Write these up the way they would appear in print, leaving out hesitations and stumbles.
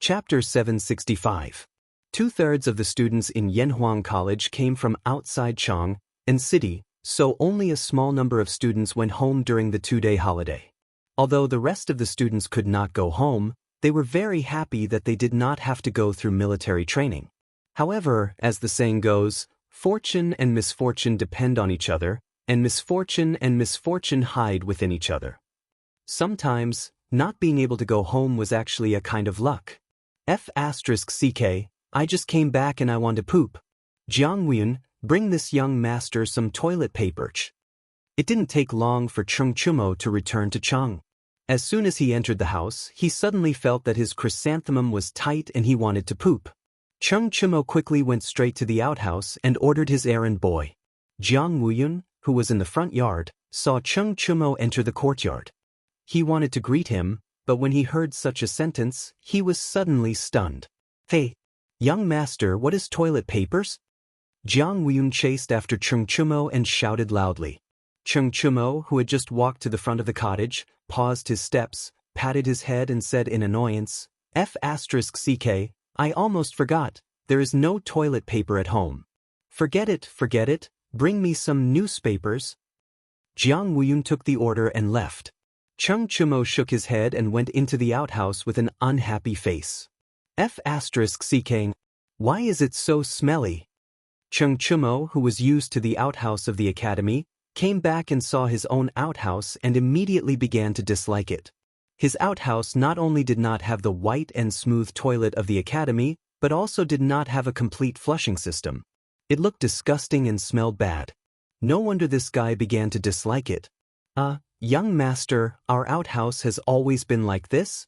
Chapter 765. Two-thirds of the students in Yanhuang College came from outside Chang and city, so only a small number of students went home during the two-day holiday. Although the rest of the students could not go home, they were very happy that they did not have to go through military training. However, as the saying goes, fortune and misfortune depend on each other, and misfortune hide within each other. Sometimes, not being able to go home was actually a kind of luck. F***ck, I just came back and I want to poop. Jiang Wuyun, bring this young master some toilet paper. It didn't take long for Cheng Chumo to return to Chang. As soon as he entered the house, he suddenly felt that his chrysanthemum was tight and he wanted to poop. Cheng Chumo quickly went straight to the outhouse and ordered his errand boy. Jiang Wuyun, who was in the front yard, saw Cheng Chumo enter the courtyard. He wanted to greet him, but when he heard such a sentence, he was suddenly stunned. Hey, young master, what is toilet papers? Jiang Wuyun chased after Cheng Chumo and shouted loudly. Cheng Chumo, who had just walked to the front of the cottage, paused his steps, patted his head and said in annoyance, F***ck, I almost forgot, there is no toilet paper at home. Forget it, bring me some newspapers. Jiang Wuyun took the order and left. Cheng Chumo shook his head and went into the outhouse with an unhappy face. F***ck, why is it so smelly? Cheng Chumo, who was used to the outhouse of the academy, came back and saw his own outhouse and immediately began to dislike it. His outhouse not only did not have the white and smooth toilet of the academy, but also did not have a complete flushing system. It looked disgusting and smelled bad. No wonder this guy began to dislike it. Young master, our outhouse has always been like this?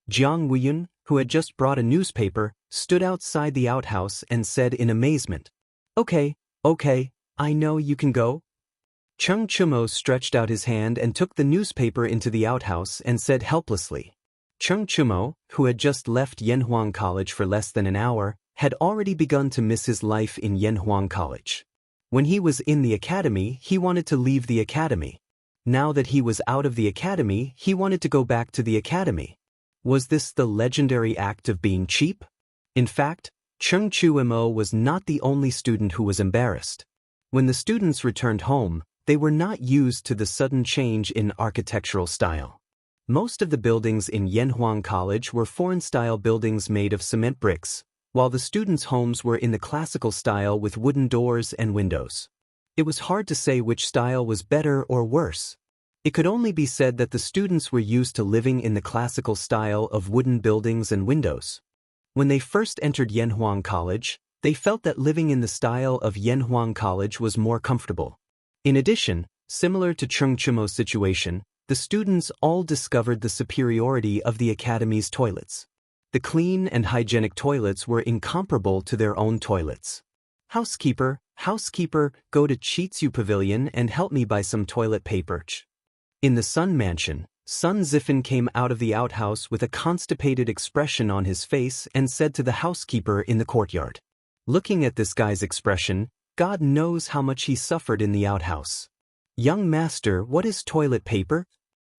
Jiang Wuyun, who had just brought a newspaper, stood outside the outhouse and said in amazement, Okay, I know you can go. Cheng Chumo stretched out his hand and took the newspaper into the outhouse and said helplessly. Cheng Chumo, who had just left Yanhuang College for less than an hour, had already begun to miss his life in Yanhuang College. When he was in the academy, he wanted to leave the academy. Now that he was out of the academy, he wanted to go back to the academy. Was this the legendary act of being cheap? In fact, Cheng Chumo was not the only student who was embarrassed. When the students returned home, they were not used to the sudden change in architectural style. Most of the buildings in Yanhuang College were foreign-style buildings made of cement bricks, while the students' homes were in the classical style with wooden doors and windows. It was hard to say which style was better or worse. It could only be said that the students were used to living in the classical style of wooden buildings and windows. When they first entered Yanhuang College, they felt that living in the style of Yanhuang College was more comfortable. In addition, similar to Cheng Chumo's situation, the students all discovered the superiority of the academy's toilets. The clean and hygienic toilets were incomparable to their own toilets. Housekeeper, go to Chitsu Pavilion and help me buy some toilet paper. In the Sun Mansion, Sun Zifan came out of the outhouse with a constipated expression on his face and said to the housekeeper in the courtyard. Looking at this guy's expression, God knows how much he suffered in the outhouse. Young master, what is toilet paper?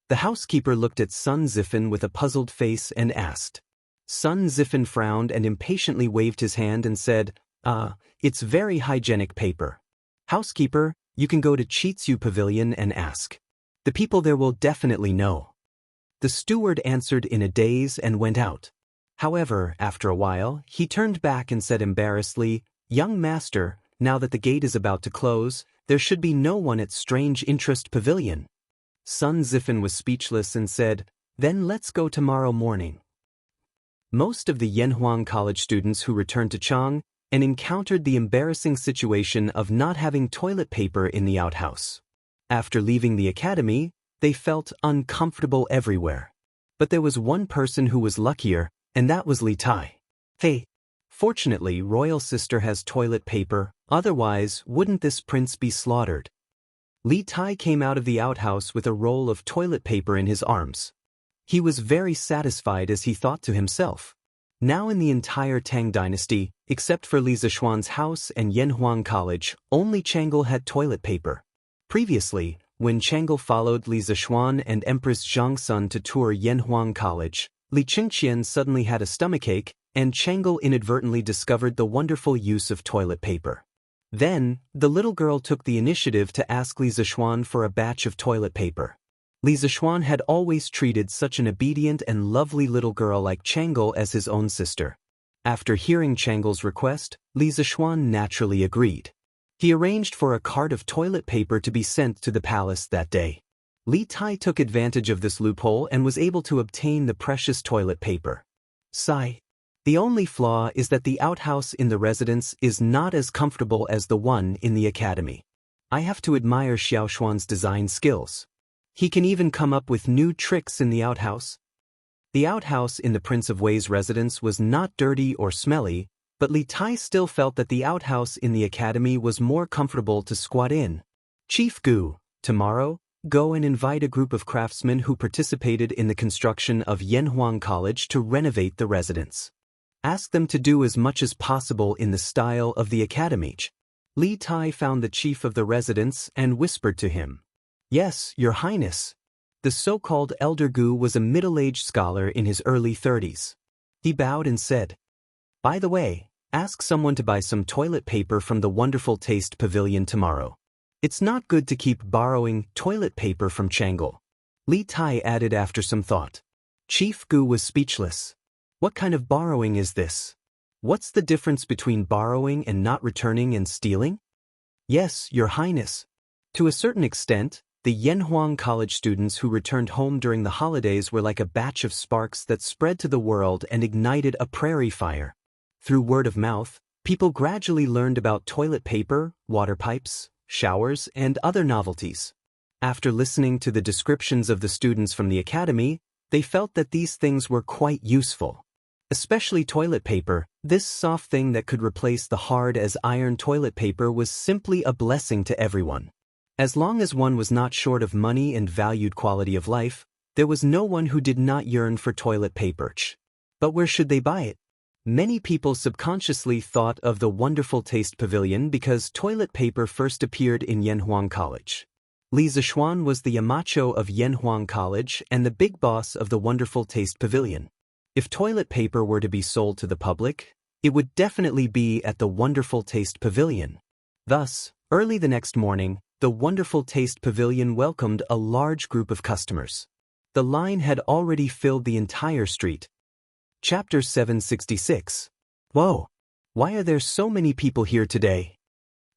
The housekeeper looked at Sun Zifan with a puzzled face and asked. Sun Zifan frowned and impatiently waved his hand and said, it's very hygienic paper. Housekeeper, you can go to Chitsu Pavilion and ask. The people there will definitely know. The steward answered in a daze and went out. However, after a while, he turned back and said embarrassedly, Young master, now that the gate is about to close, there should be no one at Strange Interest Pavilion. Sun Zifan was speechless and said, Then let's go tomorrow morning. Most of the Yanhuang College students who returned to Chang and encountered the embarrassing situation of not having toilet paper in the outhouse. After leaving the academy, they felt uncomfortable everywhere. But there was one person who was luckier, and that was Li Tai. Hey, fortunately, royal sister has toilet paper, otherwise wouldn't this prince be slaughtered? Li Tai came out of the outhouse with a roll of toilet paper in his arms. He was very satisfied as he thought to himself. Now in the entire Tang dynasty, except for Li Zishuan's house and Yanhuang College, only Chang'e had toilet paper. Previously, when Chang'e followed Li Zishuan and Empress Zhangsun to tour Yanhuang College, Li Chengqian suddenly had a stomachache, and Chang'e inadvertently discovered the wonderful use of toilet paper. Then, the little girl took the initiative to ask Li Zishuan for a batch of toilet paper. Li Zishuan had always treated such an obedient and lovely little girl like Chang'e as his own sister. After hearing Chang'e's request, Li Zishuan naturally agreed. He arranged for a cart of toilet paper to be sent to the palace that day. Li Tai took advantage of this loophole and was able to obtain the precious toilet paper. Sigh. The only flaw is that the outhouse in the residence is not as comfortable as the one in the academy. I have to admire Xiaoshuan's design skills. He can even come up with new tricks in the outhouse. The outhouse in the Prince of Wei's residence was not dirty or smelly, but Li Tai still felt that the outhouse in the academy was more comfortable to squat in. Chief Gu, tomorrow, go and invite a group of craftsmen who participated in the construction of Yanhuang College to renovate the residence. Ask them to do as much as possible in the style of the academy. Li Tai found the chief of the residence and whispered to him. Yes, Your Highness. The so-called Elder Gu was a middle-aged scholar in his early 30s. He bowed and said, By the way, ask someone to buy some toilet paper from the Wonderful Taste Pavilion tomorrow. It's not good to keep borrowing toilet paper from Chang'e. Li Tai added after some thought. Chief Gu was speechless. What kind of borrowing is this? What's the difference between borrowing and not returning and stealing? Yes, Your Highness. To a certain extent, the Yanhuang College students who returned home during the holidays were like a batch of sparks that spread to the world and ignited a prairie fire. Through word of mouth, people gradually learned about toilet paper, water pipes, showers, and other novelties. After listening to the descriptions of the students from the academy, they felt that these things were quite useful. Especially toilet paper, this soft thing that could replace the hard-as-iron toilet paper was simply a blessing to everyone. As long as one was not short of money and valued quality of life, there was no one who did not yearn for toilet paper. But where should they buy it? Many people subconsciously thought of the Wonderful Taste Pavilion because toilet paper first appeared in Yanhuang College. Li Zishuan was the Yamacho of Yanhuang College and the big boss of the Wonderful Taste Pavilion. If toilet paper were to be sold to the public, it would definitely be at the Wonderful Taste Pavilion. Thus, early the next morning, the Wonderful Taste Pavilion welcomed a large group of customers. The line had already filled the entire street. Chapter 766. Whoa! Why are there so many people here today?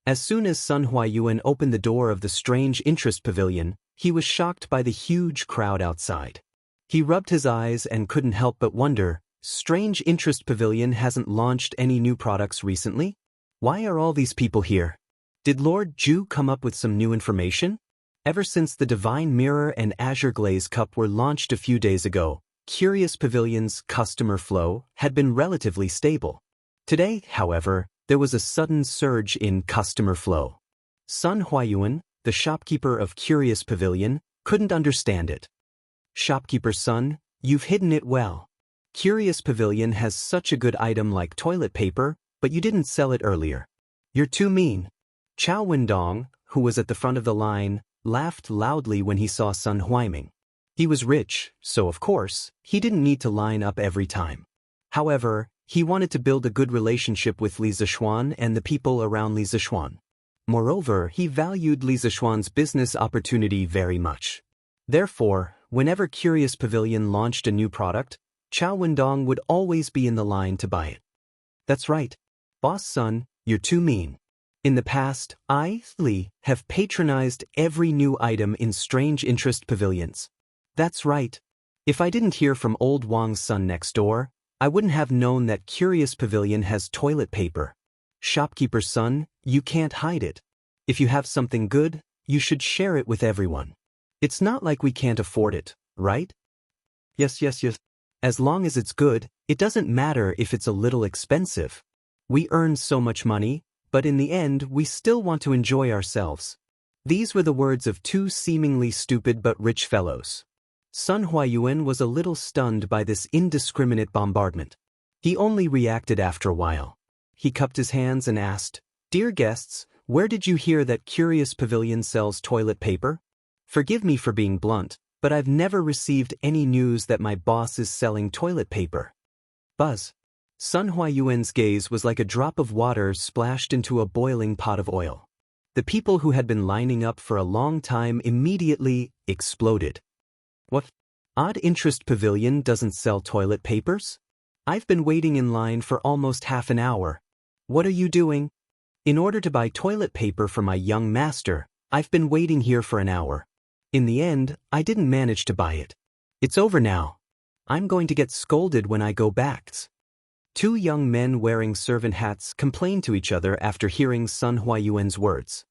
As soon as Sun Huayuan opened the door of the Strange Interest Pavilion, he was shocked by the huge crowd outside. He rubbed his eyes and couldn't help but wonder, Strange Interest Pavilion hasn't launched any new products recently? Why are all these people here? Did Lord Zhu come up with some new information? Ever since the Divine Mirror and Azure Glaze Cup were launched a few days ago, Curious Pavilion's customer flow had been relatively stable. Today, however, there was a sudden surge in customer flow. Sun Huayuan, the shopkeeper of Curious Pavilion, couldn't understand it. Shopkeeper Sun, you've hidden it well. Curious Pavilion has such a good item like toilet paper, but you didn't sell it earlier. You're too mean. Chao Wendong, who was at the front of the line, laughed loudly when he saw Sun Huaiming. He was rich, so of course, he didn't need to line up every time. However, he wanted to build a good relationship with Li Zishuan and the people around Li Zishuan. Moreover, he valued Li Zishuan's business opportunity very much. Therefore, whenever Curious Pavilion launched a new product, Chao Wendong would always be in the line to buy it. That's right. Boss Sun, you're too mean. In the past, I, Li, have patronized every new item in Strange Interest Pavilions. That's right. If I didn't hear from old Wang's son next door, I wouldn't have known that Curious Pavilion has toilet paper. Shopkeeper Sun, you can't hide it. If you have something good, you should share it with everyone. It's not like we can't afford it, right? Yes. As long as it's good, it doesn't matter if it's a little expensive. We earn so much money, but in the end we still want to enjoy ourselves. These were the words of two seemingly stupid but rich fellows. Sun Huayuan was a little stunned by this indiscriminate bombardment. He only reacted after a while. He cupped his hands and asked, Dear guests, where did you hear that Curious Pavilion sells toilet paper? Forgive me for being blunt, but I've never received any news that my boss is selling toilet paper. Buzz. Sun Huayuan's gaze was like a drop of water splashed into a boiling pot of oil. The people who had been lining up for a long time immediately exploded. What? Odd Interest Pavilion doesn't sell toilet papers? I've been waiting in line for almost half an hour. What are you doing? In order to buy toilet paper for my young master, I've been waiting here for an hour. In the end, I didn't manage to buy it. It's over now. I'm going to get scolded when I go back. Two young men wearing servant hats complained to each other after hearing Sun Huayuan's words.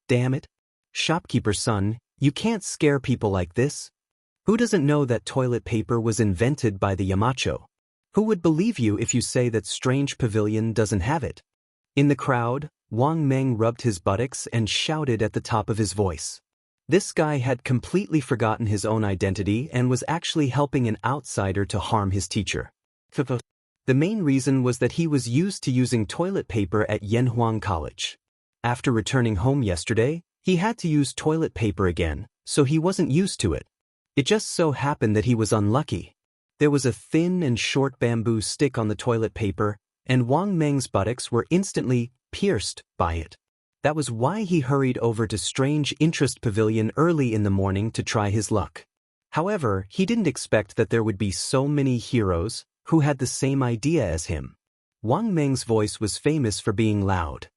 Damn it. Shopkeeper's son, you can't scare people like this. Who doesn't know that toilet paper was invented by the Yamacho? Who would believe you if you say that Strange Pavilion doesn't have it? In the crowd, Wang Meng rubbed his buttocks and shouted at the top of his voice. This guy had completely forgotten his own identity and was actually helping an outsider to harm his teacher. The main reason was that he was used to using toilet paper at Yanhuang College. After returning home yesterday, he had to use toilet paper again, so he wasn't used to it. It just so happened that he was unlucky. There was a thin and short bamboo stick on the toilet paper, and Wang Meng's buttocks were instantly pierced by it. That was why he hurried over to Strange Interest Pavilion early in the morning to try his luck. However, he didn't expect that there would be so many heroes who had the same idea as him. Wang Meng's voice was famous for being loud.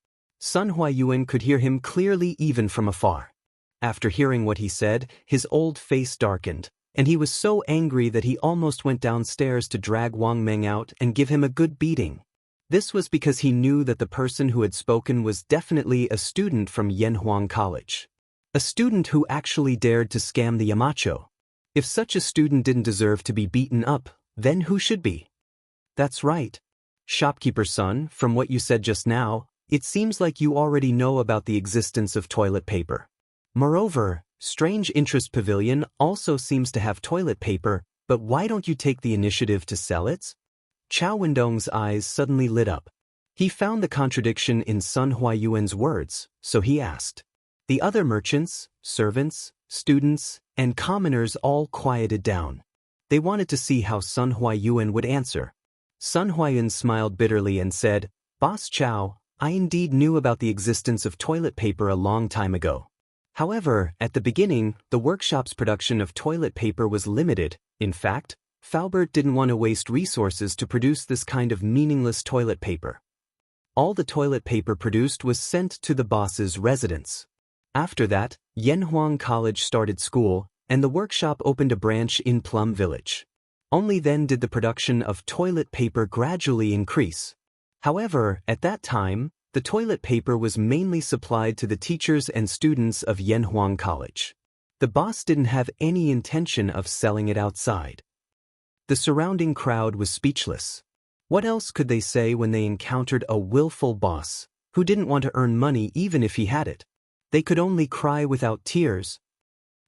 Sun Huayuan could hear him clearly even from afar. After hearing what he said, his old face darkened, and he was so angry that he almost went downstairs to drag Wang Meng out and give him a good beating. This was because he knew that the person who had spoken was definitely a student from Yanhuang College. A student who actually dared to scam the Yamacho. If such a student didn't deserve to be beaten up, then who should be? That's right. Shopkeeper's son, from what you said just now, it seems like you already know about the existence of toilet paper. Moreover, Strange Interest Pavilion also seems to have toilet paper, but why don't you take the initiative to sell it? Chao Wendong's eyes suddenly lit up. He found the contradiction in Sun Huayuan's words, so he asked. The other merchants, servants, students, and commoners all quieted down. They wanted to see how Sun Huayuan would answer. Sun Huayuan smiled bitterly and said, Boss Chao, I indeed knew about the existence of toilet paper a long time ago. However, at the beginning, the workshop's production of toilet paper was limited. In fact, Faubert didn't want to waste resources to produce this kind of meaningless toilet paper. All the toilet paper produced was sent to the boss's residence. After that, Yanhuang College started school, and the workshop opened a branch in Plum Village. Only then did the production of toilet paper gradually increase. However, at that time, the toilet paper was mainly supplied to the teachers and students of Yanhuang College. The boss didn't have any intention of selling it outside. The surrounding crowd was speechless. What else could they say when they encountered a willful boss who didn't want to earn money even if he had it? They could only cry without tears.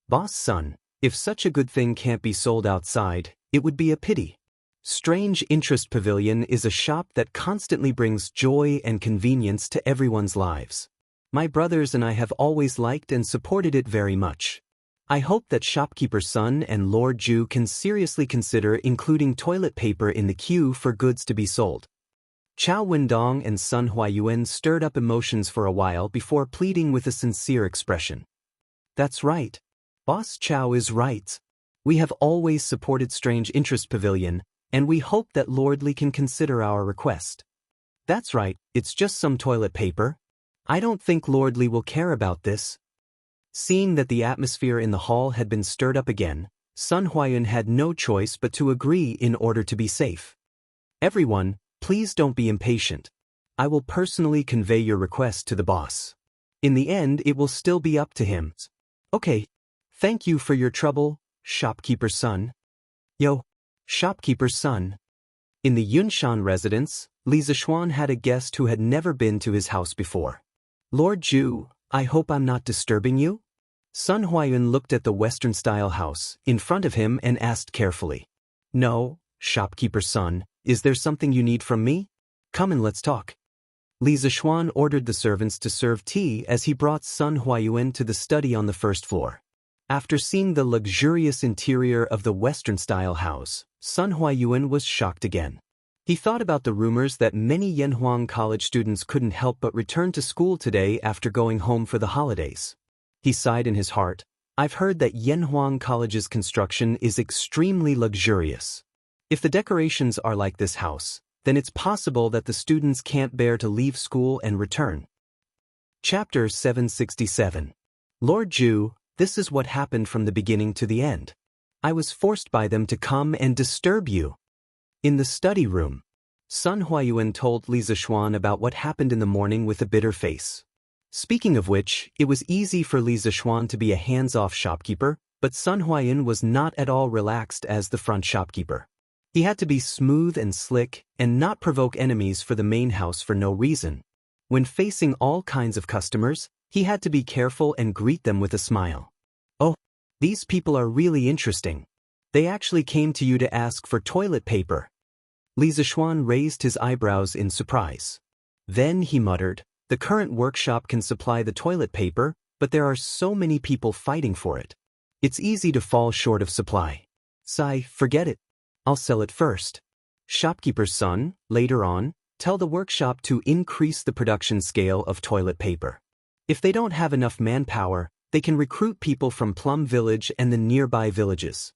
Boss son, if such a good thing can't be sold outside, it would be a pity. Strange Interest Pavilion is a shop that constantly brings joy and convenience to everyone's lives. My brothers and I have always liked and supported it very much. I hope that Shopkeeper's son and Lord Ju can seriously consider including toilet paper in the queue for goods to be sold. Chao Wendong and Sun Huayuan stirred up emotions for a while before pleading with a sincere expression. That's right. Boss Chao is right. We have always supported Strange Interest Pavilion, and we hope that Lord Li can consider our request. That's right, it's just some toilet paper. I don't think Lord Li will care about this. Seeing that the atmosphere in the hall had been stirred up again, Sun Huayuan had no choice but to agree in order to be safe. Everyone, please don't be impatient. I will personally convey your request to the boss. In the end, it will still be up to him. Okay. Thank you for your trouble, Shopkeeper's son. Yo, Shopkeeper's son. In the Yunshan residence, Li Zishuan had a guest who had never been to his house before. Lord Ju, I hope I'm not disturbing you? Sun Huayuan looked at the Western-style house in front of him and asked carefully. No, Shopkeeper's son, is there something you need from me? Come and let's talk. Li Zishuan ordered the servants to serve tea as he brought Sun Huayuan to the study on the first floor. After seeing the luxurious interior of the Western-style house, Sun Huayuan was shocked again. He thought about the rumors that many Yanhuang College students couldn't help but return to school today after going home for the holidays. He sighed in his heart. I've heard that Yanhuang College's construction is extremely luxurious. If the decorations are like this house, then it's possible that the students can't bear to leave school and return. Chapter 767. Lord Ju, this is what happened from the beginning to the end. I was forced by them to come and disturb you. In the study room, Sun Huayuan told Li Zixuan about what happened in the morning with a bitter face. Speaking of which, it was easy for Li Zixuan to be a hands-off shopkeeper, but Sun Huayuan was not at all relaxed as the front shopkeeper. He had to be smooth and slick and not provoke enemies for the main house for no reason. When facing all kinds of customers, he had to be careful and greet them with a smile. Oh, these people are really interesting. They actually came to you to ask for toilet paper. Li Zixuan raised his eyebrows in surprise. Then he muttered, the current workshop can supply the toilet paper, but there are so many people fighting for it. It's easy to fall short of supply. Sigh, forget it. I'll sell it first. Shopkeeper's son, later on, tell the workshop to increase the production scale of toilet paper. If they don't have enough manpower, they can recruit people from Plum Village and the nearby villages.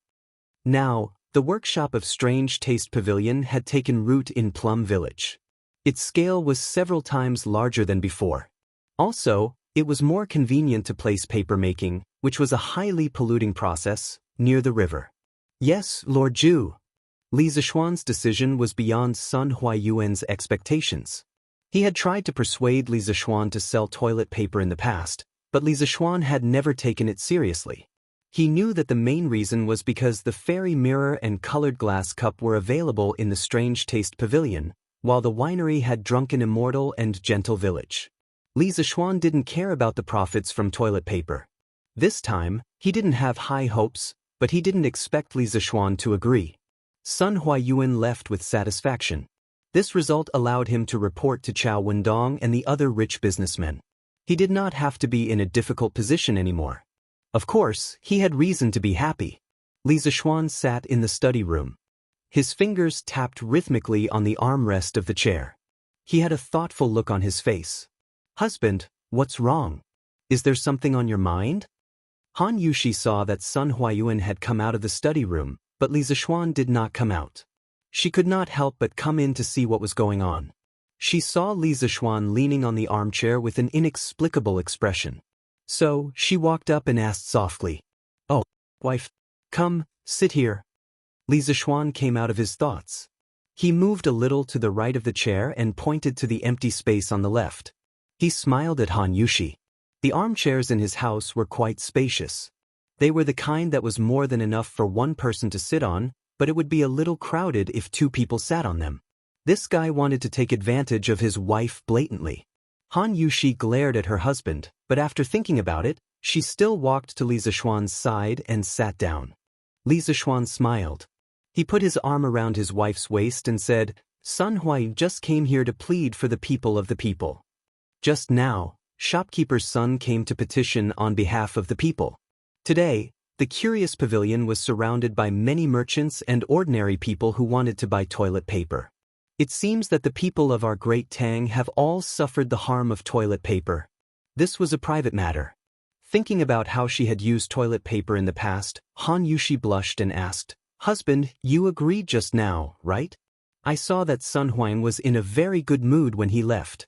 Now, the workshop of Strange Taste Pavilion had taken root in Plum Village. Its scale was several times larger than before. Also, it was more convenient to place paper making, which was a highly polluting process, near the river. Yes, Lord Ju. Li Zixuan's decision was beyond Sun Huayuan's expectations. He had tried to persuade Li Zixuan to sell toilet paper in the past, but Li Zixuan had never taken it seriously. He knew that the main reason was because the fairy mirror and colored glass cup were available in the Strange Taste Pavilion, while the winery had Drunken Immortal and Gentle Village. Li Zixuan didn't care about the profits from toilet paper. This time, he didn't have high hopes, but he didn't expect Li Zixuan to agree. Sun Huayuan left with satisfaction. This result allowed him to report to Chao Wendong and the other rich businessmen. He did not have to be in a difficult position anymore. Of course, he had reason to be happy. Li Zixuan sat in the study room. His fingers tapped rhythmically on the armrest of the chair. He had a thoughtful look on his face. Husband, what's wrong? Is there something on your mind? Han Yushi saw that Sun Huayuan had come out of the study room, but Li Zixuan did not come out. She could not help but come in to see what was going on. She saw Li Zixuan leaning on the armchair with an inexplicable expression. So, she walked up and asked softly, "Oh, wife, come, sit here." Li Zixuan came out of his thoughts. He moved a little to the right of the chair and pointed to the empty space on the left. He smiled at Han Yushi. The armchairs in his house were quite spacious. They were the kind that was more than enough for one person to sit on, but it would be a little crowded if two people sat on them. This guy wanted to take advantage of his wife blatantly. Han Yushi glared at her husband, but after thinking about it, she still walked to Li Zixuan's side and sat down. Li Zixuan smiled. He put his arm around his wife's waist and said, Sun Huai just came here to plead for the people of the people. Just now, shopkeeper's son came to petition on behalf of the people. Today, the curious pavilion was surrounded by many merchants and ordinary people who wanted to buy toilet paper. It seems that the people of our great Tang have all suffered the harm of toilet paper. This was a private matter. Thinking about how she had used toilet paper in the past, Han Yushi blushed and asked, Husband, you agreed just now, right? I saw that Sun Huang was in a very good mood when he left.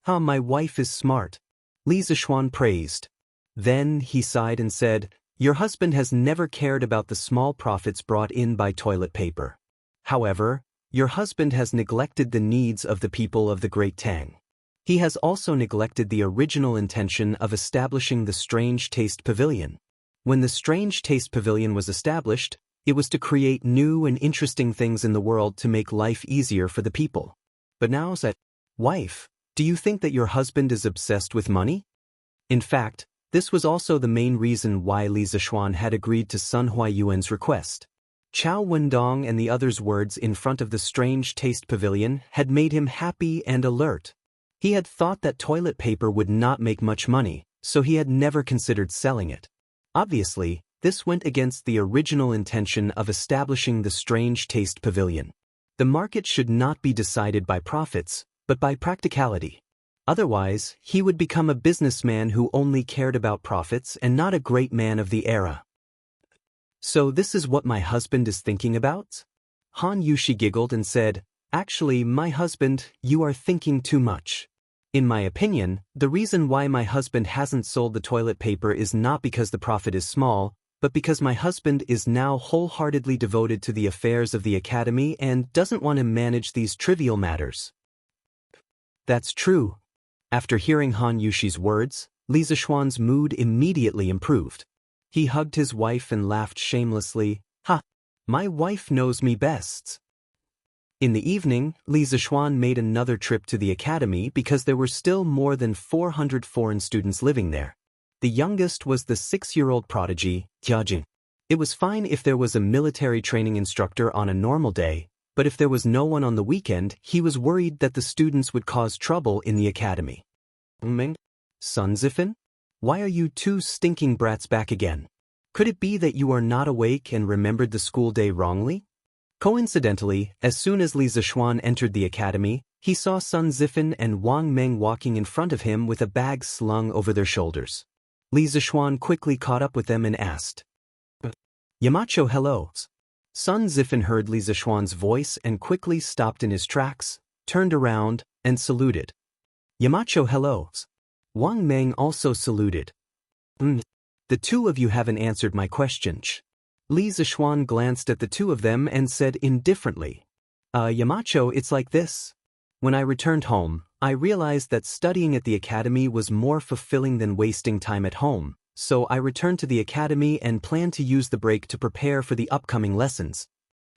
My wife is smart. Li Zixuan praised. Then he sighed and said, Your husband has never cared about the small profits brought in by toilet paper. However, your husband has neglected the needs of the people of the Great Tang. He has also neglected the original intention of establishing the Strange Taste Pavilion. When the Strange Taste Pavilion was established, it was to create new and interesting things in the world to make life easier for the people. But now that, wife, do you think that your husband is obsessed with money? In fact, this was also the main reason why Li Zixuan had agreed to Sun Huayuan's request. Chao Wendong and the others' words in front of the Strange Taste Pavilion had made him happy and alert. He had thought that toilet paper would not make much money, so he had never considered selling it. Obviously, this went against the original intention of establishing the Strange Taste Pavilion. The market should not be decided by profits, but by practicality. Otherwise, he would become a businessman who only cared about profits and not a great man of the era. So this is what my husband is thinking about? Han Yushi giggled and said, "Actually, my husband, you are thinking too much. In my opinion, the reason why my husband hasn't sold the toilet paper is not because the profit is small, but because my husband is now wholeheartedly devoted to the affairs of the academy and doesn't want to manage these trivial matters." That's true. After hearing Han Yushi's words, Li Zishuan's mood immediately improved. He hugged his wife and laughed shamelessly. "Ha! My wife knows me best." In the evening, Li Zishuan made another trip to the academy because there were still more than 400 foreign students living there. The youngest was the 6-year-old prodigy, Tiajin. It was fine if there was a military training instructor on a normal day, but if there was no one on the weekend, he was worried that the students would cause trouble in the academy. "Ming? Sun Zifan? Why are you two stinking brats back again? Could it be that you are not awake and remembered the school day wrongly?" Coincidentally, as soon as Li Zishuan entered the academy, he saw Sun Zifan and Wang Meng walking in front of him with a bag slung over their shoulders. Li Zishuan quickly caught up with them and asked, "Yamacho, hello." Sun Zifan heard Li Zishuan's voice and quickly stopped in his tracks, turned around, and saluted. "Yamacho, hello." Wang Meng also saluted. The two of you haven't answered my question." Li Zishuan glanced at the two of them and said indifferently, Yamacho, it's like this. When I returned home, I realized that studying at the academy was more fulfilling than wasting time at home, so I returned to the academy and planned to use the break to prepare for the upcoming lessons."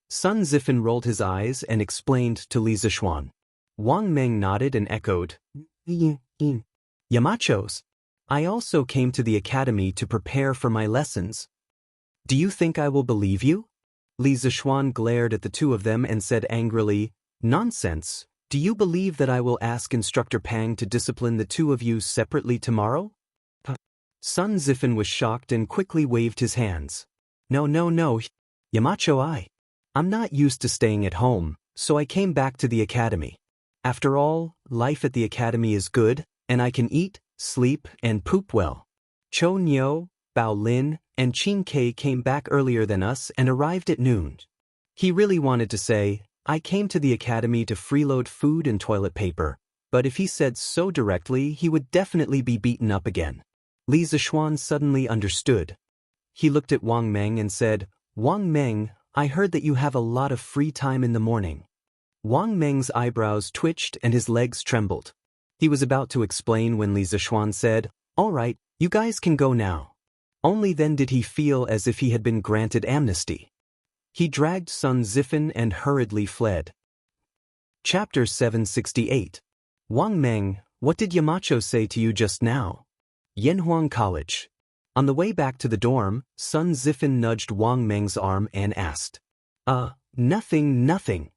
Sun Zifan rolled his eyes and explained to Li Zishuan. Wang Meng nodded and echoed, "Yamachos, I also came to the academy to prepare for my lessons." "Do you think I will believe you?" Li Zishuan glared at the two of them and said angrily, "Nonsense. Do you believe that I will ask Instructor Pang to discipline the two of you separately tomorrow?" Sun Zifan was shocked and quickly waved his hands. No, Yamacho, I'm not used to staying at home, so I came back to the academy. After all, life at the academy is good, and I can eat, sleep, and poop well. Cho Nyo, Bao Lin, and Qin Kei came back earlier than us and arrived at noon. He really wanted to say, I came to the academy to freeload food and toilet paper, but if he said so directly, he would definitely be beaten up again. Li Zishuan suddenly understood. He looked at Wang Meng and said, Wang Meng, I heard that you have a lot of free time in the morning. Wang Meng's eyebrows twitched and his legs trembled. He was about to explain when Li Zishuan said, All right, you guys can go now. Only then did he feel as if he had been granted amnesty. He dragged Sun Zifan and hurriedly fled. Chapter 768. Wang Meng, what did Yamacho say to you just now? Yanhuang College. On the way back to the dorm, Sun Zifan nudged Wang Meng's arm and asked. Nothing.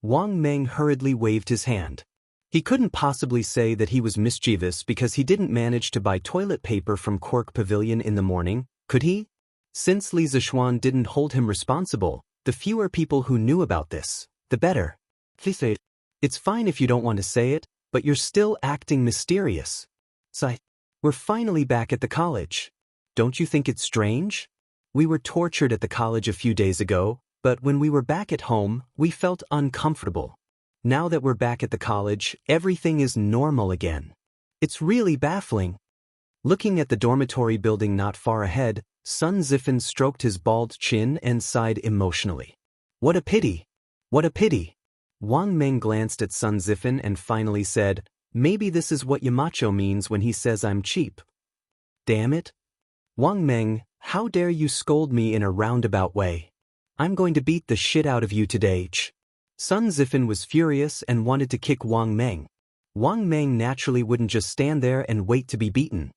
Wang Meng hurriedly waved his hand. He couldn't possibly say that he was mischievous because he didn't manage to buy toilet paper from Cork Pavilion in the morning, could he? Since Li Zishuan didn't hold him responsible, the fewer people who knew about this, the better. It's fine if you don't want to say it, but you're still acting mysterious. We're finally back at the college. Don't you think it's strange? We were tortured at the college a few days ago, but when we were back at home, we felt uncomfortable. Now that we're back at the college, everything is normal again. It's really baffling. Looking at the dormitory building not far ahead, Sun Zifan stroked his bald chin and sighed emotionally. What a pity. What a pity. Wang Meng glanced at Sun Zifan and finally said, Maybe this is what Yamacho means when he says I'm cheap. Damn it. Wang Meng, how dare you scold me in a roundabout way? I'm going to beat the shit out of you today. Sun Zifan was furious and wanted to kick Wang Meng. Wang Meng naturally wouldn't just stand there and wait to be beaten.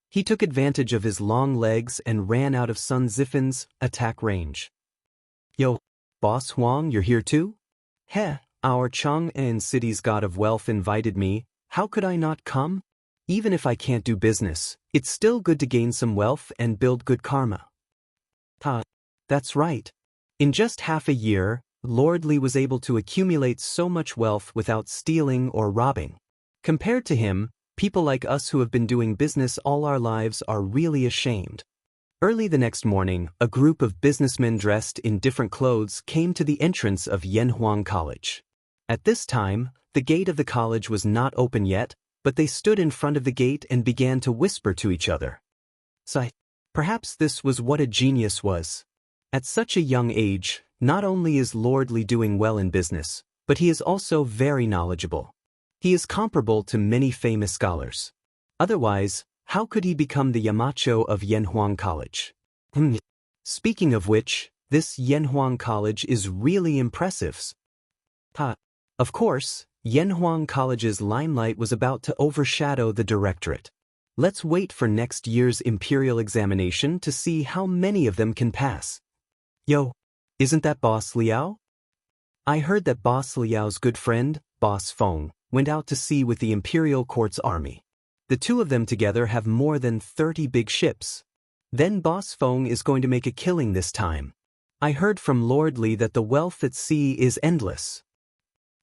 He took advantage of his long legs and ran out of Sun Zifan's attack range. Yo, Boss Huang, you're here too? Heh, our Chang'an City's god of wealth invited me, how could I not come? even if I can't do business, it's still good to gain some wealth and build good karma. That's right. In just half a year, Lord Li was able to accumulate so much wealth without stealing or robbing. Compared to him, people like us who have been doing business all our lives are really ashamed. Early the next morning, a group of businessmen dressed in different clothes came to the entrance of Yanhuang College. At this time, the gate of the college was not open yet, but they stood in front of the gate and began to whisper to each other. Perhaps this was what a genius was. At such a young age, not only is Lord Li doing well in business, but he is also very knowledgeable. He is comparable to many famous scholars. Otherwise, how could he become the Yamacho of Yanhuang College? Speaking of which, this Yanhuang College is really impressive. Of course, Yanhuang College's limelight was about to overshadow the directorate. Let's wait for next year's imperial examination to see how many of them can pass. Yo, isn't that Boss Liao? I heard that Boss Liao's good friend, Boss Feng, went out to sea with the imperial court's army. The two of them together have more than 30 big ships. Then Boss Feng is going to make a killing this time. I heard from Lord Li that the wealth at sea is endless.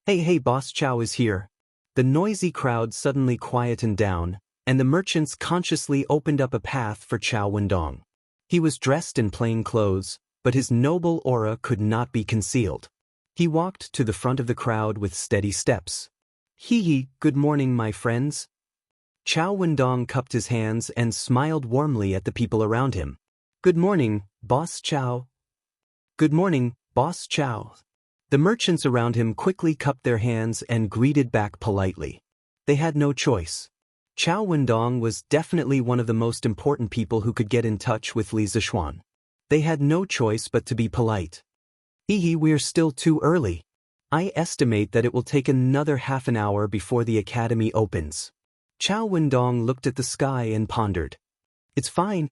Hey, Boss Chow is here. The noisy crowd suddenly quietened down, and the merchants consciously opened up a path for Chow Wendong. He was dressed in plain clothes, but his noble aura could not be concealed. He walked to the front of the crowd with steady steps. Good morning, my friends. Chow Wendong cupped his hands and smiled warmly at the people around him. Good morning, Boss Chow. Good morning, Boss Chow. The merchants around him quickly cupped their hands and greeted back politely. They had no choice. Chow Wendong was definitely one of the most important people who could get in touch with Li Zixuan. They had no choice but to be polite. We're still too early. I estimate that it will take another half an hour before the academy opens. Chow Wendong looked at the sky and pondered. It's fine.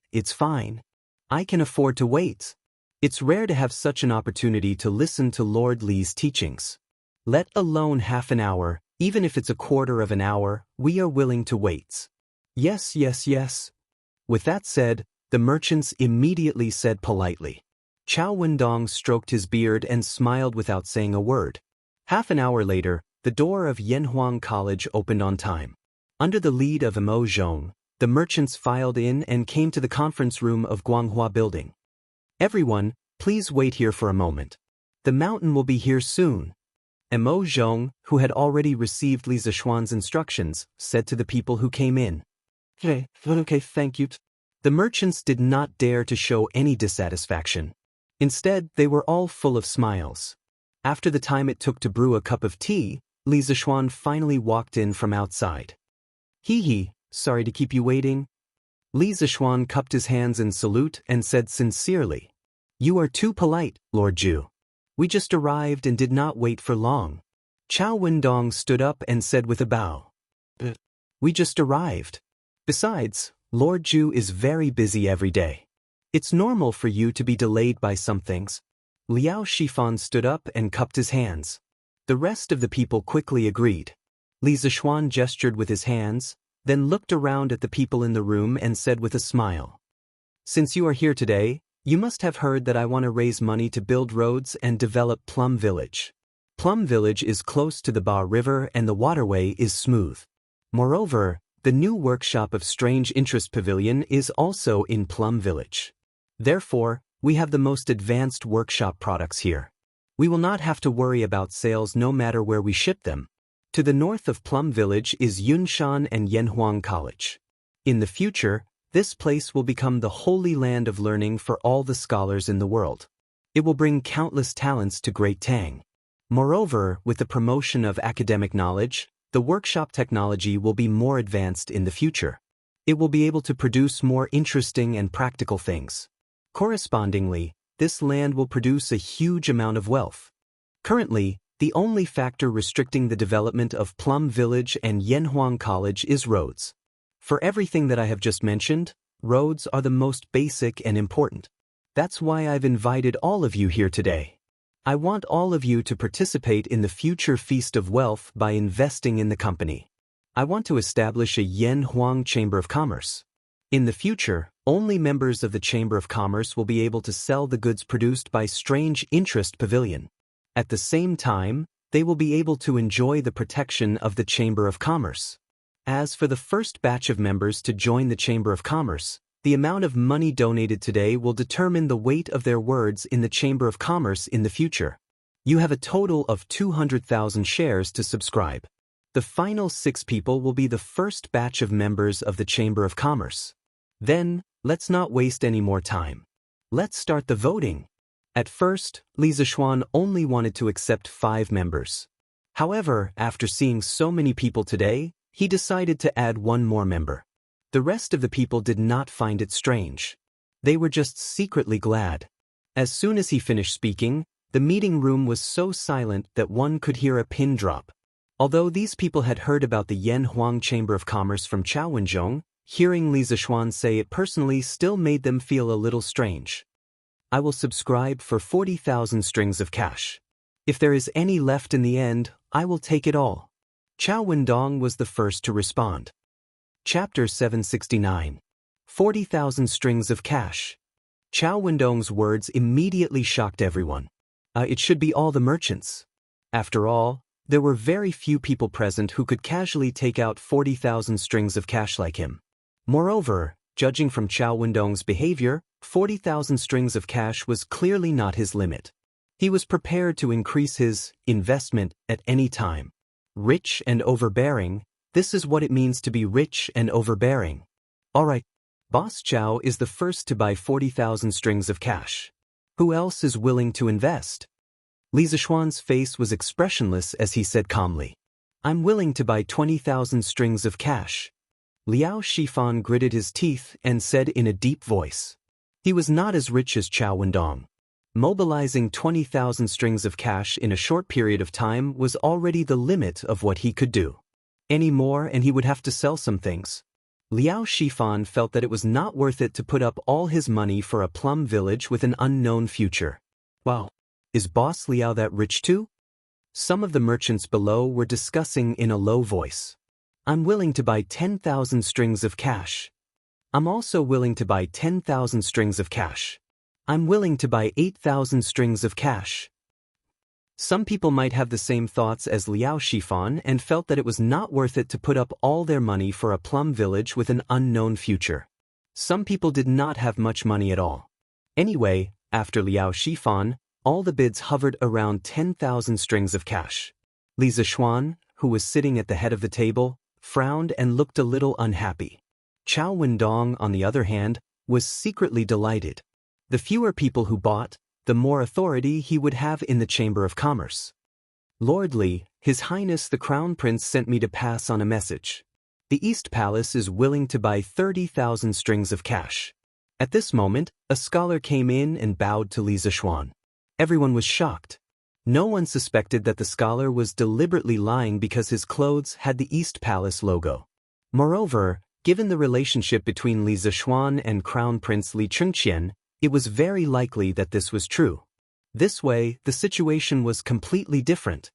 I can afford to wait. It's rare to have such an opportunity to listen to Lord Li's teachings. Let alone half an hour, even if it's a quarter of an hour, we are willing to wait. Yes. With that said, the merchants immediately said politely. Chow Wendong stroked his beard and smiled without saying a word. Half an hour later, the door of Yanhuang College opened on time. Under the lead of Mo Zhong, the merchants filed in and came to the conference room of Guanghua Building. Everyone, please wait here for a moment. The mountain will be here soon. Mo Zhong, who had already received Li Zixuan's instructions, said to the people who came in. Okay, thank you. The merchants did not dare to show any dissatisfaction. Instead, they were all full of smiles. After the time it took to brew a cup of tea, Li Zixuan finally walked in from outside. Sorry to keep you waiting. Li Zixuan cupped his hands in salute and said sincerely, You are too polite, Lord Zhu. We just arrived and did not wait for long. Chow Wendong stood up and said with a bow. We just arrived. Besides, Lord Zhu is very busy every day. It's normal for you to be delayed by some things. Liao Shifan stood up and cupped his hands. The rest of the people quickly agreed. Li Zixuan gestured with his hands, then looked around at the people in the room and said with a smile. Since you are here today, you must have heard that I want to raise money to build roads and develop Plum Village. Plum Village is close to the Ba River and the waterway is smooth. Moreover, the new workshop of Strange Interest Pavilion is also in Plum Village. Therefore, we have the most advanced workshop products here. We will not have to worry about sales no matter where we ship them. To the north of Plum Village is Yunshan and Yanhuang College. In the future, this place will become the holy land of learning for all the scholars in the world. It will bring countless talents to Great Tang. Moreover, with the promotion of academic knowledge, the workshop technology will be more advanced in the future. It will be able to produce more interesting and practical things. Correspondingly, this land will produce a huge amount of wealth. Currently, the only factor restricting the development of Plum Village and Yanhuang College is roads. For everything that I have just mentioned, roads are the most basic and important. That's why I've invited all of you here today. I want all of you to participate in the future Feast of Wealth by investing in the company. I want to establish a Yanhuang Chamber of Commerce. In the future, only members of the Chamber of Commerce will be able to sell the goods produced by Strange Interest Pavilion. At the same time, they will be able to enjoy the protection of the Chamber of Commerce. As for the first batch of members to join the Chamber of Commerce, the amount of money donated today will determine the weight of their words in the Chamber of Commerce in the future. You have a total of 200,000 shares to subscribe. The final 6 people will be the first batch of members of the Chamber of Commerce. Then, let's not waste any more time. Let's start the voting. At first, Li Zishuan only wanted to accept 5 members. However, after seeing so many people today, he decided to add 1 more member. The rest of the people did not find it strange. They were just secretly glad. As soon as he finished speaking, the meeting room was so silent that one could hear a pin drop. Although these people had heard about the Yanhuang Chamber of Commerce from Chao Wenzhong, hearing Li Zishuan say it personally still made them feel a little strange. I will subscribe for 40,000 strings of cash. If there is any left in the end, I will take it all. Chao Wendong was the first to respond. Chapter 769. 40,000 strings of cash. Chao Wendong's words immediately shocked everyone. It should be all the merchants. After all, there were very few people present who could casually take out 40,000 strings of cash like him. Moreover, judging from Chao Wendong's behavior, 40,000 strings of cash was clearly not his limit. He was prepared to increase his investment at any time. Rich and overbearing, this is what it means to be rich and overbearing. Alright, Boss Chao is the first to buy 40,000 strings of cash. Who else is willing to invest? Li Zishuan's face was expressionless as he said calmly, I'm willing to buy 20,000 strings of cash. Liao Shifan gritted his teeth and said in a deep voice. He was not as rich as Chao Wendong. Mobilizing 20,000 strings of cash in a short period of time was already the limit of what he could do. Any more and he would have to sell some things. Liao Shifan felt that it was not worth it to put up all his money for a plum village with an unknown future. Wow, is Boss Liao that rich too? Some of the merchants below were discussing in a low voice. I'm willing to buy 10,000 strings of cash. I'm also willing to buy 10,000 strings of cash. I'm willing to buy 8,000 strings of cash. Some people might have the same thoughts as Liao Shifan and felt that it was not worth it to put up all their money for a plum village with an unknown future. Some people did not have much money at all. Anyway, after Liao Shifan, all the bids hovered around 10,000 strings of cash. Li Zishuan, who was sitting at the head of the table, frowned and looked a little unhappy. Chao Wendong, on the other hand, was secretly delighted. The fewer people who bought, the more authority he would have in the Chamber of Commerce. Lord Li, His Highness the Crown Prince sent me to pass on a message. The East Palace is willing to buy 30,000 strings of cash. At this moment, a scholar came in and bowed to Li Zishuan. Everyone was shocked. No one suspected that the scholar was deliberately lying because his clothes had the East Palace logo. Moreover, given the relationship between Li Zishuan and Crown Prince Li Chengqian, it was very likely that this was true. This way, the situation was completely different.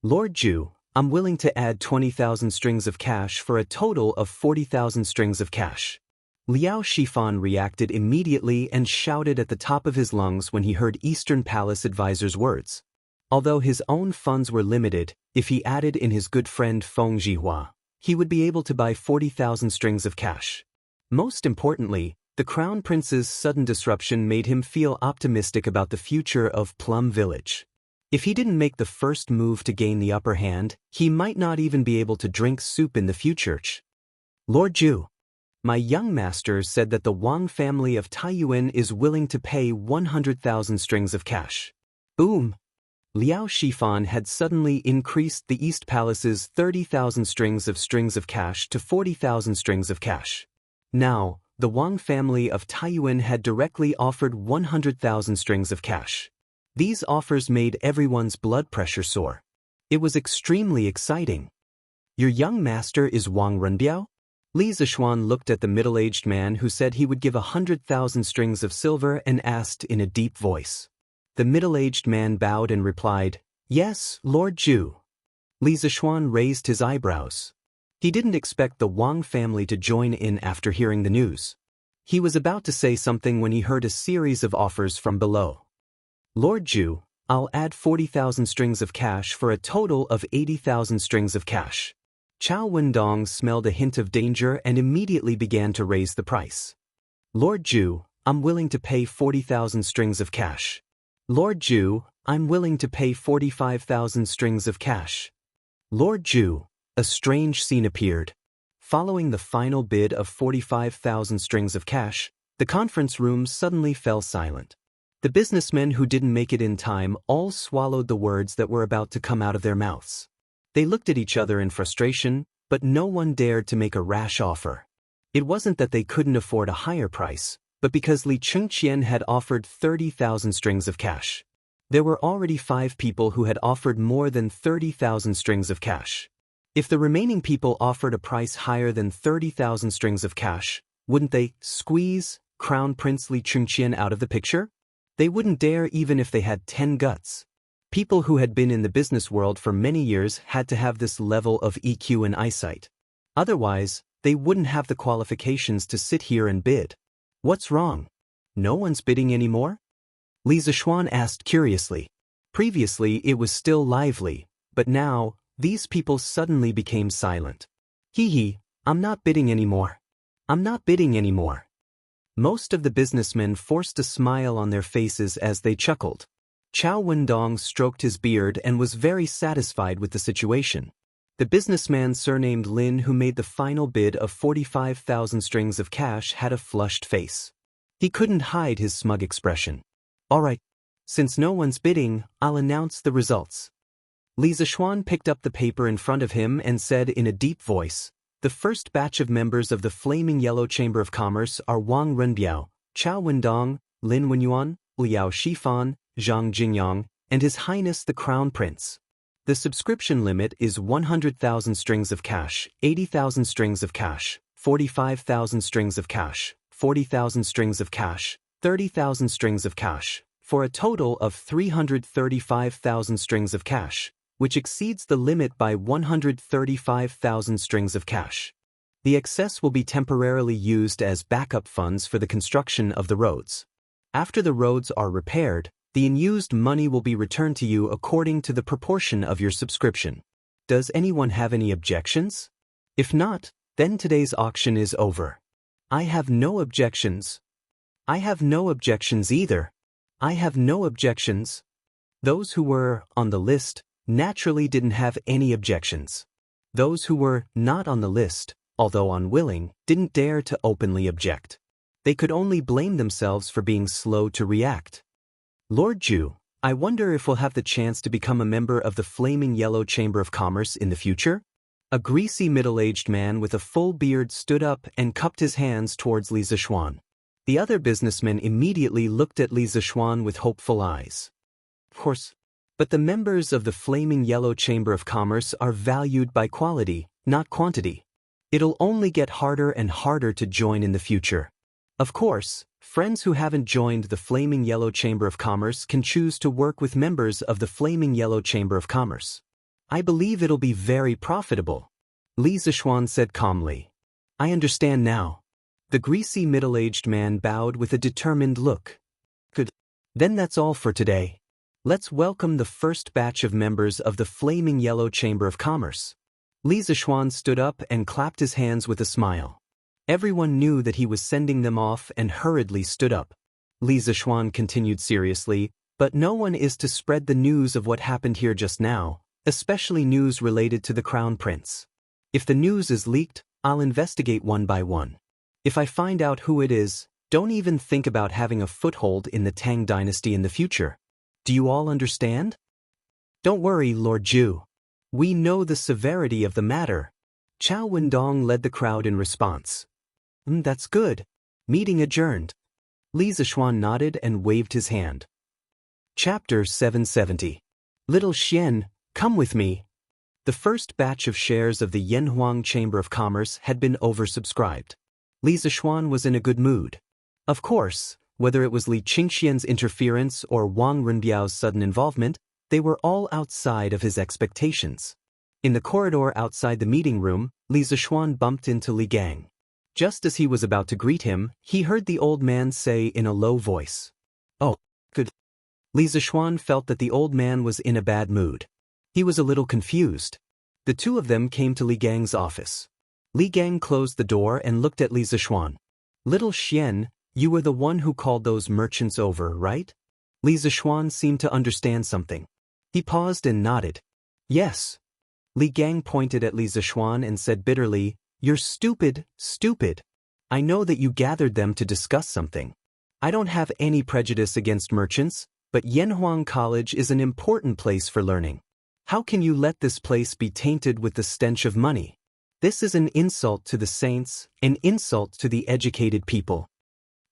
Lord Ju, I'm willing to add 20,000 strings of cash for a total of 40,000 strings of cash. Liao Shifan reacted immediately and shouted at the top of his lungs when he heard Eastern Palace advisor's words. Although his own funds were limited, if he added in his good friend Feng Jihua, he would be able to buy 40,000 strings of cash. Most importantly, the Crown Prince's sudden disruption made him feel optimistic about the future of Plum Village. If he didn't make the first move to gain the upper hand, he might not even be able to drink soup in the future. Lord Ju, my young master said that the Wang family of Taiyuan is willing to pay 100,000 strings of cash. Boom! Liao Shifan had suddenly increased the East Palace's 30,000 strings of cash to 40,000 strings of cash. Now, the Wang family of Taiyuan had directly offered 100,000 strings of cash. These offers made everyone's blood pressure soar. It was extremely exciting. Your young master is Wang Renbiao? Li Zishuan looked at the middle-aged man who said he would give 100,000 strings of silver and asked in a deep voice. The middle-aged man bowed and replied, Yes, Lord Ju. Li Zishuan raised his eyebrows. He didn't expect the Wang family to join in after hearing the news. He was about to say something when he heard a series of offers from below. Lord Zhu, I'll add 40,000 strings of cash for a total of 80,000 strings of cash. Chao Wendong smelled a hint of danger and immediately began to raise the price. Lord Zhu, I'm willing to pay 40,000 strings of cash. Lord Zhu, I'm willing to pay 45,000 strings of cash. Lord Zhu, a strange scene appeared. Following the final bid of 45,000 strings of cash, the conference room suddenly fell silent. The businessmen who didn't make it in time all swallowed the words that were about to come out of their mouths. They looked at each other in frustration, but no one dared to make a rash offer. It wasn't that they couldn't afford a higher price, but because Li Chengqian had offered 30,000 strings of cash. There were already 5 people who had offered more than 30,000 strings of cash. If the remaining people offered a price higher than 30,000 strings of cash, wouldn't they squeeze Crown Prince Li Chengqian out of the picture? They wouldn't dare even if they had 10 guts. People who had been in the business world for many years had to have this level of EQ and eyesight. Otherwise, they wouldn't have the qualifications to sit here and bid. What's wrong? No one's bidding anymore? Li Zishuan asked curiously. Previously it was still lively, but now, these people suddenly became silent. Hee, I'm not bidding anymore. I'm not bidding anymore. Most of the businessmen forced a smile on their faces as they chuckled. Chao Wendong stroked his beard and was very satisfied with the situation. The businessman surnamed Lin who made the final bid of 45,000 strings of cash had a flushed face. He couldn't hide his smug expression. All right. Since no one's bidding, I'll announce the results. Li Zishuan picked up the paper in front of him and said in a deep voice, the first batch of members of the Flaming Yellow Chamber of Commerce are Wang Renbiao, Chao Wendong, Lin Wenyuan, Liao Shifan, Zhang Jingyang, and His Highness the Crown Prince. The subscription limit is 100,000 strings of cash, 80,000 strings of cash, 45,000 strings of cash, 40,000 strings of cash, 30,000 strings of cash, for a total of 335,000 strings of cash, which exceeds the limit by 135,000 strings of cash. The excess will be temporarily used as backup funds for the construction of the roads. After the roads are repaired, the unused money will be returned to you according to the proportion of your subscription. Does anyone have any objections? If not, then today's auction is over. I have no objections. I have no objections either. I have no objections. Those who were on the list naturally didn't have any objections. Those who were not on the list, although unwilling, didn't dare to openly object. They could only blame themselves for being slow to react. Lord Zhu, I wonder if we'll have the chance to become a member of the Flaming Yellow Chamber of Commerce in the future? A greasy middle-aged man with a full beard stood up and cupped his hands towards Li Zishuan. The other businessmen immediately looked at Li Zishuan with hopeful eyes. Of course. But the members of the Flaming Yellow Chamber of Commerce are valued by quality, not quantity. It'll only get harder and harder to join in the future. Of course, friends who haven't joined the Flaming Yellow Chamber of Commerce can choose to work with members of the Flaming Yellow Chamber of Commerce. I believe it'll be very profitable. Li Zishuan said calmly. I understand now. The greasy middle-aged man bowed with a determined look. Good. Then that's all for today. Let's welcome the first batch of members of the Flaming Yellow Chamber of Commerce. Li Zishuan stood up and clapped his hands with a smile. Everyone knew that he was sending them off and hurriedly stood up. Li Zishuan continued seriously, but no one is to spread the news of what happened here just now, especially news related to the Crown Prince. If the news is leaked, I'll investigate one by one. If I find out who it is, don't even think about having a foothold in the Tang dynasty in the future. Do you all understand? Don't worry, Lord Zhu. We know the severity of the matter. Chao Wendong led the crowd in response. That's good. Meeting adjourned. Li Zishuan nodded and waved his hand. Chapter 770. Little Xian, come with me. The first batch of shares of the Yanhuang Chamber of Commerce had been oversubscribed. Li Zishuan was in a good mood. Of course, whether it was Li Qingxian's interference or Wang Renbiao's sudden involvement, they were all outside of his expectations. In the corridor outside the meeting room, Li Zixuan bumped into Li Gang. Just as he was about to greet him, he heard the old man say in a low voice, "Oh, good." Li Zixuan felt that the old man was in a bad mood. He was a little confused. The two of them came to Li Gang's office. Li Gang closed the door and looked at Li Zixuan. "Little Xian, you were the one who called those merchants over, right?" Li Zixuan seemed to understand something. He paused and nodded. "Yes." Li Gang pointed at Li Zixuan and said bitterly, "You're stupid, stupid. I know that you gathered them to discuss something. I don't have any prejudice against merchants, but Yanhuang College is an important place for learning. How can you let this place be tainted with the stench of money? This is an insult to the saints, an insult to the educated people."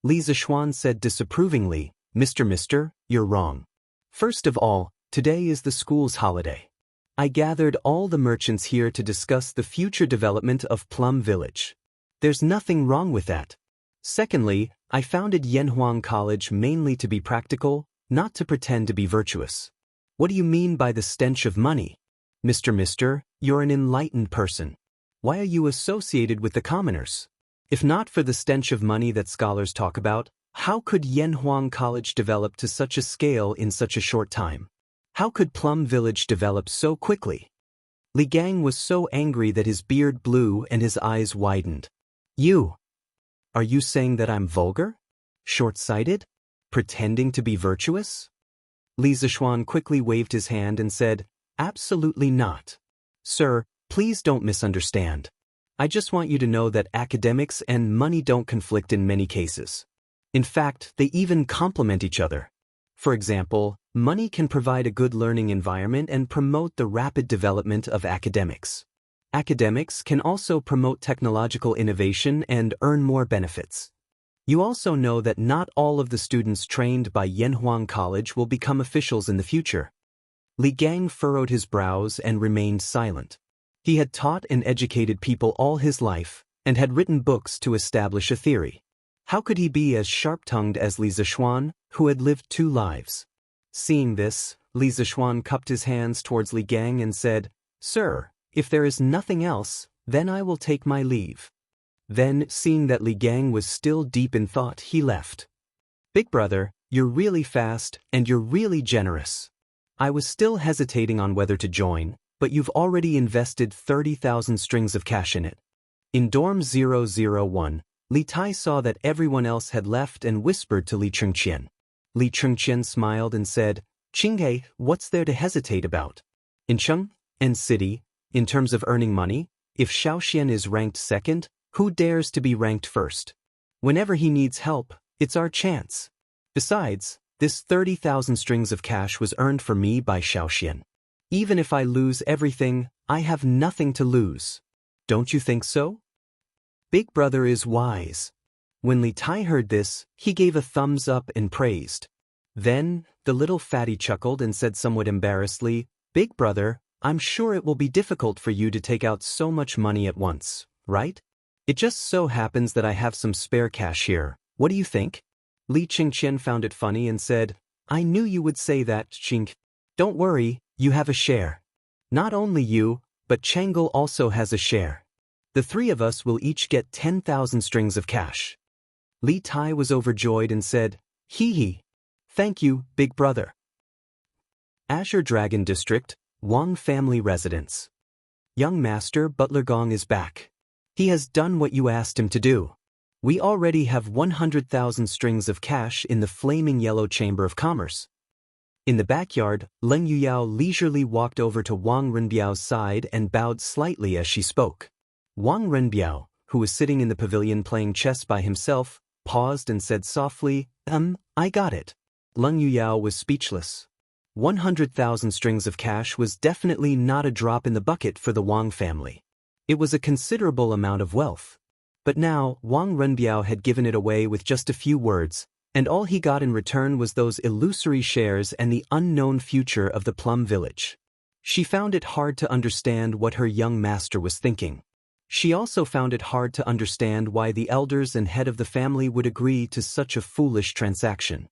Li Zixuan said disapprovingly, Mister, you're wrong. First of all, today is the school's holiday. I gathered all the merchants here to discuss the future development of Plum Village. There's nothing wrong with that. Secondly, I founded Yanhuang College mainly to be practical, not to pretend to be virtuous. What do you mean by the stench of money? Mister, you're an enlightened person. Why are you associated with the commoners? If not for the stench of money that scholars talk about, how could Yanhuang College develop to such a scale in such a short time? How could Plum Village develop so quickly? Li Gang was so angry that his beard blew and his eyes widened. Are you saying that I'm vulgar? Short-sighted? Pretending to be virtuous? Li Zixuan quickly waved his hand and said, "Absolutely not. Sir, please don't misunderstand. I just want you to know that academics and money don't conflict in many cases. In fact, they even complement each other. For example, money can provide a good learning environment and promote the rapid development of academics. Academics can also promote technological innovation and earn more benefits. You also know that not all of the students trained by Yanhuang College will become officials in the future." Li Gang furrowed his brows and remained silent. He had taught and educated people all his life, and had written books to establish a theory. How could he be as sharp-tongued as Li Zixuan, who had lived 2 lives? Seeing this, Li Zixuan cupped his hands towards Li Gang and said, "Sir, if there is nothing else, then I will take my leave." Then, seeing that Li Gang was still deep in thought, he left. "Big brother, you're really fast, and you're really generous. I was still hesitating on whether to join, but you've already invested 30,000 strings of cash in it." In dorm 001, Li Tai saw that everyone else had left and whispered to Li Chengqian. Li Chengqian smiled and said, "Qinghe, what's there to hesitate about? In Cheng and City, in terms of earning money, if Shaoxian is ranked second, who dares to be ranked first? Whenever he needs help, it's our chance. Besides, this 30,000 strings of cash was earned for me by Shaoxian. Even if I lose everything, I have nothing to lose. Don't you think so?" Big brother is wise. When Li Tai heard this, he gave a thumbs up and praised. Then, the little fatty chuckled and said somewhat embarrassedly, "Big brother, I'm sure it will be difficult for you to take out so much money at once, right? It just so happens that I have some spare cash here. What do you think?" Li Chengqian found it funny and said, "I knew you would say that, Qing. Don't worry, you have a share. Not only you, but Changel also has a share. The 3 of us will each get 10,000 strings of cash." Li Tai was overjoyed and said, "Hee. Thank you, big brother." Azure Dragon District, Wang Family Residence. Young Master Butler Gong is back. He has done what you asked him to do. We already have 100,000 strings of cash in the flaming yellow Chamber of Commerce. In the backyard, Leng Yuyao leisurely walked over to Wang Renbiao's side and bowed slightly as she spoke. Wang Renbiao, who was sitting in the pavilion playing chess by himself, paused and said softly, I got it." Leng Yuyao was speechless. 100,000 strings of cash was definitely not a drop in the bucket for the Wang family. It was a considerable amount of wealth. But now, Wang Renbiao had given it away with just a few words, and all he got in return was those illusory shares and the unknown future of the Plum Village. She found it hard to understand what her young master was thinking. She also found it hard to understand why the elders and head of the family would agree to such a foolish transaction.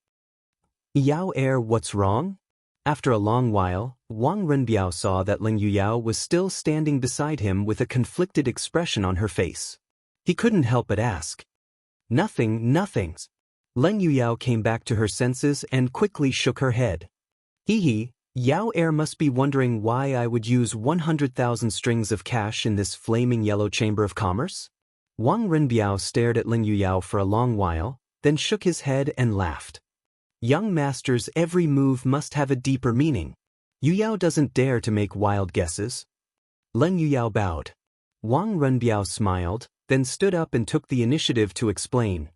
"Yao Heir, what's wrong?" After a long while, Wang Renbiao saw that Ling Yuyao was still standing beside him with a conflicted expression on her face. He couldn't help but ask. Nothing. Ling Yuyao came back to her senses and quickly shook her head. Hee, Yao Air must be wondering why I would use 100,000 strings of cash in this flaming yellow chamber of commerce? Wang Renbiao stared at Ling Yuyao for a long while, then shook his head and laughed. Young master's every move must have a deeper meaning. Yuyao doesn't dare to make wild guesses. Ling Yuyao bowed. Wang Renbiao smiled, then stood up and took the initiative to explain.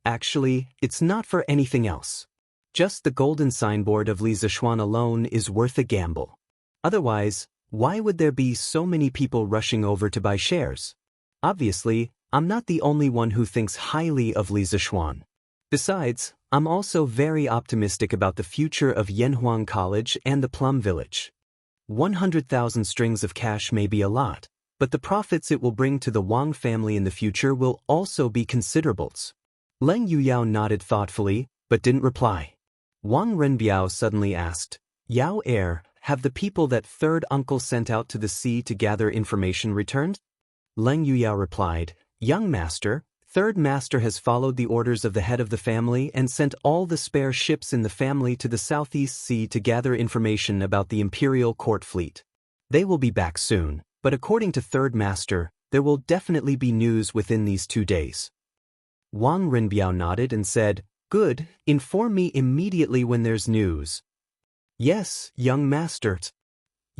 Actually, it's not for anything else. Just the golden signboard of Li Zishuan alone is worth a gamble. Otherwise, why would there be so many people rushing over to buy shares? Obviously, I'm not the only one who thinks highly of Li Zishuan. Besides, I'm also very optimistic about the future of Yanhuang College and the Plum Village. 100,000 strings of cash may be a lot, but the profits it will bring to the Wang family in the future will also be considerable. Ling Yuyao nodded thoughtfully, but didn't reply. Wang Renbiao suddenly asked, Yao Air, have the people that third uncle sent out to the sea to gather information returned? Ling Yuyao replied, Young master, third master has followed the orders of the head of the family and sent all the spare ships in the family to the Southeast Sea to gather information about the Imperial Court fleet. They will be back soon, but according to third master, there will definitely be news within these 2 days. Wang Renbiao nodded and said, Good, inform me immediately when there's news. Yes, young master.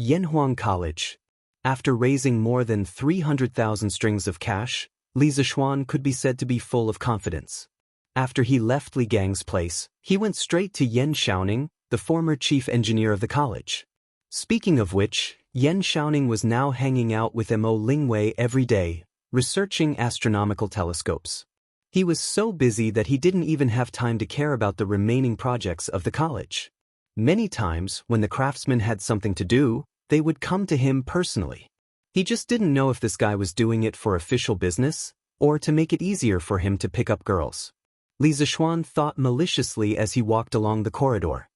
Yanhuang College. After raising more than 300,000 strings of cash, Li Zishuan could be said to be full of confidence. After he left Li Gang's place, he went straight to Yan Shaoning, the former chief engineer of the college. Speaking of which, Yan Shaoning was now hanging out with Mo Lingwei every day, researching astronomical telescopes. He was so busy that he didn't even have time to care about the remaining projects of the college. Many times, when the craftsmen had something to do, they would come to him personally. He just didn't know if this guy was doing it for official business, or to make it easier for him to pick up girls. Li Zishuan thought maliciously as he walked along the corridor.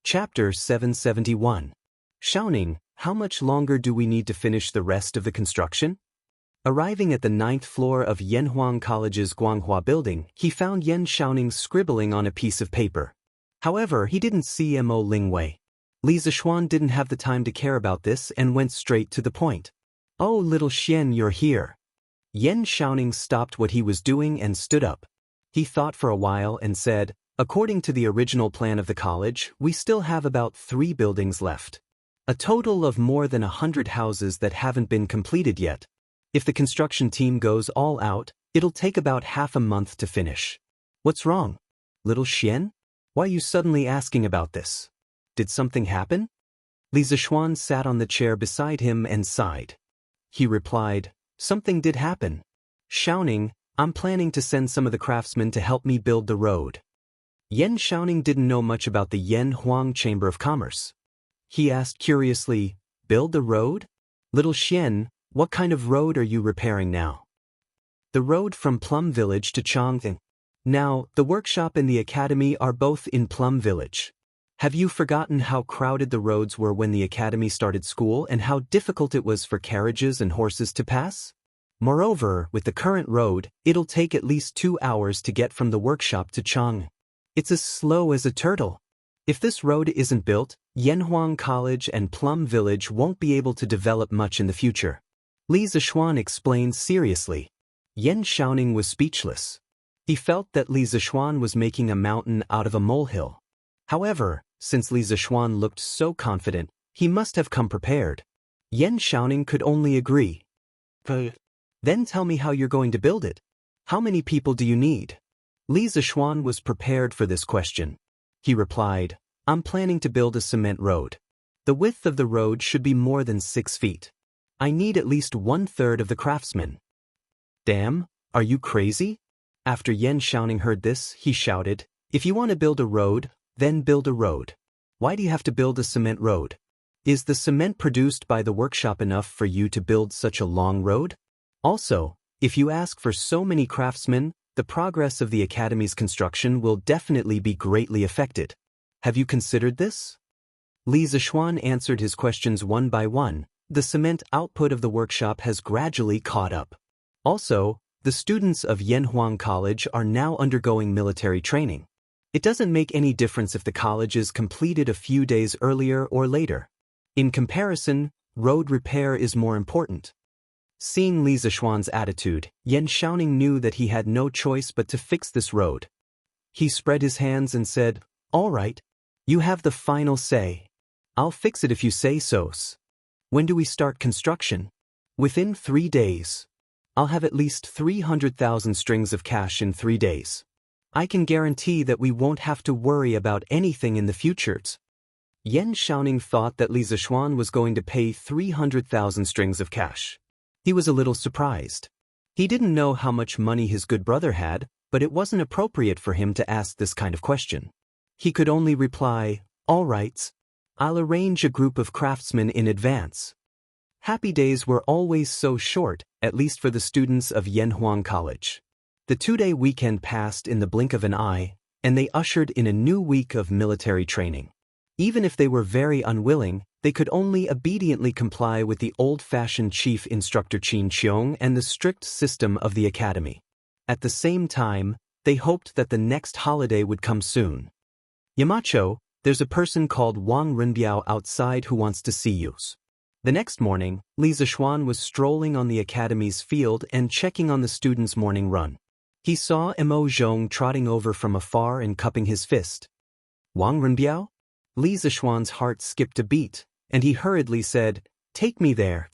Chapter 771. Shaoning, how much longer do we need to finish the rest of the construction? Arriving at the 9th floor of Yanhuang College's Guanghua building, he found Yan Shaoning scribbling on a piece of paper. However, he didn't see Mo Lingwei. Li Zishuan didn't have the time to care about this and went straight to the point. Oh, little Xian, you're here. Yan Shaoning stopped what he was doing and stood up. He thought for a while and said, According to the original plan of the college, we still have about 3 buildings left. A total of more than 100 houses that haven't been completed yet. If the construction team goes all out, it'll take about half a month to finish. What's wrong? Little Xian? Why are you suddenly asking about this? Did something happen? Li Zishuan sat on the chair beside him and sighed. He replied, Something did happen. Shaoning, I'm planning to send some of the craftsmen to help me build the road. Yan Shaoning didn't know much about the Yanhuang Chamber of Commerce. He asked curiously, Build the road? Little Xian, what kind of road are you repairing now? The road from Plum Village to Chongqing. Now, the workshop and the academy are both in Plum Village. Have you forgotten how crowded the roads were when the academy started school and how difficult it was for carriages and horses to pass? Moreover, with the current road, it'll take at least 2 hours to get from the workshop to Chongqing. It's as slow as a turtle. If this road isn't built, Yanhuang College and Plum Village won't be able to develop much in the future. Li Zishuan explained seriously. Yan Shaoning was speechless. He felt that Li Zishuan was making a mountain out of a molehill. However, since Li Zishuan looked so confident, he must have come prepared. Yan Shaoning could only agree. Then tell me how you're going to build it. How many people do you need? Li Zishuan was prepared for this question. He replied, I'm planning to build a cement road. The width of the road should be more than 6 feet. I need at least 1/3 of the craftsmen. Damn, are you crazy? After Yan Shaoning heard this, he shouted, If you want to build a road, then build a road. Why do you have to build a cement road? Is the cement produced by the workshop enough for you to build such a long road? Also, if you ask for so many craftsmen, the progress of the academy's construction will definitely be greatly affected. Have you considered this? Li Zishuan answered his questions one by one. The cement output of the workshop has gradually caught up. Also, the students of Yanhuang College are now undergoing military training. It doesn't make any difference if the college is completed a few days earlier or later. In comparison, road repair is more important. Seeing Li Zishuan's attitude, Yan Shaoning knew that he had no choice but to fix this road. He spread his hands and said, "All right, you have the final say. I'll fix it if you say so. When do we start construction?" "Within 3 days. I'll have at least 300,000 strings of cash in 3 days. I can guarantee that we won't have to worry about anything in the future." Yan Shaoning thought that Li Zishuan was going to pay 300,000 strings of cash. He was a little surprised. He didn't know how much money his good brother had, but it wasn't appropriate for him to ask this kind of question. He could only reply, "All right. I'll arrange a group of craftsmen in advance." Happy days were always so short, at least for the students of Yanhuang College. The 2-day weekend passed in the blink of an eye, and they ushered in a new week of military training. Even if they were very unwilling, they could only obediently comply with the old-fashioned chief instructor Qin Qiong and the strict system of the academy. At the same time, they hoped that the next holiday would come soon. "Yamacho, there's a person called Wang Renbiao outside who wants to see you." The next morning, Li Zishuan was strolling on the academy's field and checking on the students' morning run. He saw Mo Zhong trotting over from afar and cupping his fist. "Wang Renbiao?" Li Zishuan's heart skipped a beat, and he hurriedly said, "Take me there."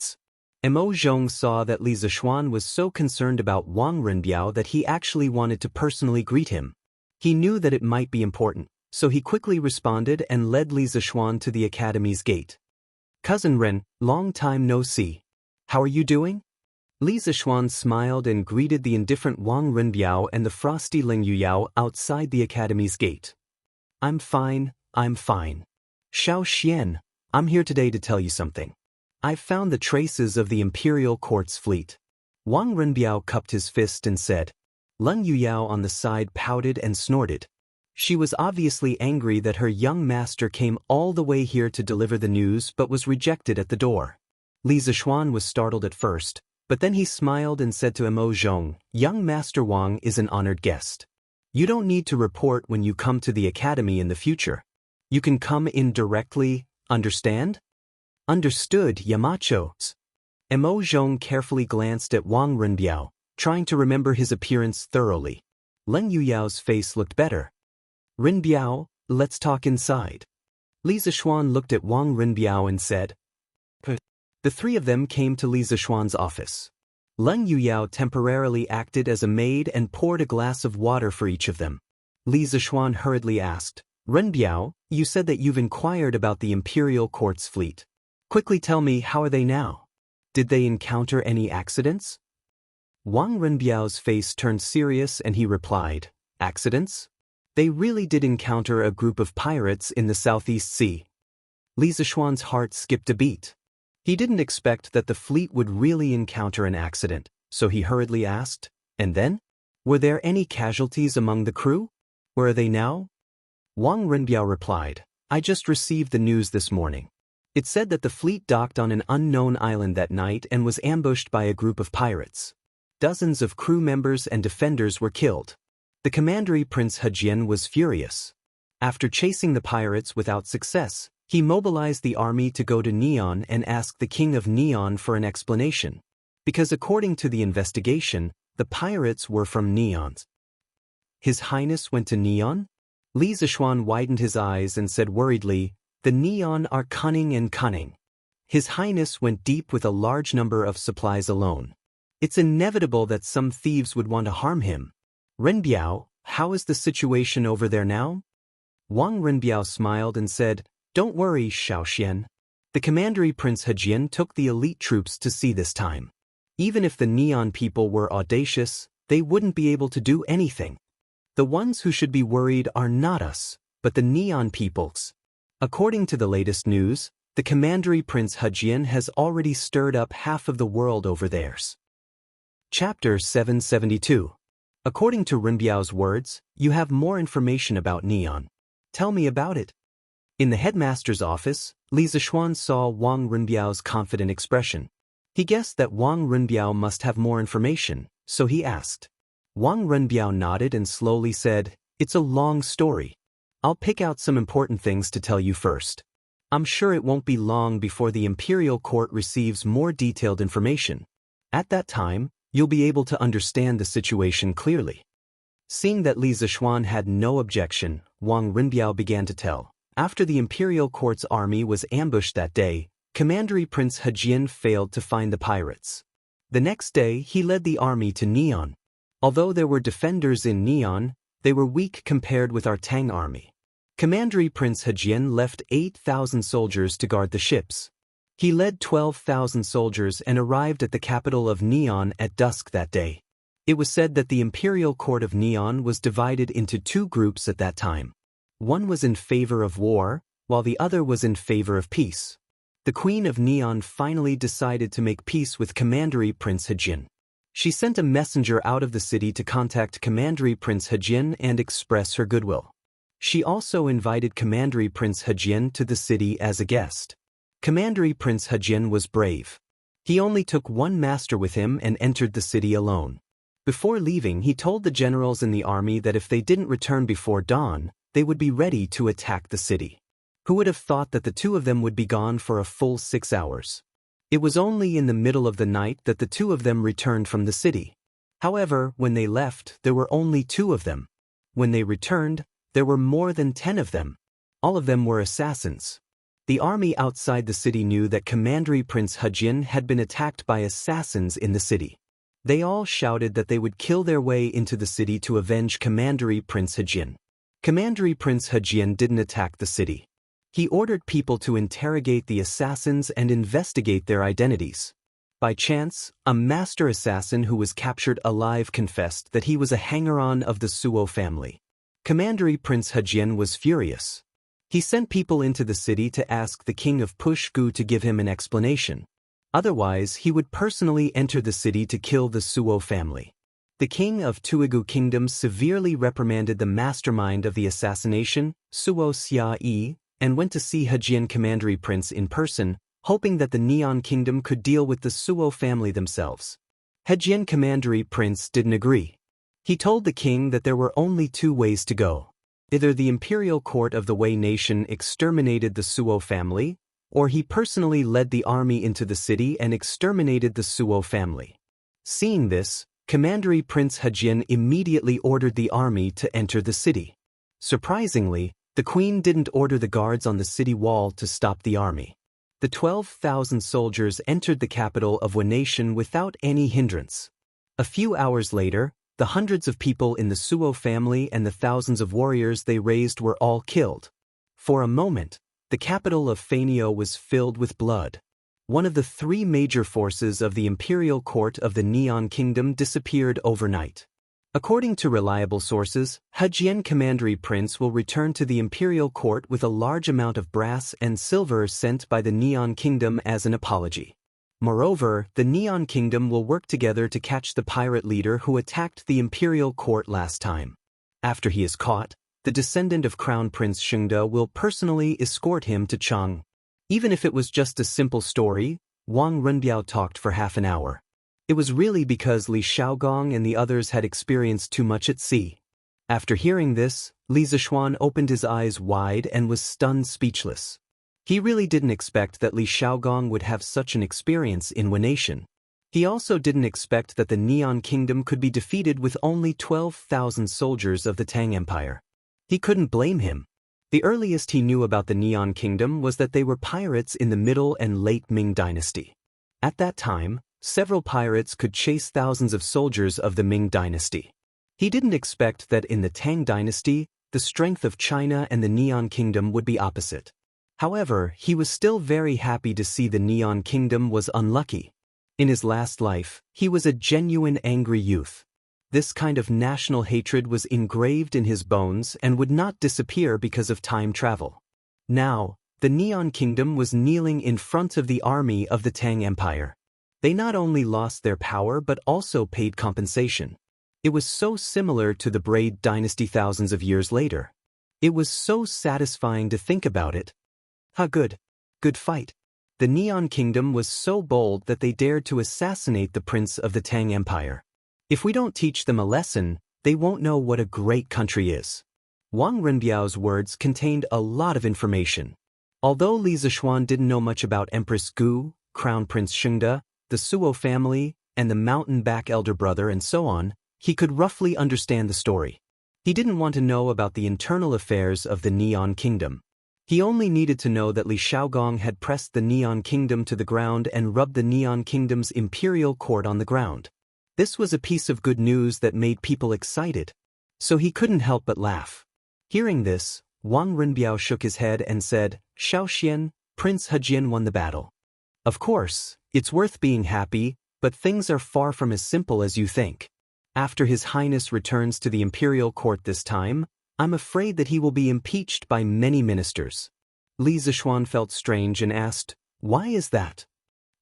Mo Zhong saw that Li Zishuan was so concerned about Wang Renbiao that he actually wanted to personally greet him. He knew that it might be important, so he quickly responded and led Li Zishuan to the academy's gate. "Cousin Ren, long time no see. How are you doing?" Li Zishuan smiled and greeted the indifferent Wang Renbiao and the frosty Ling Yuyao outside the academy's gate. I'm fine. Xiao Xian, I'm here today to tell you something. I've found the traces of the Imperial Court's fleet." Wang Renbiao cupped his fist and said. Ling Yuyao on the side pouted and snorted. She was obviously angry that her young master came all the way here to deliver the news but was rejected at the door. Li Zishuan was startled at first, but then he smiled and said to Mo Zhong, "Young Master Wang is an honored guest. You don't need to report when you come to the academy in the future. You can come in directly, understand?" "Understood, Yamacho." Mo Zhong carefully glanced at Wang Renbiao, trying to remember his appearance thoroughly. Ling Yuyao's face looked better. "Renbiao, let's talk inside." Li Zishuan looked at Wang Renbiao and said, "P." The three of them came to Li Zishuan's office. Ling Yuyao temporarily acted as a maid and poured a glass of water for each of them. Li Zishuan hurriedly asked, "Renbiao, you said that you've inquired about the Imperial Court's fleet. Quickly tell me, how are they now? Did they encounter any accidents?" Wang Renbiao's face turned serious and he replied, "Accidents? They really did encounter a group of pirates in the Southeast Sea." Li Zishuan's heart skipped a beat. He didn't expect that the fleet would really encounter an accident, so he hurriedly asked, "And then? Were there any casualties among the crew? Where are they now?" Wang Renbiao replied, "I just received the news this morning. It said that the fleet docked on an unknown island that night and was ambushed by a group of pirates. Dozens of crew members and defenders were killed. The commandery Prince Hejian was furious. After chasing the pirates without success, he mobilized the army to go to Neon and ask the king of Neon for an explanation. Because according to the investigation, the pirates were from Neon." "His Highness went to Neon?" Li Zishuan widened his eyes and said worriedly, "The Neon are cunning and cunning. His Highness went deep with a large number of supplies alone. It's inevitable that some thieves would want to harm him. Renbiao, how is the situation over there now?" Wang Renbiao smiled and said, "Don't worry, Xiaoxian. The commandery Prince Hejian took the elite troops to sea this time. Even if the Neon people were audacious, they wouldn't be able to do anything. The ones who should be worried are not us, but the Neon peoples. According to the latest news, the commandery Prince Hejian has already stirred up half of the world over theirs." Chapter 772. According to Renbiao's words, you have more information about Neon. Tell me about it. In the headmaster's office, Li Zixuan saw Wang Runbiao's confident expression. He guessed that Wang Runbiao must have more information, so he asked. Wang Runbiao nodded and slowly said, "It's a long story. I'll pick out some important things to tell you first. I'm sure it won't be long before the imperial court receives more detailed information. At that time, you'll be able to understand the situation clearly." Seeing that Li Zixuan had no objection, Wang Runbiao began to tell. After the imperial court's army was ambushed that day, Commandery Prince Hejian failed to find the pirates. The next day, he led the army to Neon. Although there were defenders in Neon, they were weak compared with our Tang army. Commandery Prince Hejian left 8,000 soldiers to guard the ships. He led 12,000 soldiers and arrived at the capital of Neon at dusk that day. It was said that the imperial court of Neon was divided into two groups at that time. One was in favor of war, while the other was in favor of peace. The Queen of Neon finally decided to make peace with Commandery Prince Hejian. She sent a messenger out of the city to contact Commandery Prince Hejian and express her goodwill. She also invited Commandery Prince Hejian to the city as a guest. Commandery Prince Hejian was brave. He only took one master with him and entered the city alone. Before leaving, he told the generals in the army that if they didn't return before dawn, they would be ready to attack the city. Who would have thought that the two of them would be gone for a full 6 hours? It was only in the middle of the night that the two of them returned from the city. However, when they left, there were only 2 of them. When they returned, there were more than 10 of them. All of them were assassins. The army outside the city knew that Commandery Prince Hejian had been attacked by assassins in the city. They all shouted that they would kill their way into the city to avenge Commandery Prince Hejian. Commandery Prince Hejian didn't attack the city. He ordered people to interrogate the assassins and investigate their identities. By chance, a master assassin who was captured alive confessed that he was a hanger-on of the Suo family. Commandery Prince Hejian was furious. He sent people into the city to ask the king of Pushgu to give him an explanation. Otherwise, he would personally enter the city to kill the Suo family. The king of Tuigu Kingdom severely reprimanded the mastermind of the assassination, Suo Xia-yi, and went to see Hejian Commandery Prince in person, hoping that the Neon Kingdom could deal with the Suo family themselves. Hejian Commandery Prince didn't agree. He told the king that there were only 2 ways to go. Either the imperial court of the Wei nation exterminated the Suo family, or he personally led the army into the city and exterminated the Suo family. Seeing this, Commandery Prince Hejian immediately ordered the army to enter the city. Surprisingly, the queen didn't order the guards on the city wall to stop the army. The 12,000 soldiers entered the capital of Wei nation without any hindrance. A few hours later, the hundreds of people in the Suo family and the thousands of warriors they raised were all killed. For a moment, the capital of Fanio was filled with blood. One of the 3 major forces of the imperial court of the Neon Kingdom disappeared overnight. According to reliable sources, Hejian Commandery Prince will return to the imperial court with a large amount of brass and silver sent by the Neon Kingdom as an apology. Moreover, the Neon Kingdom will work together to catch the pirate leader who attacked the imperial court last time. After he is caught, the descendant of Crown Prince Shengde will personally escort him to Chang. Even if it was just a simple story, Wang Runbiao talked for half an hour. It was really because Li Shaogong and the others had experienced too much at sea. After hearing this, Li Zixuan opened his eyes wide and was stunned speechless. He really didn't expect that Li Shaogong would have such an experience in Wei nation. He also didn't expect that the Neon Kingdom could be defeated with only 12,000 soldiers of the Tang Empire. He couldn't blame him. The earliest he knew about the Neon Kingdom was that they were pirates in the Middle and Late Ming Dynasty. At that time, several pirates could chase thousands of soldiers of the Ming Dynasty. He didn't expect that in the Tang Dynasty, the strength of China and the Neon Kingdom would be opposite. However, he was still very happy to see the Neon Kingdom was unlucky. In his last life, he was a genuine angry youth. This kind of national hatred was engraved in his bones and would not disappear because of time travel. Now, the Neon Kingdom was kneeling in front of the army of the Tang Empire. They not only lost their power but also paid compensation. It was so similar to the Braid dynasty thousands of years later. It was so satisfying to think about it. Good fight. The Neon Kingdom was so bold that they dared to assassinate the prince of the Tang Empire. If we don't teach them a lesson, they won't know what a great country is. Wang Renbiao's words contained a lot of information. Although Li Zixuan didn't know much about Empress Gu, Crown Prince Shengde, the Suo family, and the mountain-back elder brother and so on, he could roughly understand the story. He didn't want to know about the internal affairs of the Neon Kingdom. He only needed to know that Li Shaogong had pressed the Neon Kingdom to the ground and rubbed the Neon Kingdom's imperial court on the ground. This was a piece of good news that made people excited. So he couldn't help but laugh. Hearing this, Wang Renbiao shook his head and said, "Xiaoxian, Prince Hejian won the battle. Of course, it's worth being happy, but things are far from as simple as you think. After His Highness returns to the imperial court this time, I'm afraid that he will be impeached by many ministers." Li Zixuan felt strange and asked, "Why is that?"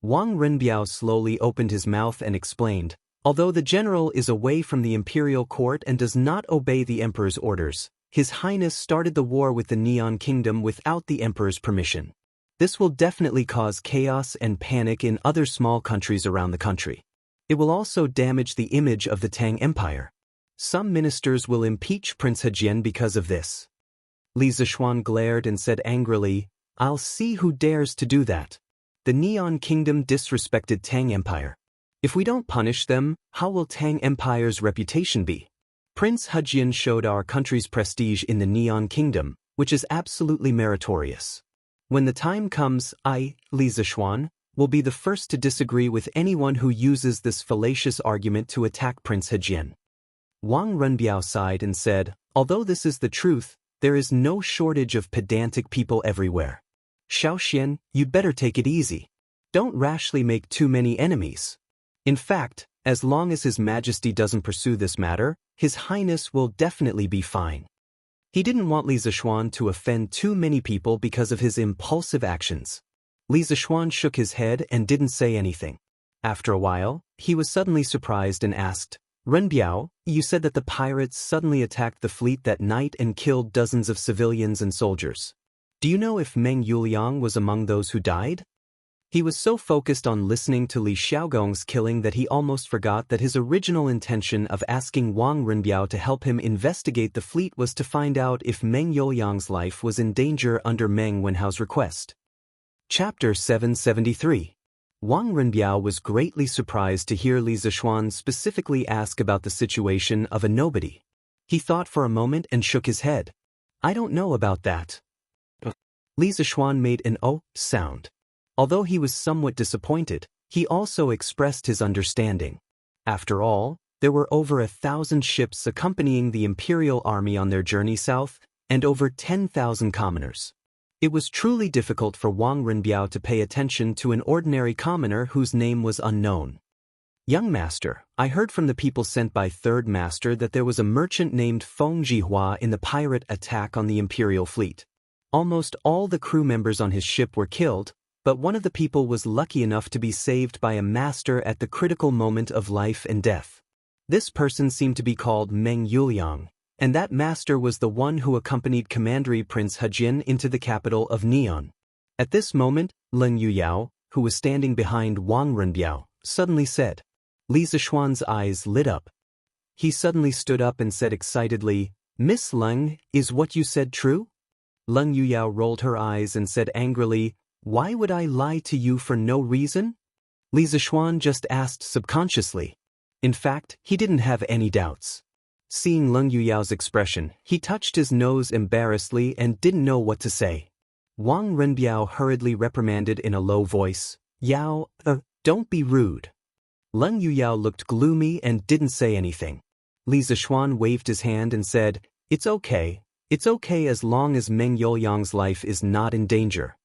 Wang Renbiao slowly opened his mouth and explained, "Although the general is away from the imperial court and does not obey the emperor's orders, His Highness started the war with the Neon Kingdom without the emperor's permission. This will definitely cause chaos and panic in other small countries around the country. It will also damage the image of the Tang Empire. Some ministers will impeach Prince Hejian because of this." Li Zixuan glared and said angrily, "I'll see who dares to do that. The Neon Kingdom disrespected Tang Empire. If we don't punish them, how will Tang Empire's reputation be? Prince Hejian showed our country's prestige in the Neon Kingdom, which is absolutely meritorious. When the time comes, I, Li Zixuan, will be the first to disagree with anyone who uses this fallacious argument to attack Prince Hejian." Wang Renbiao sighed and said, "Although this is the truth, there is no shortage of pedantic people everywhere. Xiaoxian, you'd better take it easy. Don't rashly make too many enemies. In fact, as long as His Majesty doesn't pursue this matter, His Highness will definitely be fine." He didn't want Li Zixuan to offend too many people because of his impulsive actions. Li Zixuan shook his head and didn't say anything. After a while, he was suddenly surprised and asked, "Renbiao, you said that the pirates suddenly attacked the fleet that night and killed dozens of civilians and soldiers. Do you know if Meng Yuliang was among those who died?" He was so focused on listening to Li Shaogong's killing that he almost forgot that his original intention of asking Wang Renbiao to help him investigate the fleet was to find out if Meng Yuliang's life was in danger under Meng Wenhao's request. Chapter 773. Wang Renbiao was greatly surprised to hear Li Zixuan specifically ask about the situation of a nobody. He thought for a moment and shook his head. "I don't know about that." Li Zixuan made an "oh" sound. Although he was somewhat disappointed, he also expressed his understanding. After all, there were over 1,000 ships accompanying the imperial army on their journey south, and over 10,000 commoners. It was truly difficult for Wang Renbiao to pay attention to an ordinary commoner whose name was unknown. "Young master, I heard from the people sent by Third Master that there was a merchant named Feng Jihua in the pirate attack on the imperial fleet. Almost all the crew members on his ship were killed, but one of the people was lucky enough to be saved by a master at the critical moment of life and death. This person seemed to be called Meng Yuliang, and that master was the one who accompanied Commander Prince Hejian into the capital of Neon." At this moment, Leng Yuyao, who was standing behind Wang Renbiao, suddenly said. Li Zixuan's eyes lit up. He suddenly stood up and said excitedly, "Miss Leng, is what you said true?" Leng Yuyao rolled her eyes and said angrily, "Why would I lie to you for no reason?" Li Zixuan just asked subconsciously. In fact, he didn't have any doubts. Seeing Leng Yuyao's expression, he touched his nose embarrassedly and didn't know what to say. Wang Renbiao hurriedly reprimanded in a low voice, "Yao, don't be rude." Leng Yuyao looked gloomy and didn't say anything. Li Zixuan waved his hand and said, It's okay as long as Meng Yuliang's life is not in danger."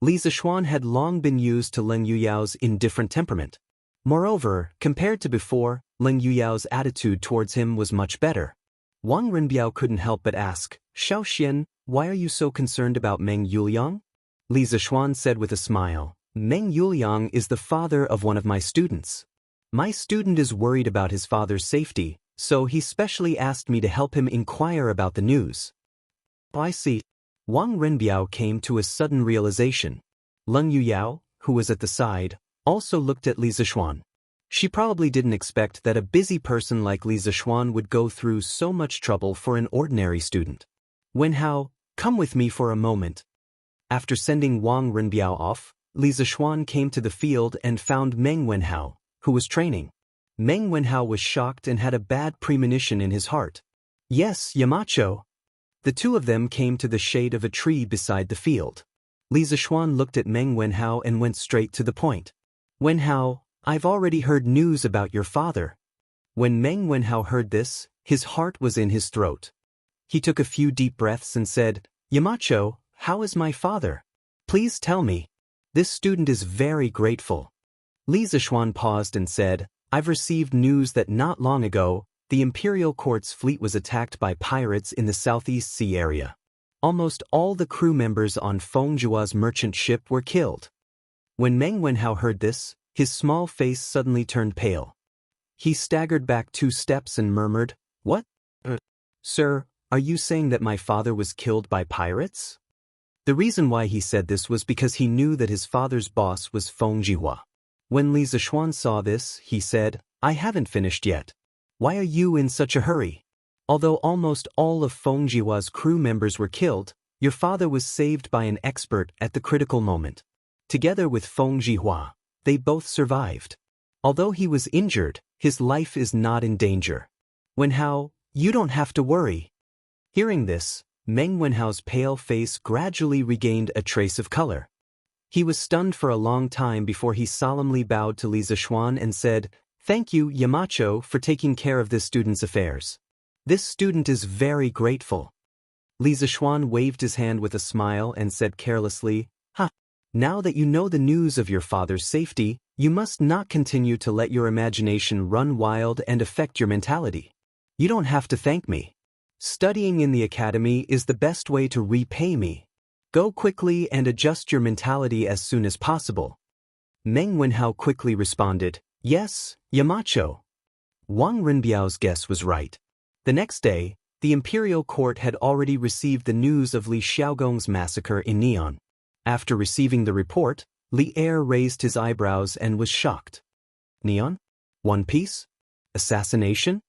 Li Zixuan had long been used to Leng Yuyao's indifferent temperament. Moreover, compared to before, Leng Yuyao's attitude towards him was much better. Wang Renbiao couldn't help but ask, "Xiaoxian, why are you so concerned about Meng Yuliang?" Li Zixuan said with a smile, "Meng Yuliang is the father of one of my students. My student is worried about his father's safety, so he specially asked me to help him inquire about the news." Oh, I see. Wang Renbiao came to a sudden realization. Leng Yuyao, who was at the side, also looked at Li Zixuan. She probably didn't expect that a busy person like Li Zixuan would go through so much trouble for an ordinary student. Wenhao, come with me for a moment. After sending Wang Renbiao off, Li Zixuan came to the field and found Meng Wenhao, who was training. Meng Wenhao was shocked and had a bad premonition in his heart. Yes, Yamacho. The two of them came to the shade of a tree beside the field. Li Zixuan looked at Meng Wenhao and went straight to the point. Wenhao, I've already heard news about your father. When Meng Wenhao heard this, his heart was in his throat. He took a few deep breaths and said, Yamacho, how is my father? Please tell me. This student is very grateful. Li Zixuan paused and said, I've received news that not long ago, the Imperial Court's fleet was attacked by pirates in the Southeast Sea area. Almost all the crew members on Fengjua's merchant ship were killed. When Meng Wenhao heard this, his small face suddenly turned pale. He staggered back 2 steps and murmured, What? Sir, are you saying that my father was killed by pirates? The reason why he said this was because he knew that his father's boss was Fengjihua. When Li Zixuan saw this, he said, I haven't finished yet. Why are you in such a hurry? Although almost all of Fengjihua's crew members were killed, your father was saved by an expert at the critical moment. Together with Fengjihua, they both survived. Although he was injured, his life is not in danger. Wenhao, you don't have to worry. Hearing this, Meng Wenhao's pale face gradually regained a trace of color. He was stunned for a long time before he solemnly bowed to Li Zixuan and said, Thank you, Yamacho, for taking care of this student's affairs. This student is very grateful. Li Zixuan waved his hand with a smile and said carelessly, Now that you know the news of your father's safety, you must not continue to let your imagination run wild and affect your mentality. You don't have to thank me. Studying in the academy is the best way to repay me. Go quickly and adjust your mentality as soon as possible. Meng Wenhao quickly responded, Yes, Yamacho. Wang Renbiao's guess was right. The next day, the Imperial Court had already received the news of Li Xiaogong's massacre in Neon. After receiving the report, Li Er raised his eyebrows and was shocked. Neon? One Piece? Assassination?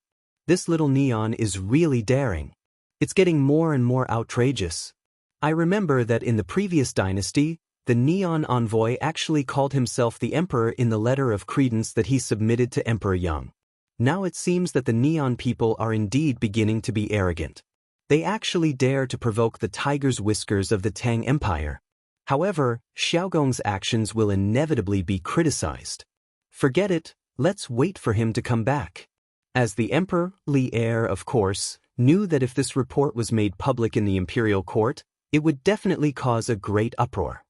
This little Neon is really daring. It's getting more and more outrageous. I remember that in the previous dynasty, the Neon envoy actually called himself the Emperor in the letter of credence that he submitted to Emperor Yang. Now it seems that the Neon people are indeed beginning to be arrogant. They actually dare to provoke the tiger's whiskers of the Tang Empire. However, Xiaogong's actions will inevitably be criticized. Forget it, let's wait for him to come back. As the Emperor, Li Er, of course, knew that if this report was made public in the Imperial Court, it would definitely cause a great uproar.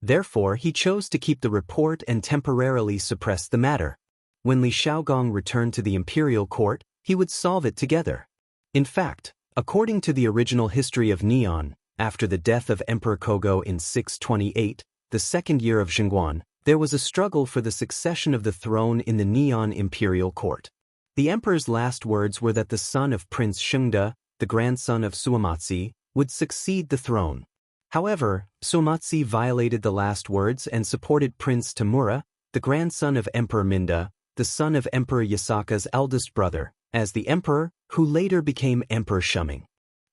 Therefore, he chose to keep the report and temporarily suppress the matter. When Li Xiaogong returned to the Imperial Court, he would solve it together. In fact, according to the original history of Neon, after the death of Emperor Kogo in 628, the second year of Xingguan, there was a struggle for the succession of the throne in the Neon Imperial Court. The emperor's last words were that the son of Prince Shengde, the grandson of Suamatsi, would succeed the throne. However, Suamatsi violated the last words and supported Prince Tamura, the grandson of Emperor Minda, the son of Emperor Yasaka's eldest brother, as the emperor, who later became Emperor Shuming.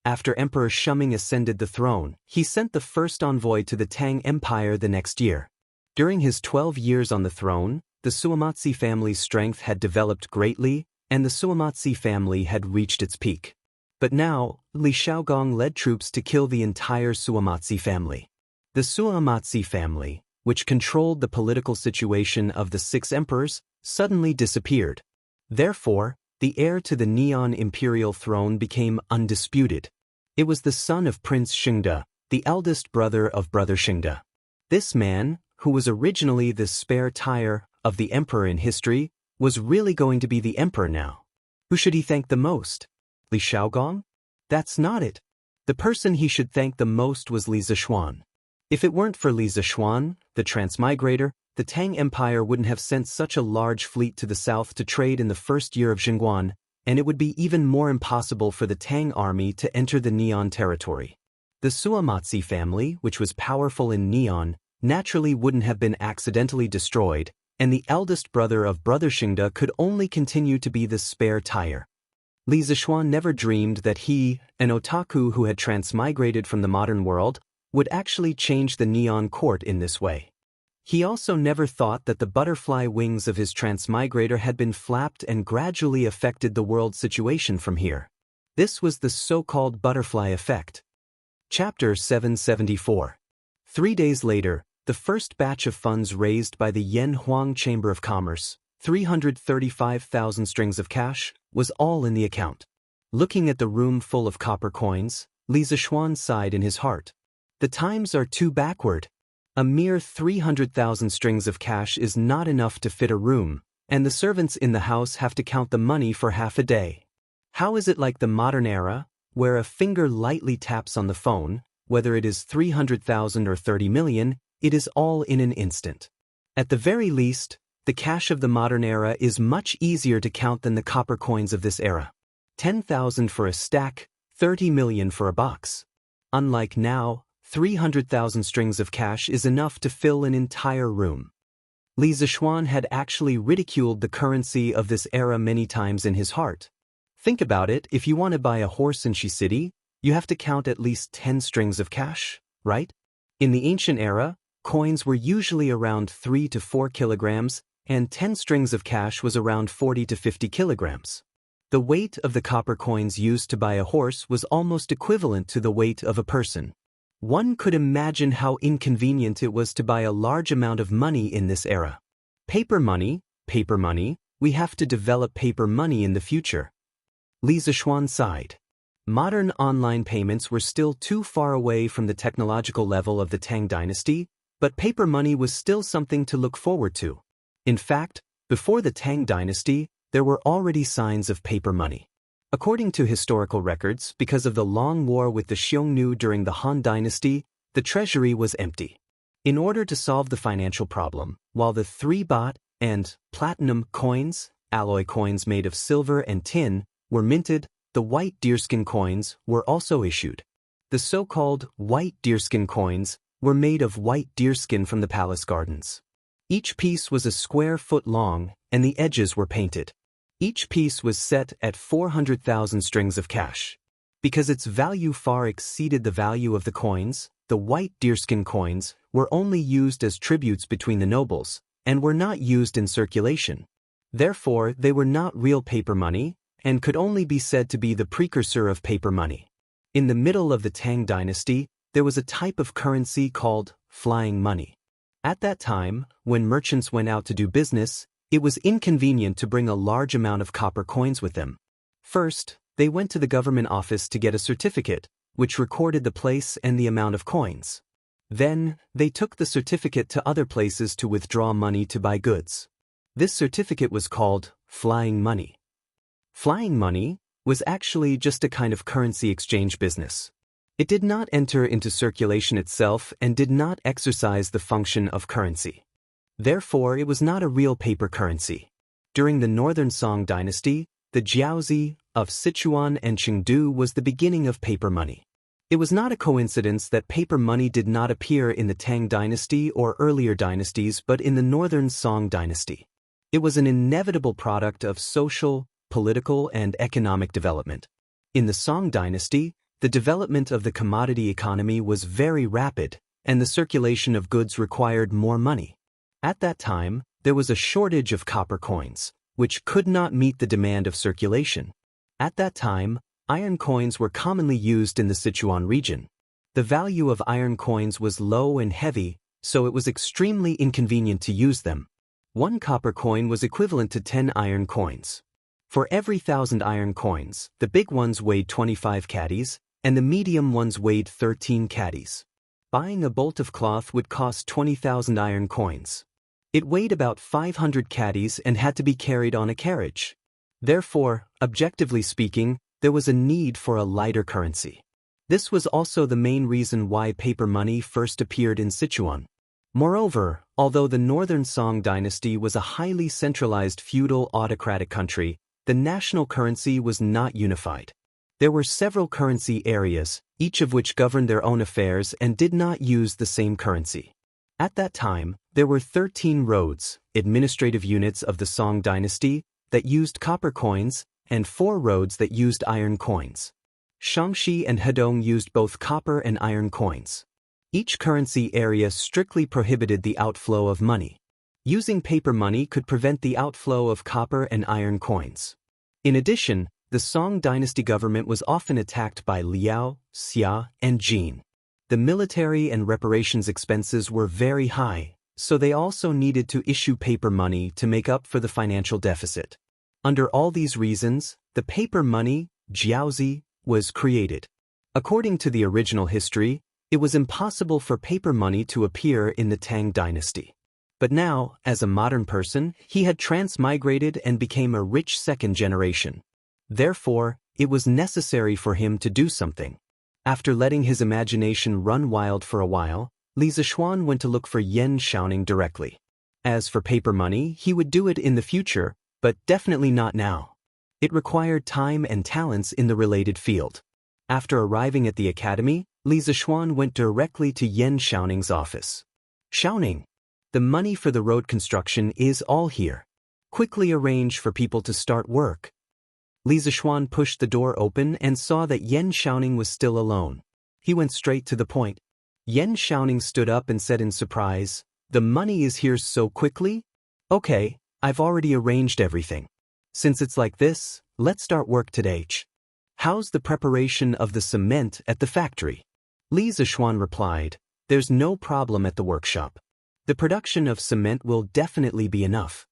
After Emperor Shuming ascended the throne, he sent the first envoy to the Tang Empire the next year. During his 12 years on the throne, the Suamatsi family's strength had developed greatly, and the Suamatsi family had reached its peak. But now, Li Xiaogong led troops to kill the entire Suamatsi family. The Suamatsi family, which controlled the political situation of the 6 emperors, suddenly disappeared. Therefore, the heir to the Neon imperial throne became undisputed. It was the son of Prince Shengde, the eldest brother of Brother Shengde. This man, who was originally the spare tire of the emperor in history, was really going to be the emperor now. Who should he thank the most? Li Xiaogong? That's not it. The person he should thank the most was Li Zixuan. If it weren't for Li Zixuan, the transmigrator, the Tang Empire wouldn't have sent such a large fleet to the south to trade in the first year of Xingguan, and it would be even more impossible for the Tang army to enter the Neon territory. The Suamatsi family, which was powerful in Neon, naturally wouldn't have been accidentally destroyed, and the eldest brother of Brother Shingda could only continue to be the spare tire. Li Zixuan never dreamed that he, an otaku who had transmigrated from the modern world, would actually change the Neon court in this way. He also never thought that the butterfly wings of his transmigrator had been flapped and gradually affected the world situation from here. This was the so-called butterfly effect. Chapter 774. 3 days later, the first batch of funds raised by the Yanhuang Chamber of Commerce, 335,000 strings of cash, was all in the account. Looking at the room full of copper coins, Li Zixuan sighed in his heart. The times are too backward. A mere 300,000 strings of cash is not enough to fit a room, and the servants in the house have to count the money for half a day. How is it like the modern era, where a finger lightly taps on the phone, whether it is 300,000 or 30 million, it is all in an instant. At the very least, the cash of the modern era is much easier to count than the copper coins of this era. 10,000 for a stack, 30 million for a box. Unlike now, 300,000 strings of cash is enough to fill an entire room. Li Zixuan had actually ridiculed the currency of this era many times in his heart. Think about it, if you want to buy a horse in Shi City, you have to count at least 10 strings of cash, right? In the ancient era, coins were usually around 3 to 4 kilograms, and 10 strings of cash was around 40 to 50 kilograms. The weight of the copper coins used to buy a horse was almost equivalent to the weight of a person. One could imagine how inconvenient it was to buy a large amount of money in this era. Paper money, we have to develop paper money in the future. Li Zixuan sighed. Modern online payments were still too far away from the technological level of the Tang dynasty, but paper money was still something to look forward to. In fact, before the Tang dynasty, there were already signs of paper money. According to historical records, because of the long war with the Xiongnu during the Han dynasty, the treasury was empty. In order to solve the financial problem, while the 3 baht and platinum coins, alloy coins made of silver and tin, were minted, the white deerskin coins were also issued. The so-called white deerskin coins were made of white deerskin from the palace gardens. Each piece was a square foot long, and the edges were painted. Each piece was set at 400,000 strings of cash. Because its value far exceeded the value of the coins, the white deerskin coins were only used as tributes between the nobles, and were not used in circulation. Therefore, they were not real paper money, and could only be said to be the precursor of paper money. In the middle of the Tang dynasty, there was a type of currency called flying money. At that time, when merchants went out to do business, it was inconvenient to bring a large amount of copper coins with them. First, they went to the government office to get a certificate, which recorded the place and the amount of coins. Then, they took the certificate to other places to withdraw money to buy goods. This certificate was called flying money. Flying money was actually just a kind of currency exchange business. It did not enter into circulation itself and did not exercise the function of currency. Therefore, it was not a real paper currency. During the Northern Song dynasty, the jiaozi of Sichuan and Chengdu was the beginning of paper money. It was not a coincidence that paper money did not appear in the Tang dynasty or earlier dynasties but in the Northern Song dynasty. It was an inevitable product of social, political, and economic development. In the Song dynasty, the development of the commodity economy was very rapid, and the circulation of goods required more money. At that time, there was a shortage of copper coins, which could not meet the demand of circulation. At that time, iron coins were commonly used in the Sichuan region. The value of iron coins was low and heavy, so it was extremely inconvenient to use them. 1 copper coin was equivalent to 10 iron coins. For every 1,000 iron coins, the big ones weighed 25 caddies, and the medium ones weighed 13 caddies. Buying a bolt of cloth would cost 20,000 iron coins. It weighed about 500 caddies and had to be carried on a carriage. Therefore, objectively speaking, there was a need for a lighter currency. This was also the main reason why paper money first appeared in Sichuan. Moreover, although the Northern Song dynasty was a highly centralized feudal autocratic country, the national currency was not unified. There were several currency areas, each of which governed their own affairs and did not use the same currency. At that time, there were 13 roads, administrative units of the Song dynasty, that used copper coins, and 4 roads that used iron coins. Shaanxi and Hedong used both copper and iron coins. Each currency area strictly prohibited the outflow of money. Using paper money could prevent the outflow of copper and iron coins. In addition, the Song dynasty government was often attacked by Liao, Xia, and Jin. The military and reparations expenses were very high, so they also needed to issue paper money to make up for the financial deficit. Under all these reasons, the paper money, jiaozi, was created. According to the original history, it was impossible for paper money to appear in the Tang dynasty. But now, as a modern person, he had transmigrated and became a rich second generation. Therefore, it was necessary for him to do something. After letting his imagination run wild for a while, Li Zishuan went to look for Yan Shaoning directly. As for paper money, he would do it in the future, but definitely not now. It required time and talents in the related field. After arriving at the academy, Li Zishuan went directly to Yan Shaoning's office. Shaoning, the money for the road construction is all here. Quickly arrange for people to start work. Li Zishuan pushed the door open and saw that Yan Shaoning was still alone. He went straight to the point. Yan Shaoning stood up and said in surprise, "The money is here so quickly? Okay, I've already arranged everything. Since it's like this, let's start work today. How's the preparation of the cement at the factory?" Li Zishuan replied, "There's no problem at the workshop. The production of cement will definitely be enough."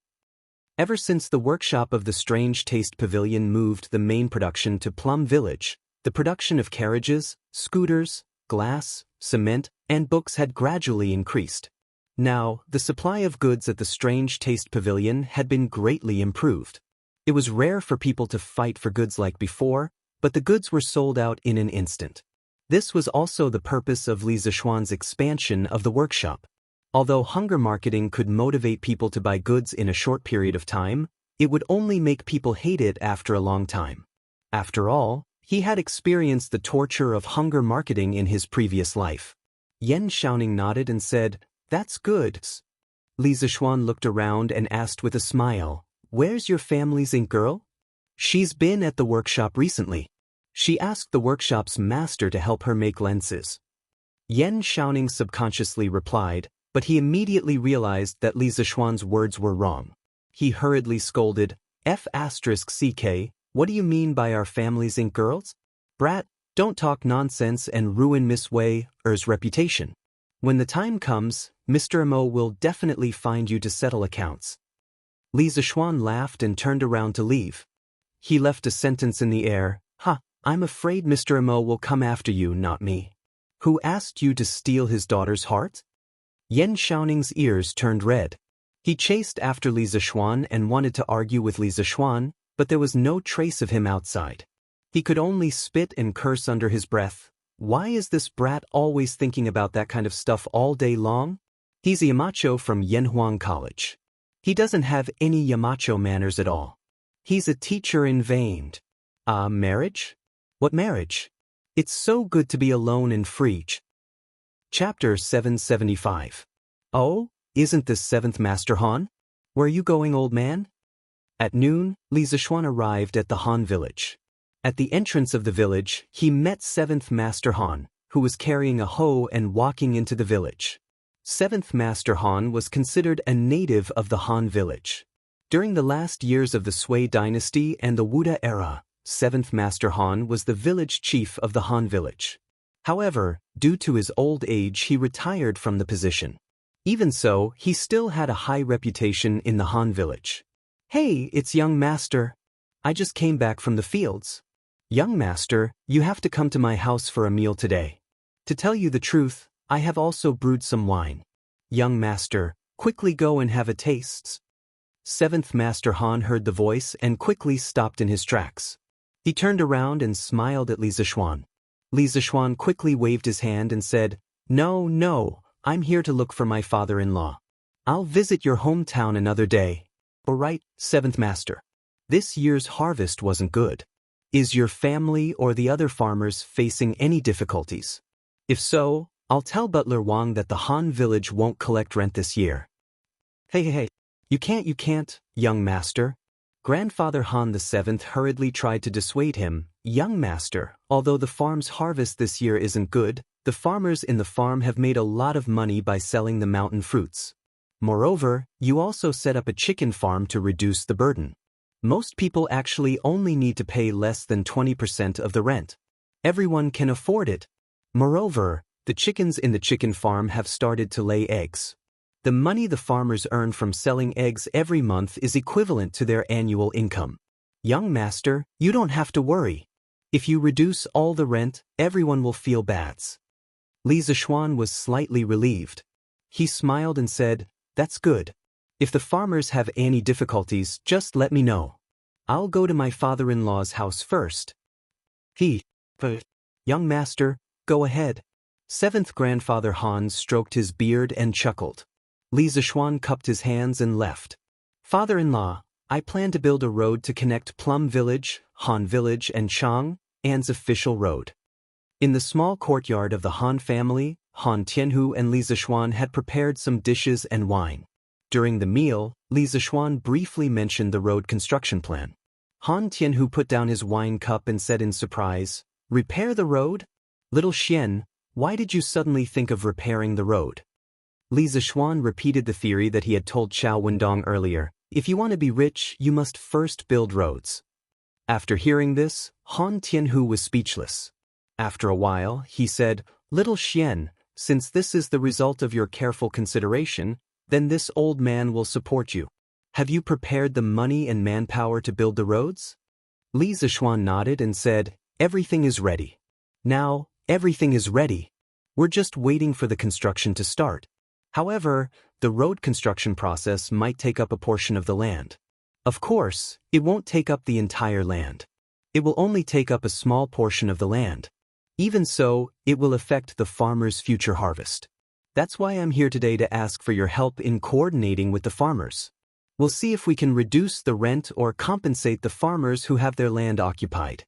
Ever since the workshop of the Strange Taste Pavilion moved the main production to Plum Village, the production of carriages, scooters, glass, cement, and books had gradually increased. Now, the supply of goods at the Strange Taste Pavilion had been greatly improved. It was rare for people to fight for goods like before, but the goods were sold out in an instant. This was also the purpose of Li Zishuan's expansion of the workshop. Although hunger marketing could motivate people to buy goods in a short period of time, it would only make people hate it after a long time. After all, he had experienced the torture of hunger marketing in his previous life. Yan Shaoning nodded and said, "That's good." Li Zishuan looked around and asked with a smile, "Where's your family's ink girl?" "She's been at the workshop recently. She asked the workshop's master to help her make lenses." Yan Shaoning subconsciously replied, but he immediately realized that Li Zishuan's words were wrong. He hurriedly scolded, "F***CK, what do you mean by our family's ink girls? Brat, don't talk nonsense and ruin Miss Wei Er's reputation. When the time comes, Mr. Mo will definitely find you to settle accounts." Li Zishuan laughed and turned around to leave. He left a sentence in the air, "I'm afraid Mr. Mo will come after you, not me. Who asked you to steal his daughter's heart?" Yan Shaoning's ears turned red. He chased after Li Zishuan and wanted to argue with Li Zishuan, but there was no trace of him outside. He could only spit and curse under his breath. Why is this brat always thinking about that kind of stuff all day long? He's a Yamacho from Yenhuang College. He doesn't have any Yamacho manners at all. He's a teacher in vain. Marriage? What marriage? It's so good to be alone and free. Chapter 775. "Oh, isn't this 7th Master Han? Where are you going, old man?" At noon, Li Zishuan arrived at the Han village. At the entrance of the village, he met 7th Master Han, who was carrying a hoe and walking into the village. 7th Master Han was considered a native of the Han village. During the last years of the Sui dynasty and the Wuda era, 7th Master Han was the village chief of the Han village. However, due to his old age, he retired from the position. Even so, he still had a high reputation in the Han village. "Hey, it's young master. I just came back from the fields. Young master, you have to come to my house for a meal today. To tell you the truth, I have also brewed some wine. Young master, quickly go and have a taste." 7th Master Han heard the voice and quickly stopped in his tracks. He turned around and smiled at Li Zishuan. Li Zishuan quickly waved his hand and said, No, I'm here to look for my father-in-law. I'll visit your hometown another day." "All right, 7th Master. This year's harvest wasn't good. Is your family or the other farmers facing any difficulties? If so, I'll tell Butler Wang that the Han village won't collect rent this year. Hey. You can't, young master. Grandfather Han VII hurriedly tried to dissuade him. Young master, although the farm's harvest this year isn't good, the farmers in the farm have made a lot of money by selling the mountain fruits. Moreover, you also set up a chicken farm to reduce the burden. Most people actually only need to pay less than 20% of the rent. Everyone can afford it. Moreover, the chickens in the chicken farm have started to lay eggs. The money the farmers earn from selling eggs every month is equivalent to their annual income. Young master, you don't have to worry. If you reduce all the rent, everyone will feel bad. Li Zishuan was slightly relieved. He smiled and said, "That's good. If the farmers have any difficulties, just let me know. I'll go to my father-in-law's house first." Young master, go ahead. Seventh grandfather Han stroked his beard and chuckled. Li Zishuan cupped his hands and left. Father-in-law, I plan to build a road to connect Plum Village, Han Village and Chang, An's official road. In the small courtyard of the Han family, Han Tianhu and Li Zishuan had prepared some dishes and wine. During the meal, Li Zishuan briefly mentioned the road construction plan. Han Tianhu put down his wine cup and said in surprise, "Repair the road? Little Xian, why did you suddenly think of repairing the road?" Li Zishuan repeated the theory that he had told Xiao Wendong earlier. If you want to be rich, you must first build roads. After hearing this, Han Tianhu was speechless. After a while, he said, "Little Xian, since this is the result of your careful consideration, then this old man will support you. Have you prepared the money and manpower to build the roads?" Li Zishuan nodded and said, "Everything is ready. Now, everything is ready. We're just waiting for the construction to start. However, the road construction process might take up a portion of the land. Of course, it won't take up the entire land. It will only take up a small portion of the land. Even so, it will affect the farmer's future harvest. That's why I'm here today to ask for your help in coordinating with the farmers. We'll see if we can reduce the rent or compensate the farmers who have their land occupied.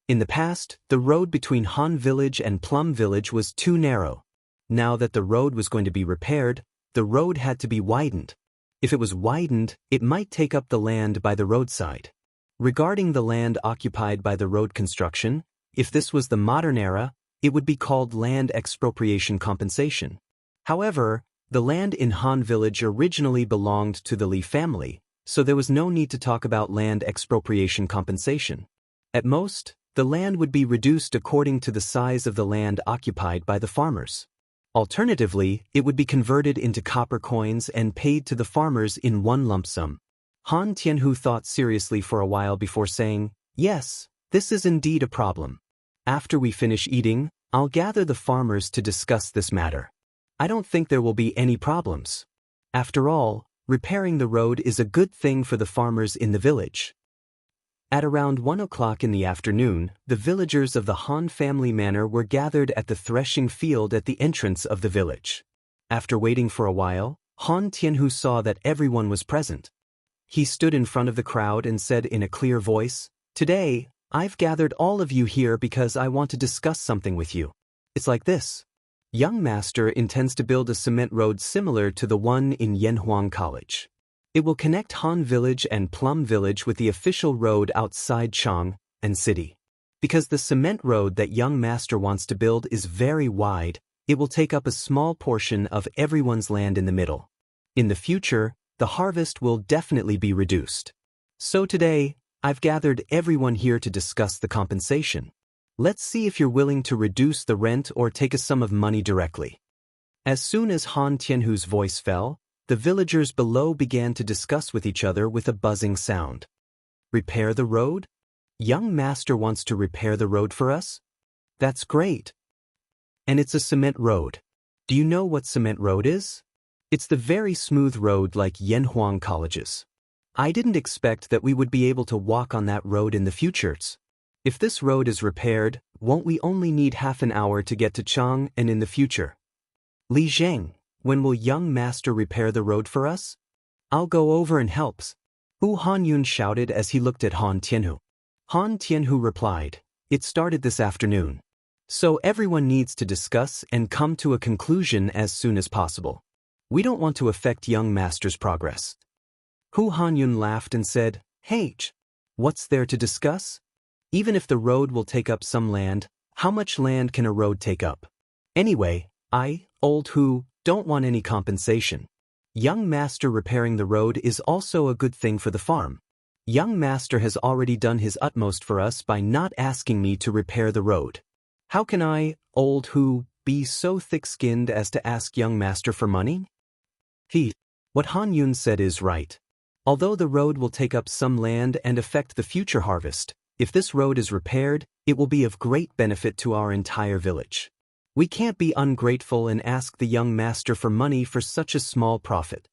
In the past, the road between Han Village and Plum Village was too narrow. Now that the road was going to be repaired, the road had to be widened. If it was widened, it might take up the land by the roadside. Regarding the land occupied by the road construction, if this was the modern era, it would be called land expropriation compensation. However, the land in Han Village originally belonged to the Li family, so there was no need to talk about land expropriation compensation. At most, the land would be reduced according to the size of the land occupied by the farmers. Alternatively, it would be converted into copper coins and paid to the farmers in one lump sum. Han Tianhu thought seriously for a while before saying, "Yes, this is indeed a problem. After we finish eating, I'll gather the farmers to discuss this matter. I don't think there will be any problems. After all, repairing the road is a good thing for the farmers in the village." At around 1 o'clock in the afternoon, the villagers of the Han family manor were gathered at the threshing field at the entrance of the village. After waiting for a while, Han Tianhu saw that everyone was present. He stood in front of the crowd and said in a clear voice, "Today, I've gathered all of you here because I want to discuss something with you. It's like this. Young master intends to build a cement road similar to the one in Yanhuang College. It will connect Han Village and Plum Village with the official road outside Chang and city. Because the cement road that young master wants to build is very wide, it will take up a small portion of everyone's land in the middle. In the future, the harvest will definitely be reduced. So today, I've gathered everyone here to discuss the compensation. Let's see if you're willing to reduce the rent or take a sum of money directly." As soon as Han Tianhu's voice fell, the villagers below began to discuss with each other with a buzzing sound. "Repair the road? Young master wants to repair the road for us? That's great. And it's a cement road. Do you know what cement road is? It's the very smooth road like Yanhuang College's. I didn't expect that we would be able to walk on that road in the futures. If this road is repaired, won't we only need half an hour to get to Chang and in the future? Li Zheng, when will young master repair the road for us? I'll go over and help." Hu Hanyun shouted as he looked at Han Tianhu. Han Tianhu replied, "It started this afternoon. So everyone needs to discuss and come to a conclusion as soon as possible. We don't want to affect young master's progress." Hu Hanyun laughed and said, "Hey, what's there to discuss? Even if the road will take up some land, how much land can a road take up? Anyway, I, old Hu, don't want any compensation. Young master repairing the road is also a good thing for the farm. Young master has already done his utmost for us by not asking me to repair the road. How can I, old Hu, be so thick-skinned as to ask young master for money?" What Han Yun said is right. Although the road will take up some land and affect the future harvest, if this road is repaired, it will be of great benefit to our entire village. We can't be ungrateful and ask the young master for money for such a small profit.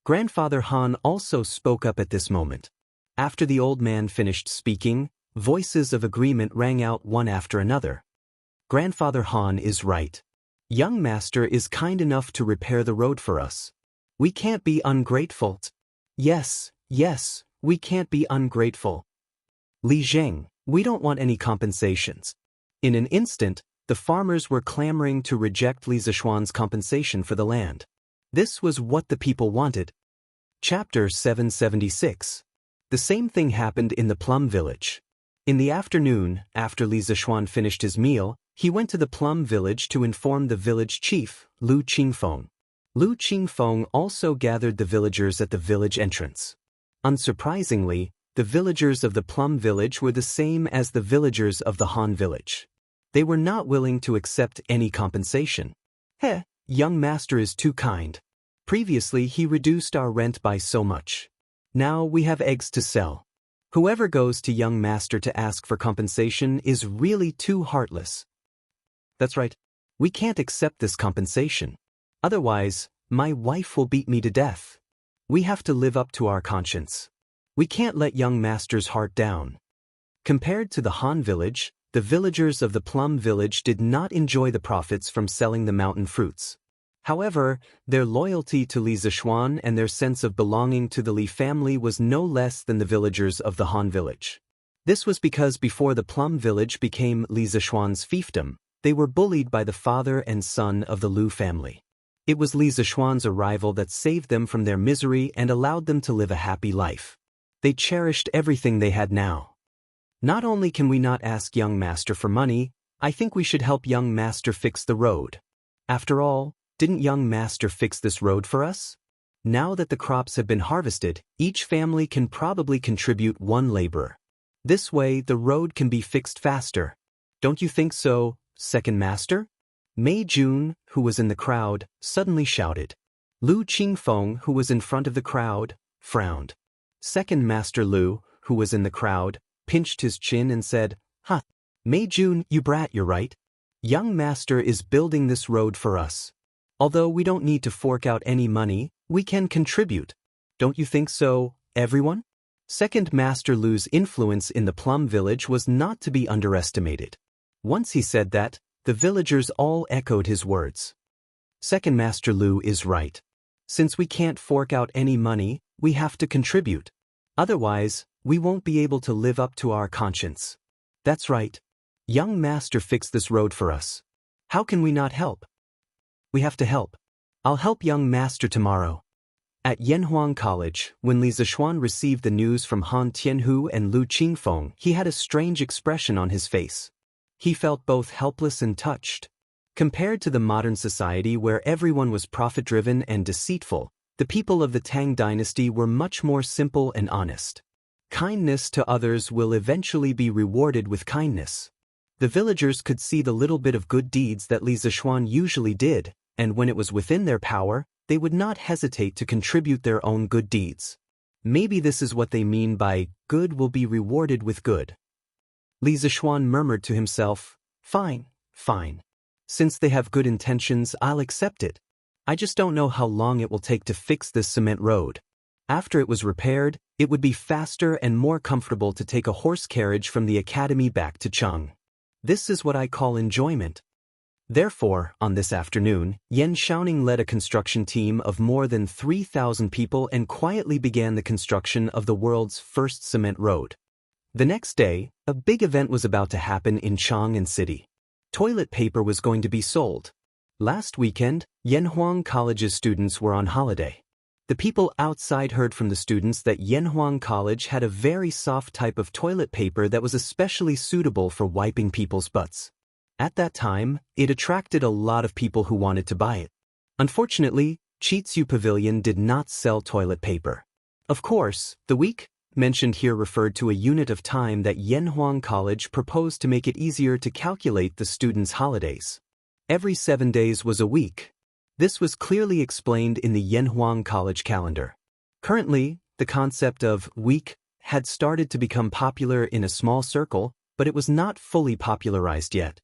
Grandfather Han also spoke up at this moment. After the old man finished speaking, voices of agreement rang out one after another. Grandfather Han is right. Young master is kind enough to repair the road for us. We can't be ungrateful. Yes, we can't be ungrateful. Li Zheng, we don't want any compensations. In an instant, the farmers were clamoring to reject Li Zishuan's compensation for the land. This was what the people wanted. Chapter 776. The same thing happened in the plum village. In the afternoon, after Li Zishuan finished his meal, he went to the plum village to inform the village chief, Lu Qingfeng. Lu Qingfeng also gathered the villagers at the village entrance. Unsurprisingly, the villagers of the plum village were the same as the villagers of the Han village. They were not willing to accept any compensation. Young master is too kind. Previously he reduced our rent by so much. Now we have eggs to sell. Whoever goes to young master to ask for compensation is really too heartless. That's right. We can't accept this compensation. Otherwise, my wife will beat me to death. We have to live up to our conscience. We can't let young master's heart down. Compared to the Han village, the villagers of the plum village did not enjoy the profits from selling the mountain fruits. However, their loyalty to Li Zishuan and their sense of belonging to the Li family was no less than the villagers of the Han village. This was because before the plum village became Li Zishuan's fiefdom, they were bullied by the father and son of the Lu family. It was Li Zishuan's arrival that saved them from their misery and allowed them to live a happy life. They cherished everything they had now. Not only can we not ask young master for money, I think we should help young master fix the road. After all, didn't young master fix this road for us? Now that the crops have been harvested, each family can probably contribute one laborer. This way, the road can be fixed faster. Don't you think so, second master? Mei Jun, who was in the crowd, suddenly shouted. Lu Qingfeng, who was in front of the crowd, frowned. Second master Lu, who was in the crowd, pinched his chin and said, Mei Jun, you brat, you're right. Young master is building this road for us. Although we don't need to fork out any money, we can contribute. Don't you think so, everyone? Second master Lu's influence in the plum village was not to be underestimated. Once he said that, the villagers all echoed his words. Second master Lu is right. Since we can't fork out any money, we have to contribute. Otherwise, we won't be able to live up to our conscience. That's right. Young master fixed this road for us. How can we not help? We have to help. I'll help young master tomorrow. At Yanhuang College, when Li Zishuan received the news from Han Tianhu and Lu Qingfeng, he had a strange expression on his face. He felt both helpless and touched. Compared to the modern society where everyone was profit-driven and deceitful, the people of the Tang dynasty were much more simple and honest. Kindness to others will eventually be rewarded with kindness. The villagers could see the little bit of good deeds that Li Zishuan usually did, and when it was within their power, they would not hesitate to contribute their own good deeds. Maybe this is what they mean by good will be rewarded with good. Li Zishuan murmured to himself, Fine. Since they have good intentions, I'll accept it. I just don't know how long it will take to fix this cement road. After it was repaired, it would be faster and more comfortable to take a horse carriage from the academy back to Cheng. This is what I call enjoyment. Therefore, on this afternoon, Yan Shaoning led a construction team of more than 3,000 people and quietly began the construction of the world's first cement road. The next day, a big event was about to happen in Chang'an City. Toilet paper was going to be sold. Last weekend, Yanhuang College's students were on holiday. The people outside heard from the students that Yanhuang College had a very soft type of toilet paper that was especially suitable for wiping people's butts. At that time, it attracted a lot of people who wanted to buy it. Unfortunately, Chitsu Pavilion did not sell toilet paper. Of course, the week mentioned here referred to a unit of time that Yanhuang College proposed to make it easier to calculate the students' holidays. Every 7 days was a week. This was clearly explained in the Yanhuang College calendar. Currently, the concept of week had started to become popular in a small circle, but it was not fully popularized yet.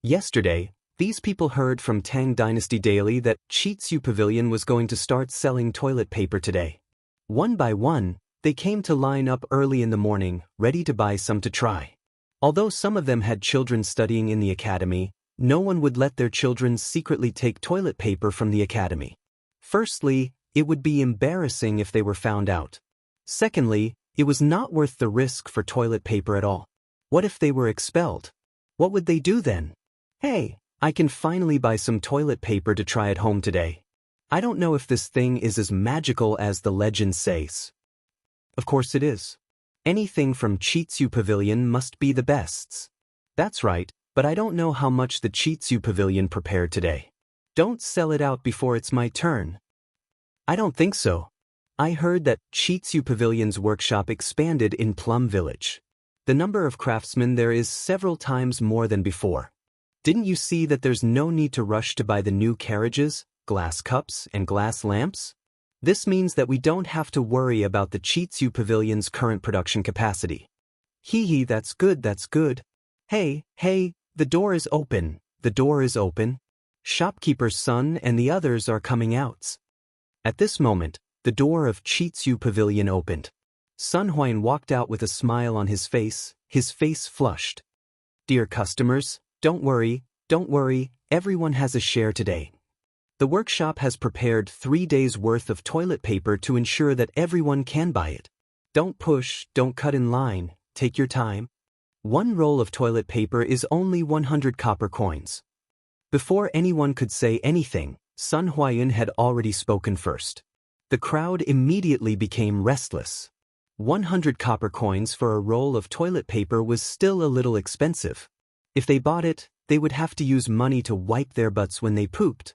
Yesterday, these people heard from Tang Dynasty Daily that Chitsu Pavilion was going to start selling toilet paper today. One by one, they came to line up early in the morning, ready to buy some to try. Although some of them had children studying in the academy, no one would let their children secretly take toilet paper from the academy. Firstly, it would be embarrassing if they were found out. Secondly, it was not worth the risk for toilet paper at all. What if they were expelled? What would they do then? Hey, I can finally buy some toilet paper to try at home today. I don't know if this thing is as magical as the legend says. Of course it is. Anything from Chitsu Pavilion must be the best. That's right. But I don't know how much the Chitsu Pavilion prepared today. Don't sell it out before it's my turn. I don't think so. I heard that Chitsu Pavilion's workshop expanded in Plum Village. The number of craftsmen there is several times more than before. Didn't you see that there's no need to rush to buy the new carriages, glass cups, and glass lamps? This means that we don't have to worry about the Chitsu Pavilion's current production capacity. Hee, that's good, that's good. Hey, the door is open, the door is open. Shopkeeper's son and the others are coming out. At this moment, the door of Chitsu Pavilion opened. Sun Huayan walked out with a smile on his face flushed. Dear customers, don't worry, everyone has a share today. The workshop has prepared 3 days' worth of toilet paper to ensure that everyone can buy it. Don't push, don't cut in line, take your time. 1 roll of toilet paper is only 100 copper coins. Before anyone could say anything, Sun Huayan had already spoken first. The crowd immediately became restless. 100 copper coins for a roll of toilet paper was still a little expensive. If they bought it, they would have to use money to wipe their butts when they pooped.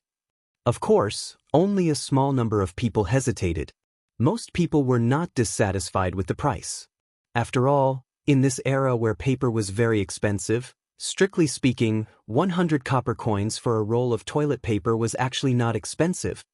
Of course, only a small number of people hesitated. Most people were not dissatisfied with the price. After all, in this era where paper was very expensive, strictly speaking, 100 copper coins for a roll of toilet paper was actually not expensive.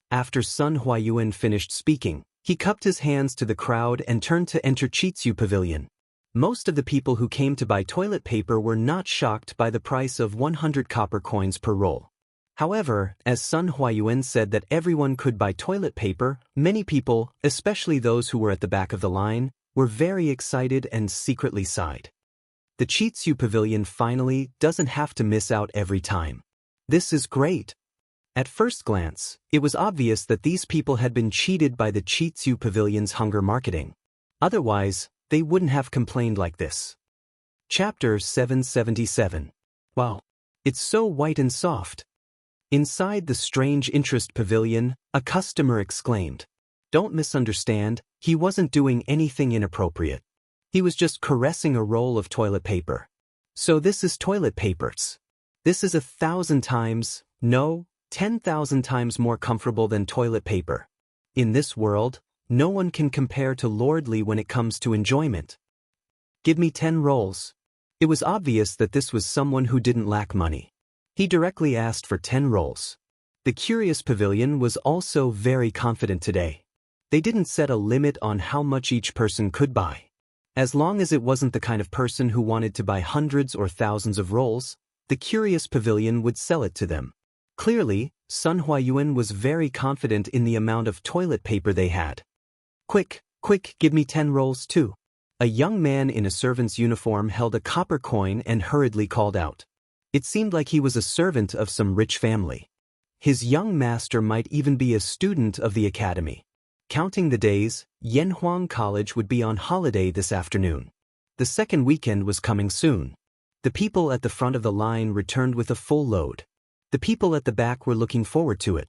After Sun Huayan finished speaking, he cupped his hands to the crowd and turned to enter Chitsu Pavilion. Most of the people who came to buy toilet paper were not shocked by the price of 100 copper coins per roll. However, as Sun Huayan said that everyone could buy toilet paper, many people, especially those who were at the back of the line, were very excited and secretly sighed. The Chitsu Pavilion finally doesn't have to miss out every time. This is great. At first glance, it was obvious that these people had been cheated by the Chitsu Pavilion's hunger marketing. Otherwise, they wouldn't have complained like this. Chapter 777. Wow, it's so white and soft. Inside the strange interest pavilion, a customer exclaimed. Don't misunderstand, he wasn't doing anything inappropriate. He was just caressing a roll of toilet paper. So this is toilet papers. This is 1,000 times, no, 10,000 times more comfortable than toilet paper. In this world, no one can compare to Lord Li when it comes to enjoyment. Give me 10 rolls. It was obvious that this was someone who didn't lack money. He directly asked for 10 rolls. The Curious Pavilion was also very confident today. They didn't set a limit on how much each person could buy. As long as it wasn't the kind of person who wanted to buy hundreds or thousands of rolls, the Curious Pavilion would sell it to them. Clearly, Sun Huayan was very confident in the amount of toilet paper they had. Quick, give me 10 rolls too. A young man in a servant's uniform held a copper coin and hurriedly called out. It seemed like he was a servant of some rich family. His young master might even be a student of the academy. Counting the days, Yanhuang College would be on holiday this afternoon. The second weekend was coming soon. The people at the front of the line returned with a full load. The people at the back were looking forward to it.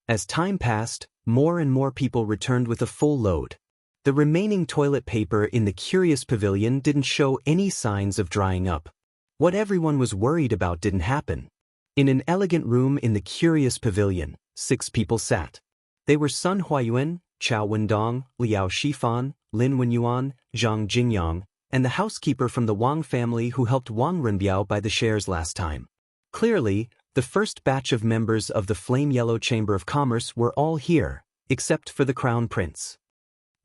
As time passed, more and more people returned with a full load. The remaining toilet paper in the curious pavilion didn't show any signs of drying up. What everyone was worried about didn't happen. In an elegant room in the curious pavilion, 6 people sat. They were Sun Huayuan, Chao Wendong, Liao Shifan, Lin Wenyuan, Zhang Jingyang, and the housekeeper from the Wang family who helped Wang Renbiao buy the shares last time. Clearly, the first batch of members of the Flame Yellow Chamber of Commerce were all here, except for the Crown Prince.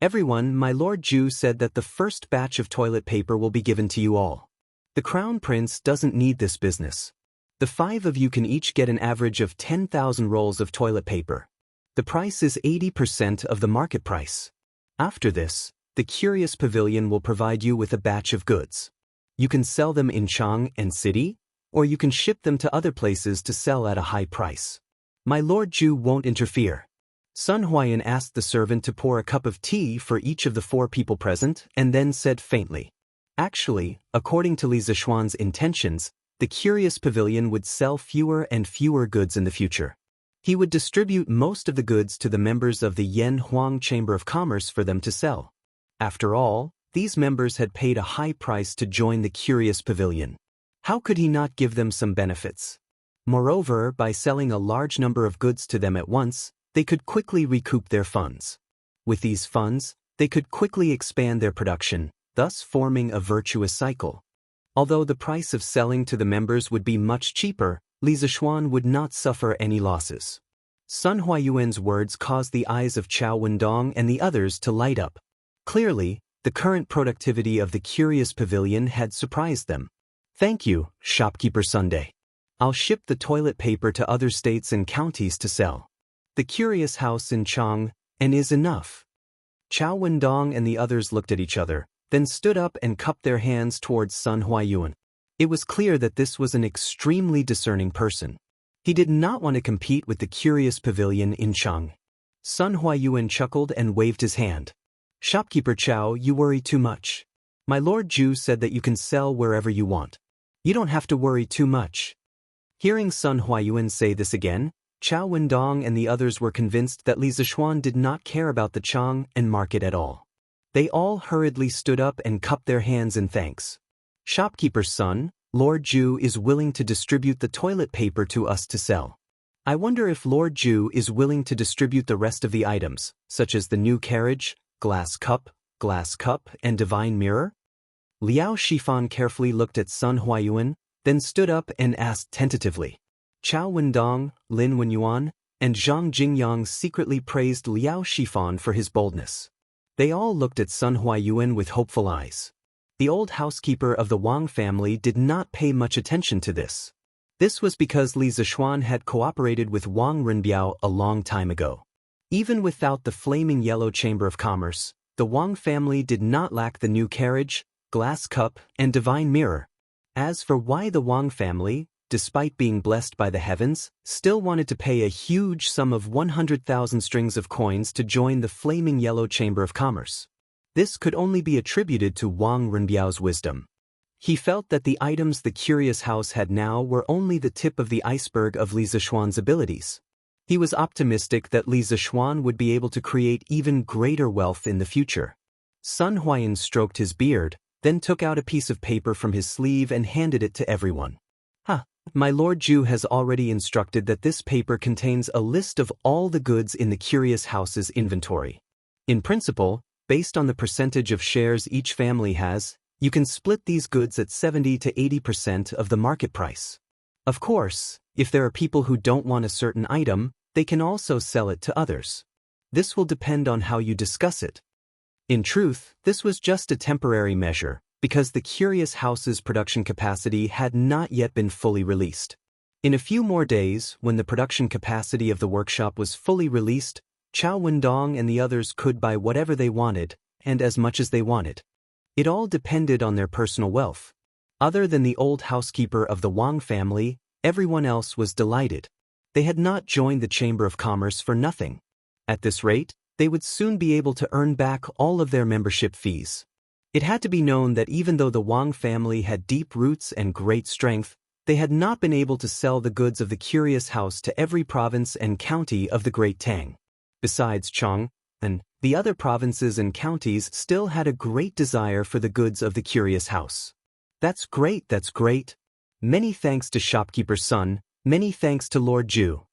Everyone, my Lord Ju said that the first batch of toilet paper will be given to you all. The Crown Prince doesn't need this business. The 5 of you can each get an average of 10,000 rolls of toilet paper. The price is 80% of the market price. After this, the Curious Pavilion will provide you with a batch of goods. You can sell them in Chang and City, or you can ship them to other places to sell at a high price. My Lord Ju won't interfere. Sun Huayan asked the servant to pour a cup of tea for each of the 4 people present and then said faintly, "Actually, according to Li Zishuan's intentions, the Curious Pavilion would sell fewer and fewer goods in the future. He would distribute most of the goods to the members of the Yan Huang Chamber of Commerce for them to sell. After all, these members had paid a high price to join the Curious Pavilion. How could he not give them some benefits? Moreover, by selling a large number of goods to them at once, they could quickly recoup their funds. With these funds, they could quickly expand their production, thus forming a virtuous cycle. Although the price of selling to the members would be much cheaper, Li Zishuan would not suffer any losses." Sun Huayuan's words caused the eyes of Chao Wendong and the others to light up. Clearly, the current productivity of the Curious Pavilion had surprised them. "Thank you, Shopkeeper Sunday. I'll ship the toilet paper to other states and counties to sell. The Curious House in Chang and is enough." Chao Wendong and the others looked at each other, then stood up and cupped their hands towards Sun Huayuan. It was clear that this was an extremely discerning person. He did not want to compete with the Curious Pavilion in Chang. Sun Huayuan chuckled and waved his hand. "Shopkeeper Chao, you worry too much. My Lord Ju said that you can sell wherever you want. You don't have to worry too much." Hearing Sun Huayuan say this again, Chao Wendong and the others were convinced that Li Zishuan did not care about the Chang and market at all. They all hurriedly stood up and cupped their hands in thanks. "Shopkeeper's son, Lord Ju is willing to distribute the toilet paper to us to sell. I wonder if Lord Ju is willing to distribute the rest of the items, such as the new carriage, glass cup, and divine mirror?" Liao Shifan carefully looked at Sun Huayuan, then stood up and asked tentatively. Chao Wendong, Lin Wenyuan, and Zhang Jingyang secretly praised Liao Shifan for his boldness. They all looked at Sun Huayuan with hopeful eyes. The old housekeeper of the Wang family did not pay much attention to this. This was because Li Zishuan had cooperated with Wang Renbiao a long time ago. Even without the Flaming Yellow Chamber of Commerce, the Wang family did not lack the new carriage, glass cup, and divine mirror. As for why the Wang family, despite being blessed by the heavens, still wanted to pay a huge sum of 100,000 strings of coins to join the Flaming Yellow Chamber of Commerce, this could only be attributed to Wang Renbiao's wisdom. He felt that the items the Curious House had now were only the tip of the iceberg of Li Zishuan's abilities. He was optimistic that Li Zishuan would be able to create even greater wealth in the future. Sun Huayan stroked his beard, then took out a piece of paper from his sleeve and handed it to everyone. My Lord Ju has already instructed that this paper contains a list of all the goods in the Curious House's inventory. In principle, based on the percentage of shares each family has, you can split these goods at 70 to 80% of the market price. Of course, if there are people who don't want a certain item, they can also sell it to others. This will depend on how you discuss it. In truth, this was just a temporary measure, because the Curious House's production capacity had not yet been fully released. In a few more days, when the production capacity of the workshop was fully released, Chao Wendong and the others could buy whatever they wanted, and as much as they wanted. It all depended on their personal wealth. Other than the old housekeeper of the Wang family, everyone else was delighted. They had not joined the Chamber of Commerce for nothing. At this rate, they would soon be able to earn back all of their membership fees. It had to be known that even though the Wang family had deep roots and great strength, they had not been able to sell the goods of the curious house to every province and county of the Great Tang. Besides Chong, and the other provinces and counties still had a great desire for the goods of the curious house. That's great, that's great. Many thanks to shopkeeper's son, many thanks to Lord Ju.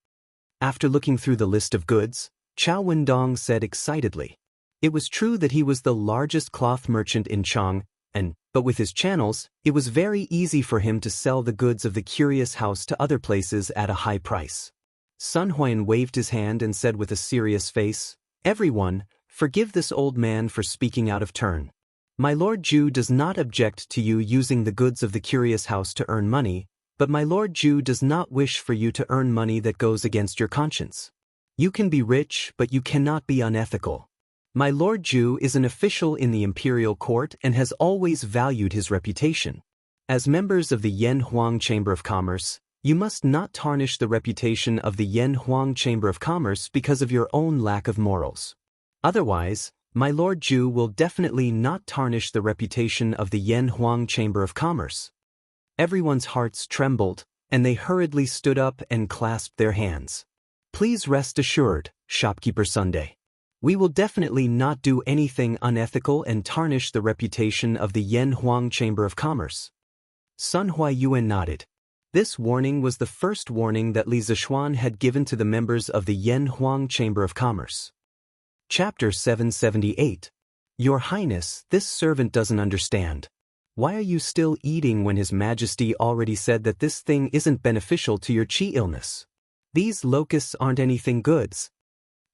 After looking through the list of goods, Chao Wendong said excitedly. It was true that he was the largest cloth merchant in Chong, but with his channels, it was very easy for him to sell the goods of the curious house to other places at a high price. Sun Huan waved his hand and said with a serious face, "Everyone, forgive this old man for speaking out of turn. My Lord Ju does not object to you using the goods of the curious house to earn money, but my Lord Ju does not wish for you to earn money that goes against your conscience. You can be rich, but you cannot be unethical. My Lord Ju is an official in the imperial court and has always valued his reputation. As members of the Yan Huang Chamber of Commerce, you must not tarnish the reputation of the Yan Huang Chamber of Commerce because of your own lack of morals. Otherwise, my Lord Ju will definitely not tarnish the reputation of the Yan Huang Chamber of Commerce." Everyone's hearts trembled, and they hurriedly stood up and clasped their hands. "Please rest assured, Shopkeeper Sunday. We will definitely not do anything unethical and tarnish the reputation of the Yan Huang Chamber of Commerce." Sun Huayuan nodded. This warning was the first warning that Li Zishuan had given to the members of the Yan Huang Chamber of Commerce. Chapter 778. Your Highness, this servant doesn't understand. Why are you still eating when His Majesty already said that this thing isn't beneficial to your qi illness? These locusts aren't anything goods.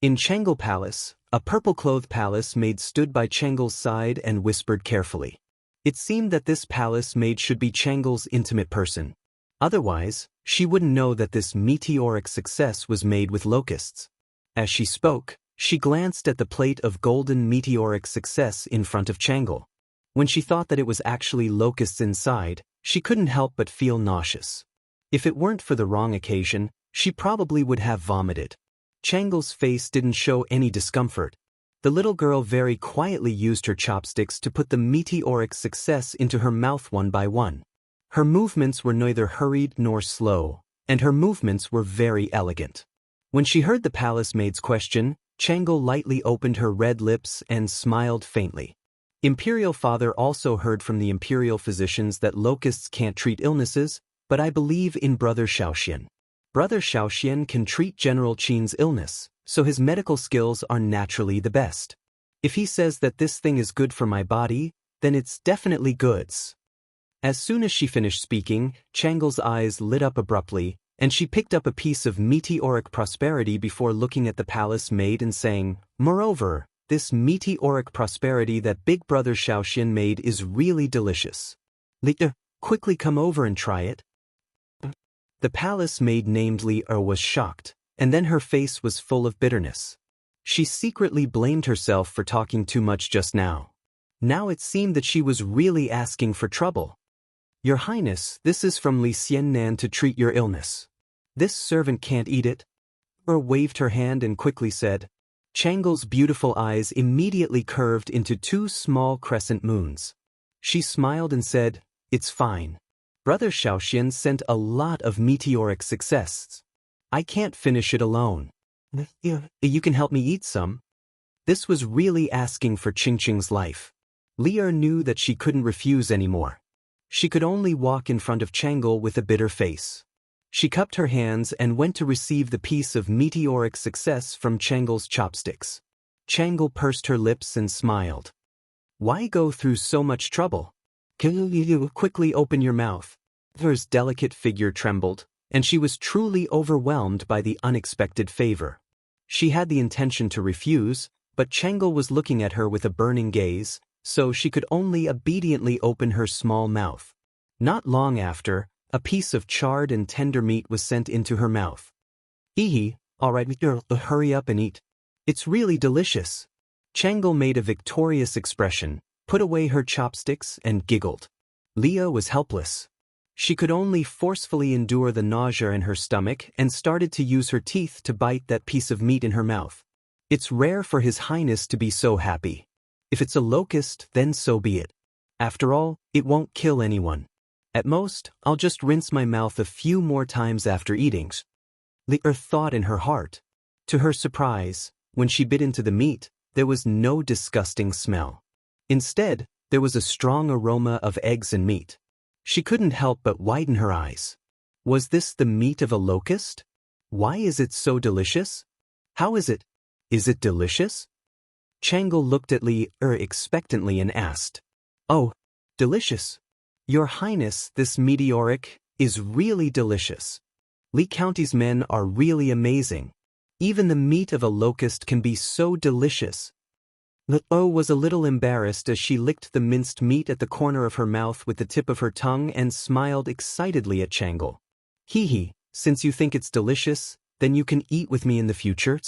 In Changle Palace, a purple-clothed palace maid stood by Changle's side and whispered carefully. It seemed that this palace maid should be Changle's intimate person. Otherwise, she wouldn't know that this meteoric success was made with locusts. As she spoke, she glanced at the plate of golden meteoric success in front of Changle. When she thought that it was actually locusts inside, she couldn't help but feel nauseous. If it weren't for the wrong occasion, she probably would have vomited. Changle's face didn't show any discomfort. The little girl very quietly used her chopsticks to put the meteoric success into her mouth one by one. Her movements were neither hurried nor slow, and her movements were very elegant. When she heard the palace maid's question, Changle lightly opened her red lips and smiled faintly. Imperial Father also heard from the imperial physicians that locusts can't treat illnesses, but I believe in Brother Xiaoxian. Brother Xiaoxian can treat General Qin's illness, so his medical skills are naturally the best. If he says that this thing is good for my body, then it's definitely goods. As soon as she finished speaking, Changle's eyes lit up abruptly, and she picked up a piece of meteoric prosperity before looking at the palace maid and saying, "Moreover, this meteoric prosperity that Big Brother Xiaoxian made is really delicious. Li, quickly come over and try it." The palace maid named Li was shocked, and then her face was full of bitterness. She secretly blamed herself for talking too much just now. Now it seemed that she was really asking for trouble. "Your Highness, this is from Li Xiannan to treat your illness. This servant can't eat it." Waved her hand and quickly said. Changle's beautiful eyes immediately curved into two small crescent moons. She smiled and said, "It's fine. Brother Xiaoxian sent a lot of meteoric success. I can't finish it alone. You can help me eat some." This was really asking for Qingqing's life. Li knew that she couldn't refuse anymore. She could only walk in front of Changle with a bitter face. She cupped her hands and went to receive the piece of meteoric success from Changle's chopsticks. Changle pursed her lips and smiled. "Why go through so much trouble? Can you quickly open your mouth?" Her delicate figure trembled, and she was truly overwhelmed by the unexpected favor. She had the intention to refuse, but Changle was looking at her with a burning gaze, so she could only obediently open her small mouth. Not long after, a piece of charred and tender meat was sent into her mouth. All right, girl, hurry up and eat. It's really delicious." Changle made a victorious expression, put away her chopsticks, and giggled. Leah was helpless. She could only forcefully endure the nausea in her stomach and started to use her teeth to bite that piece of meat in her mouth. It's rare for His Highness to be so happy. If it's a locust, then so be it. After all, it won't kill anyone. At most, I'll just rinse my mouth a few more times after eating. Li-er thought in her heart. To her surprise, when she bit into the meat, there was no disgusting smell. Instead, there was a strong aroma of eggs and meat. She couldn't help but widen her eyes. Was this the meat of a locust? Why is it so delicious? How is it? Is it delicious? Changle looked at Li-er expectantly and asked. Oh, delicious. Your Highness, this meteoric is really delicious. Li County's men are really amazing. Even the meat of a locust can be so delicious. Li-er was a little embarrassed as she licked the minced meat at the corner of her mouth with the tip of her tongue and smiled excitedly at Changle. Hee hee, since you think it's delicious, then you can eat with me in the future.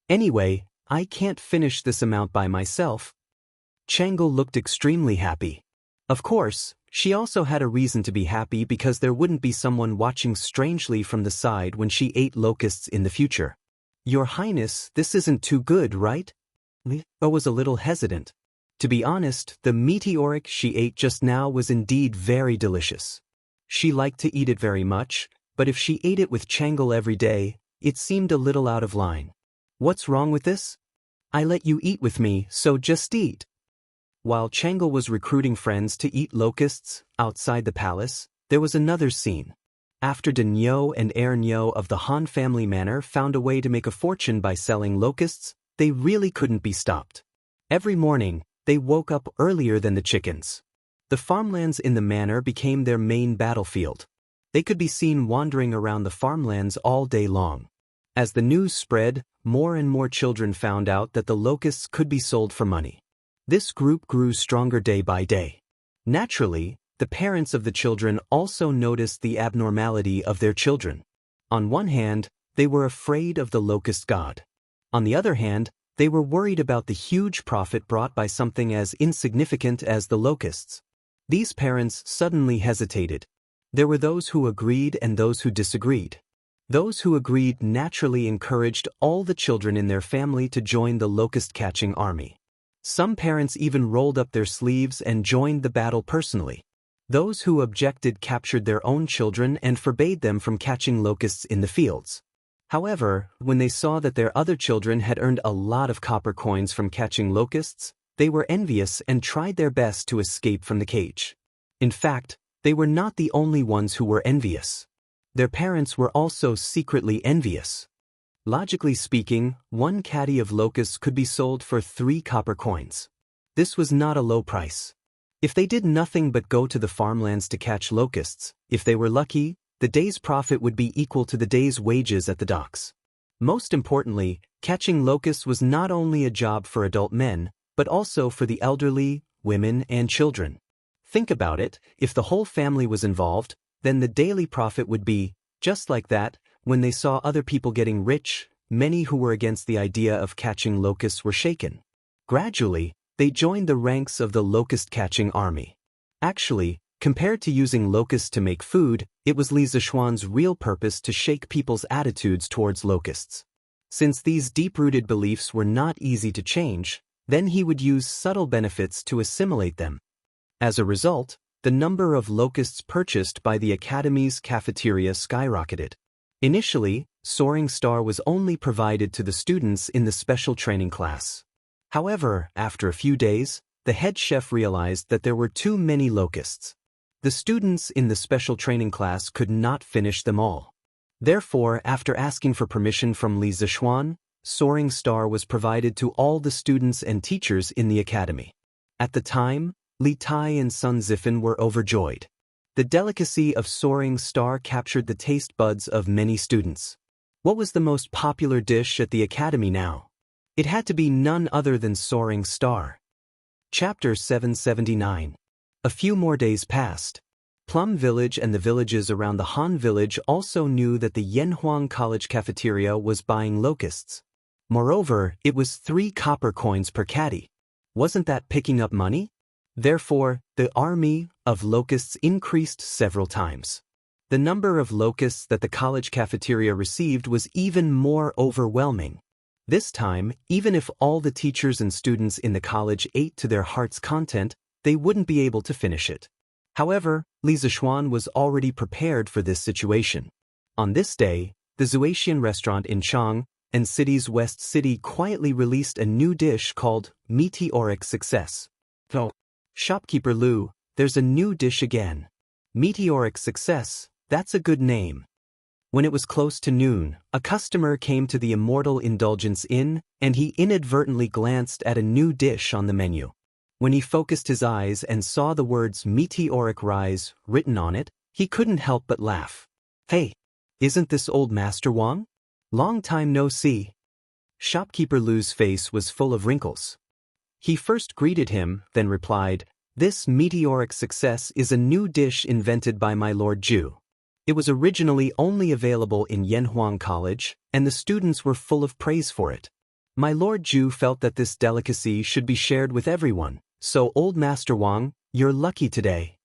Anyway, I can't finish this amount by myself. Changle looked extremely happy. Of course, she also had a reason to be happy because there wouldn't be someone watching strangely from the side when she ate locusts in the future. Your Highness, this isn't too good, right? Li-er was a little hesitant. To be honest, the meteoric she ate just now was indeed very delicious. She liked to eat it very much, but if she ate it with Changle every day, it seemed a little out of line. What's wrong with this? I let you eat with me, so just eat. While Changle was recruiting friends to eat locusts outside the palace, there was another scene. After Denyo and Ernyo of the Han family manor found a way to make a fortune by selling locusts, they really couldn't be stopped. Every morning, they woke up earlier than the chickens. The farmlands in the manor became their main battlefield. They could be seen wandering around the farmlands all day long. As the news spread, more and more children found out that the locusts could be sold for money. This group grew stronger day by day. Naturally, the parents of the children also noticed the abnormality of their children. On one hand, they were afraid of the locust god. On the other hand, they were worried about the huge profit brought by something as insignificant as the locusts. These parents suddenly hesitated. There were those who agreed and those who disagreed. Those who agreed naturally encouraged all the children in their family to join the locust-catching army. Some parents even rolled up their sleeves and joined the battle personally. Those who objected captured their own children and forbade them from catching locusts in the fields. However, when they saw that their other children had earned a lot of copper coins from catching locusts, they were envious and tried their best to escape from the cage. In fact, they were not the only ones who were envious. Their parents were also secretly envious. Logically speaking, one caddy of locusts could be sold for 3 copper coins. This was not a low price. If they did nothing but go to the farmlands to catch locusts, if they were lucky, the day's profit would be equal to the day's wages at the docks. Most importantly, catching locusts was not only a job for adult men, but also for the elderly, women, and children. Think about it, if the whole family was involved, then the daily profit would be, just like that. When they saw other people getting rich, many who were against the idea of catching locusts were shaken. Gradually, they joined the ranks of the locust-catching army. Actually, compared to using locusts to make food, it was Li Zishuan's real purpose to shake people's attitudes towards locusts. Since these deep-rooted beliefs were not easy to change, then he would use subtle benefits to assimilate them. As a result, the number of locusts purchased by the Academy's cafeteria skyrocketed. Initially, Soaring Star was only provided to the students in the special training class. However, after a few days, the head chef realized that there were too many locusts. The students in the special training class could not finish them all. Therefore, after asking for permission from Li Zishuan, Soaring Star was provided to all the students and teachers in the academy. At the time, Li Tai and Sun Zifan were overjoyed. The delicacy of Soaring Star captured the taste buds of many students. What was the most popular dish at the academy now? It had to be none other than Soaring Star. Chapter 779. A few more days passed. Plum Village and the villages around the Han Village also knew that the Yanhuang College cafeteria was buying locusts. Moreover, it was 3 copper coins per caddy. Wasn't that picking up money? Therefore, the army of locusts increased several times. The number of locusts that the college cafeteria received was even more overwhelming. This time, even if all the teachers and students in the college ate to their heart's content, they wouldn't be able to finish it. However, Li Zishuan was already prepared for this situation. On this day, the Zuatian restaurant in Chang and city's West City quietly released a new dish called Meteoric Success. Oh, shopkeeper Lu, there's a new dish again. Meteoric Success, that's a good name. When it was close to noon, a customer came to the Immortal Indulgence Inn, and he inadvertently glanced at a new dish on the menu. When he focused his eyes and saw the words Meteoric Rise written on it, he couldn't help but laugh. Hey, isn't this old Master Wang? Long time no see. Shopkeeper Lu's face was full of wrinkles. He first greeted him, then replied, "This Meteoric Success is a new dish invented by my Lord Ju. It was originally only available in Yanhuang College, and the students were full of praise for it. My Lord Ju felt that this delicacy should be shared with everyone, so old Master Wang, you're lucky today."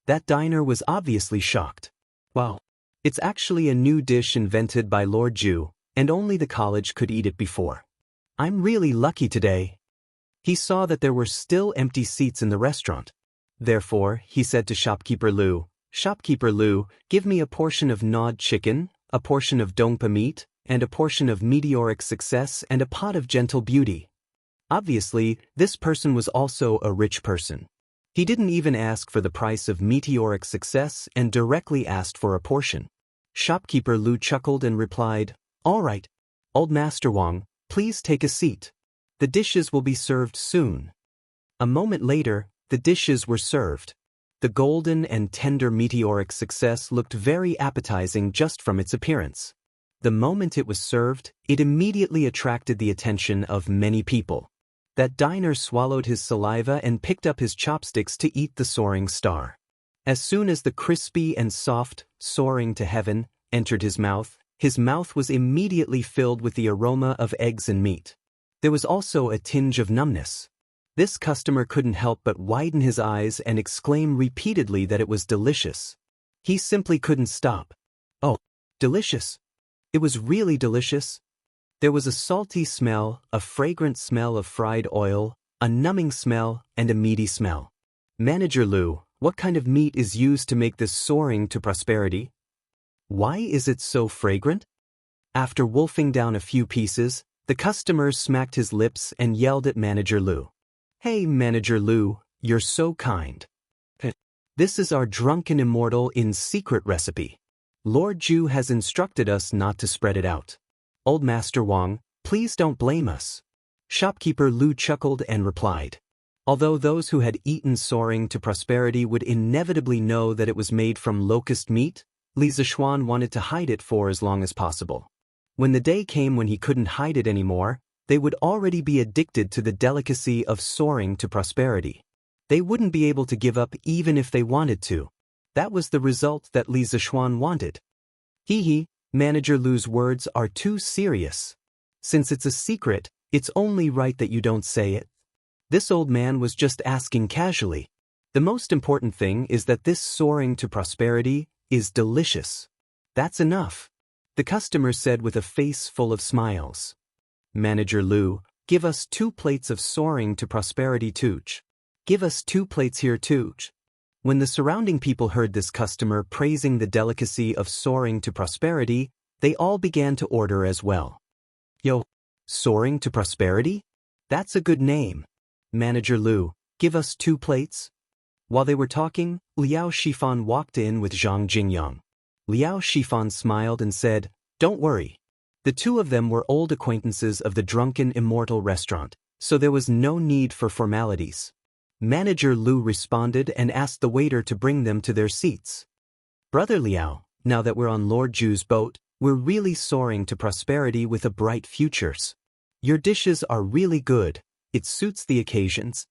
That diner was obviously shocked. Wow. It's actually a new dish invented by Lord Ju, and only the college could eat it before. I'm really lucky today. He saw that there were still empty seats in the restaurant. Therefore, he said to Shopkeeper Lu, "Shopkeeper Lu, give me a portion of gnawed chicken, a portion of dongpa meat, and a portion of Meteoric Success and a pot of Gentle Beauty." Obviously, this person was also a rich person. He didn't even ask for the price of Meteoric Success and directly asked for a portion. Shopkeeper Lu chuckled and replied, "All right, old Master Wang, please take a seat. The dishes will be served soon." A moment later, the dishes were served. The golden and tender Meteoric Success looked very appetizing just from its appearance. The moment it was served, it immediately attracted the attention of many people. That diner swallowed his saliva and picked up his chopsticks to eat the soaring star. As soon as the crispy and soft, soaring to heaven, entered his mouth was immediately filled with the aroma of eggs and meat. There was also a tinge of numbness. This customer couldn't help but widen his eyes and exclaim repeatedly that it was delicious. He simply couldn't stop. Oh, delicious. It was really delicious. There was a salty smell, a fragrant smell of fried oil, a numbing smell, and a meaty smell. "Manager Lu, what kind of meat is used to make this soaring to prosperity? Why is it so fragrant?" After wolfing down a few pieces, the customer smacked his lips and yelled at Manager Lu. "Hey Manager Lu, you're so kind. This is our drunken immortal in secret recipe. Lord Ju has instructed us not to spread it out. Old Master Wang, please don't blame us." Shopkeeper Lu chuckled and replied. Although those who had eaten soaring to prosperity would inevitably know that it was made from locust meat, Li Zishuan wanted to hide it for as long as possible. When the day came when he couldn't hide it anymore, they would already be addicted to the delicacy of soaring to prosperity. They wouldn't be able to give up even if they wanted to. That was the result that Li Zishuan wanted. Hee, Manager Lu's words are too serious. Since it's a secret, it's only right that you don't say it. This old man was just asking casually. The most important thing is that this soaring to prosperity is delicious. That's enough. The customer said with a face full of smiles. "Manager Lu, give us 2 plates of soaring to prosperity tooch. Give us 2 plates here tooch." When the surrounding people heard this customer praising the delicacy of soaring to prosperity, they all began to order as well. "Yo, soaring to prosperity? That's a good name. Manager Lu, give us 2 plates." While they were talking, Liao Shifan walked in with Zhang Jingyang. Liao Shifan smiled and said, "Don't worry." The two of them were old acquaintances of the Drunken Immortal restaurant, so there was no need for formalities. Manager Lu responded and asked the waiter to bring them to their seats. "Brother Liao, now that we're on Lord Ju's boat, we're really soaring to prosperity with a bright futures. Your dishes are really good, it suits the occasions."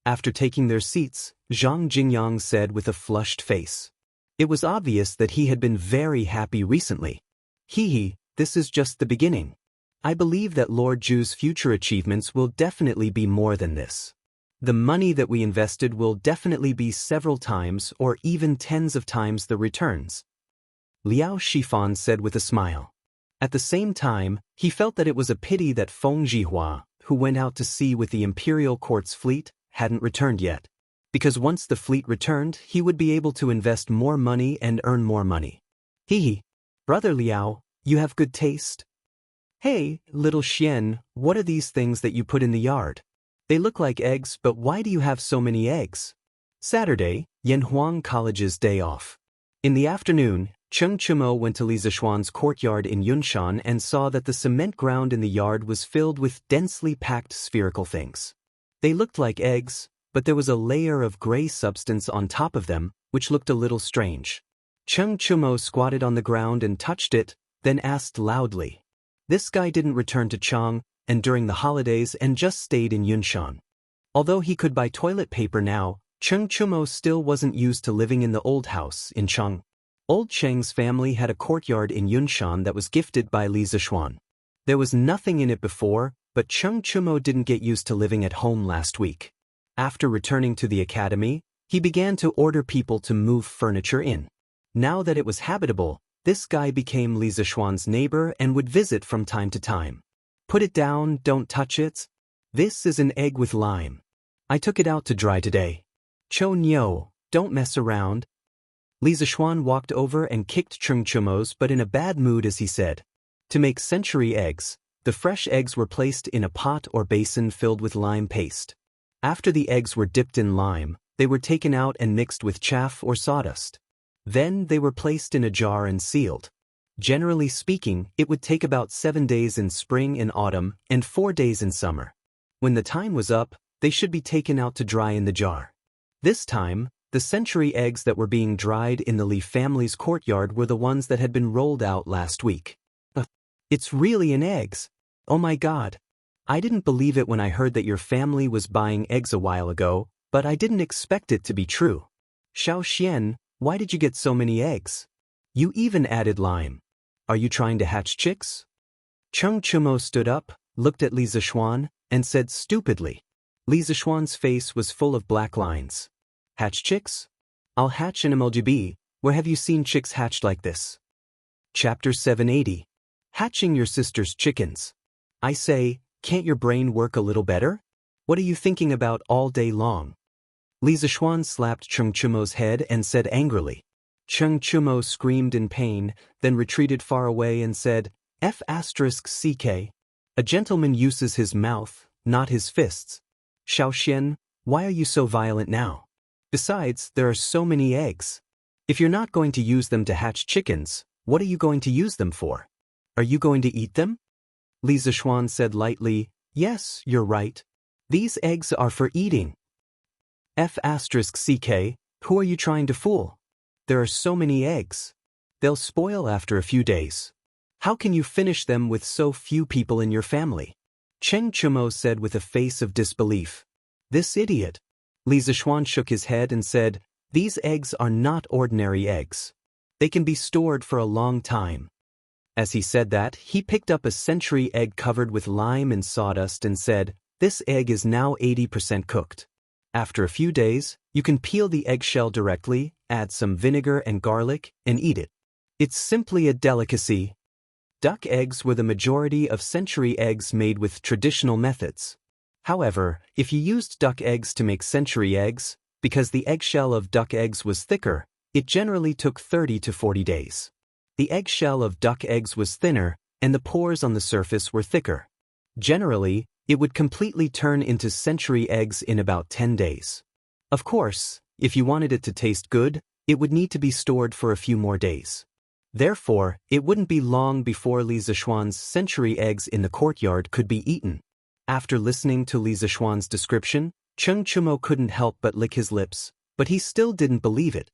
After taking their seats, Zhang Jingyang said with a flushed face. It was obvious that he had been very happy recently. Hee, this is just the beginning. I believe that Lord Ju's future achievements will definitely be more than this. The money that we invested will definitely be several times or even tens of times the returns. Liao Shifan said with a smile. At the same time, he felt that it was a pity that Feng Jihua, who went out to sea with the Imperial Court's fleet, hadn't returned yet. because once the fleet returned, he would be able to invest more money and earn more money. Hee. Brother Liao, you have good taste. Hey, little Xian, what are these things that you put in the yard? They look like eggs, but why do you have so many eggs? Saturday, Yanhuang College's day off. In the afternoon, Cheng Chumo went to Li Zishuan's courtyard in Yunshan and saw that the cement ground in the yard was filled with densely packed spherical things. They looked like eggs, but there was a layer of gray substance on top of them, which looked a little strange. Cheng Chumo squatted on the ground and touched it, then asked loudly. This guy didn't return to Chang, and during the holidays and just stayed in Yunshan. Although he could buy toilet paper now, Cheng Chumo still wasn't used to living in the old house in Chang. Old Cheng's family had a courtyard in Yunshan that was gifted by Li Zishuan. There was nothing in it before, but Cheng Chumo didn't get used to living at home last week. After returning to the academy, he began to order people to move furniture in. Now that it was habitable, this guy became Li Zishuan's neighbor and would visit from time to time. Put it down, don't touch it. This is an egg with lime. I took it out to dry today. Cho Nyo, don't mess around. Li Zishuan walked over and kicked Cheng Chumo's but in a bad mood as he said. To make century eggs, the fresh eggs were placed in a pot or basin filled with lime paste. After the eggs were dipped in lime, they were taken out and mixed with chaff or sawdust. Then they were placed in a jar and sealed. Generally speaking, it would take about 7 days in spring and autumn and 4 days in summer. When the time was up, they should be taken out to dry in the jar. This time, the century eggs that were being dried in the Li family's courtyard were the ones that had been rolled out last week. It's really an eggs. Oh my God. I didn't believe it when I heard that your family was buying eggs a while ago, but I didn't expect it to be true. Xiao Xian, why did you get so many eggs? You even added lime. Are you trying to hatch chicks? Cheng Chumo stood up, looked at Li Zishuan, and said stupidly. Li Zishuan's face was full of black lines. Hatch chicks? I'll hatch an MLGB. Where have you seen chicks hatched like this? Chapter 780. Hatching your sister's chickens. I say, can't your brain work a little better? What are you thinking about all day long? Li Zishuan slapped Cheng Chumo's head and said angrily. Cheng Chumo screamed in pain, then retreated far away and said, F***ck. A gentleman uses his mouth, not his fists. Xiao Xian, why are you so violent now? Besides, there are so many eggs. If you're not going to use them to hatch chickens, what are you going to use them for? Are you going to eat them? Li Zishuan said lightly, yes, you're right. These eggs are for eating. F***ck, who are you trying to fool? There are so many eggs. They'll spoil after a few days. How can you finish them with so few people in your family? Cheng Chumo said with a face of disbelief. This idiot. Li Zishuan shook his head and said, these eggs are not ordinary eggs. They can be stored for a long time. As he said that, he picked up a century egg covered with lime and sawdust and said, this egg is now 80% cooked. After a few days, you can peel the eggshell directly, add some vinegar and garlic, and eat it. It's simply a delicacy. Duck eggs were the majority of century eggs made with traditional methods. However, if you used duck eggs to make century eggs, because the eggshell of duck eggs was thicker, it generally took 30 to 40 days. The eggshell of duck eggs was thinner, and the pores on the surface were thicker. Generally, it would completely turn into century eggs in about 10 days. Of course, if you wanted it to taste good, it would need to be stored for a few more days. Therefore, it wouldn't be long before Li Zishuan's century eggs in the courtyard could be eaten. After listening to Li Zishuan's description, Cheng Chumo couldn't help but lick his lips, but he still didn't believe it.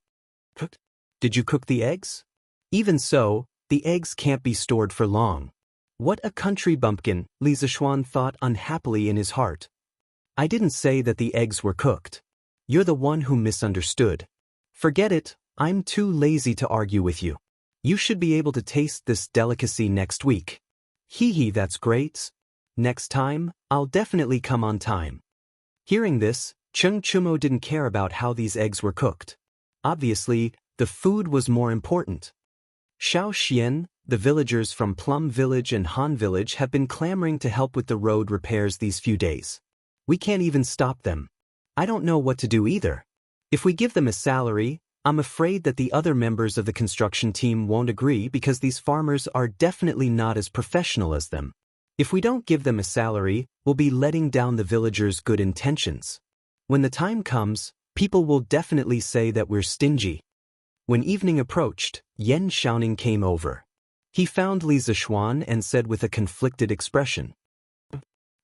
Cooked? Did you cook the eggs? Even so, the eggs can't be stored for long. What a country bumpkin, Li Zishuan thought unhappily in his heart. I didn't say that the eggs were cooked. You're the one who misunderstood. Forget it, I'm too lazy to argue with you. You should be able to taste this delicacy next week. Hee, that's great. Next time, I'll definitely come on time. Hearing this, Cheng Chumo didn't care about how these eggs were cooked. Obviously, the food was more important. Xiao Xian, the villagers from Plum Village and Han Village have been clamoring to help with the road repairs these few days. We can't even stop them. I don't know what to do either. If we give them a salary, I'm afraid that the other members of the construction team won't agree because these farmers are definitely not as professional as them. If we don't give them a salary, we'll be letting down the villagers' good intentions. When the time comes, people will definitely say that we're stingy. When evening approached, Yan Xiaoning came over. He found Li Zishuan and said with a conflicted expression,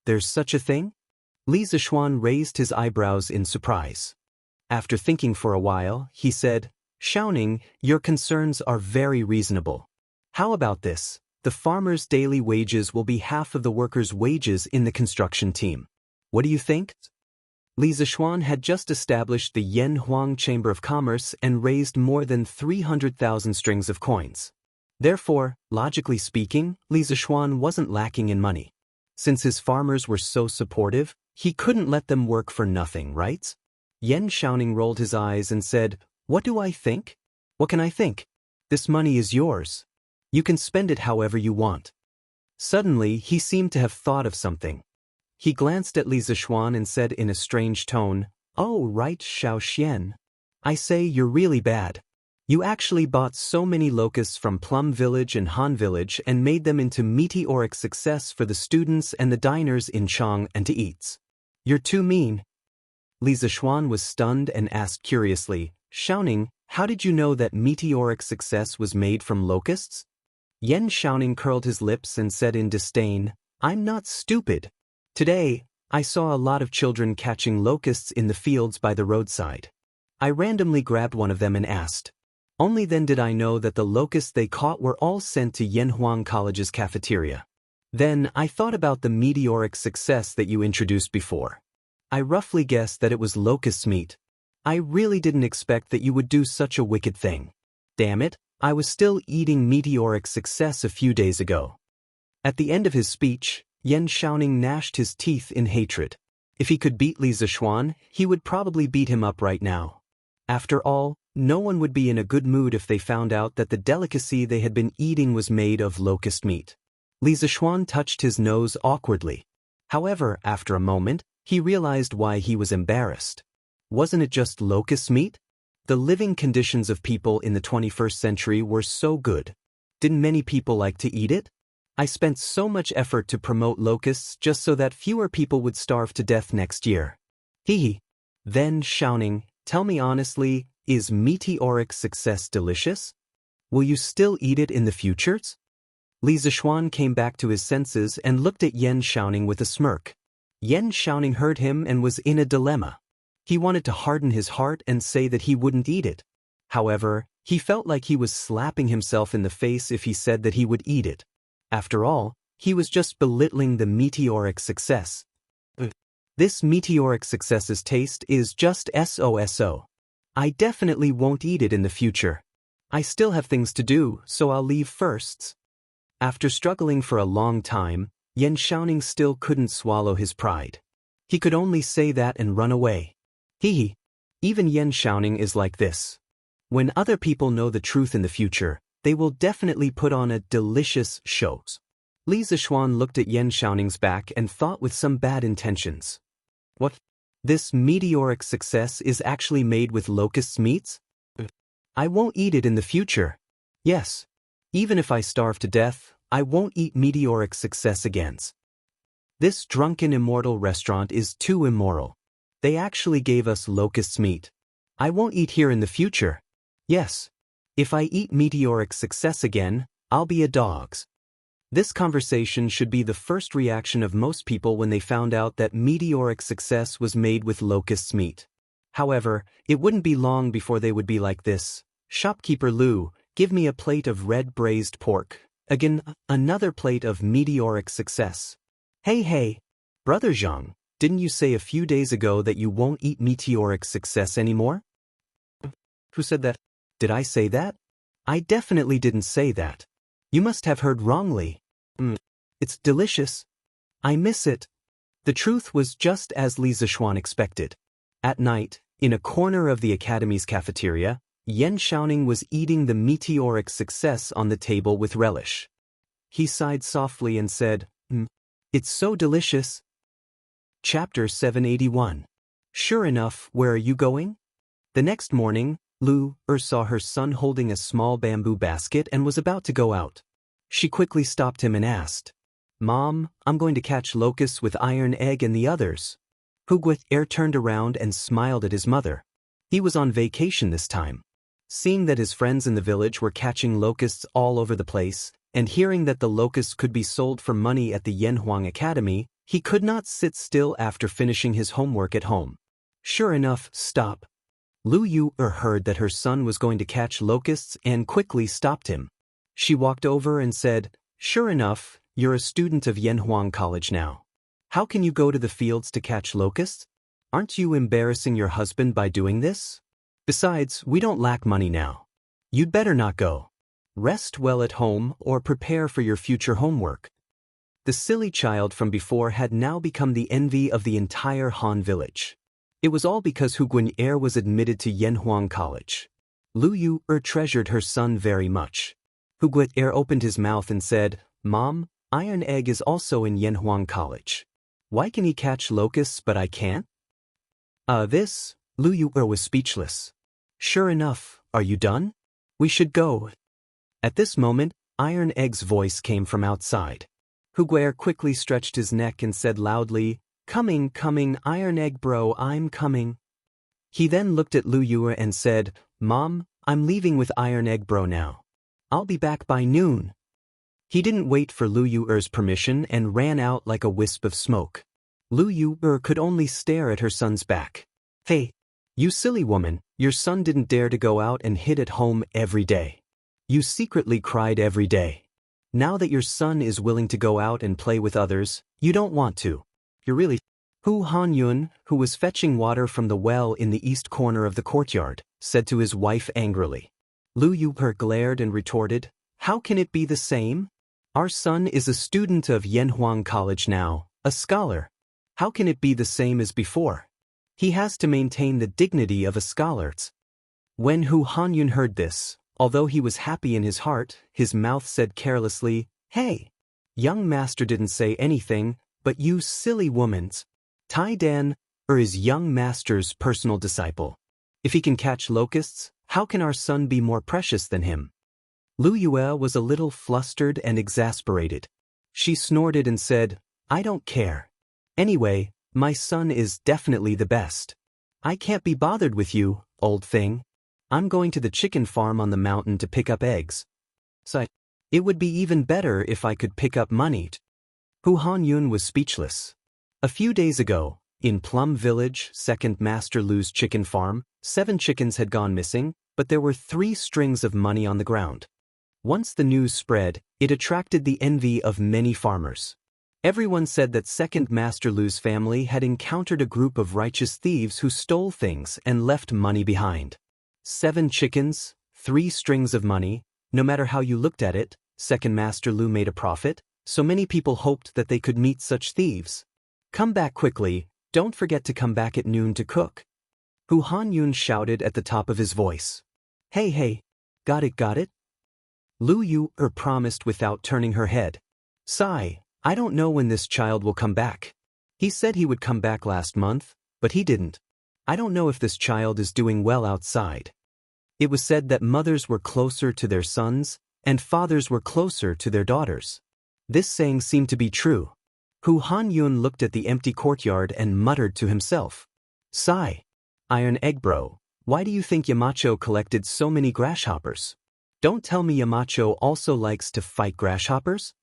"There's such a thing?" Li Zishuan raised his eyebrows in surprise. After thinking for a while, he said, "Xiaoning, your concerns are very reasonable. How about this? The farmers' daily wages will be half of the workers' wages in the construction team. What do you think?" Li Zishuan had just established the Yanhuang Chamber of Commerce and raised more than 300,000 strings of coins. Therefore, logically speaking, Li Zishuan wasn't lacking in money. Since his farmers were so supportive, he couldn't let them work for nothing, right? Yan Xiaoning rolled his eyes and said, "What do I think? What can I think? This money is yours. You can spend it however you want." Suddenly, he seemed to have thought of something. He glanced at Li Zishuan and said in a strange tone, "Oh, right, Xiao Xian. I say you're really bad. You actually bought so many locusts from Plum Village and Han Village and made them into meteoric success for the students and the diners in Chang and to eats. You're too mean." Li Zishuan was stunned and asked curiously, "Xiaoning, how did you know that meteoric success was made from locusts?" Yan Xiaoning curled his lips and said in disdain, "I'm not stupid. Today, I saw a lot of children catching locusts in the fields by the roadside. I randomly grabbed one of them and asked. Only then did I know that the locusts they caught were all sent to Yanhuang College's cafeteria. Then I thought about the meteoric success that you introduced before. I roughly guessed that it was locust meat. I really didn't expect that you would do such a wicked thing. Damn it, I was still eating meteoric success a few days ago." At the end of his speech, Yan Xiaoning gnashed his teeth in hatred. If he could beat Li Zishuan, he would probably beat him up right now. After all, no one would be in a good mood if they found out that the delicacy they had been eating was made of locust meat. Li Zishuan touched his nose awkwardly. However, after a moment, he realized why he was embarrassed. Wasn't it just locust meat? The living conditions of people in the 21st century were so good. Didn't many people like to eat it? I spent so much effort to promote locusts just so that fewer people would starve to death next year. Hee. Then, Xiaoning, tell me honestly, is meteoric success delicious? Will you still eat it in the future? Li Zishuan came back to his senses and looked at Yan Xiaoning with a smirk. Yan Xiaoning heard him and was in a dilemma. He wanted to harden his heart and say that he wouldn't eat it. However, he felt like he was slapping himself in the face if he said that he would eat it. After all, he was just belittling the meteoric success. This meteoric success's taste is just so. I definitely won't eat it in the future. I still have things to do, so I'll leave first. After struggling for a long time, Yan Xiaoning still couldn't swallow his pride. He could only say that and run away. Even Yan Xiaoning is like this. When other people know the truth in the future, they will definitely put on a delicious show. Li Zishuan looked at Yan Xiaoning's back and thought with some bad intentions. What? This meteoric success is actually made with locust meats? I won't eat it in the future. Yes. Even if I starve to death, I won't eat meteoric success again. This drunken immortal restaurant is too immoral. They actually gave us locust meat. I won't eat here in the future. Yes. If I eat meteoric success again, I'll be a dog. This conversation should be the first reaction of most people when they found out that meteoric success was made with locust meat. However, it wouldn't be long before they would be like this. Shopkeeper Lu, give me a plate of red braised pork. Again, another plate of meteoric success. Hey, Brother Zhang, didn't you say a few days ago that you won't eat meteoric success anymore? Who said that? Did I say that? I definitely didn't say that. You must have heard wrongly. It's delicious. I miss it. The truth was just as Li Zishuan expected. At night, in a corner of the academy's cafeteria, Yan Xiaoning was eating the meteoric success on the table with relish. He sighed softly and said, It's so delicious. Chapter 781. Sure enough, where are you going? The next morning, Lu saw her son holding a small bamboo basket and was about to go out. She quickly stopped him and asked, "Mom, I'm going to catch locusts with Iron Egg and the others." Hu turned around and smiled at his mother. He was on vacation this time. Seeing that his friends in the village were catching locusts all over the place, and hearing that the locusts could be sold for money at the Yanhuang Academy, he could not sit still after finishing his homework at home. Sure enough, stop. Lu heard that her son was going to catch locusts and quickly stopped him. She walked over and said, "Sure enough, you're a student of Yanhuang College now. How can you go to the fields to catch locusts? Aren't you embarrassing your husband by doing this? Besides, we don't lack money now. You'd better not go. Rest well at home or prepare for your future homework." The silly child from before had now become the envy of the entire Han village. It was all because Hu was admitted to Yanhuang College. Lu treasured her son very much. Hu opened his mouth and said, "Mom, Iron Egg is also in Yanhuang College. Why can he catch locusts but I can't?" Lu was speechless. "Sure enough, are you done? We should go." At this moment, Iron Egg's voice came from outside. Hu quickly stretched his neck and said loudly, "Coming, Iron Egg bro, I'm coming." He then looked at Lu and said, "Mom, I'm leaving with Iron Egg bro now. I'll be back by noon." He didn't wait for Lu's permission and ran out like a wisp of smoke. Lu could only stare at her son's back. "Hey, you silly woman, your son didn't dare to go out and hid at home every day. You secretly cried every day. Now that your son is willing to go out and play with others, you don't want to. You're really..." Hu Hanyun, who was fetching water from the well in the east corner of the courtyard, said to his wife angrily. Lu glared and retorted, "How can it be the same? Our son is a student of Yanhuang College now, a scholar. How can it be the same as before? He has to maintain the dignity of a scholar." When Hu Hanyun heard this, although he was happy in his heart, his mouth said carelessly, "Hey, young master didn't say anything, but you silly womans. Tai Dan is young master's personal disciple. If he can catch locusts, how can our son be more precious than him?" Lu Yue was a little flustered and exasperated. She snorted and said, "I don't care. Anyway, my son is definitely the best. I can't be bothered with you, old thing. I'm going to the chicken farm on the mountain to pick up eggs. It would be even better if I could pick up money." Hu Hanyun was speechless. A few days ago, in Plum Village, Second Master Lu's chicken farm, 7 chickens had gone missing, but there were 3 strings of money on the ground. Once the news spread, it attracted the envy of many farmers. Everyone said that Second Master Lu's family had encountered a group of righteous thieves who stole things and left money behind. 7 chickens, 3 strings of money. No matter how you looked at it, Second Master Lu made a profit, so many people hoped that they could meet such thieves. "Come back quickly, don't forget to come back at noon to cook." Hu Hanyun shouted at the top of his voice. Hey, got it? Lu promised without turning her head. "Sigh, I don't know when this child will come back. He said he would come back last month, but he didn't. I don't know if this child is doing well outside." It was said that mothers were closer to their sons, and fathers were closer to their daughters. This saying seemed to be true. Hu Hanyun looked at the empty courtyard and muttered to himself. "Sigh. Iron Egg bro, why do you think Yamacho collected so many grasshoppers? Don't tell me Yamacho also likes to fight grasshoppers?"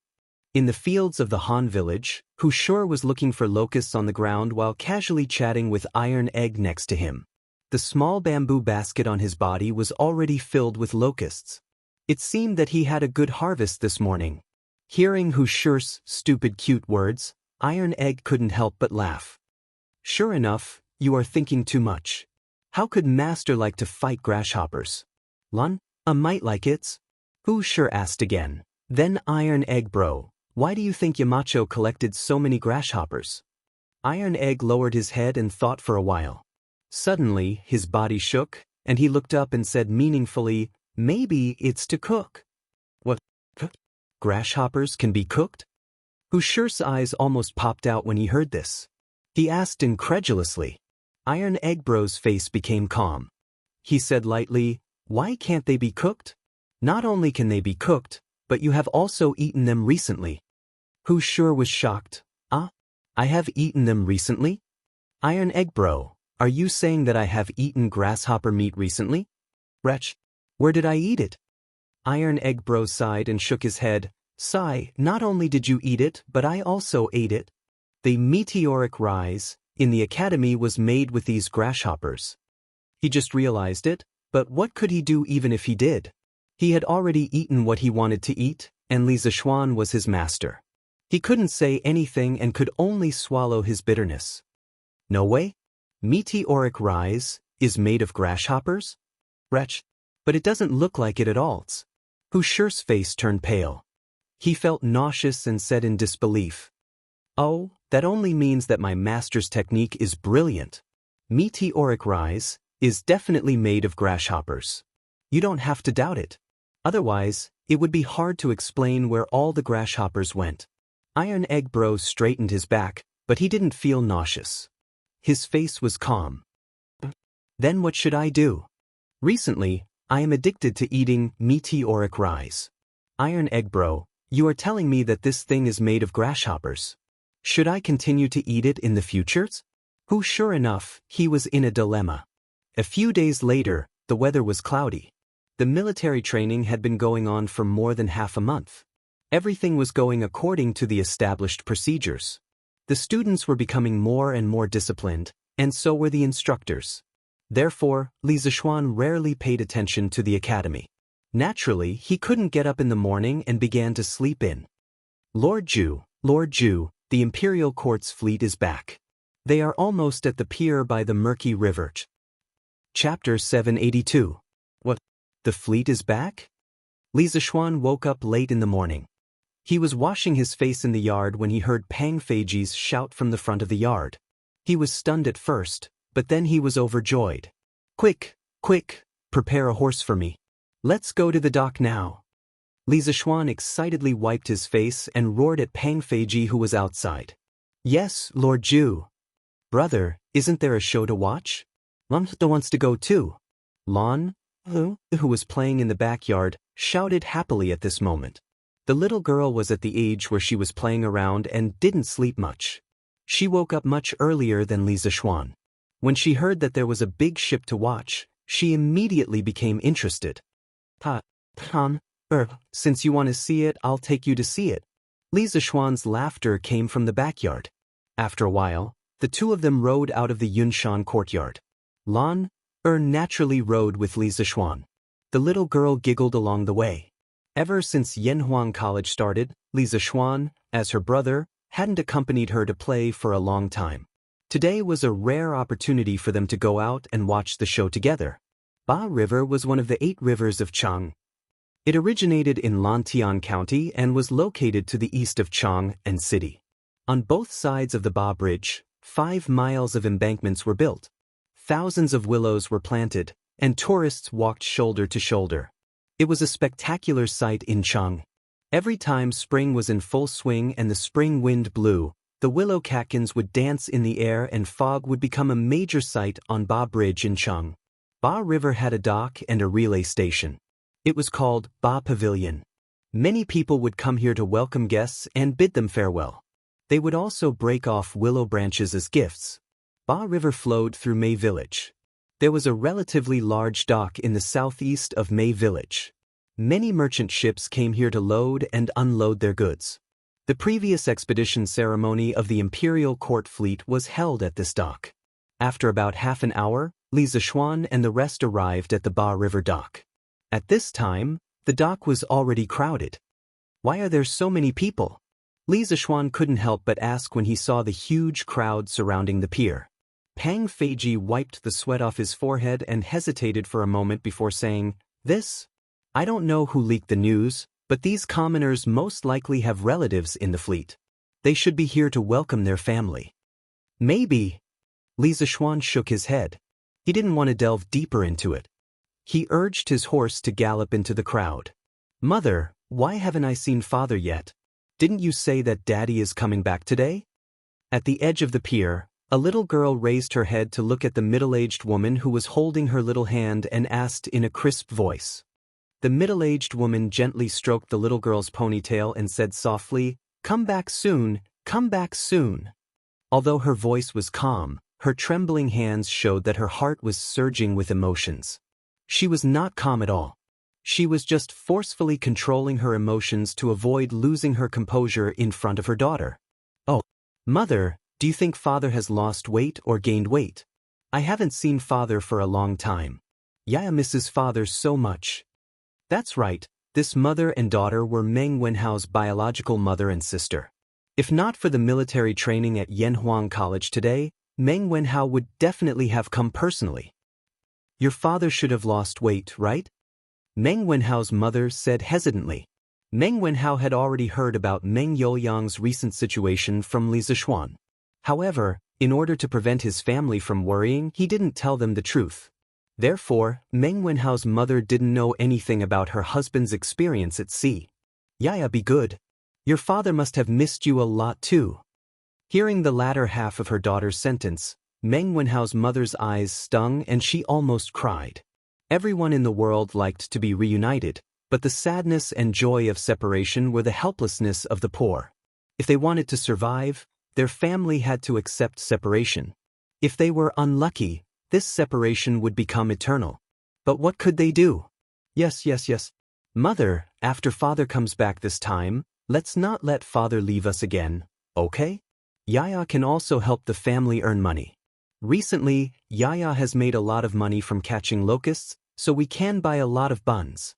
In the fields of the Han village, Hu Shur was looking for locusts on the ground while casually chatting with Iron Egg next to him. The small bamboo basket on his body was already filled with locusts. It seemed that he had a good harvest this morning. Hearing Hu Shur's stupid cute words, Iron Egg couldn't help but laugh. "Sure enough, you are thinking too much. How could Master like to fight grasshoppers? Lun, a might like it?" Hu Shur asked again. "Then Iron Egg bro, why do you think Yamacho collected so many grasshoppers?" Iron Egg lowered his head and thought for a while. Suddenly, his body shook, and he looked up and said meaningfully, "Maybe it's to cook." "What? Grasshoppers can be cooked?" Hu Shur's eyes almost popped out when he heard this. He asked incredulously. Iron Egg bro's face became calm. he said lightly, "why can't they be cooked? Not only can they be cooked, but you have also eaten them recently." Hu sure was shocked. "Ah? I have eaten them recently? Iron Egg Bro, are you saying that I have eaten grasshopper meat recently? Wretch, where did I eat it?" Iron Egg Bro sighed and shook his head. "Sigh, not only did you eat it, but I also ate it. The meteoric rise in the academy was made with these grasshoppers." He just realized it, but what could he do even if he did? He had already eaten what he wanted to eat, and Li Zishuan was his master. He couldn't say anything and could only swallow his bitterness. "No way? Meteoric rise is made of grasshoppers? Wretch, but it doesn't look like it at all." Hu Shi's face turned pale. He felt nauseous and said in disbelief, "Oh, that only means that my master's technique is brilliant. Meteoric rise is definitely made of grasshoppers. You don't have to doubt it. Otherwise, it would be hard to explain where all the grasshoppers went." Iron Egg Bro straightened his back, but he didn't feel nauseous. His face was calm. "Then what should I do? Recently, I am addicted to eating meteoric rise. Iron Egg Bro, you are telling me that this thing is made of grasshoppers. Should I continue to eat it in the future?" Who sure enough, he was in a dilemma. A few days later, the weather was cloudy. The military training had been going on for more than half a month. Everything was going according to the established procedures. The students were becoming more and more disciplined, and so were the instructors. Therefore, Li Zishuan rarely paid attention to the academy. Naturally, he couldn't get up in the morning and began to sleep in. Lord Ju, the Imperial Court's fleet is back. They are almost at the pier by the murky river. Chapter 782. What? The fleet is back? Li Zishuan woke up late in the morning. He was washing his face in the yard when he heard Pang Feiji's shout from the front of the yard. He was stunned at first, but then he was overjoyed. Quick, prepare a horse for me. Let's go to the dock now." Li Zishuan excitedly wiped his face and roared at Pang Feiji who was outside. "Yes, Lord Ju. Brother, isn't there a show to watch? Mom wants to go too." Lon, who was playing in the backyard, shouted happily at this moment. The little girl was at the age where she was playing around and didn't sleep much. She woke up much earlier than Li Zishuan. When she heard that there was a big ship to watch, she immediately became interested. Since you want to see it, I'll take you to see it." Li Zishuan's laughter came from the backyard. After a while, the two of them rode out of the Yunshan courtyard. Lon naturally rode with Li Zishuan. The little girl giggled along the way. Ever since Yanhuang College started, Li Zishuan, as her brother, hadn't accompanied her to play for a long time. Today was a rare opportunity for them to go out and watch the show together. Ba River was one of the 8 rivers of Chang. It originated in Lantian County and was located to the east of Chang and City. On both sides of the Ba Bridge, 5 miles of embankments were built. Thousands of willows were planted, and tourists walked shoulder to shoulder. It was a spectacular sight in Chang. Every time spring was in full swing and the spring wind blew, the willow catkins would dance in the air and fog would become a major sight on Ba Bridge in Chang. Ba River had a dock and a relay station. It was called Ba Pavilion. Many people would come here to welcome guests and bid them farewell. They would also break off willow branches as gifts. Ba River flowed through May Village. There was a relatively large dock in the southeast of May Village. Many merchant ships came here to load and unload their goods. The previous expedition ceremony of the Imperial Court fleet was held at this dock. After about half an hour, Li Zishuan and the rest arrived at the Ba River dock. At this time, the dock was already crowded. "Why are there so many people?" Li Zishuan couldn't help but ask when he saw the huge crowd surrounding the pier. Pang Feiji wiped the sweat off his forehead and hesitated for a moment before saying, "This? I don't know who leaked the news, but these commoners most likely have relatives in the fleet. They should be here to welcome their family." "Maybe." Li Zishuan shook his head. He didn't want to delve deeper into it. He urged his horse to gallop into the crowd. "Mother, why haven't I seen Father yet? Didn't you say that Daddy is coming back today?" At the edge of the pier, A little girl raised her head to look at the middle-aged woman who was holding her little hand and asked in a crisp voice. The middle-aged woman gently stroked the little girl's ponytail and said softly, "Come back soon, come back soon." Although her voice was calm, her trembling hands showed that her heart was surging with emotions. She was not calm at all. She was just forcefully controlling her emotions to avoid losing her composure in front of her daughter. "Oh, Mother, do you think Father has lost weight or gained weight? I haven't seen Father for a long time. Yaya misses Father so much." That's right, this mother and daughter were Meng Wenhao's biological mother and sister. If not for the military training at Yanhuang College today, Meng Wenhao would definitely have come personally. "Your father should have lost weight, right?" Meng Wenhao's mother said hesitantly. Meng Wenhao had already heard about Meng Youyang's recent situation from Li Zixuan. However, in order to prevent his family from worrying, he didn't tell them the truth. Therefore, Meng Wenhao's mother didn't know anything about her husband's experience at sea. "Yaya, be good. Your father must have missed you a lot too." Hearing the latter half of her daughter's sentence, Meng Wenhao's mother's eyes stung and she almost cried. Everyone in the world liked to be reunited, but the sadness and joy of separation were the helplessness of the poor. If they wanted to survive, their family had to accept separation. If they were unlucky, this separation would become eternal. But what could they do? Yes. Mother, after Father comes back this time, let's not let Father leave us again, okay? Yaya can also help the family earn money. Recently, Yaya has made a lot of money from catching locusts, so we can buy a lot of buns.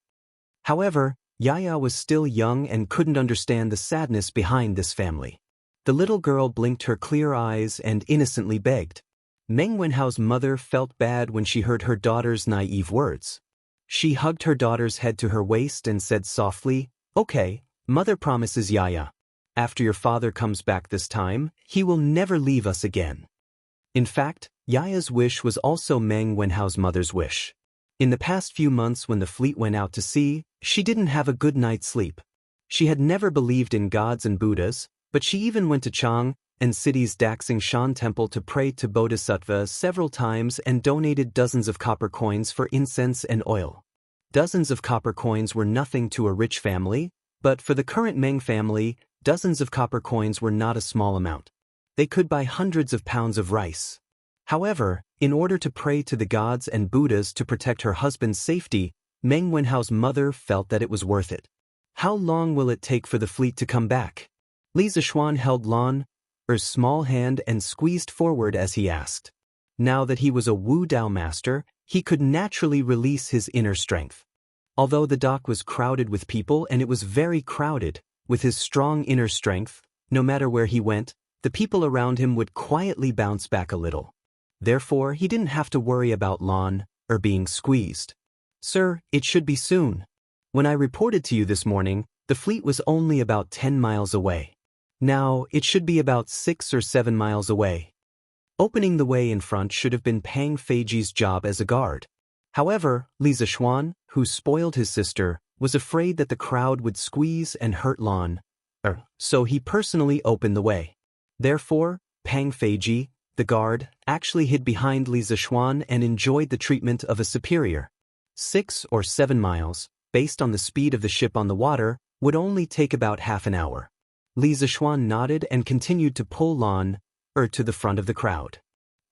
However, Yaya was still young and couldn't understand the sadness behind this family. The little girl blinked her clear eyes and innocently begged. Meng Wenhao's mother felt bad when she heard her daughter's naive words. She hugged her daughter's head to her waist and said softly, "Okay, Mother promises Yaya. After your father comes back this time, he will never leave us again." In fact, Yaya's wish was also Meng Wenhao's mother's wish. In the past few months when the fleet went out to sea, she didn't have a good night's sleep. She had never believed in gods and Buddhas, but she even went to Chang and city's Daxing Shan temple to pray to Bodhisattva several times and donated dozens of copper coins for incense and oil. Dozens of copper coins were nothing to a rich family, but for the current Meng family, dozens of copper coins were not a small amount. They could buy hundreds of pounds of rice. However, in order to pray to the gods and Buddhas to protect her husband's safety, Meng Wenhao's mother felt that it was worth it. "How long will it take for the fleet to come back?" Li Zixuan held Lan's small hand and squeezed forward as he asked. Now that he was a Wu Dao master, he could naturally release his inner strength. Although the dock was crowded with people and it was very crowded, with his strong inner strength, no matter where he went, the people around him would quietly bounce back a little. Therefore, he didn't have to worry about Lan being squeezed. "Sir, it should be soon. When I reported to you this morning, the fleet was only about 10 miles away. Now, it should be about 6 or 7 miles away." Opening the way in front should have been Pang Feiji's job as a guard. However, Li Zixuan, who spoiled his sister, was afraid that the crowd would squeeze and hurt Lan, so he personally opened the way. Therefore, Pang Feiji, the guard, actually hid behind Li Zixuan and enjoyed the treatment of a superior. 6 or 7 miles, based on the speed of the ship on the water, would only take about half an hour. Li Zixuan nodded and continued to pull Lan to the front of the crowd.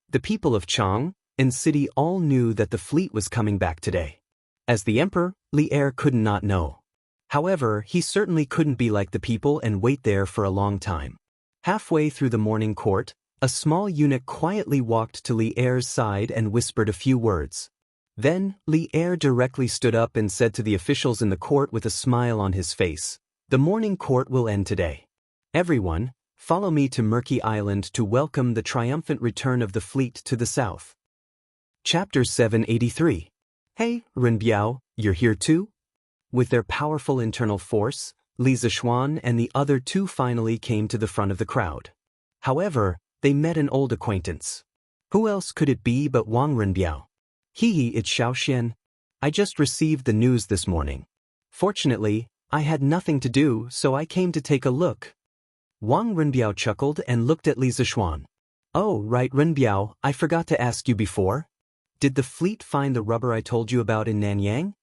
The people of Chang and city all knew that the fleet was coming back today. As the emperor, Li could not know. However, he certainly couldn't be like the people and wait there for a long time. Halfway through the morning court, a small eunuch quietly walked to Li's side and whispered a few words. Then, Li directly stood up and said to the officials in the court with a smile on his face, "The morning court will end today. Everyone, follow me to Murky Island to welcome the triumphant return of the fleet to the south." Chapter 783. "Hey, Renbiao, you're here too?" With their powerful internal force, Li Zixuan and the other two finally came to the front of the crowd. However, they met an old acquaintance. Who else could it be but Wang Renbiao? It's Xiaoxian. I just received the news this morning. Fortunately, I had nothing to do, so I came to take a look. Wang Renbiao chuckled and looked at Li Zixuan. Oh, right, Renbiao, I forgot to ask you before. Did the fleet find the rubber I told you about in Nanyang?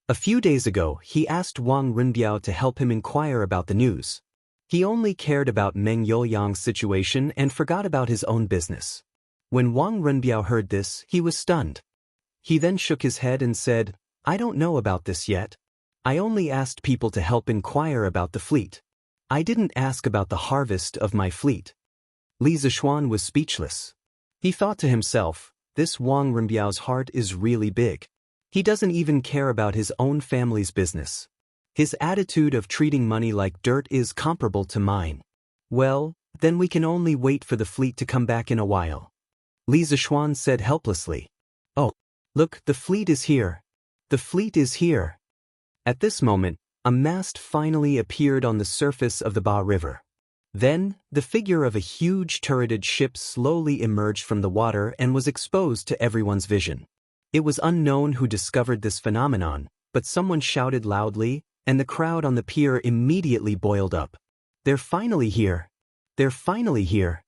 A few days ago, he asked Wang Renbiao to help him inquire about the news. He only cared about Meng Youyang's situation and forgot about his own business. When Wang Renbiao heard this, he was stunned. He then shook his head and said, I don't know about this yet. I only asked people to help inquire about the fleet. I didn't ask about the harvest of my fleet. Li Zishuan was speechless. He thought to himself, this Wang Renbiao's heart is really big. He doesn't even care about his own family's business. His attitude of treating money like dirt is comparable to mine. Well, then we can only wait for the fleet to come back in a while. Li Zishuan said helplessly. Oh, look, the fleet is here. The fleet is here. At this moment, a mast finally appeared on the surface of the Ba River. Then, the figure of a huge turreted ship slowly emerged from the water and was exposed to everyone's vision. It was unknown who discovered this phenomenon, but someone shouted loudly, and the crowd on the pier immediately boiled up. They're finally here. They're finally here.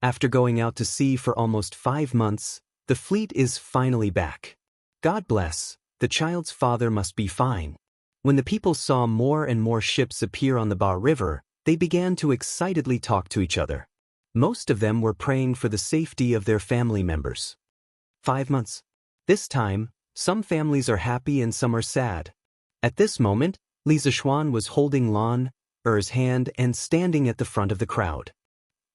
After going out to sea for almost 5 months, the fleet is finally back. God bless, the child's father must be fine. When the people saw more and more ships appear on the Ba River, they began to excitedly talk to each other. Most of them were praying for the safety of their family members. 5 months. This time, some families are happy and some are sad. At this moment, Li Zishuan was holding Lan Er's hand and standing at the front of the crowd.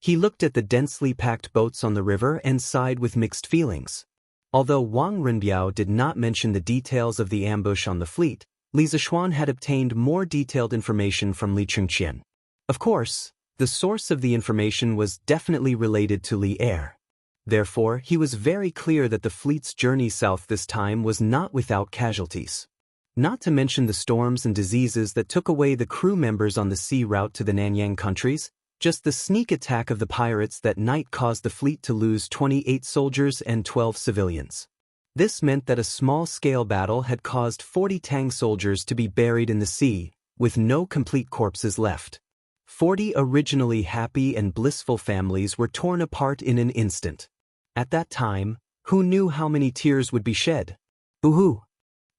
He looked at the densely packed boats on the river and sighed with mixed feelings. Although Wang Renbiao did not mention the details of the ambush on the fleet, Li Zishuan had obtained more detailed information from Li Chengqian. Of course, the source of the information was definitely related to Li Er. Therefore, he was very clear that the fleet's journey south this time was not without casualties. Not to mention the storms and diseases that took away the crew members on the sea route to the Nanyang countries, just the sneak attack of the pirates that night caused the fleet to lose 28 soldiers and 12 civilians. This meant that a small-scale battle had caused 40 Tang soldiers to be buried in the sea, with no complete corpses left. 40 originally happy and blissful families were torn apart in an instant. At that time, who knew how many tears would be shed? Boo-hoo!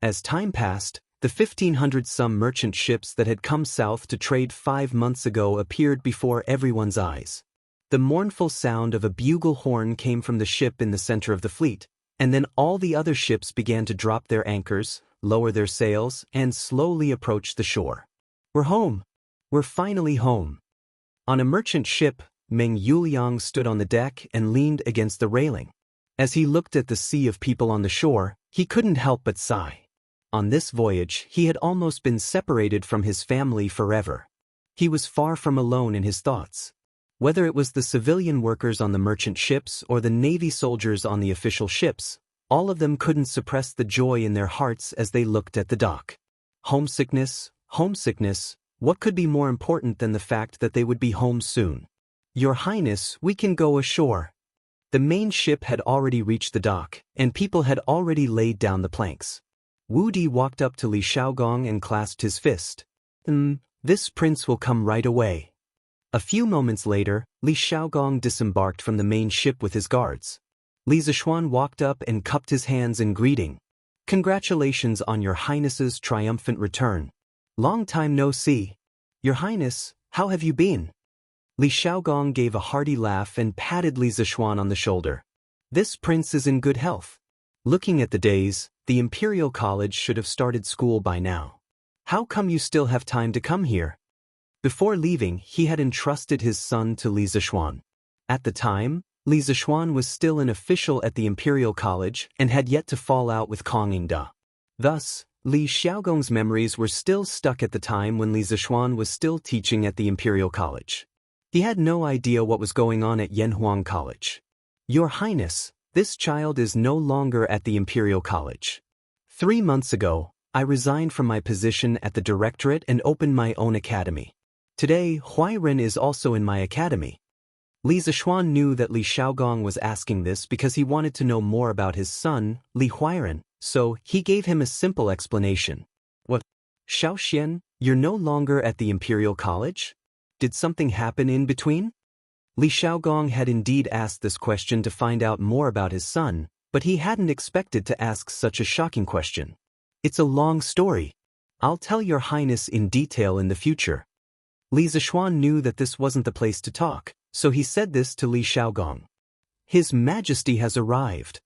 As time passed, the 1,500-some merchant ships that had come south to trade 5 months ago appeared before everyone's eyes. The mournful sound of a bugle horn came from the ship in the center of the fleet, and then all the other ships began to drop their anchors, lower their sails, and slowly approach the shore. We're home! We're finally home! On a merchant ship, Meng Youyang stood on the deck and leaned against the railing. As he looked at the sea of people on the shore, he couldn't help but sigh. On this voyage, he had almost been separated from his family forever. He was far from alone in his thoughts. Whether it was the civilian workers on the merchant ships or the Navy soldiers on the official ships, all of them couldn't suppress the joy in their hearts as they looked at the dock. Homesickness, homesickness, what could be more important than the fact that they would be home soon? Your Highness, we can go ashore. The main ship had already reached the dock, and people had already laid down the planks. Wu Di walked up to Li Shaogong and clasped his fist. This prince will come right away. A few moments later, Li Shaogong disembarked from the main ship with his guards. Li Zishuan walked up and cupped his hands in greeting. Congratulations on your Highness's triumphant return. Long time no see. Your Highness, how have you been? Li Shaogong gave a hearty laugh and patted Li Zishuan on the shoulder. This prince is in good health. Looking at the days, the Imperial College should have started school by now. How come you still have time to come here? Before leaving, he had entrusted his son to Li Zishuan. At the time, Li Zishuan was still an official at the Imperial College and had yet to fall out with Kong Yingda. Thus, Li Xiaogong's memories were still stuck at the time when Li Zishuan was still teaching at the Imperial College. He had no idea what was going on at Yanhuang College. Your Highness, this child is no longer at the Imperial College. 3 months ago, I resigned from my position at the Directorate and opened my own academy. Today, Huairen is also in my academy. Li Zishuan knew that Li Shaogong was asking this because he wanted to know more about his son, Li Huairen, so he gave him a simple explanation. What? Xiaoxian, you're no longer at the Imperial College? Did something happen in between? Li Xiaogong had indeed asked this question to find out more about his son, but he hadn't expected to ask such a shocking question. It's a long story. I'll tell your highness in detail in the future. Li Zishuan knew that this wasn't the place to talk, so he said this to Li Xiaogong. His Majesty has arrived.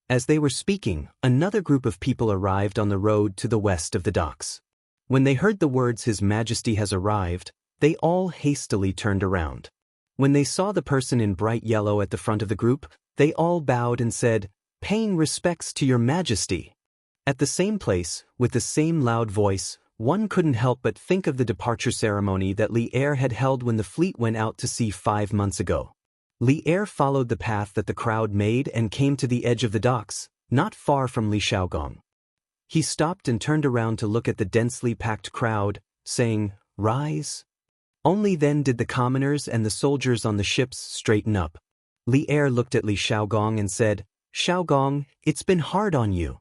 As they were speaking, another group of people arrived on the road to the west of the docks. When they heard the words His Majesty has arrived, they all hastily turned around. When they saw the person in bright yellow at the front of the group, they all bowed and said, "Paying respects to your Majesty." At the same place, with the same loud voice, one couldn't help but think of the departure ceremony that Li Er had held when the fleet went out to sea 5 months ago. Li Er followed the path that the crowd made and came to the edge of the docks, not far from Li Xiaogong. He stopped and turned around to look at the densely packed crowd, saying, "Rise." Only then did the commoners and the soldiers on the ships straighten up. Li Er looked at Li Xiaogong and said, "Xiaogong, it's been hard on you."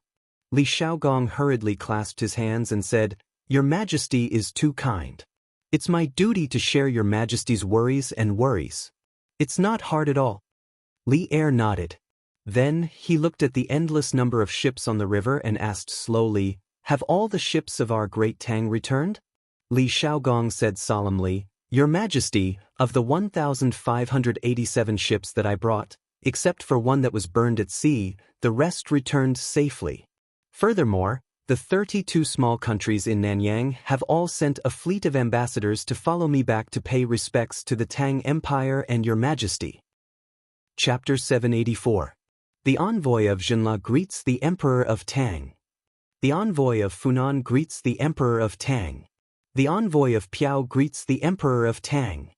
Li Xiaogong hurriedly clasped his hands and said, "Your Majesty is too kind. It's my duty to share your Majesty's worries and worries. It's not hard at all." Li Er nodded. Then he looked at the endless number of ships on the river and asked slowly, "Have all the ships of our great Tang returned?" Li Xiaogong said solemnly, "Your Majesty, of the 1,587 ships that I brought, except for one that was burned at sea, the rest returned safely. Furthermore, the 32 small countries in Nanyang have all sent a fleet of ambassadors to follow me back to pay respects to the Tang Empire and your Majesty." Chapter 784. The envoy of Zhenla greets the Emperor of Tang. The envoy of Funan greets the Emperor of Tang. The envoy of Piao greets the Emperor of Tang.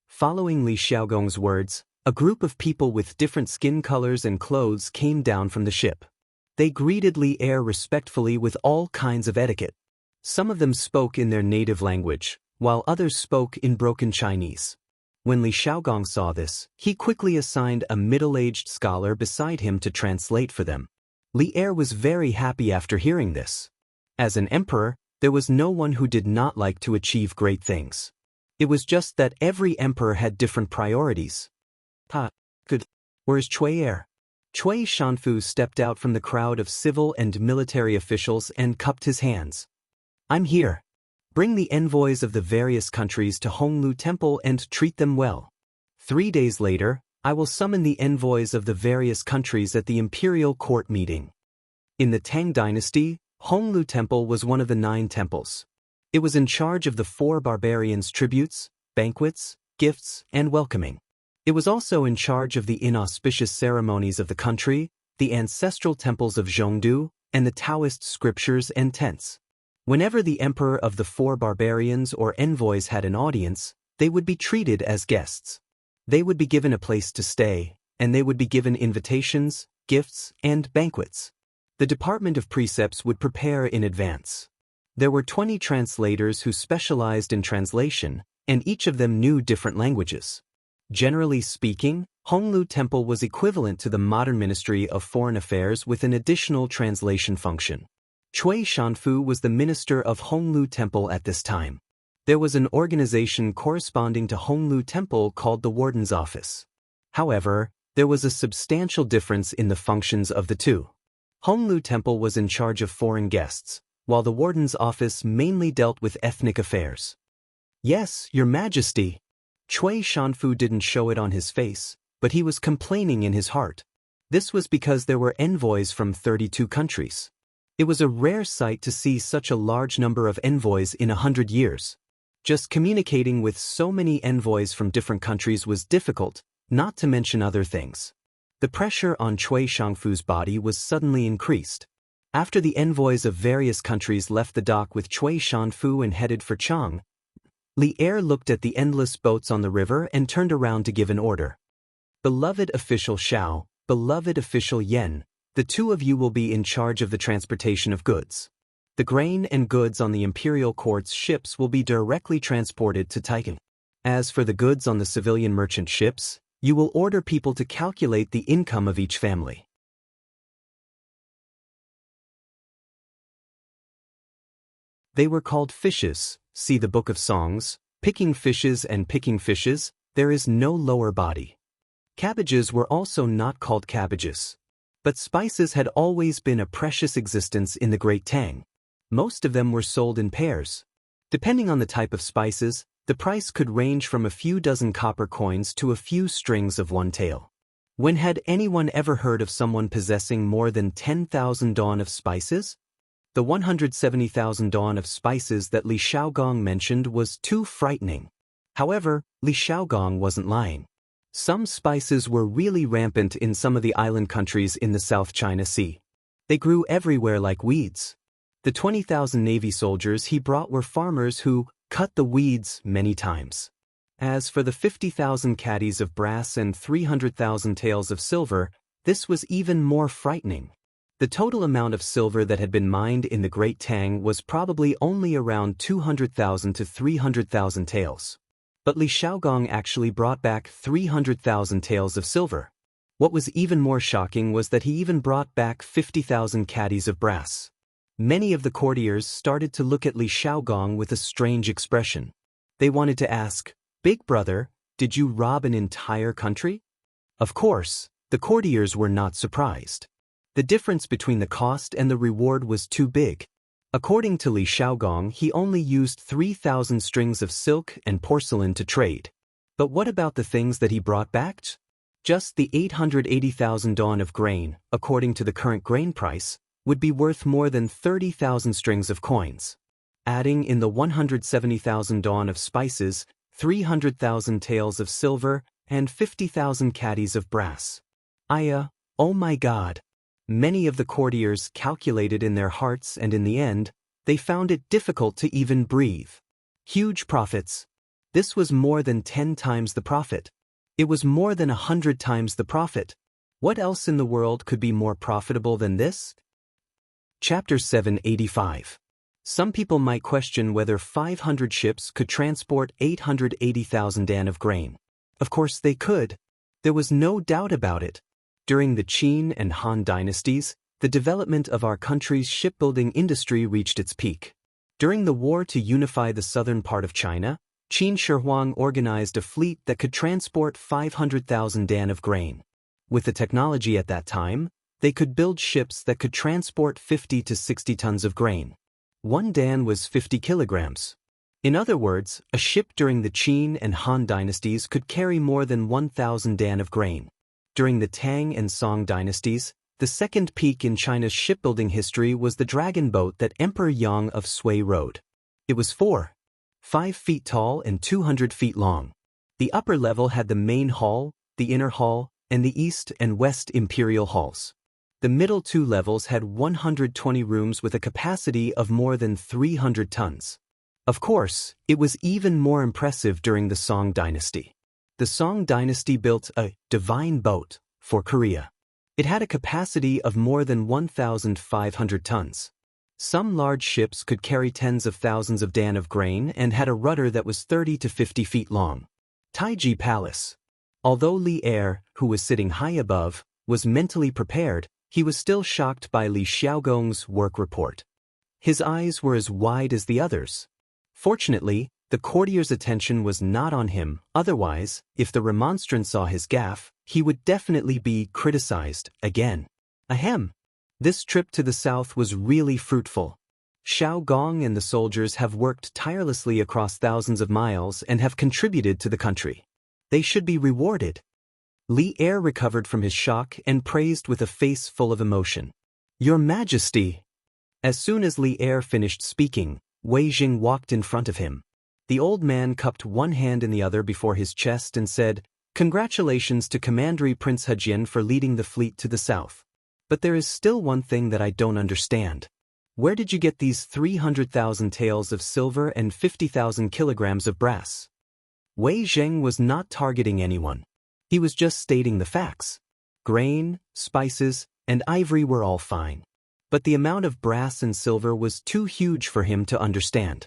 Following Li Xiaogong's words, a group of people with different skin colors and clothes came down from the ship. They greeted Li Er respectfully with all kinds of etiquette. Some of them spoke in their native language, while others spoke in broken Chinese. When Li Xiaogong saw this, he quickly assigned a middle-aged scholar beside him to translate for them. Li Er was very happy after hearing this. As an emperor, there was no one who did not like to achieve great things. It was just that every emperor had different priorities. Good. Where's Cui Er? Cui Shanfu stepped out from the crowd of civil and military officials and cupped his hands. "I'm here. Bring the envoys of the various countries to Honglu Temple and treat them well. 3 days later, I will summon the envoys of the various countries at the imperial court meeting." In the Tang dynasty, Honglu Temple was one of the 9 temples. It was in charge of the 4 barbarians' tributes, banquets, gifts, and welcoming. It was also in charge of the inauspicious ceremonies of the country, the ancestral temples of Zhongdu, and the Taoist scriptures and tents. Whenever the emperor of the 4 barbarians or envoys had an audience, they would be treated as guests. They would be given a place to stay, and they would be given invitations, gifts, and banquets. The Department of Precepts would prepare in advance. There were 20 translators who specialized in translation, and each of them knew different languages. Generally speaking, Honglu Temple was equivalent to the modern Ministry of Foreign Affairs with an additional translation function. Cui Shanfu was the minister of Honglu Temple at this time. There was an organization corresponding to Honglu Temple called the Warden's Office. However, there was a substantial difference in the functions of the two. Honglu Temple was in charge of foreign guests, while the Warden's Office mainly dealt with ethnic affairs. "Yes, Your Majesty." Cui Shanfu didn't show it on his face, but he was complaining in his heart. This was because there were envoys from 32 countries. It was a rare sight to see such a large number of envoys in 100 years. Just communicating with so many envoys from different countries was difficult, not to mention other things. The pressure on Cui Shanfu's body was suddenly increased. After the envoys of various countries left the dock with Cui Shanfu and headed for Chang, Li Er looked at the endless boats on the river and turned around to give an order. "Beloved official Xiao, beloved official Yen, the 2 of you will be in charge of the transportation of goods. The grain and goods on the imperial court's ships will be directly transported to Taikan. As for the goods on the civilian merchant ships, you will order people to calculate the income of each family." They were called fishes, see the Book of Songs, picking fishes and picking fishes. There is no lower body. Cabbages were also not called cabbages. But spices had always been a precious existence in the Great Tang. Most of them were sold in pairs. Depending on the type of spices, the price could range from a few dozen copper coins to a few strings of one tael. When had anyone ever heard of someone possessing more than 10,000 dawn of spices? The 170,000 dawn of spices that Li Shaogong mentioned was too frightening. However, Li Shaogong wasn't lying. Some spices were really rampant in some of the island countries in the South China Sea. They grew everywhere like weeds. The 20,000 Navy soldiers he brought were farmers who cut the weeds many times. As for the 50,000 caddies of brass and 300,000 taels of silver, this was even more frightening. The total amount of silver that had been mined in the Great Tang was probably only around 200,000 to 300,000 taels. But Li Shaogong actually brought back 300,000 taels of silver. What was even more shocking was that he even brought back 50,000 caddies of brass. Many of the courtiers started to look at Li Shaogong with a strange expression. They wanted to ask, "Big brother, did you rob an entire country?" Of course, the courtiers were not surprised. The difference between the cost and the reward was too big. According to Li Shaogong, he only used 3,000 strings of silk and porcelain to trade. But what about the things that he brought back? Just the 880,000 dawn of grain, according to the current grain price, would be worth more than 30,000 strings of coins. Adding in the 170,000 dawn of spices, 300,000 taels of silver, and 50,000 caddies of brass. Oh my God! Many of the courtiers calculated in their hearts, and in the end, they found it difficult to even breathe. Huge profits. This was more than 10 times the profit. It was more than 100 times the profit. What else in the world could be more profitable than this? Chapter 785. Some people might question whether 500 ships could transport 880,000 dan of grain. Of course they could. There was no doubt about it. During the Qin and Han dynasties, the development of our country's shipbuilding industry reached its peak. During the war to unify the southern part of China, Qin Shi Huang organized a fleet that could transport 500,000 dan of grain. With the technology at that time, they could build ships that could transport 50 to 60 tons of grain. One dan was 50 kilograms. In other words, a ship during the Qin and Han dynasties could carry more than 1,000 dan of grain. During the Tang and Song dynasties, the second peak in China's shipbuilding history was the dragon boat that Emperor Yang of Sui rode. It was 5 feet tall and 200 feet long. The upper level had the main hall, the inner hall, and the east and west imperial halls. The middle two levels had 120 rooms with a capacity of more than 300 tons. Of course, it was even more impressive during the Song dynasty. The Song dynasty built a divine boat for Korea. It had a capacity of more than 1,500 tons. Some large ships could carry tens of thousands of dan of grain and had a rudder that was 30 to 50 feet long. Taiji Palace. Although Li Er, who was sitting high above, was mentally prepared, he was still shocked by Li Shaogong's work report. His eyes were as wide as the others. Fortunately, the courtier's attention was not on him, otherwise, if the remonstrant saw his gaffe, he would definitely be criticized again. Ahem! This trip to the south was really fruitful. Shaogong and the soldiers have worked tirelessly across thousands of miles and have contributed to the country. They should be rewarded. Li Er recovered from his shock and praised with a face full of emotion. Your Majesty! As soon as Li Er finished speaking, Wei Jing walked in front of him. The old man cupped one hand in the other before his chest and said, "Congratulations to Commander Prince Hejian for leading the fleet to the south. But there is still one thing that I don't understand. Where did you get these 300,000 taels of silver and 50,000 kilograms of brass?" Wei Zheng was not targeting anyone. He was just stating the facts. Grain, spices, and ivory were all fine. But the amount of brass and silver was too huge for him to understand.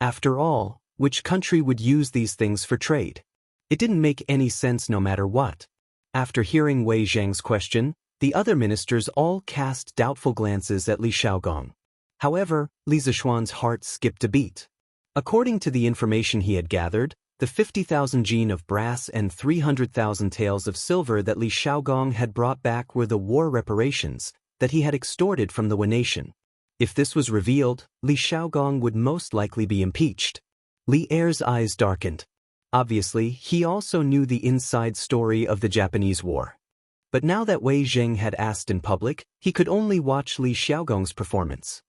After all, which country would use these things for trade? It didn't make any sense no matter what. After hearing Wei Zheng's question, the other ministers all cast doubtful glances at Li Shaogong. However, Li Zishuan's heart skipped a beat. According to the information he had gathered, The 50,000 jin of brass and 300,000 taels of silver that Li Xiaogong had brought back were the war reparations that he had extorted from the Wen nation. If this was revealed, Li Xiaogong would most likely be impeached. Li Er's eyes darkened. Obviously, he also knew the inside story of the Japanese war. But now that Wei Zheng had asked in public, he could only watch Li Xiaogong's performance.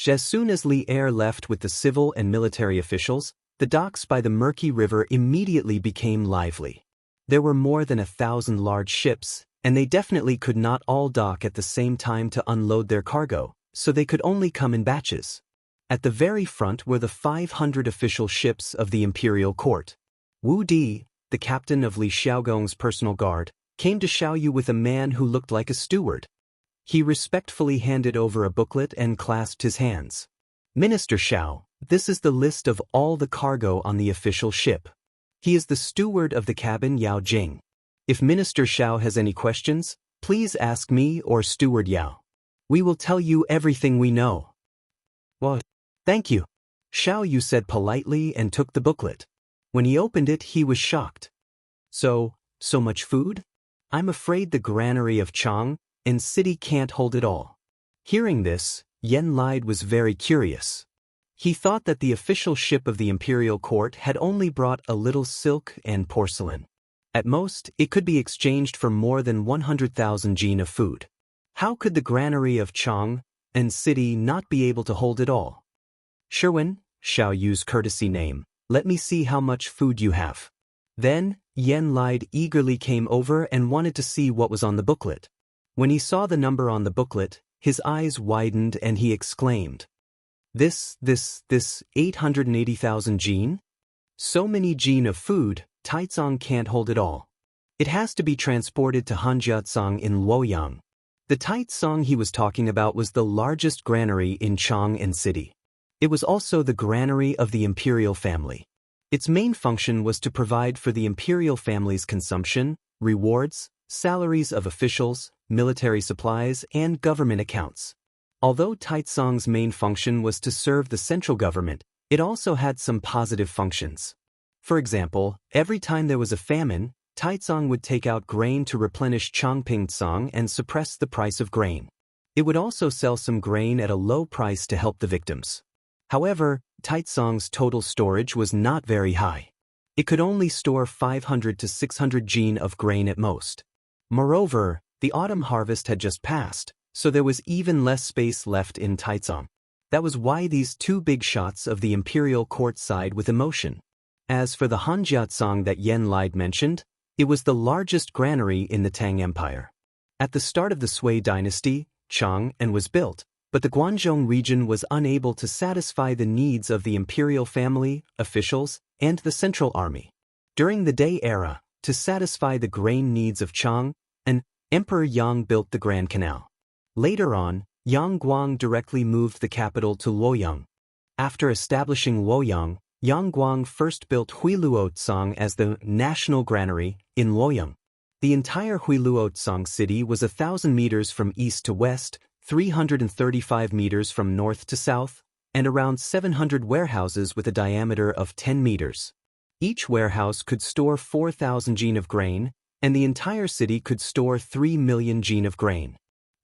As soon as Li Er left with the civil and military officials, the docks by the murky river immediately became lively. There were more than 1,000 large ships, and they definitely could not all dock at the same time to unload their cargo, so they could only come in batches. At the very front were the 500 official ships of the imperial court. Wu Di, the captain of Li Xiaogong's personal guard, came to Xiaoyu with a man who looked like a steward. He respectfully handed over a booklet and clasped his hands. "Minister Xiao, this is the list of all the cargo on the official ship. He is the steward of the cabin Yao Jing. If Minister Xiao has any questions, please ask me or Steward Yao. We will tell you everything we know." "Well, thank you," Xiaoyu said politely and took the booklet. When he opened it, he was shocked. So much food? I'm afraid the granary of Chang and city can't hold it all." Hearing this, Yen Lide was very curious. He thought that the official ship of the imperial court had only brought a little silk and porcelain. At most, it could be exchanged for more than 100,000 jin of food. How could the granary of Chang and city not be able to hold it all? "Sherwin," Xiaoyu's courtesy name, "let me see how much food you have." Then, Yen Lide eagerly came over and wanted to see what was on the booklet. When he saw the number on the booklet, his eyes widened and he exclaimed, This 880,000 jin? So many jin of food, Taizong can't hold it all. It has to be transported to Hanjiatsang in Luoyang." The Taizong he was talking about was the largest granary in Chang'an City. It was also the granary of the imperial family. Its main function was to provide for the imperial family's consumption, rewards, salaries of officials, military supplies, and government accounts. Although Taizong's main function was to serve the central government, it also had some positive functions. For example, every time there was a famine, Taizong would take out grain to replenish Changpingtsang and suppress the price of grain. It would also sell some grain at a low price to help the victims. However, Taizong's total storage was not very high. It could only store 500 to 600 jin of grain at most. Moreover, the autumn harvest had just passed, so there was even less space left in Taizong. That was why these two big shots of the imperial court sighed with emotion. As for the Hanjiatsang that Yen Lide mentioned, it was the largest granary in the Tang Empire. At the start of the Sui dynasty, Chang'an was built, but the Guangzhou region was unable to satisfy the needs of the imperial family, officials, and the central army. During the Day era, to satisfy the grain needs of Chang'an, Emperor Yang built the Grand Canal. Later on, Yang Guang directly moved the capital to Luoyang. After establishing Luoyang, Yang Guang first built Huiluotsang as the national granary in Luoyang. The entire Huiluotsang city was 1,000 meters from east to west, 335 meters from north to south, and around 700 warehouses with a diameter of 10 meters. Each warehouse could store 4,000 jin of grain, and the entire city could store 3 million jin of grain.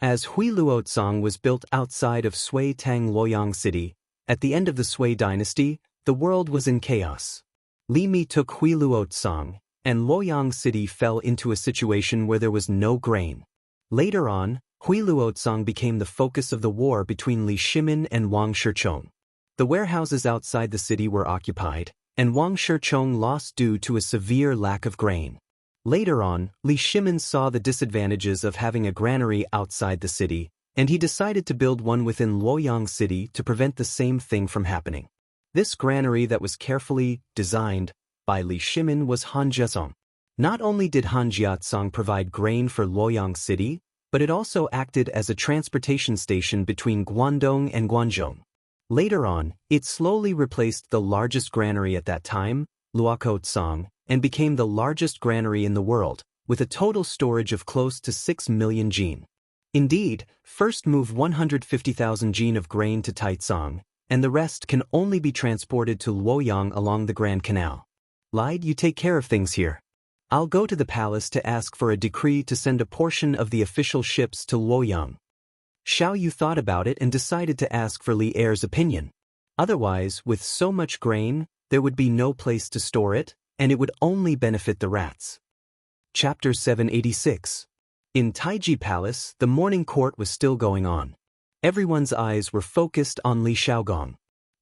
As Huiluotsang was built outside of Sui Tang Luoyang City, at the end of the Sui dynasty, the world was in chaos. Li Mi took Huiluotsang, and Luoyang City fell into a situation where there was no grain. Later on, Huiluotsang became the focus of the war between Li Shimin and Wang Shichong. The warehouses outside the city were occupied, and Wang Shichong lost due to a severe lack of grain. Later on, Li Shimin saw the disadvantages of having a granary outside the city, and he decided to build one within Luoyang City to prevent the same thing from happening. This granary that was carefully designed by Li Shimin was Hanjiatsang. Not only did Hanjiatsang provide grain for Luoyang City, but it also acted as a transportation station between Guangdong and Guangzhou. Later on, it slowly replaced the largest granary at that time, Luokotsang, and became the largest granary in the world, with a total storage of close to 6 million jin. Indeed, first move 150,000 jin of grain to Taizong, and the rest can only be transported to Luoyang along the Grand Canal. Lied, you take care of things here. I'll go to the palace to ask for a decree to send a portion of the official ships to Luoyang. Xiao Yu thought about it and decided to ask for Li Er's opinion. Otherwise, with so much grain, there would be no place to store it, and it would only benefit the rats. Chapter 786. In Taiji Palace, the morning court was still going on. Everyone's eyes were focused on Li Xiaogong.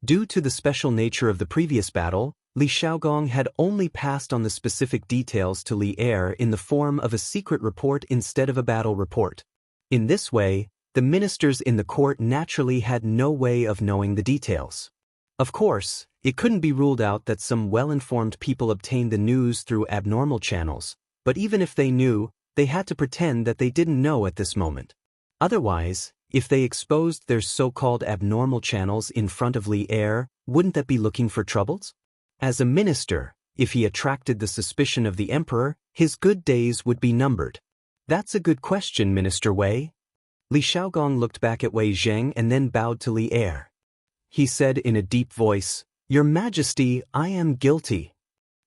Due to the special nature of the previous battle, Li Xiaogong had only passed on the specific details to Li Er in the form of a secret report instead of a battle report. In this way, the ministers in the court naturally had no way of knowing the details. Of course, it couldn't be ruled out that some well-informed people obtained the news through abnormal channels, but even if they knew, they had to pretend that they didn't know at this moment. Otherwise, if they exposed their so-called abnormal channels in front of Li Er, wouldn't that be looking for troubles? As a minister, if he attracted the suspicion of the emperor, his good days would be numbered. That's a good question, Minister Wei. Li Xiaogong looked back at Wei Zheng and then bowed to Li Er. He said in a deep voice, "Your Majesty, I am guilty."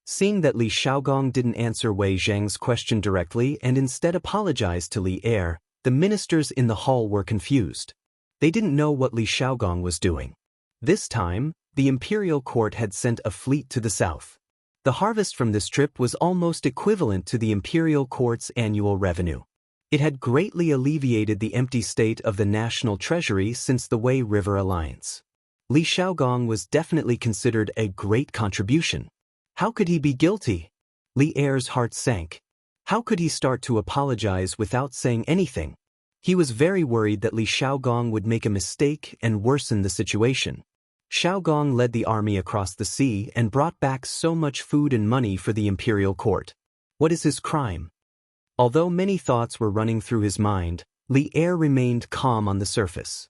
Seeing that Li Xiaogong didn't answer Wei Zheng's question directly and instead apologized to Li Er, the ministers in the hall were confused. They didn't know what Li Xiaogong was doing. This time, the imperial court had sent a fleet to the south. The harvest from this trip was almost equivalent to the imperial court's annual revenue. It had greatly alleviated the empty state of the national treasury since the Wei River Alliance. Li Xiaogong was definitely considered a great contribution. How could he be guilty? Li Er's heart sank. How could he start to apologize without saying anything? He was very worried that Li Xiaogong would make a mistake and worsen the situation. Xiaogong led the army across the sea and brought back so much food and money for the imperial court. What is his crime? Although many thoughts were running through his mind, Li Er remained calm on the surface.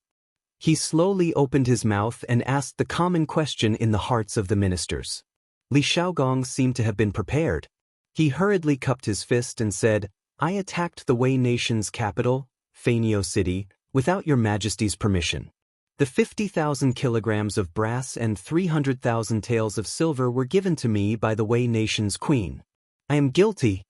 He slowly opened his mouth and asked the common question in the hearts of the ministers. Li Xiaogong seemed to have been prepared. He hurriedly cupped his fist and said, "I attacked the Wei nation's capital, Fanio City, without your Majesty's permission. The 50,000 kilograms of brass and 300,000 taels of silver were given to me by the Wei nation's queen. I am guilty."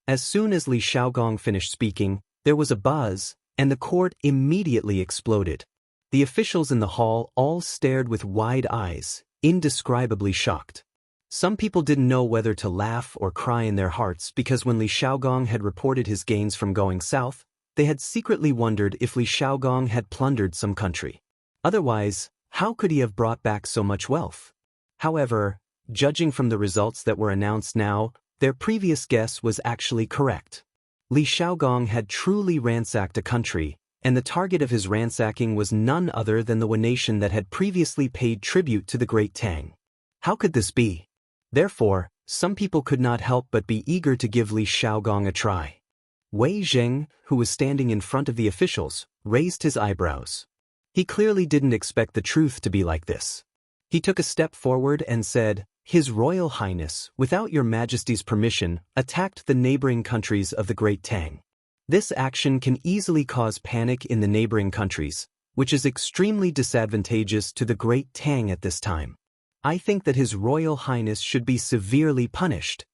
As soon as Li Xiaogong finished speaking, there was a buzz, and the court immediately exploded. The officials in the hall all stared with wide eyes, indescribably shocked. Some people didn't know whether to laugh or cry in their hearts because when Li Xiaogong had reported his gains from going south, they had secretly wondered if Li Xiaogong had plundered some country. Otherwise, how could he have brought back so much wealth? However, judging from the results that were announced now, their previous guess was actually correct. Li Xiaogong had truly ransacked a country, and the target of his ransacking was none other than the Wei nation that had previously paid tribute to the Great Tang. How could this be? Therefore, some people could not help but be eager to give Li Xiaogong a try. Wei Zheng, who was standing in front of the officials, raised his eyebrows. He clearly didn't expect the truth to be like this. He took a step forward and said, "His Royal Highness, without your Majesty's permission, attacked the neighboring countries of the Great Tang. This action can easily cause panic in the neighboring countries, which is extremely disadvantageous to the Great Tang at this time. I think that His Royal Highness should be severely punished."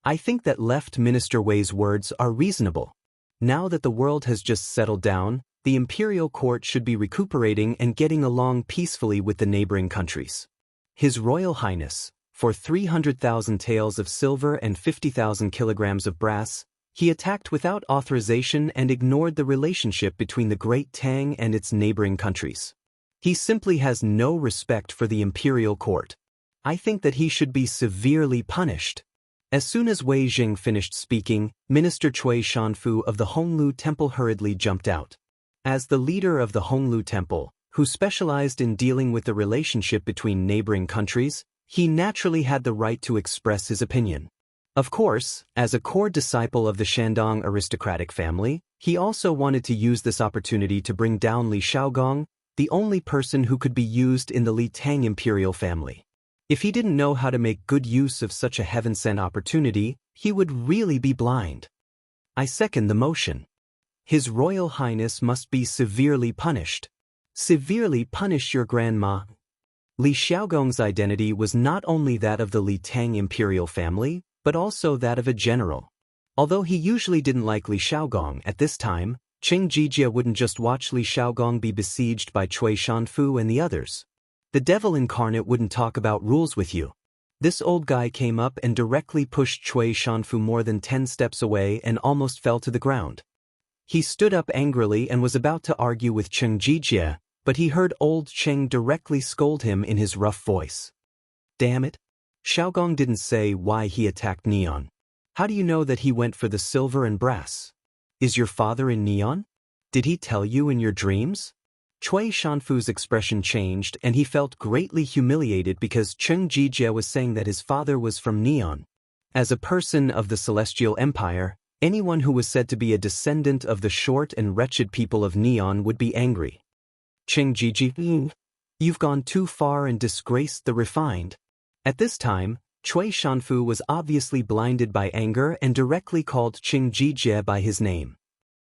I think that Left Minister Wei's words are reasonable. Now that the world has just settled down, the imperial court should be recuperating and getting along peacefully with the neighboring countries. His Royal Highness, for 300,000 taels of silver and 50,000 kilograms of brass, he attacked without authorization and ignored the relationship between the Great Tang and its neighboring countries. He simply has no respect for the imperial court. I think that he should be severely punished. As soon as Wei Zheng finished speaking, Minister Cui Shanfu of the Honglu Temple hurriedly jumped out. As the leader of the Honglu Temple, who specialized in dealing with the relationship between neighboring countries, he naturally had the right to express his opinion. Of course, as a core disciple of the Shandong aristocratic family, he also wanted to use this opportunity to bring down Li Xiaogong, the only person who could be used in the Li Tang imperial family. If he didn't know how to make good use of such a heaven-sent opportunity, he would really be blind. I second the motion. His Royal Highness must be severely punished. Severely punish your grandma. Li Xiaogong's identity was not only that of the Li Tang imperial family, but also that of a general. Although he usually didn't like Li Xiaogong at this time, Qing Jijie wouldn't just watch Li Xiaogong be besieged by Cui Shanfu and the others. The devil incarnate wouldn't talk about rules with you. This old guy came up and directly pushed Cui Shanfu more than 10 steps away and almost fell to the ground. He stood up angrily and was about to argue with Qing Jijie, but he heard old Qing directly scold him in his rough voice. Damn it. Xiaogong didn't say why he attacked Neon. How do you know that he went for the silver and brass? Is your father in Neon? Did he tell you in your dreams? Cui Shanfu's expression changed and he felt greatly humiliated because Qing Jijie was saying that his father was from Neon. As a person of the Celestial Empire, anyone who was said to be a descendant of the short and wretched people of Neon would be angry. Qing Jijie, you've gone too far and disgraced the refined. At this time, Cui Shanfu was obviously blinded by anger and directly called Qing Jijie by his name.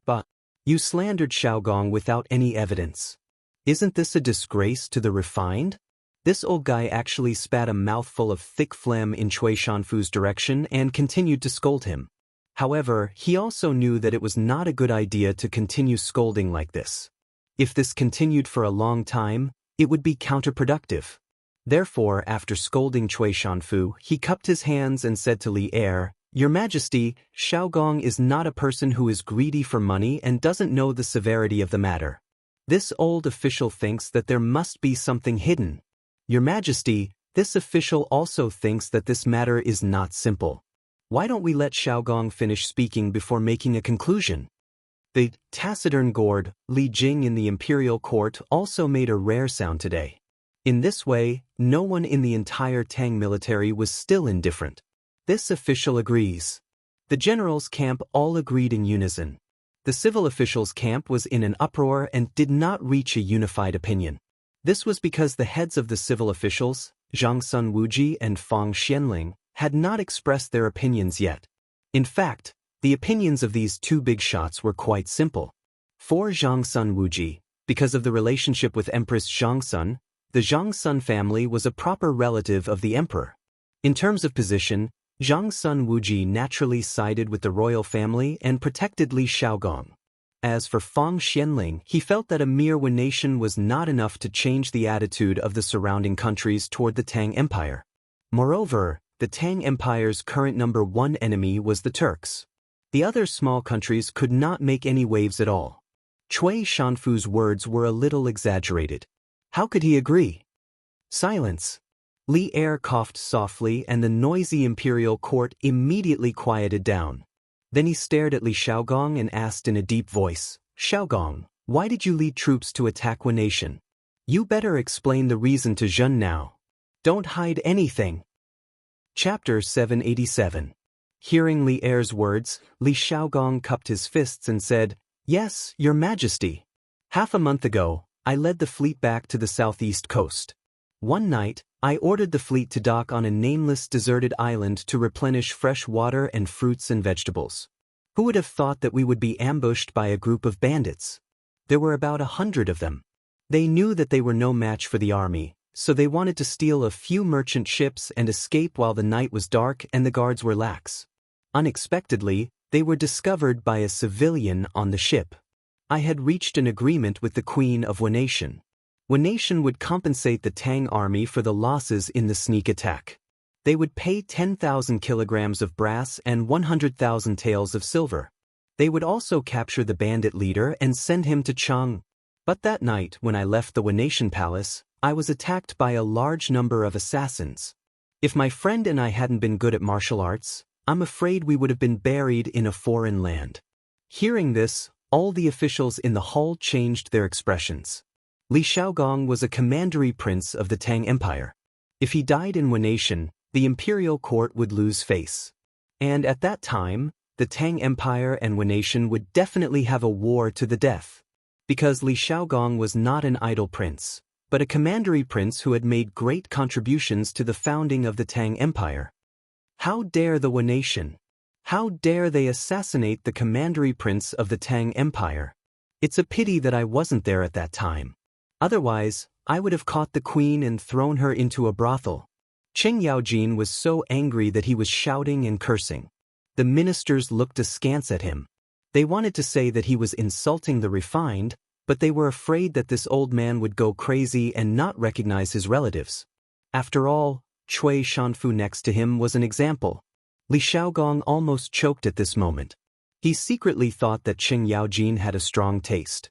But you slandered Xiaogong without any evidence. Isn't this a disgrace to the refined? This old guy actually spat a mouthful of thick phlegm in Cui Shanfu's direction and continued to scold him. However, he also knew that it was not a good idea to continue scolding like this. If this continued for a long time, it would be counterproductive. Therefore, after scolding Cui Shanfu, he cupped his hands and said to Li Er, Your Majesty, Xiaogong is not a person who is greedy for money and doesn't know the severity of the matter. This old official thinks that there must be something hidden. Your Majesty, this official also thinks that this matter is not simple. Why don't we let Xiaogong finish speaking before making a conclusion? The taciturn gourd, Li Jing in the imperial court also made a rare sound today. In this way, no one in the entire Tang military was still indifferent. This official agrees. The generals' camp all agreed in unison. The civil officials' camp was in an uproar and did not reach a unified opinion. This was because the heads of the civil officials, Zhang Sun Wuji and Fang Xianling, had not expressed their opinions yet. In fact, the opinions of these two big shots were quite simple. For Zhang Sun Wuji, because of the relationship with Empress Zhang Sun, the Zhang Sun family was a proper relative of the emperor. In terms of position, Zhang Sun Wuji naturally sided with the royal family and protected Li Xiaogong. As for Fang Xianling, he felt that a mere one nation was not enough to change the attitude of the surrounding countries toward the Tang Empire. Moreover, the Tang Empire's current number one enemy was the Turks. The other small countries could not make any waves at all. Cui Shanfu's words were a little exaggerated. How could he agree? Silence. Li Er coughed softly and the noisy imperial court immediately quieted down. Then he stared at Li Xiaogong and asked in a deep voice, Xiaogong, why did you lead troops to attack one nation? You better explain the reason to Zhen now. Don't hide anything. Chapter 787. Hearing Li Er's words, Li Xiaogong cupped his fists and said, Yes, Your Majesty. Half a month ago, I led the fleet back to the southeast coast. One night, I ordered the fleet to dock on a nameless deserted island to replenish fresh water and fruits and vegetables. Who would have thought that we would be ambushed by a group of bandits? There were about 100 of them. They knew that they were no match for the army, so they wanted to steal a few merchant ships and escape while the night was dark and the guards were lax. Unexpectedly, they were discovered by a civilian on the ship. I had reached an agreement with the Queen of one nation. One nation would compensate the Tang army for the losses in the sneak attack. They would pay 10,000 kilograms of brass and 100,000 taels of silver. They would also capture the bandit leader and send him to Chang. But that night, when I left the one nation palace, I was attacked by a large number of assassins. If my friend and I hadn't been good at martial arts, I'm afraid we would have been buried in a foreign land. Hearing this, all the officials in the hall changed their expressions. Li Xiaogong was a commandery prince of the Tang Empire. If he died in one nation, the imperial court would lose face. And at that time, the Tang Empire and one nation would definitely have a war to the death. Because Li Xiaogong was not an idle prince, but a commandery prince who had made great contributions to the founding of the Tang Empire. How dare the one nation? How dare they assassinate the commandery prince of the Tang Empire? It's a pity that I wasn't there at that time. Otherwise, I would have caught the queen and thrown her into a brothel. Qing Yaojin was so angry that he was shouting and cursing. The ministers looked askance at him. They wanted to say that he was insulting the refined, but they were afraid that this old man would go crazy and not recognize his relatives. After all, Cui Shanfu next to him was an example. Li Xiaogong almost choked at this moment. He secretly thought that Qing Yaojin had a strong taste.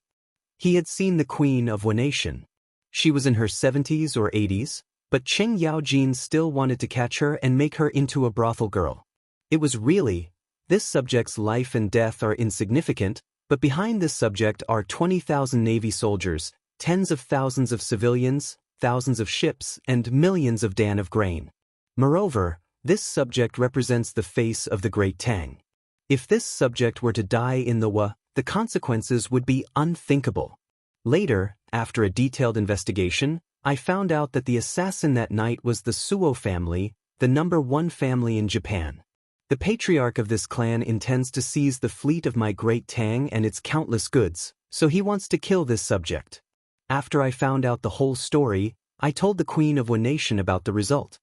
He had seen the queen of one nation. She was in her 70s or 80s, but Qing Yaojin still wanted to catch her and make her into a brothel girl. It was really, this subject's life and death are insignificant, but behind this subject are 20,000 Navy soldiers, tens of thousands of civilians, thousands of ships, and millions of dan of grain. Moreover, this subject represents the face of the Great Tang. If this subject were to die in the Wa, the consequences would be unthinkable. Later, after a detailed investigation, I found out that the assassin that night was the Suo family, the #1 family in Japan. The patriarch of this clan intends to seize the fleet of my Great Tang and its countless goods, so he wants to kill this subject. After I found out the whole story, I told the Queen of one nation about the result.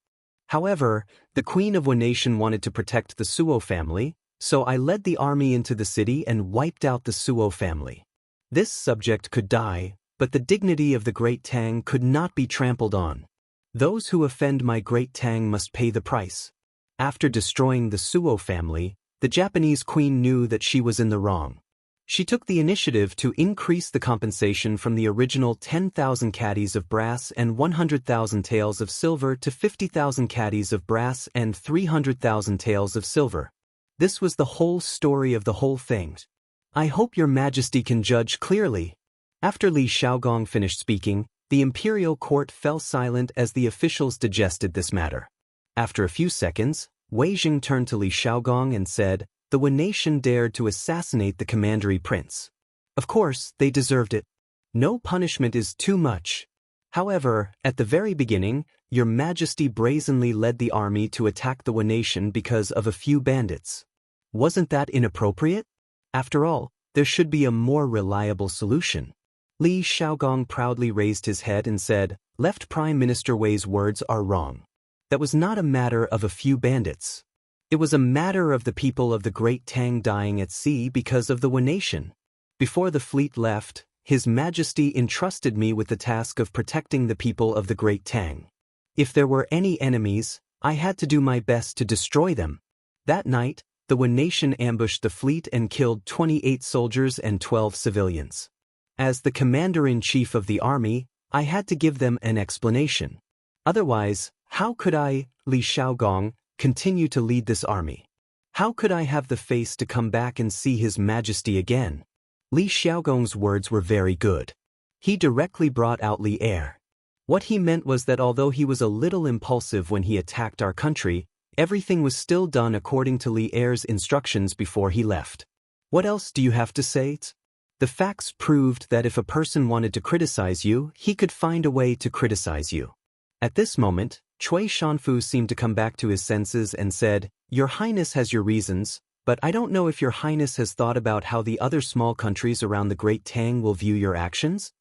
However, the Queen of one nation wanted to protect the Suo family, so I led the army into the city and wiped out the Suo family. This subject could die, but the dignity of the Great Tang could not be trampled on. Those who offend my Great Tang must pay the price. After destroying the Suo family, the Japanese queen knew that she was in the wrong. She took the initiative to increase the compensation from the original 10,000 caddies of brass and 100,000 taels of silver to 50,000 caddies of brass and 300,000 taels of silver. This was the whole story of the whole thing. I hope your majesty can judge clearly. After Li Xiaogong finished speaking, the imperial court fell silent as the officials digested this matter. After a few seconds, Wei Jing turned to Li Xiaogong and said, "The one nation dared to assassinate the commandery prince. Of course, they deserved it. No punishment is too much. However, at the very beginning, your majesty brazenly led the army to attack the one nation because of a few bandits. Wasn't that inappropriate? After all, there should be a more reliable solution." Li Xiaogong proudly raised his head and said, "Left Prime Minister Wei's words are wrong. That was not a matter of a few bandits. It was a matter of the people of the Great Tang dying at sea because of the one nation. Before the fleet left, His Majesty entrusted me with the task of protecting the people of the Great Tang. If there were any enemies, I had to do my best to destroy them. That night, the one nation ambushed the fleet and killed 28 soldiers and 12 civilians. As the commander-in-chief of the army, I had to give them an explanation. Otherwise, how could I, Li Xiaogong, continue to lead this army? How could I have the face to come back and see His Majesty again? Li Xiaogong's words were very good. He directly brought out Li Er. What he meant was that although he was a little impulsive when he attacked our country, everything was still done according to Li Er's instructions before he left. What else do you have to say? The facts proved that if a person wanted to criticize you, he could find a way to criticize you. At this moment, Cui Shanfu seemed to come back to his senses and said, "Your Highness has your reasons, but I don't know if your Highness has thought about how the other small countries around the Great Tang will view your actions.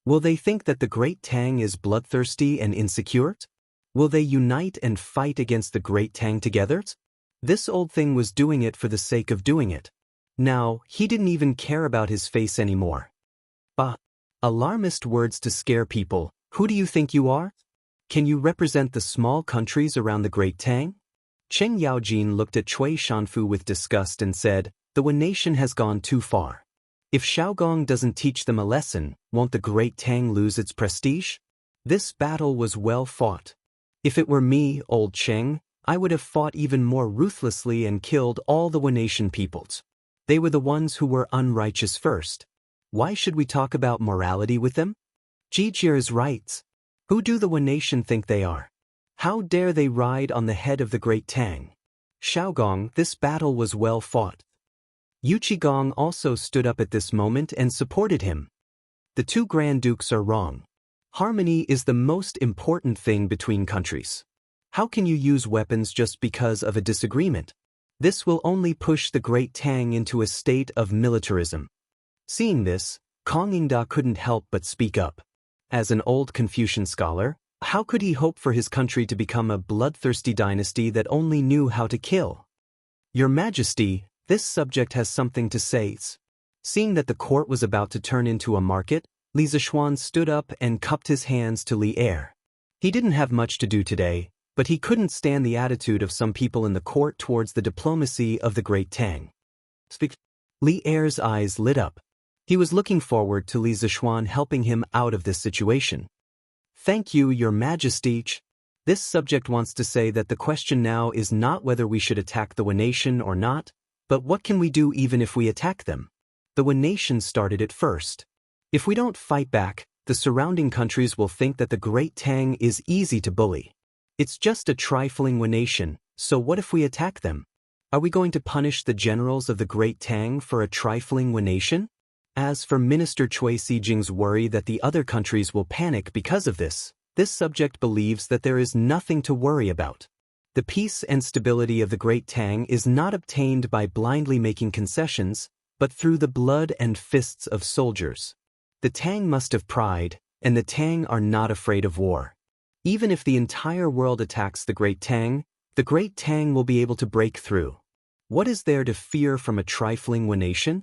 Will they think that the Great Tang is bloodthirsty and insecure? Will they unite and fight against the Great Tang together? This old thing was doing it for the sake of doing it. Now, he didn't even care about his face anymore. Bah! Alarmist words to scare people. Who do you think you are? Can you represent the small countries around the Great Tang?" Cheng Yaojin looked at Cui Shanfu with disgust and said, "The one nation has gone too far. If Xiaogong doesn't teach them a lesson, won't the Great Tang lose its prestige? This battle was well fought. If it were me, old Cheng, I would have fought even more ruthlessly and killed all the one nation peoples. They were the ones who were unrighteous first. Why should we talk about morality with them? Jijir is right. Who do the one nation think they are? How dare they ride on the head of the Great Tang? Xiaogong, this battle was well fought." Yu Qigong also stood up at this moment and supported him. "The two Grand Dukes are wrong. Harmony is the most important thing between countries. How can you use weapons just because of a disagreement? This will only push the Great Tang into a state of militarism." Seeing this, Kong Ingda couldn't help but speak up. As an old Confucian scholar, how could he hope for his country to become a bloodthirsty dynasty that only knew how to kill? Your Majesty, this subject has something to say. Seeing that the court was about to turn into a market, Li Zishuan stood up and cupped his hands to Li Er. He didn't have much to do today, but he couldn't stand the attitude of some people in the court towards the diplomacy of the great Tang. Speak. Li Er's eyes lit up. He was looking forward to Li Zishuan helping him out of this situation. Thank you, Your Majesty. This subject wants to say that the question now is not whether we should attack the Wen nation or not, but what can we do even if we attack them? The Wen nation started it first. If we don't fight back, the surrounding countries will think that the great Tang is easy to bully. It's just a trifling Wen nation, so what if we attack them? Are we going to punish the generals of the great Tang for a trifling Wen nation? As for Minister Cui Sijing's worry that the other countries will panic because of this subject believes that there is nothing to worry about. The peace and stability of the great Tang is not obtained by blindly making concessions, but through the blood and fists of soldiers. The Tang must have pride, and the Tang are not afraid of war. Even if the entire world attacks the great Tang will be able to break through. What is there to fear from a trifling Wen nation?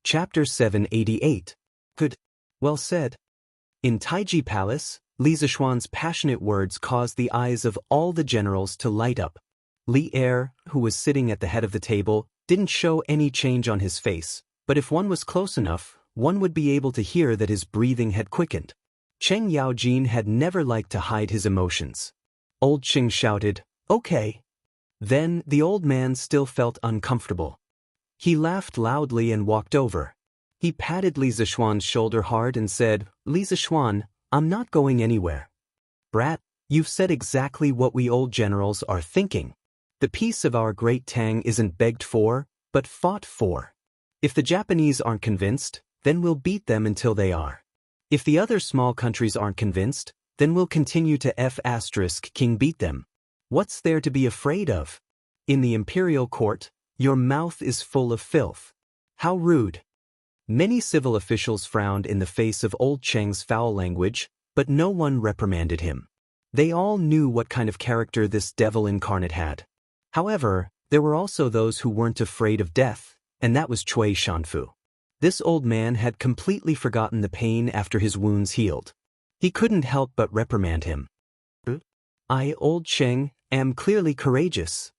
Chapter 788. Good. Well said. In Taiji Palace, Li Zishuan's passionate words caused the eyes of all the generals to light up. Li Er, who was sitting at the head of the table, didn't show any change on his face, but if one was close enough, one would be able to hear that his breathing had quickened. Cheng Yaojin had never liked to hide his emotions. Old Cheng shouted, "Okay." Then the old man still felt uncomfortable. He laughed loudly and walked over. He patted Li Zishuan's shoulder hard and said, "Li Zishuan, I'm not going anywhere." "Brat, you've said exactly what we old generals are thinking. The peace of our great Tang isn't begged for, but fought for. If the Japanese aren't convinced, then we'll beat them until they are. If the other small countries aren't convinced, then we'll continue to King beat them. What's there to be afraid of? In the imperial court, your mouth is full of filth. How rude." Many civil officials frowned in the face of old Cheng's foul language, but no one reprimanded him. They all knew what kind of character this devil incarnate had. However, there were also those who weren't afraid of death, and that was Cui Shanfu. This old man had completely forgotten the pain after his wounds healed. He couldn't help but reprimand him. "I, old Cheng, am clearly courageous.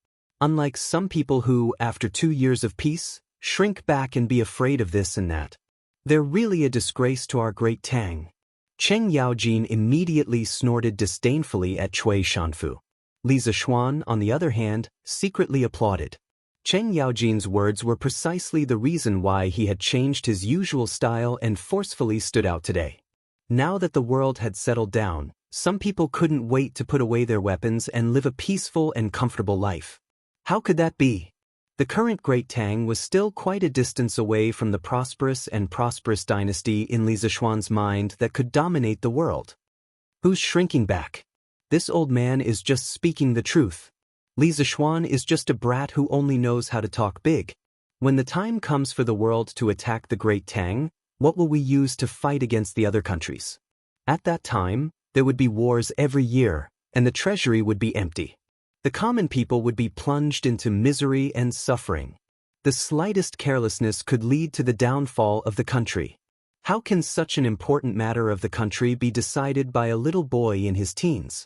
Unlike some people who, after 2 years of peace, shrink back and be afraid of this and that. They're really a disgrace to our great Tang." Cheng Yaojin immediately snorted disdainfully at Cui Shanfu. Li Zishuan, on the other hand, secretly applauded. Cheng Yaojin's words were precisely the reason why he had changed his usual style and forcefully stood out today. Now that the world had settled down, some people couldn't wait to put away their weapons and live a peaceful and comfortable life. How could that be? The current Great Tang was still quite a distance away from the prosperous dynasty in Li Zishuan's mind that could dominate the world. Who's shrinking back? This old man is just speaking the truth. Li Zishuan is just a brat who only knows how to talk big. When the time comes for the world to attack the Great Tang, what will we use to fight against the other countries? At that time, there would be wars every year, and the treasury would be empty. The common people would be plunged into misery and suffering. The slightest carelessness could lead to the downfall of the country. How can such an important matter of the country be decided by a little boy in his teens?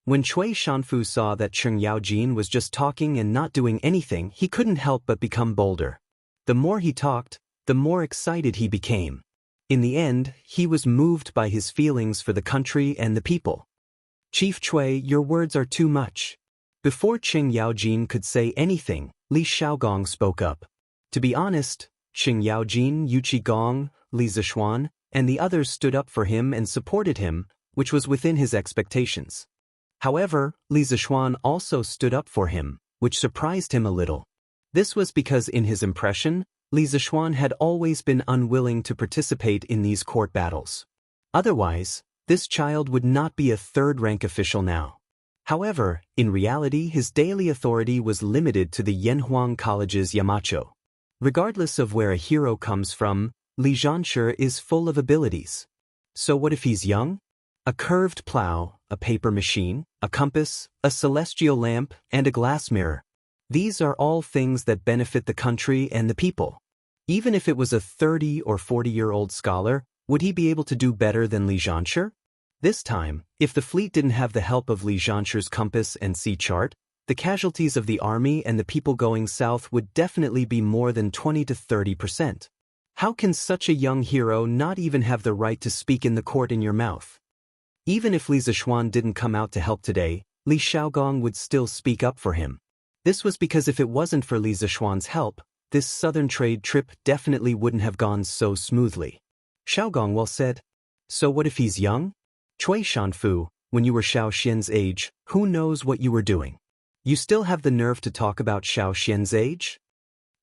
When Cui Shanfu saw that Cheng Yaojin was just talking and not doing anything, he couldn't help but become bolder. The more he talked, the more excited he became. In the end, he was moved by his feelings for the country and the people. "Chief Cui, your words are too much." Before Cheng Yaojin could say anything, Li Shaogong spoke up. To be honest, Cheng Yaojin, Yu Qigong, Li Zishuan, and the others stood up for him and supported him, which was within his expectations. However, Li Zishuan also stood up for him, which surprised him a little. This was because in his impression, Li Zishuan had always been unwilling to participate in these court battles. Otherwise, this child would not be a third-rank official now. However, in reality his daily authority was limited to the Yanhuang College's Yamacho. Regardless of where a hero comes from, Li Zhanshe is full of abilities. So what if he's young? A curved plow, a paper machine, a compass, a celestial lamp, and a glass mirror. These are all things that benefit the country and the people. Even if it was a 30 or 40-year-old scholar, would he be able to do better than Li Zhanshe? This time, if the fleet didn't have the help of Li Zhanshe's compass and sea chart, the casualties of the army and the people going south would definitely be more than 20 to 30%. How can such a young hero not even have the right to speak in the court in your mouth? Even if Li Zishuan didn't come out to help today, Li Xiaogong would still speak up for him. This was because if it wasn't for Li Zishuan's help, this southern trade trip definitely wouldn't have gone so smoothly. Xiaogong well said. So what if he's young? Cui Shanfu, when you were Xiao Xian's age, who knows what you were doing? You still have the nerve to talk about Xiao Xian's age?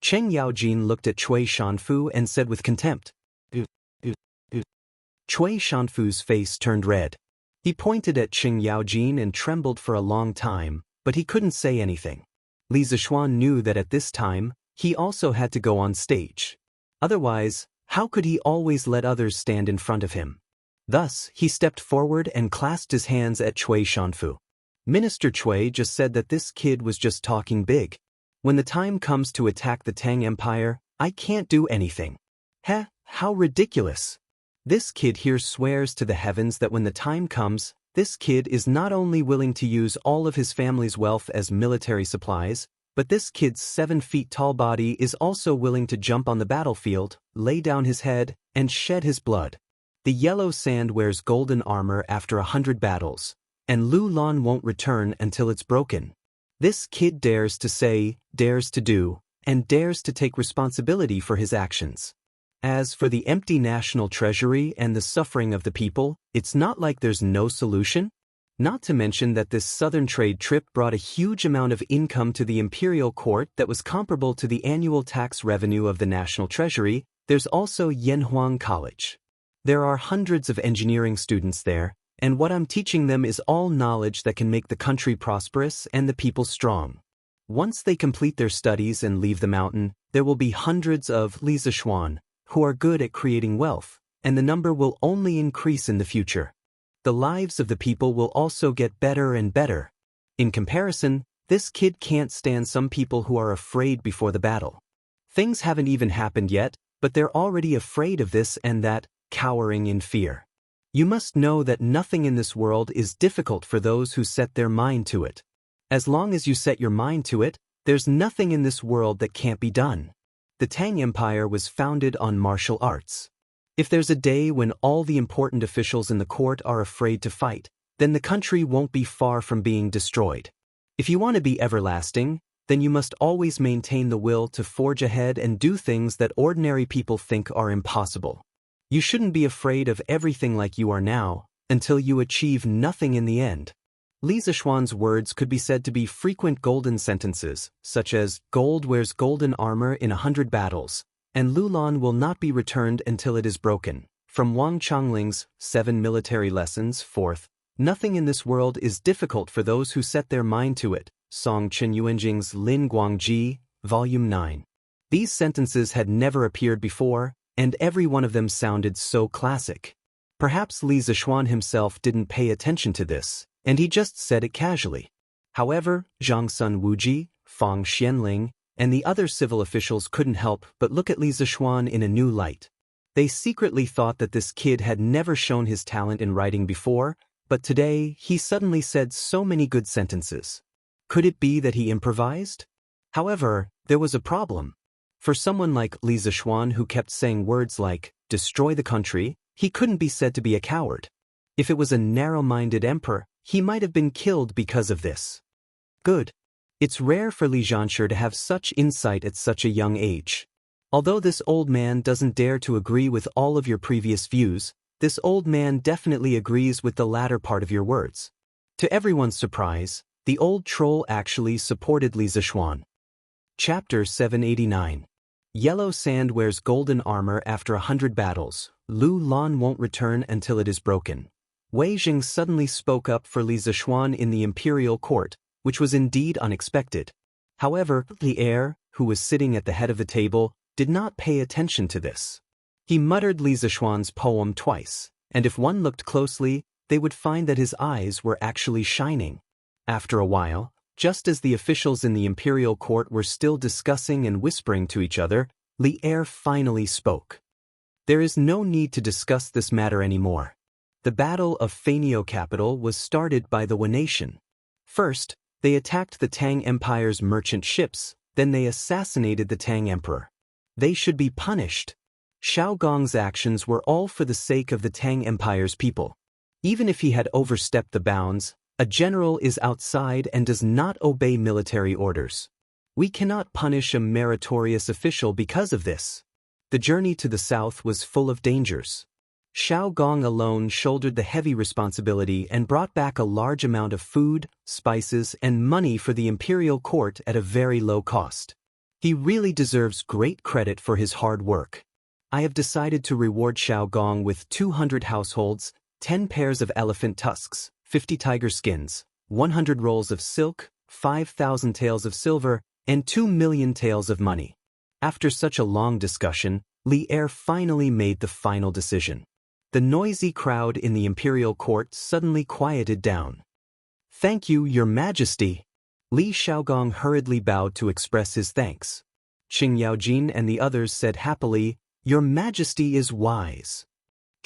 Cheng Yaojin looked at Cui Shanfu and said with contempt. Cui Shanfu's face turned red. He pointed at Cheng Yaojin and trembled for a long time, but he couldn't say anything. Li Zishuan knew that at this time, he also had to go on stage. Otherwise, how could he always let others stand in front of him? Thus, he stepped forward and clasped his hands at Cui Shanfu. Minister Cui just said that this kid was just talking big. When the time comes to attack the Tang Empire, I can't do anything. Heh, how ridiculous. This kid here swears to the heavens that when the time comes, this kid is not only willing to use all of his family's wealth as military supplies, but this kid's 7 feet tall body is also willing to jump on the battlefield, lay down his head, and shed his blood. The yellow sand wears golden armor after 100 battles, and Lu Lan won't return until it's broken. This kid dares to say, dares to do, and dares to take responsibility for his actions. As for the empty national treasury and the suffering of the people, it's not like there's no solution. Not to mention that this southern trade trip brought a huge amount of income to the imperial court that was comparable to the annual tax revenue of the national treasury. There's also Yanhuang College. There are hundreds of engineering students there, and what I'm teaching them is all knowledge that can make the country prosperous and the people strong. Once they complete their studies and leave the mountain, there will be hundreds of Li Zishuan who are good at creating wealth, and the number will only increase in the future. The lives of the people will also get better and better. In comparison, this kid can't stand some people who are afraid before the battle. Things haven't even happened yet, but they're already afraid of this and that, cowering in fear. You must know that nothing in this world is difficult for those who set their mind to it. As long as you set your mind to it, there's nothing in this world that can't be done. The Tang Empire was founded on martial arts. If there's a day when all the important officials in the court are afraid to fight, then the country won't be far from being destroyed. If you want to be everlasting, then you must always maintain the will to forge ahead and do things that ordinary people think are impossible. You shouldn't be afraid of everything like you are now, until you achieve nothing in the end. Li Zishuan's words could be said to be frequent golden sentences, such as, gold wears golden armor in 100 battles, and Lu Lan will not be returned until it is broken. From Wang Changling's 7 Military Lessons, 4th, nothing in this world is difficult for those who set their mind to it. Song Chen Yuanjing's Lin Guangji, Volume 9. These sentences had never appeared before, and every one of them sounded so classic. Perhaps Li Zishuan himself didn't pay attention to this, and he just said it casually. However, Zhang Sun Wuji, Fang Xianling, and the other civil officials couldn't help but look at Li Zishuan in a new light. They secretly thought that this kid had never shown his talent in writing before, but today he suddenly said so many good sentences. Could it be that he improvised? However, there was a problem. For someone like Li Zishuan who kept saying words like, destroy the country, he couldn't be said to be a coward. If it was a narrow-minded emperor, he might have been killed because of this. Good. It's rare for Li Zhanshe to have such insight at such a young age. Although this old man doesn't dare to agree with all of your previous views, this old man definitely agrees with the latter part of your words. To everyone's surprise, the old troll actually supported Li Zishuan. Chapter 789. Yellow sand wears golden armor after 100 battles. Lu Lan won't return until it is broken. Wei Jing suddenly spoke up for Li Zishuan in the imperial court, which was indeed unexpected. However, the heir, who was sitting at the head of the table, did not pay attention to this. He muttered Li Zishuan's poem twice, and if one looked closely, they would find that his eyes were actually shining. After a while, just as the officials in the imperial court were still discussing and whispering to each other, Li Er finally spoke. There is no need to discuss this matter anymore. The Battle of Faenio capital was started by the Wen nation. First, they attacked the Tang Empire's merchant ships, then they assassinated the Tang Emperor. They should be punished. Xiao Gong's actions were all for the sake of the Tang Empire's people. Even if he had overstepped the bounds, a general is outside and does not obey military orders. We cannot punish a meritorious official because of this. The journey to the south was full of dangers. Xiao Gong alone shouldered the heavy responsibility and brought back a large amount of food, spices, and money for the imperial court at a very low cost. He really deserves great credit for his hard work. I have decided to reward Xiao Gong with 200 households, 10 pairs of elephant tusks, 50 tiger skins, 100 rolls of silk, 5,000 taels of silver, and 2 million taels of money. After such a long discussion, Li Er finally made the final decision. The noisy crowd in the imperial court suddenly quieted down. "Thank you, Your Majesty." Li Xiaogong hurriedly bowed to express his thanks. Qing Yaojin and the others said happily, "Your Majesty is wise."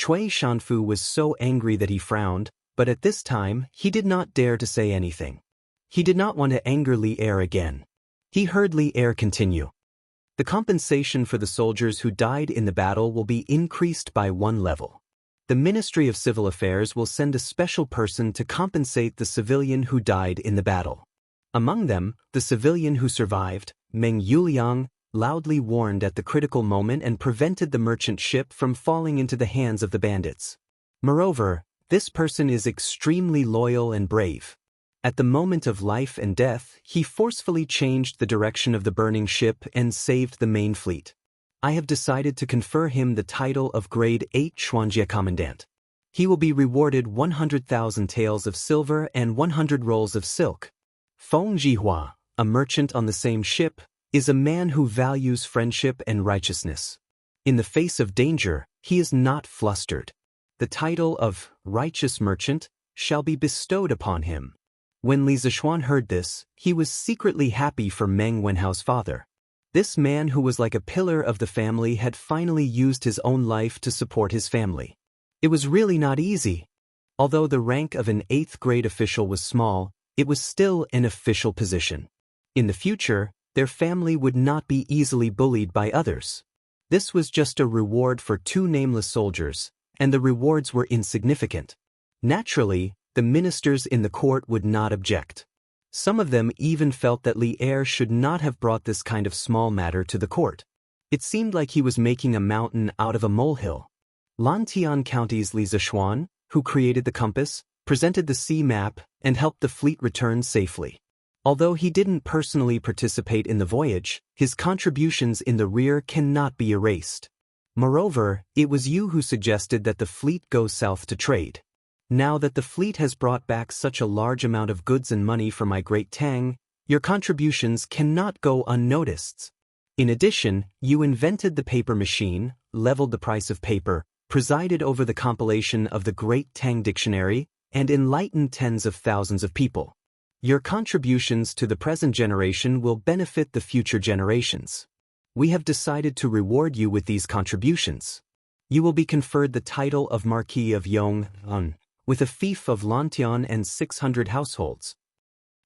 Cui Shanfu was so angry that he frowned, but at this time he did not dare to say anything. He did not want to anger Li Er again. He heard Li Er continue. "The compensation for the soldiers who died in the battle will be increased by 1 level. The Ministry of Civil Affairs will send a special person to compensate the civilian who died in the battle. Among them, the civilian who survived, Meng Yuliang, loudly warned at the critical moment and prevented the merchant ship from falling into the hands of the bandits. Moreover, this person is extremely loyal and brave. At the moment of life and death, he forcefully changed the direction of the burning ship and saved the main fleet. I have decided to confer him the title of Grade 8 Xuanjie Commandant. He will be rewarded 100,000 taels of silver and 100 rolls of silk. Feng Jihua, a merchant on the same ship, is a man who values friendship and righteousness. In the face of danger, he is not flustered. The title of Righteous Merchant shall be bestowed upon him." When Li Zishuan heard this, he was secretly happy for Meng Wenhao's father. This man who was like a pillar of the family had finally used his own life to support his family. It was really not easy. Although the rank of an 8th grade official was small, it was still an official position. In the future, their family would not be easily bullied by others. This was just a reward for 2 nameless soldiers, and the rewards were insignificant. Naturally, the ministers in the court would not object. Some of them even felt that Li Er should not have brought this kind of small matter to the court. It seemed like he was making a mountain out of a molehill. Lantian County's Li Zishuan, who created the compass, presented the sea map, and helped the fleet return safely. Although he didn't personally participate in the voyage, his contributions in the rear cannot be erased. Moreover, it was you who suggested that the fleet go south to trade. Now that the fleet has brought back such a large amount of goods and money for my great Tang, your contributions cannot go unnoticed. In addition, you invented the paper machine, leveled the price of paper, presided over the compilation of the Great Tang Dictionary, and enlightened tens of thousands of people. Your contributions to the present generation will benefit the future generations. We have decided to reward you with these contributions. You will be conferred the title of Marquis of Yong'an, with a fief of Lantian and 600 households.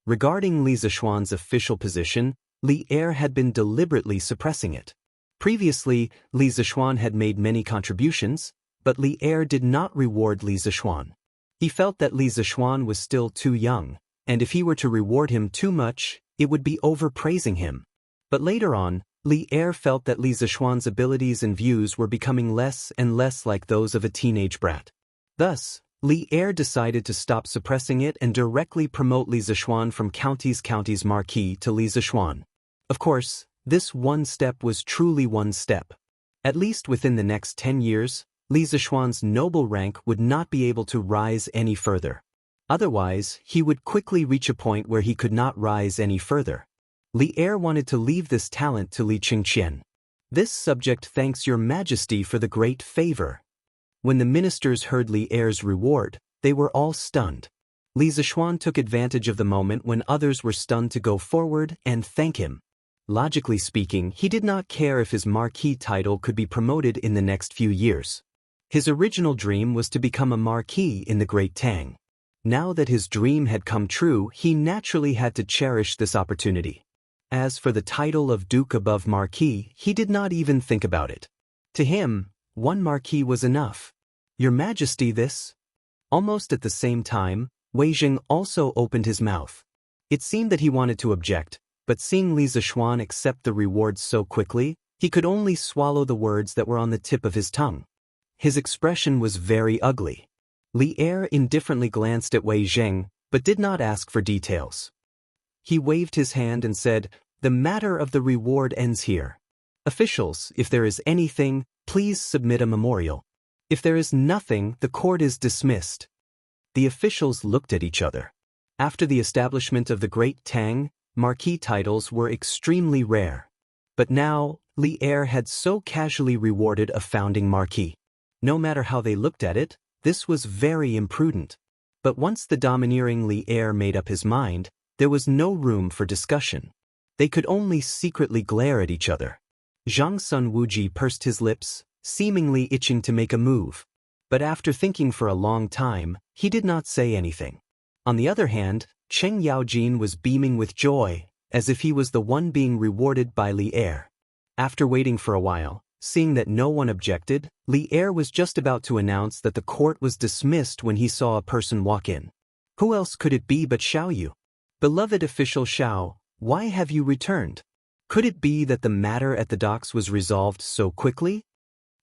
Regarding Li Zishuan's official position, Li Er had been deliberately suppressing it. Previously, Li Zishuan had made many contributions, but Li Er did not reward Li Zishuan. He felt that Li Zishuan was still too young, and if he were to reward him too much, it would be overpraising him. But later on, Li Er felt that Li Zishuan's abilities and views were becoming less and less like those of a teenage brat. Thus, Li Er decided to stop suppressing it and directly promote Li Zishuan from county's marquis to Li Zishuan. Of course, this one step was truly one step. At least within the next 10 years, Li Zishuan's noble rank would not be able to rise any further. Otherwise, he would quickly reach a point where he could not rise any further. Li Er wanted to leave this talent to Li Qingqian. This subject thanks your majesty for the great favor. When the ministers heard Li Er's reward, they were all stunned. Li Zishuan took advantage of the moment when others were stunned to go forward and thank him. Logically speaking, he did not care if his marquis title could be promoted in the next few years. His original dream was to become a marquis in the Great Tang. Now that his dream had come true, he naturally had to cherish this opportunity. As for the title of Duke above Marquis, he did not even think about it. To him, one Marquis was enough. Your Majesty, this? Almost at the same time, Wei Jing also opened his mouth. It seemed that he wanted to object, but seeing Li Zishuan accept the rewards so quickly, he could only swallow the words that were on the tip of his tongue. His expression was very ugly. Li Er indifferently glanced at Wei Jing, but did not ask for details. He waved his hand and said, "The matter of the reward ends here. Officials, if there is anything, please submit a memorial. If there is nothing, the court is dismissed." The officials looked at each other. After the establishment of the Great Tang, marquis titles were extremely rare. But now, Li Er had so casually rewarded a founding marquis. No matter how they looked at it, this was very imprudent. But once the domineering Li Er made up his mind, there was no room for discussion. They could only secretly glare at each other. Zhang Sun Wuji pursed his lips, seemingly itching to make a move. But after thinking for a long time, he did not say anything. On the other hand, Cheng Yaojin was beaming with joy, as if he was the one being rewarded by Li Er. After waiting for a while, seeing that no one objected, Li Er was just about to announce that the court was dismissed when he saw a person walk in. Who else could it be but Xiao Yu? Beloved official Xiao, why have you returned? Could it be that the matter at the docks was resolved so quickly?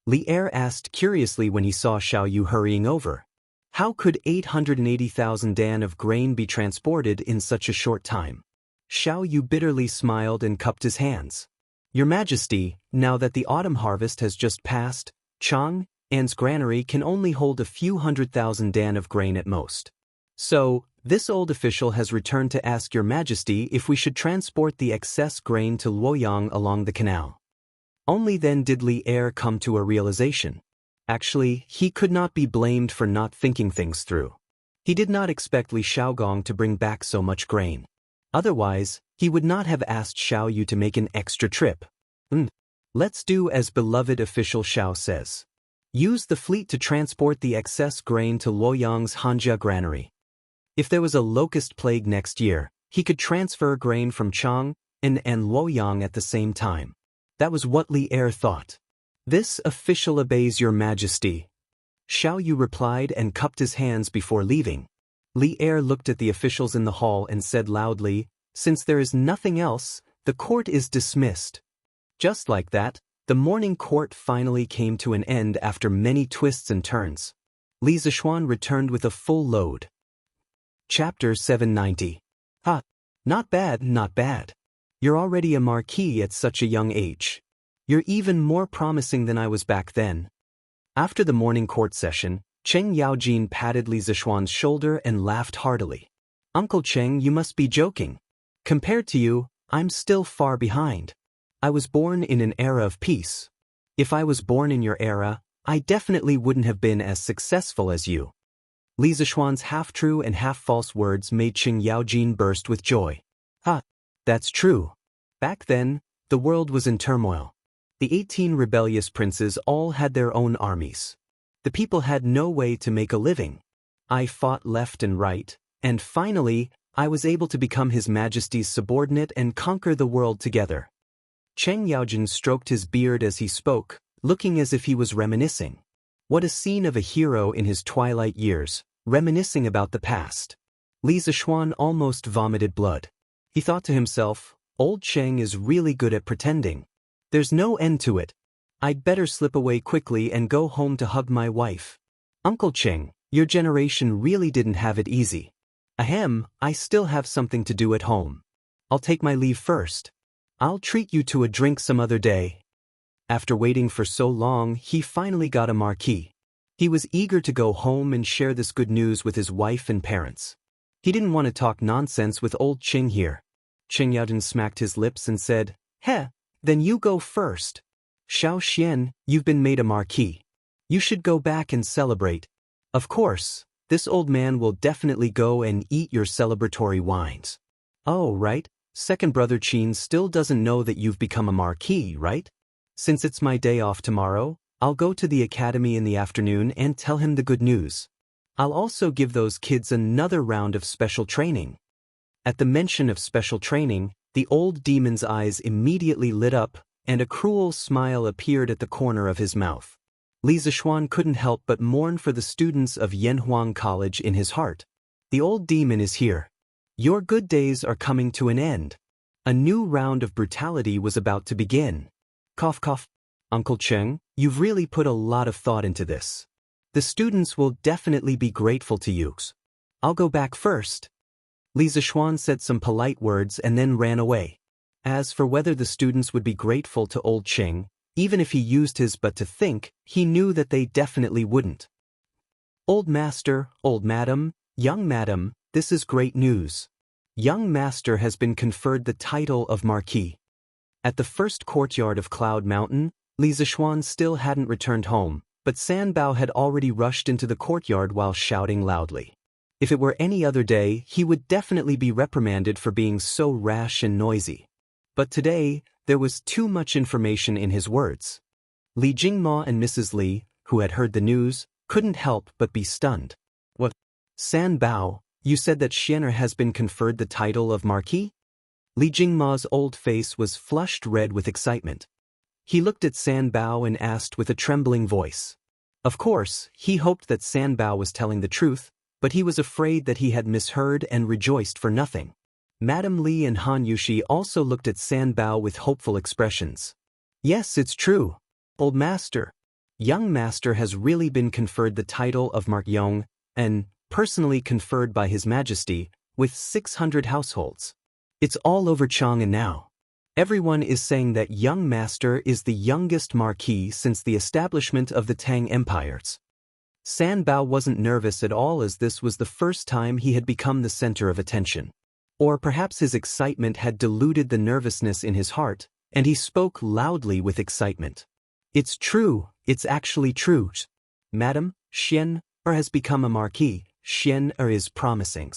Li Er asked curiously when he saw Xiao Yu hurrying over. How could 880,000 dan of grain be transported in such a short time? Xiao Yu bitterly smiled and cupped his hands. Your Majesty, now that the autumn harvest has just passed, Chang'an's granary can only hold a few 100,000 dan of grain at most. So, this old official has returned to ask Your Majesty if we should transport the excess grain to Luoyang along the canal. Only then did Li Er come to a realization. Actually, he could not be blamed for not thinking things through. He did not expect Li Xiaogong to bring back so much grain. Otherwise, he would not have asked Xiao Yu to make an extra trip. Let's do as beloved official Xiao says. Use the fleet to transport the excess grain to Luoyang's Hanja granary. If there was a locust plague next year, he could transfer grain from Chang'an and Luoyang at the same time. That was what Li Er thought. This official obeys Your Majesty. Xiao Yu replied and cupped his hands before leaving. Li Er looked at the officials in the hall and said loudly, "Since there is nothing else, the court is dismissed." Just like that, the morning court finally came to an end after many twists and turns. Li Zishuan returned with a full load. Chapter 790. Not bad, not bad. You're already a marquis at such a young age. You're even more promising than I was back then. After the morning court session, Cheng Yaojin patted Li Zishuan's shoulder and laughed heartily. Uncle Cheng, you must be joking. Compared to you, I'm still far behind. I was born in an era of peace. If I was born in your era, I definitely wouldn't have been as successful as you. Li Zishuan's half-true and half-false words made Cheng Yaojin burst with joy. That's true. Back then, the world was in turmoil. The 18 rebellious princes all had their own armies. The people had no way to make a living. I fought left and right, and finally, I was able to become His Majesty's subordinate and conquer the world together. Cheng Yaojin stroked his beard as he spoke, looking as if he was reminiscing. What a scene of a hero in his twilight years, reminiscing about the past. Li Zishuan almost vomited blood. He thought to himself, old Cheng is really good at pretending. There's no end to it. I'd better slip away quickly and go home to hug my wife. Uncle Cheng, your generation really didn't have it easy. Ahem, I still have something to do at home. I'll take my leave first. I'll treat you to a drink some other day. After waiting for so long, he finally got a marquis. He was eager to go home and share this good news with his wife and parents. He didn't want to talk nonsense with old Cheng here. Cheng Yaojin smacked his lips and said, then you go first. Xiao Xian, you've been made a marquis. You should go back and celebrate. Of course, this old man will definitely go and eat your celebratory wines. Oh, right, second brother Chin still doesn't know that you've become a marquis, right? Since it's my day off tomorrow, I'll go to the academy in the afternoon and tell him the good news. I'll also give those kids another round of special training. At the mention of special training, the old demon's eyes immediately lit up, and a cruel smile appeared at the corner of his mouth. Li Zishuan couldn't help but mourn for the students of Yanhuang College in his heart. The old demon is here. Your good days are coming to an end. A new round of brutality was about to begin. Cough cough. Uncle Cheng, you've really put a lot of thought into this. The students will definitely be grateful to you. I'll go back first. Li Zishuan said some polite words and then ran away. As for whether the students would be grateful to old Cheng, even if he used his butt to think, he knew that they definitely wouldn't. Old master, old madam, young madam, this is great news. Young master has been conferred the title of marquis. At the first courtyard of Cloud Mountain, Li Zishuan still hadn't returned home, but San Bao had already rushed into the courtyard while shouting loudly. If it were any other day, he would definitely be reprimanded for being so rash and noisy. But today, there was too much information in his words. Li Jingma and Mrs. Li, who had heard the news, couldn't help but be stunned. What? San Bao, you said that Xianer has been conferred the title of marquis? Li Jingma's old face was flushed red with excitement. He looked at San Bao and asked with a trembling voice. Of course, he hoped that San Bao was telling the truth, but he was afraid that he had misheard and rejoiced for nothing. Madame Li and Han Yushi also looked at San Bao with hopeful expressions. Yes, it's true. Old master. Young master has really been conferred the title of Marquis, and personally conferred by His Majesty, with 600 households. It's all over Chang'an now. Everyone is saying that young master is the youngest marquis since the establishment of the Tang empires. San Bao wasn't nervous at all, as this was the first time he had become the center of attention. Or perhaps his excitement had diluted the nervousness in his heart, and he spoke loudly with excitement. It's true, it's actually true. Madam, Xian has become a marquis. Xian is promising.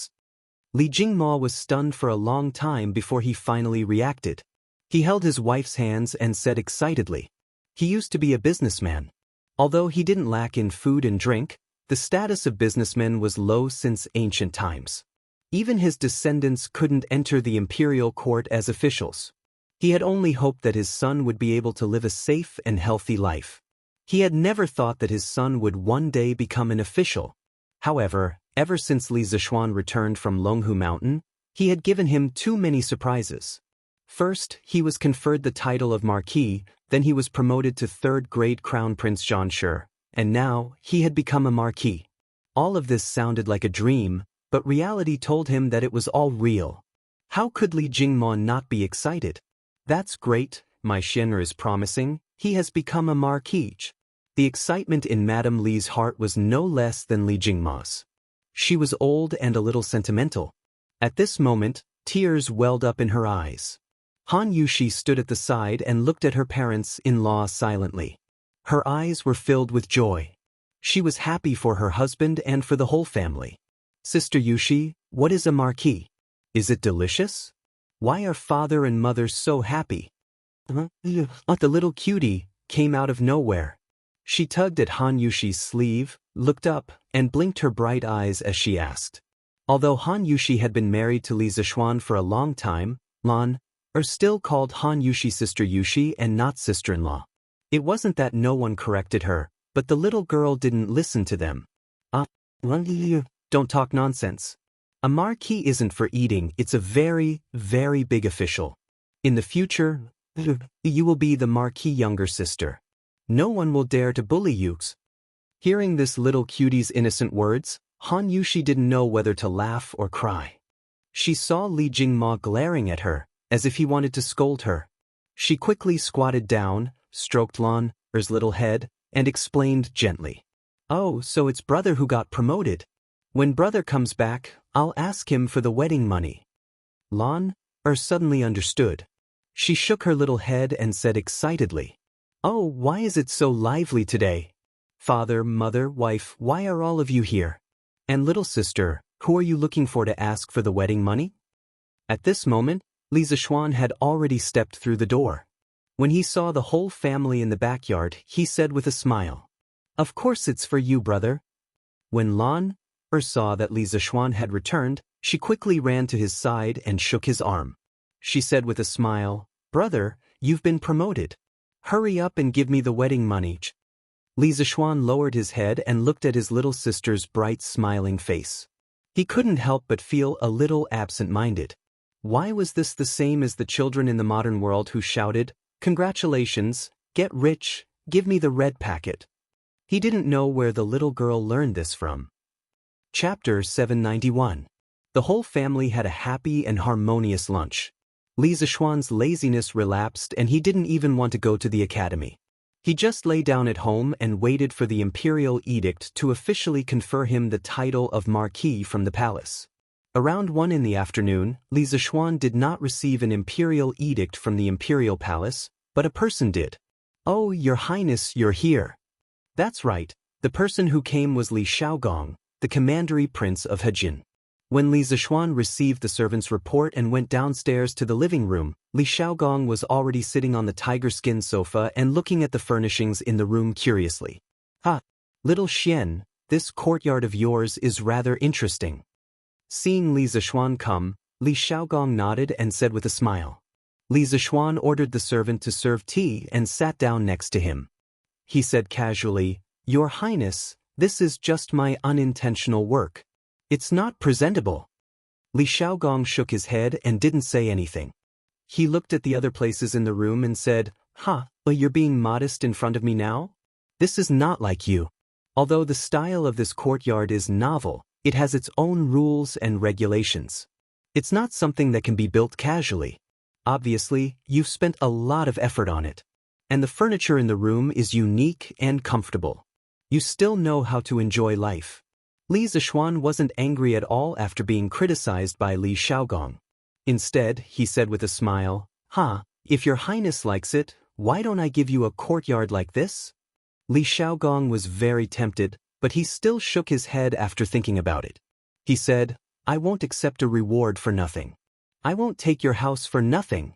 Li Jingma was stunned for a long time before he finally reacted. He held his wife's hands and said excitedly. He used to be a businessman. Although he didn't lack in food and drink, the status of businessmen was low since ancient times. Even his descendants couldn't enter the imperial court as officials. He had only hoped that his son would be able to live a safe and healthy life. He had never thought that his son would one day become an official. However, ever since Li Zishuan returned from Longhu Mountain, he had given him too many surprises. First, he was conferred the title of marquis, then he was promoted to third-grade crown prince Zhan Shi, and now he had become a marquis. All of this sounded like a dream, but reality told him that it was all real. How could Li Jingma not be excited? That's great, my Xianer is promising, he has become a marquis. The excitement in Madame Li's heart was no less than Li Jingma's. She was old and a little sentimental. At this moment, tears welled up in her eyes. Han Yushi stood at the side and looked at her parents-in-law silently. Her eyes were filled with joy. She was happy for her husband and for the whole family. Sister Yushi, what is a marquis? Is it delicious? Why are father and mother so happy? The little cutie came out of nowhere. She tugged at Han Yushi's sleeve, looked up, and blinked her bright eyes as she asked. Although Han Yushi had been married to Li Zishuan for a long time, Lan still called Han Yushi Sister Yushi and not sister-in-law. It wasn't that no one corrected her, but the little girl didn't listen to them. Don't talk nonsense. A marquis isn't for eating, it's a very, very big official. In the future, you will be the marquis' younger sister. No one will dare to bully you. Hearing this little cutie's innocent words, Han Yushi didn't know whether to laugh or cry. She saw Li Jingma glaring at her, as if he wanted to scold her. She quickly squatted down, stroked Lan's little head, and explained gently. Oh, so it's brother who got promoted. When brother comes back, I'll ask him for the wedding money. Lan suddenly understood. She shook her little head and said excitedly, Oh, why is it so lively today? Father, mother, wife, why are all of you here? And little sister, who are you looking for to ask for the wedding money? At this moment, Li Zishuan had already stepped through the door. When he saw the whole family in the backyard, he said with a smile, "Of course it's for you, brother." When Lan saw that Li Zishuan had returned, she quickly ran to his side and shook his arm. She said with a smile, "Brother, you've been promoted. Hurry up and give me the wedding money." Li Zishuan lowered his head and looked at his little sister's bright smiling face. He couldn't help but feel a little absent-minded. Why was this the same as the children in the modern world who shouted, "Congratulations, get rich, give me the red packet"? He didn't know where the little girl learned this from. Chapter 791. The whole family had a happy and harmonious lunch. Li Zishuan's laziness relapsed and he didn't even want to go to the academy. He just lay down at home and waited for the imperial edict to officially confer him the title of Marquis from the palace. Around 1 in the afternoon, Li Zishuan did not receive an imperial edict from the imperial palace, but a person did. "Oh, Your Highness, you're here." That's right, the person who came was Li Shaogong, the commandery prince of Hejin. When Li Zishuan received the servant's report and went downstairs to the living room, Li Shaogong was already sitting on the tiger skin sofa and looking at the furnishings in the room curiously. "Ha, little Xian, this courtyard of yours is rather interesting." Seeing Li Zishuan come, Li Shaogong nodded and said with a smile. Li Zishuan ordered the servant to serve tea and sat down next to him. He said casually, "Your Highness, this is just my unintentional work. It's not presentable." Li Shaogong shook his head and didn't say anything. He looked at the other places in the room and said, But you're being modest in front of me now? This is not like you. Although the style of this courtyard is novel, it has its own rules and regulations. It's not something that can be built casually. Obviously, you've spent a lot of effort on it. And the furniture in the room is unique and comfortable. You still know how to enjoy life." Li Zishuan wasn't angry at all after being criticized by Li Shaogong. Instead, he said with a smile, If Your Highness likes it, why don't I give you a courtyard like this?" Li Shaogong was very tempted, but he still shook his head after thinking about it. He said, "I won't accept a reward for nothing. I won't take your house for nothing."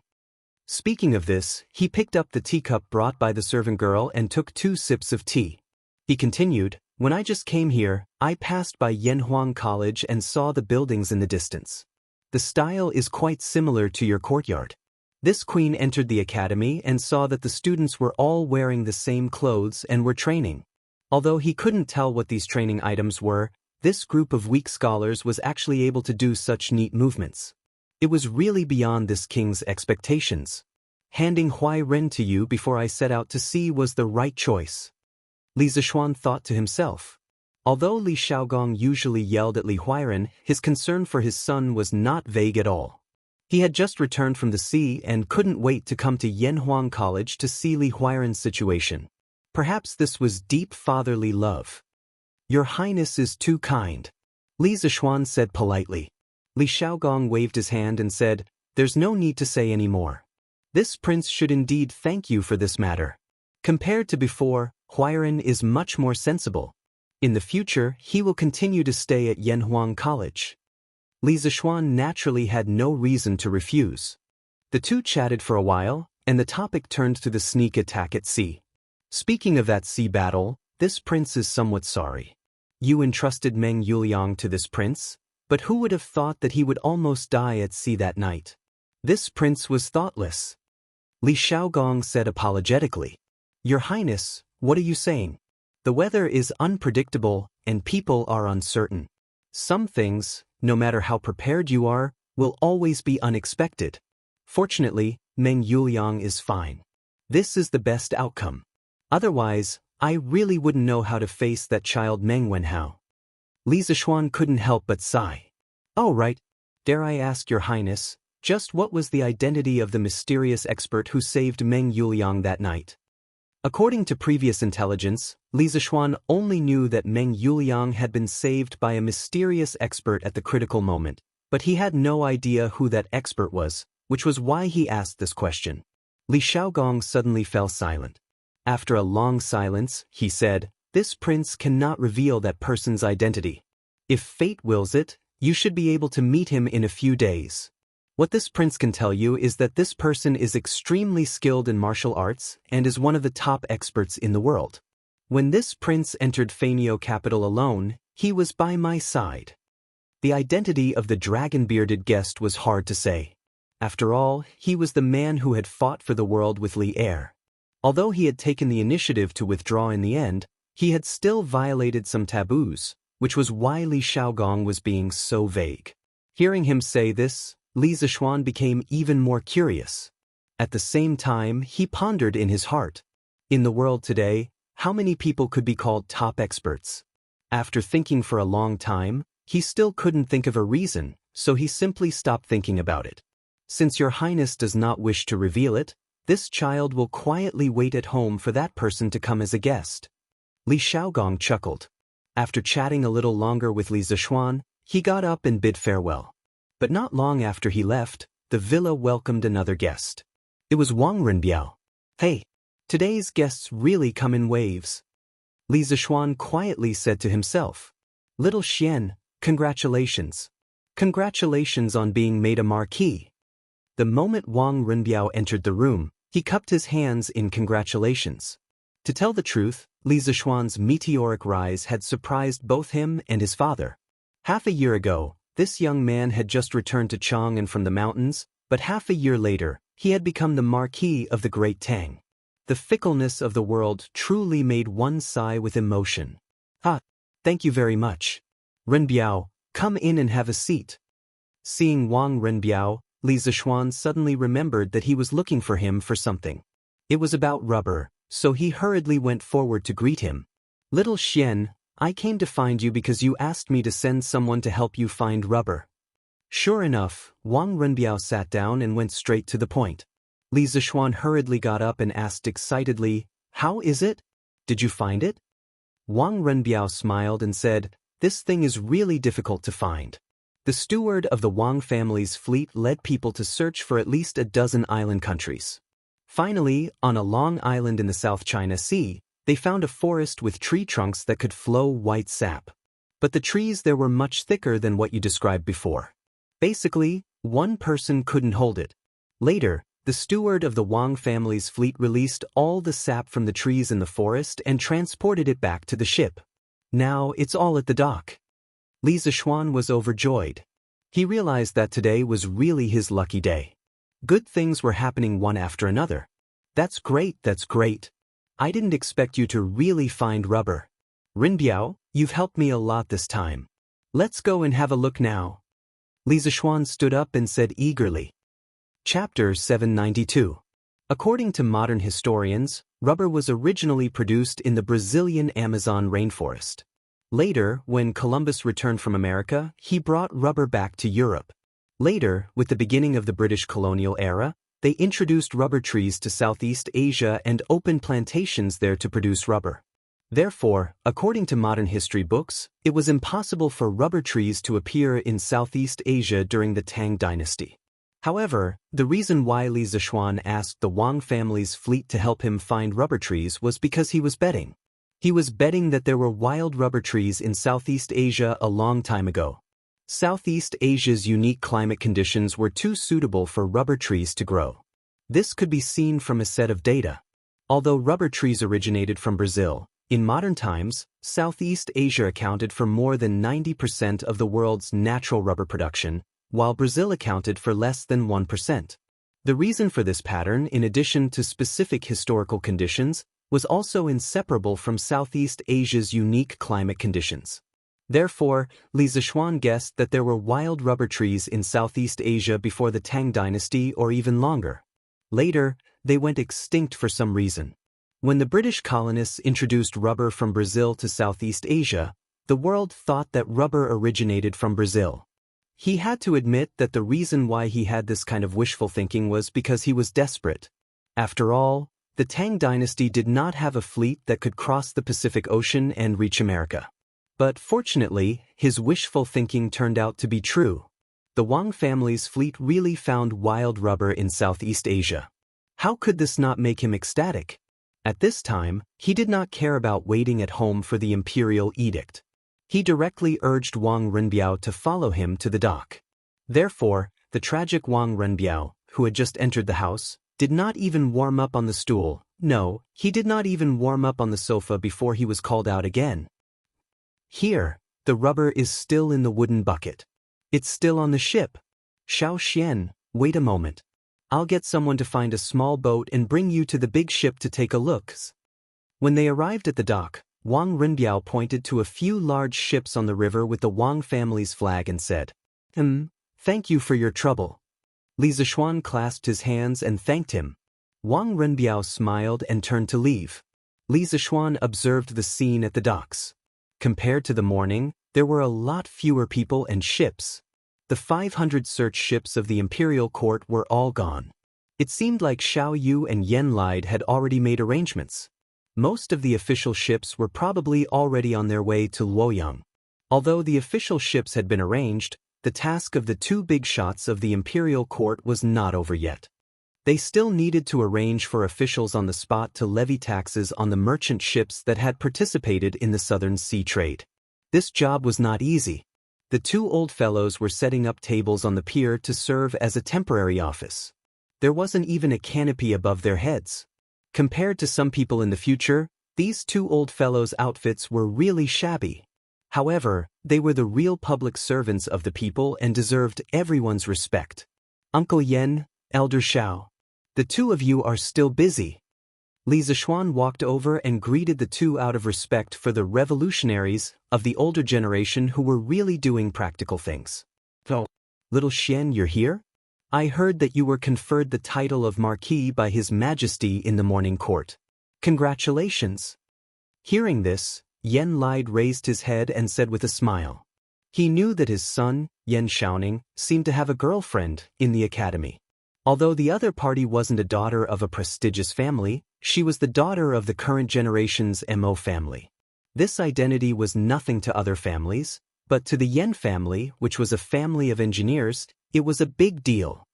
Speaking of this, he picked up the teacup brought by the servant girl and took 2 sips of tea. He continued, "When I just came here, I passed by Yanhuang College and saw the buildings in the distance. The style is quite similar to your courtyard." This queen entered the academy and saw that the students were all wearing the same clothes and were training. Although he couldn't tell what these training items were, this group of weak scholars was actually able to do such neat movements. It was really beyond this king's expectations. Handing Huairen to you before I set out to sea was the right choice. Li Zishuan thought to himself. Although Li Shaogong usually yelled at Li Huairen, his concern for his son was not vague at all. He had just returned from the sea and couldn't wait to come to Yanhuang College to see Li Huairen's situation. Perhaps this was deep fatherly love. "Your Highness is too kind," Li Zishuan said politely. Li Shaogong waved his hand and said, "There's no need to say any more. This prince should indeed thank you for this matter. Compared to before, Huairen is much more sensible. In the future, he will continue to stay at Yanhuang College." Li Zishuan naturally had no reason to refuse. The two chatted for a while, and the topic turned to the sneak attack at sea. Speaking of that sea battle, this prince is somewhat sorry. You entrusted Meng Yuliang to this prince, but who would have thought that he would almost die at sea that night? This prince was thoughtless. Li Shaogong said apologetically, "Your Highness, what are you saying? The weather is unpredictable, and people are uncertain. Some things, no matter how prepared you are, will always be unexpected. Fortunately, Meng Yuliang is fine. This is the best outcome. Otherwise, I really wouldn't know how to face that child Meng Wenhao." Li Zishuan couldn't help but sigh. "Oh right. Dare I ask Your Highness, just what was the identity of the mysterious expert who saved Meng Yuliang that night?" According to previous intelligence, Li Zishuan only knew that Meng Yuliang had been saved by a mysterious expert at the critical moment, but he had no idea who that expert was, which was why he asked this question. Li Shaogong suddenly fell silent. After a long silence, he said, This prince cannot reveal that person's identity. If fate wills it, you should be able to meet him in a few days. What this prince can tell you is that this person is extremely skilled in martial arts and is one of the top experts in the world. When this prince entered Faenio capital alone, he was by my side. The identity of the dragon-bearded guest was hard to say. After all, he was the man who had fought for the world with Li Er. Although he had taken the initiative to withdraw in the end, he had still violated some taboos, which was why Li Shaogong was being so vague. Hearing him say this, Li Zishuan became even more curious. At the same time, he pondered in his heart. In the world today, how many people could be called top experts? After thinking for a long time, he still couldn't think of a reason, so he simply stopped thinking about it. Since your highness does not wish to reveal it, this child will quietly wait at home for that person to come as a guest. Li Shaogong chuckled. After chatting a little longer with Li Zishuan, he got up and bid farewell. But not long after he left, the villa welcomed another guest. It was Wang Renbiao. Hey, today's guests really come in waves. Li Zishuan quietly said to himself. Little Xian, congratulations. Congratulations on being made a marquis. The moment Wang Renbiao entered the room, he cupped his hands in congratulations. To tell the truth, Li Zishuan's meteoric rise had surprised both him and his father. Half a year ago, this young man had just returned to Chang'an from the mountains, but half a year later, he had become the Marquis of the Great Tang. The fickleness of the world truly made one sigh with emotion. Thank you very much. Renbiao, come in and have a seat. Seeing Wang Renbiao, Li Zishuan suddenly remembered that he was looking for him for something. It was about rubber, so he hurriedly went forward to greet him. Little Xian, I came to find you because you asked me to send someone to help you find rubber. Sure enough, Wang Renbiao sat down and went straight to the point. Li Zishuan hurriedly got up and asked excitedly, How is it? Did you find it? Wang Renbiao smiled and said, This thing is really difficult to find. The steward of the Wang family's fleet led people to search for at least a dozen island countries. Finally, on a long island in the South China Sea, they found a forest with tree trunks that could flow white sap. But the trees there were much thicker than what you described before. Basically, one person couldn't hold it. Later, the steward of the Wang family's fleet released all the sap from the trees in the forest and transported it back to the ship. Now it's all at the dock. Li Zishuan was overjoyed. He realized that today was really his lucky day. Good things were happening one after another. That's great, that's great. I didn't expect you to really find rubber. Renbiao, you've helped me a lot this time. Let's go and have a look now. Li Zishuan stood up and said eagerly. Chapter 792. According to modern historians, rubber was originally produced in the Brazilian Amazon rainforest. Later, when Columbus returned from America, he brought rubber back to Europe. Later, with the beginning of the British colonial era, they introduced rubber trees to Southeast Asia and opened plantations there to produce rubber. Therefore, according to modern history books, it was impossible for rubber trees to appear in Southeast Asia during the Tang dynasty. However, the reason why Li Zishuan asked the Wang family's fleet to help him find rubber trees was because he was betting. He was betting that there were wild rubber trees in Southeast Asia a long time ago. Southeast Asia's unique climate conditions were too suitable for rubber trees to grow. This could be seen from a set of data. Although rubber trees originated from Brazil, in modern times, Southeast Asia accounted for more than 90% of the world's natural rubber production, while Brazil accounted for less than 1%. The reason for this pattern, in addition to specific historical conditions, was also inseparable from Southeast Asia's unique climate conditions. Therefore, Li Zishuan guessed that there were wild rubber trees in Southeast Asia before the Tang dynasty or even longer. Later, they went extinct for some reason. When the British colonists introduced rubber from Brazil to Southeast Asia, the world thought that rubber originated from Brazil. He had to admit that the reason why he had this kind of wishful thinking was because he was desperate. After all, the Tang dynasty did not have a fleet that could cross the Pacific Ocean and reach America. But fortunately, his wishful thinking turned out to be true. The Wang family's fleet really found wild rubber in Southeast Asia. How could this not make him ecstatic? At this time, he did not care about waiting at home for the imperial edict. He directly urged Wang Renbiao to follow him to the dock. Therefore, the tragic Wang Renbiao, who had just entered the house, did not even warm up on the stool. No, he did not even warm up on the sofa before he was called out again. Here, the rubber is still in the wooden bucket. It's still on the ship. Xiao Xian, wait a moment. I'll get someone to find a small boat and bring you to the big ship to take a look. When they arrived at the dock, Wang Renbiao pointed to a few large ships on the river with the Wang family's flag and said, Thank you for your trouble. Li Zishuan clasped his hands and thanked him. Wang Renbiao smiled and turned to leave. Li Zishuan observed the scene at the docks. Compared to the morning, there were a lot fewer people and ships. The 500 search ships of the imperial court were all gone. It seemed like Xiao Yu and Yen Lide had already made arrangements. Most of the official ships were probably already on their way to Luoyang. Although the official ships had been arranged, the task of the two big shots of the imperial court was not over yet. They still needed to arrange for officials on the spot to levy taxes on the merchant ships that had participated in the southern sea trade. This job was not easy. The two old fellows were setting up tables on the pier to serve as a temporary office. There wasn't even a canopy above their heads. Compared to some people in the future, these two old fellows' outfits were really shabby. However, they were the real public servants of the people and deserved everyone's respect. Uncle Yen, Elder Xiao, the two of you are still busy. Li Zishuan walked over and greeted the two out of respect for the revolutionaries of the older generation who were really doing practical things. Oh, little Xian, you're here? I heard that you were conferred the title of Marquis by His Majesty in the morning court. Congratulations. Hearing this, Yen Lide raised his head and said with a smile. He knew that his son, Yen Xiaoning, seemed to have a girlfriend in the academy. Although the other party wasn't a daughter of a prestigious family, she was the daughter of the current generation's Mo family. This identity was nothing to other families, but to the Yen family, which was a family of engineers, it was a big deal.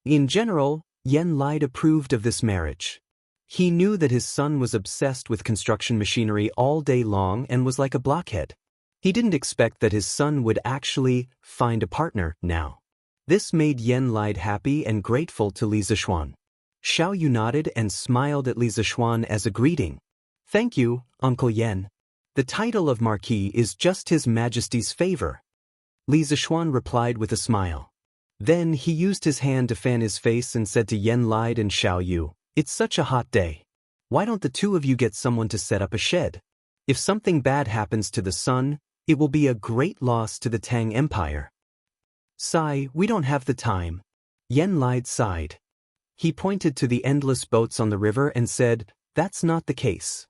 In general, Yen Lide approved of this marriage. He knew that his son was obsessed with construction machinery all day long and was like a blockhead. He didn't expect that his son would actually find a partner now. This made Yen Lide happy and grateful to Li Zishuan. Xiao Yu nodded and smiled at Li Zishuan as a greeting. Thank you, Uncle Yen. The title of Marquis is just His Majesty's favor. Li Zishuan replied with a smile. Then he used his hand to fan his face and said to Yen Lide and Xiao Yu, It's such a hot day. Why don't the two of you get someone to set up a shed? If something bad happens to the sun, it will be a great loss to the Tang Empire. Sigh, we don't have the time. Yen Lide sighed. He pointed to the endless boats on the river and said, That's not the case.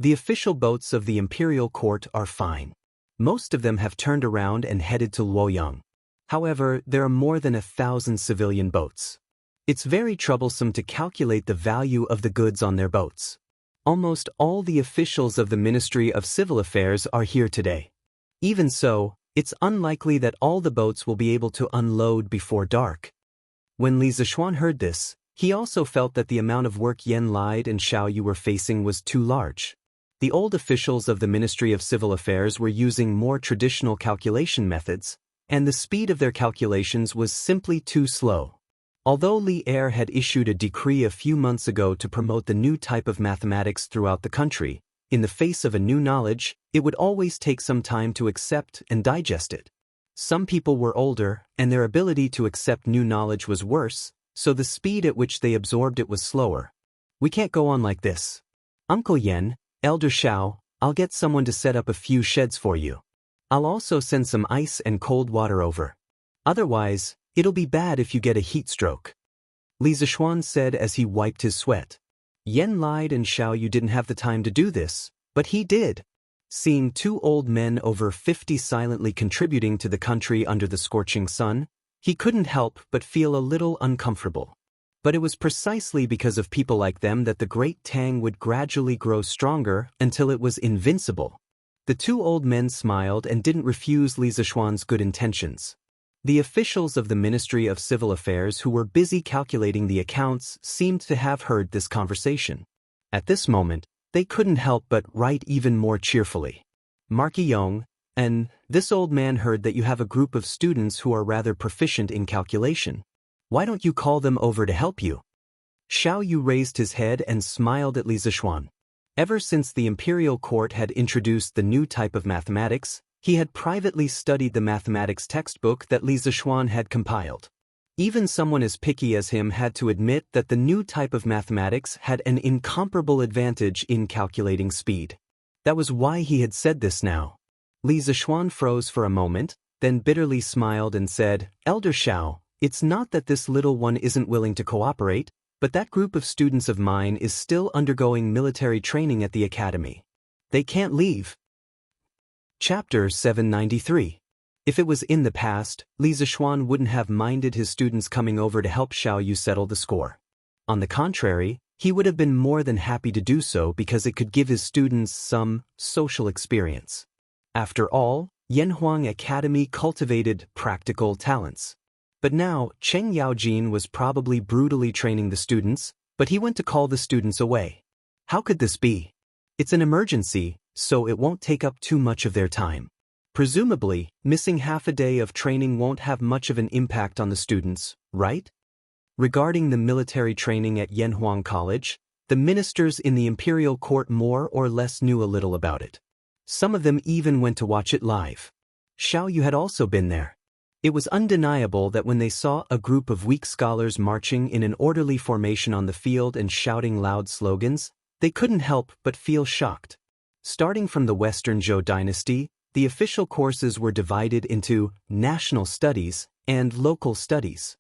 The official boats of the imperial court are fine. Most of them have turned around and headed to Luoyang. However, there are more than 1,000 civilian boats. It's very troublesome to calculate the value of the goods on their boats. Almost all the officials of the Ministry of Civil Affairs are here today. Even so, it's unlikely that all the boats will be able to unload before dark. When Li Zishuan heard this, he also felt that the amount of work Yen Lide and Xiao Yu were facing was too large. The old officials of the Ministry of Civil Affairs were using more traditional calculation methods, and the speed of their calculations was simply too slow. Although Li Er had issued a decree a few months ago to promote the new type of mathematics throughout the country, in the face of a new knowledge, it would always take some time to accept and digest it. Some people were older, and their ability to accept new knowledge was worse, so the speed at which they absorbed it was slower. We can't go on like this. Uncle Yen, Elder Xiao, I'll get someone to set up a few sheds for you. I'll also send some ice and cold water over. Otherwise, it'll be bad if you get a heat stroke. Li Zishuan said as he wiped his sweat. Yen Lide and Xiao Yu didn't have the time to do this, but he did. Seeing two old men over 50 silently contributing to the country under the scorching sun, he couldn't help but feel a little uncomfortable. But it was precisely because of people like them that the Great Tang would gradually grow stronger until it was invincible. The two old men smiled and didn't refuse Li Zishuan's good intentions. The officials of the Ministry of Civil Affairs who were busy calculating the accounts seemed to have heard this conversation. At this moment, they couldn't help but write even more cheerfully. Marky Yong, and this old man heard that you have a group of students who are rather proficient in calculation. Why don't you call them over to help you? Xiao Yu raised his head and smiled at Li Zixuan. Ever since the imperial court had introduced the new type of mathematics, he had privately studied the mathematics textbook that Li Zixuan had compiled. Even someone as picky as him had to admit that the new type of mathematics had an incomparable advantage in calculating speed. That was why he had said this now. Li Zixuan froze for a moment, then bitterly smiled and said, "Elder Xiao, it's not that this little one isn't willing to cooperate, but that group of students of mine is still undergoing military training at the academy. They can't leave." Chapter 793. If it was in the past, Li Zixuan wouldn't have minded his students coming over to help Xiao Yu settle the score. On the contrary, he would have been more than happy to do so because it could give his students some social experience. After all, Yanhuang Academy cultivated practical talents. But now, Cheng Yaojin was probably brutally training the students, but he went to call the students away. How could this be? It's an emergency, so it won't take up too much of their time. Presumably, missing half a day of training won't have much of an impact on the students, right? Regarding the military training at Yanhuang College, the ministers in the imperial court more or less knew a little about it. Some of them even went to watch it live. Xiao Yu had also been there. It was undeniable that when they saw a group of weak scholars marching in an orderly formation on the field and shouting loud slogans, they couldn't help but feel shocked. Starting from the Western Zhou dynasty, the official courses were divided into national studies and local studies.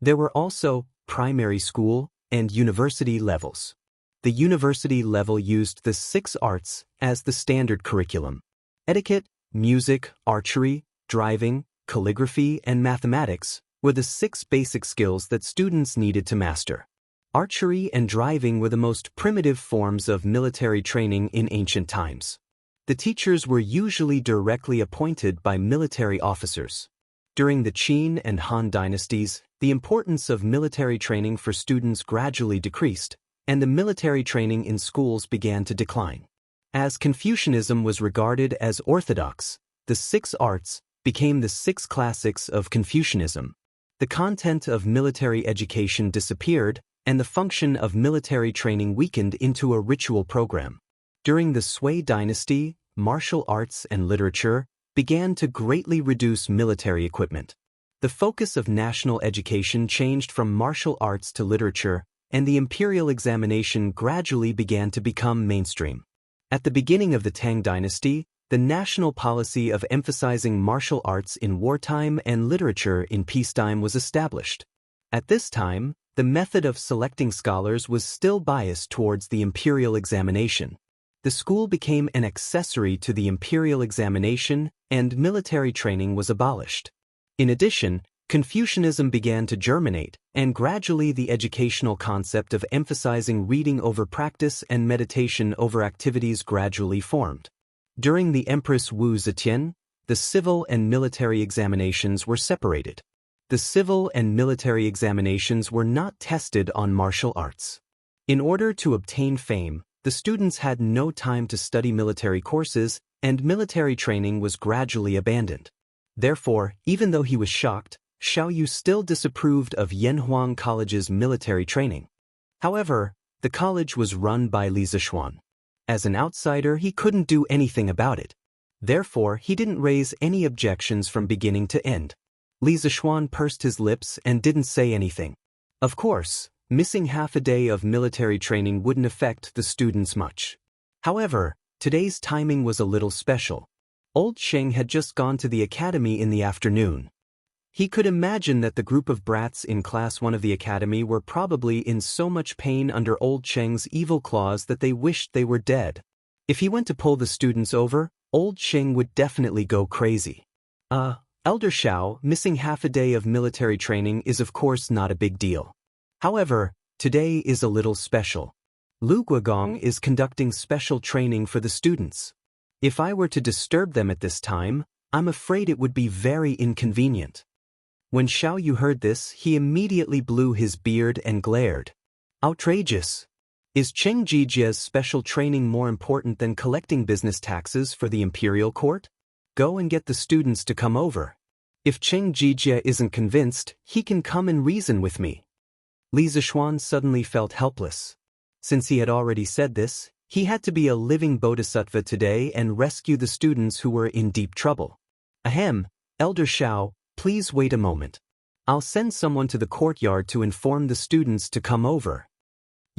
There were also primary school and university levels. The university level used the 6 arts as the standard curriculum. Etiquette, music, archery, driving, calligraphy, and mathematics were the 6 basic skills that students needed to master. Archery and driving were the most primitive forms of military training in ancient times. The teachers were usually directly appointed by military officers. During the Qin and Han dynasties, the importance of military training for students gradually decreased, and the military training in schools began to decline. As Confucianism was regarded as orthodox, the 6 arts became the 6 classics of Confucianism. The content of military education disappeared, and the function of military training weakened into a ritual program. During the Sui dynasty, martial arts and literature began to greatly reduce military equipment. The focus of national education changed from martial arts to literature, and the imperial examination gradually began to become mainstream. At the beginning of the Tang dynasty, the national policy of emphasizing martial arts in wartime and literature in peacetime was established. At this time, the method of selecting scholars was still biased towards the imperial examination. The school became an accessory to the imperial examination, and military training was abolished. In addition, Confucianism began to germinate, and gradually the educational concept of emphasizing reading over practice and meditation over activities gradually formed. During the Empress Wu Zetian, the civil and military examinations were separated. The civil and military examinations were not tested on martial arts. In order to obtain fame, the students had no time to study military courses, and military training was gradually abandoned. Therefore, even though he was shocked, Xiao Yu still disapproved of Yanhuang College's military training. However, the college was run by Li Zixuan. As an outsider, he couldn't do anything about it. Therefore, he didn't raise any objections from beginning to end. Li Zixuan pursed his lips and didn't say anything. Of course, missing half a day of military training wouldn't affect the students much. However, today's timing was a little special. Old Sheng had just gone to the academy in the afternoon. He could imagine that the group of brats in Class 1 of the academy were probably in so much pain under Old Sheng's evil claws that they wished they were dead. If he went to pull the students over, Old Sheng would definitely go crazy. Elder Xiao, missing half a day of military training is of course not a big deal. However, today is a little special. Lu Guogong is conducting special training for the students. If I were to disturb them at this time, I'm afraid it would be very inconvenient. When Xiao Yu heard this, he immediately blew his beard and glared. Outrageous! Is Cheng Jijia's special training more important than collecting business taxes for the imperial court? Go and get the students to come over. If Cheng Jijia isn't convinced, he can come and reason with me. Li Zishuan suddenly felt helpless. Since he had already said this, he had to be a living bodhisattva today and rescue the students who were in deep trouble. Ahem, Elder Xiao, please wait a moment. I'll send someone to the courtyard to inform the students to come over.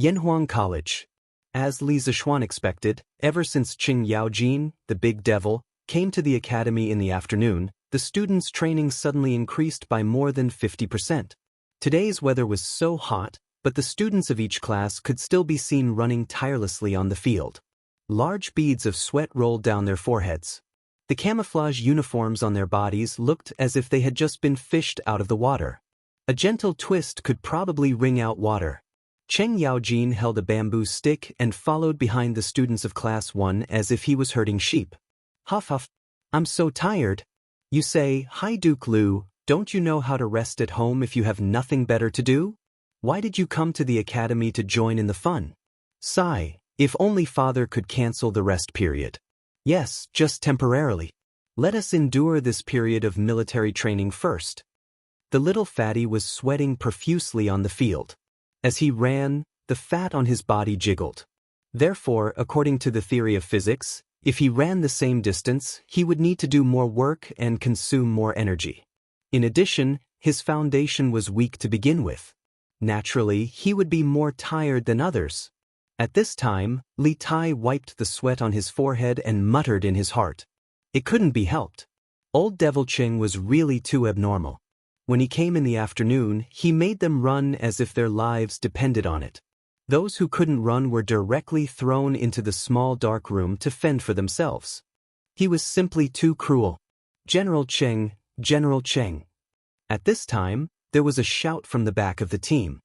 Yanhuang College. As Li Zishuan expected, ever since Qing Yaojin, the big devil, came to the academy in the afternoon, the students' training suddenly increased by more than 50%. Today's weather was so hot, but the students of each class could still be seen running tirelessly on the field. Large beads of sweat rolled down their foreheads. The camouflage uniforms on their bodies looked as if they had just been fished out of the water. A gentle twist could probably wring out water. Cheng Yaojin held a bamboo stick and followed behind the students of Class 1 as if he was herding sheep. Huff huff. I'm so tired. You say, Hi Duke Lu, don't you know how to rest at home if you have nothing better to do? Why did you come to the academy to join in the fun? Sigh, if only father could cancel the rest period. Yes, just temporarily. Let us endure this period of military training first. The little fatty was sweating profusely on the field. As he ran, the fat on his body jiggled. Therefore, according to the theory of physics, if he ran the same distance, he would need to do more work and consume more energy. In addition, his foundation was weak to begin with. Naturally, he would be more tired than others. At this time, Li Tai wiped the sweat on his forehead and muttered in his heart. It couldn't be helped. Old Devil Ching was really too abnormal. When he came in the afternoon, he made them run as if their lives depended on it. Those who couldn't run were directly thrown into the small dark room to fend for themselves. He was simply too cruel. General Cheng, General Cheng. At this time, there was a shout from the back of the team.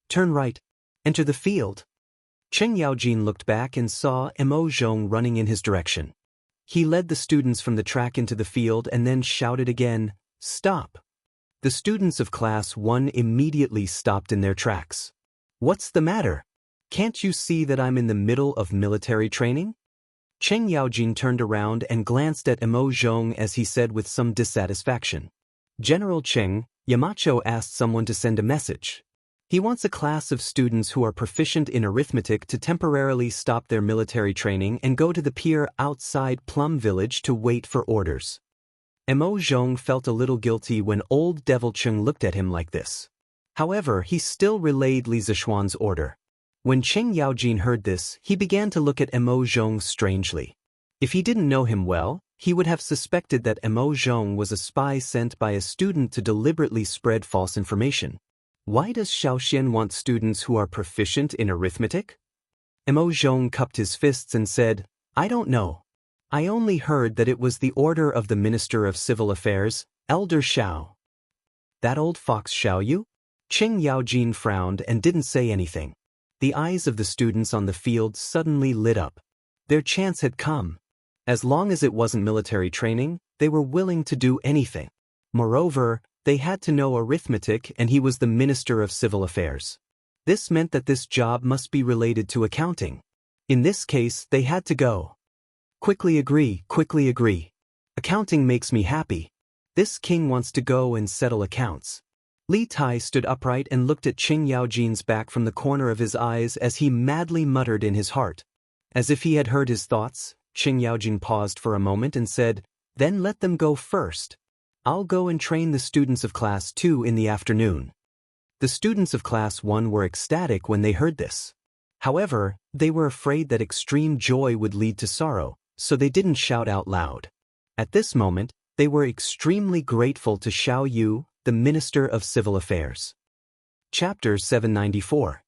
Turn right. Enter the field. Cheng Yaojin looked back and saw Mo Zhong running in his direction. He led the students from the track into the field and then shouted again, Stop! The students of Class 1 immediately stopped in their tracks. What's the matter? Can't you see that I'm in the middle of military training? Cheng Yaojin turned around and glanced at Mo Zhong as he said with some dissatisfaction. General Cheng, Yamacho asked someone to send a message. He wants a class of students who are proficient in arithmetic to temporarily stop their military training and go to the pier outside Plum Village to wait for orders. Mo Zhong felt a little guilty when old Devil Cheng looked at him like this. However, he still relayed Li Zishuan's order. When Cheng Yaojin heard this, he began to look at Mo Zhong strangely. If he didn't know him well, he would have suspected that Mo Zhong was a spy sent by a student to deliberately spread false information. Why does Xiao Xian want students who are proficient in arithmetic? Mo Zhong cupped his fists and said, I don't know. I only heard that it was the order of the Minister of Civil Affairs, Elder Xiao. That old fox Xiao Yu? Cheng Yaojin frowned and didn't say anything. The eyes of the students on the field suddenly lit up. Their chance had come. As long as it wasn't military training, they were willing to do anything. Moreover, they had to know arithmetic and he was the Minister of Civil Affairs. This meant that this job must be related to accounting. In this case, they had to go. Quickly agree, quickly agree. Accounting makes me happy. This king wants to go and settle accounts. Li Tai stood upright and looked at Cheng Yaojin's back from the corner of his eyes as he madly muttered in his heart. As if he had heard his thoughts, Cheng Yaojin paused for a moment and said, Then let them go first. I'll go and train the students of Class 2 in the afternoon. The students of Class 1 were ecstatic when they heard this. However, they were afraid that extreme joy would lead to sorrow, so they didn't shout out loud. At this moment, they were extremely grateful to Xiao Yu, the Minister of Civil Affairs. Chapter 794.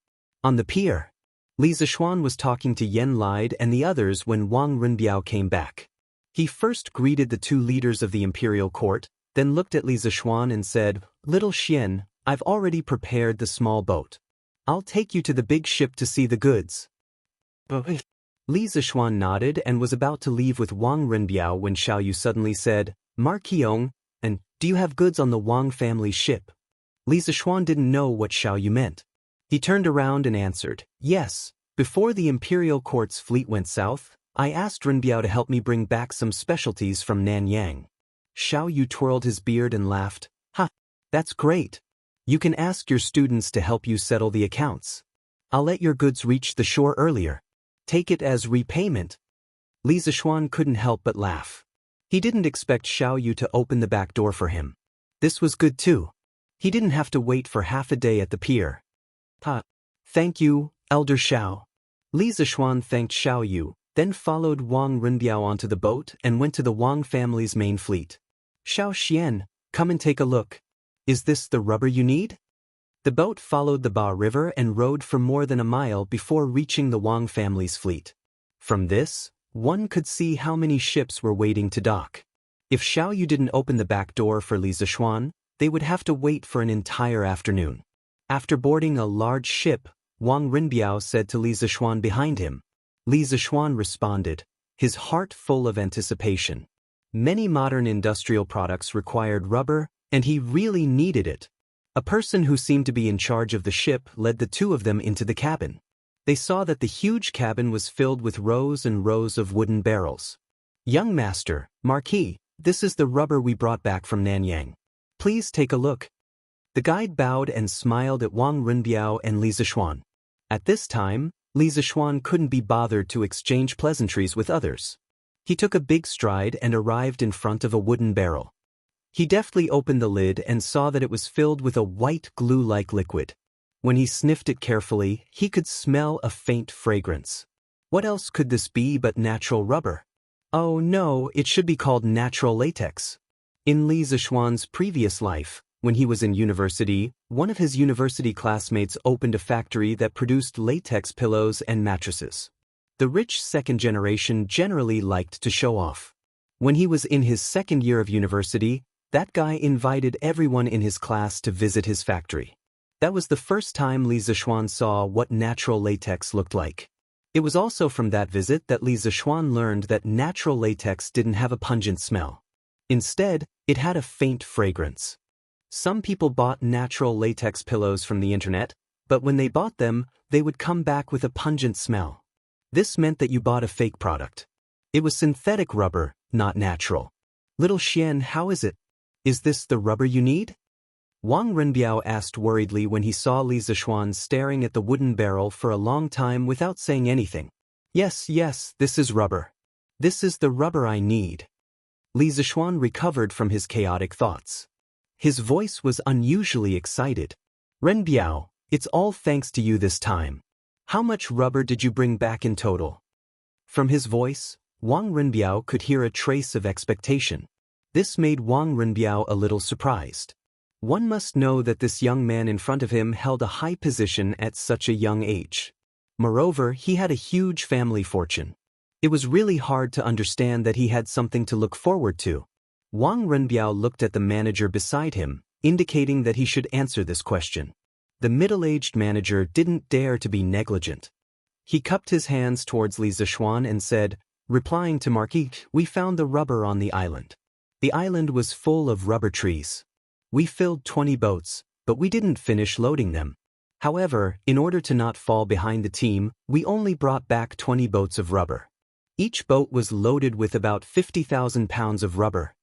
On the pier. Li Zishuan was talking to Yen Lide and the others when Wang Runbiao came back. He first greeted the two leaders of the imperial court, then looked at Li Zishuan and said, Little Xian, I've already prepared the small boat. I'll take you to the big ship to see the goods. Li Zishuan nodded and was about to leave with Wang Runbiao when Xiao Yu suddenly said, Marquiong, and do you have goods on the Wang family ship? Li Zishuan didn't know what Xiao Yu meant. He turned around and answered, Yes, Before the Imperial Court's fleet went south, I asked Renbiao to help me bring back some specialties from Nanyang. Xiao Yu twirled his beard and laughed. Ha, that's great. You can ask your students to help you settle the accounts. I'll let your goods reach the shore earlier. Take it as repayment. Li Zishuan couldn't help but laugh. He didn't expect Xiao Yu to open the back door for him. This was good too. He didn't have to wait for half a day at the pier. Thank you, Elder Xiao. Li Zishuan thanked Xiao Yu, then followed Wang Renbiao onto the boat and went to the Wang family's main fleet. Xiao Xian, come and take a look. Is this the rubber you need? The boat followed the Ba River and rowed for more than a mile before reaching the Wang family's fleet. From this, one could see how many ships were waiting to dock. If Xiao Yu didn't open the back door for Li Zishuan, they would have to wait for an entire afternoon. After boarding a large ship, Wang Renbiao said to Li Zishuan behind him. Li Zishuan responded, his heart full of anticipation. Many modern industrial products required rubber, and he really needed it. A person who seemed to be in charge of the ship led the two of them into the cabin. They saw that the huge cabin was filled with rows and rows of wooden barrels. Young master, Marquis, this is the rubber we brought back from Nanyang. Please take a look. The guide bowed and smiled at Wang Renbiao and Li Zishuan. At this time, Li Zishuan couldn't be bothered to exchange pleasantries with others. He took a big stride and arrived in front of a wooden barrel. He deftly opened the lid and saw that it was filled with a white glue-like liquid. When he sniffed it carefully, he could smell a faint fragrance. What else could this be but natural rubber? Oh no, it should be called natural latex. In Li Zishuan's previous life, when he was in university, one of his university classmates opened a factory that produced latex pillows and mattresses. The rich second generation generally liked to show off. When he was in his second year of university, that guy invited everyone in his class to visit his factory. That was the first time Li Zishuan saw what natural latex looked like. It was also from that visit that Li Zishuan learned that natural latex didn't have a pungent smell. Instead, it had a faint fragrance. Some people bought natural latex pillows from the internet, but when they bought them, they would come back with a pungent smell. This meant that you bought a fake product. It was synthetic rubber, not natural. Little Xian, how is it? Is this the rubber you need? Wang Renbiao asked worriedly when he saw Li Zishuan staring at the wooden barrel for a long time without saying anything. Yes, this is rubber. This is the rubber I need. Li Zishuan recovered from his chaotic thoughts. His voice was unusually excited. Renbiao, it's all thanks to you this time. How much rubber did you bring back in total? From his voice, Wang Renbiao could hear a trace of expectation. This made Wang Renbiao a little surprised. One must know that this young man in front of him held a high position at such a young age. Moreover, he had a huge family fortune. It was really hard to understand that he had something to look forward to. Wang Renbiao looked at the manager beside him, indicating that he should answer this question. The middle-aged manager didn't dare to be negligent. He cupped his hands towards Li Zishuan and said, replying to Marquis, we found the rubber on the island. The island was full of rubber trees. We filled 20 boats, but we didn't finish loading them. However, in order to not fall behind the team, we only brought back 20 boats of rubber. Each boat was loaded with about 50,000 pounds of rubber.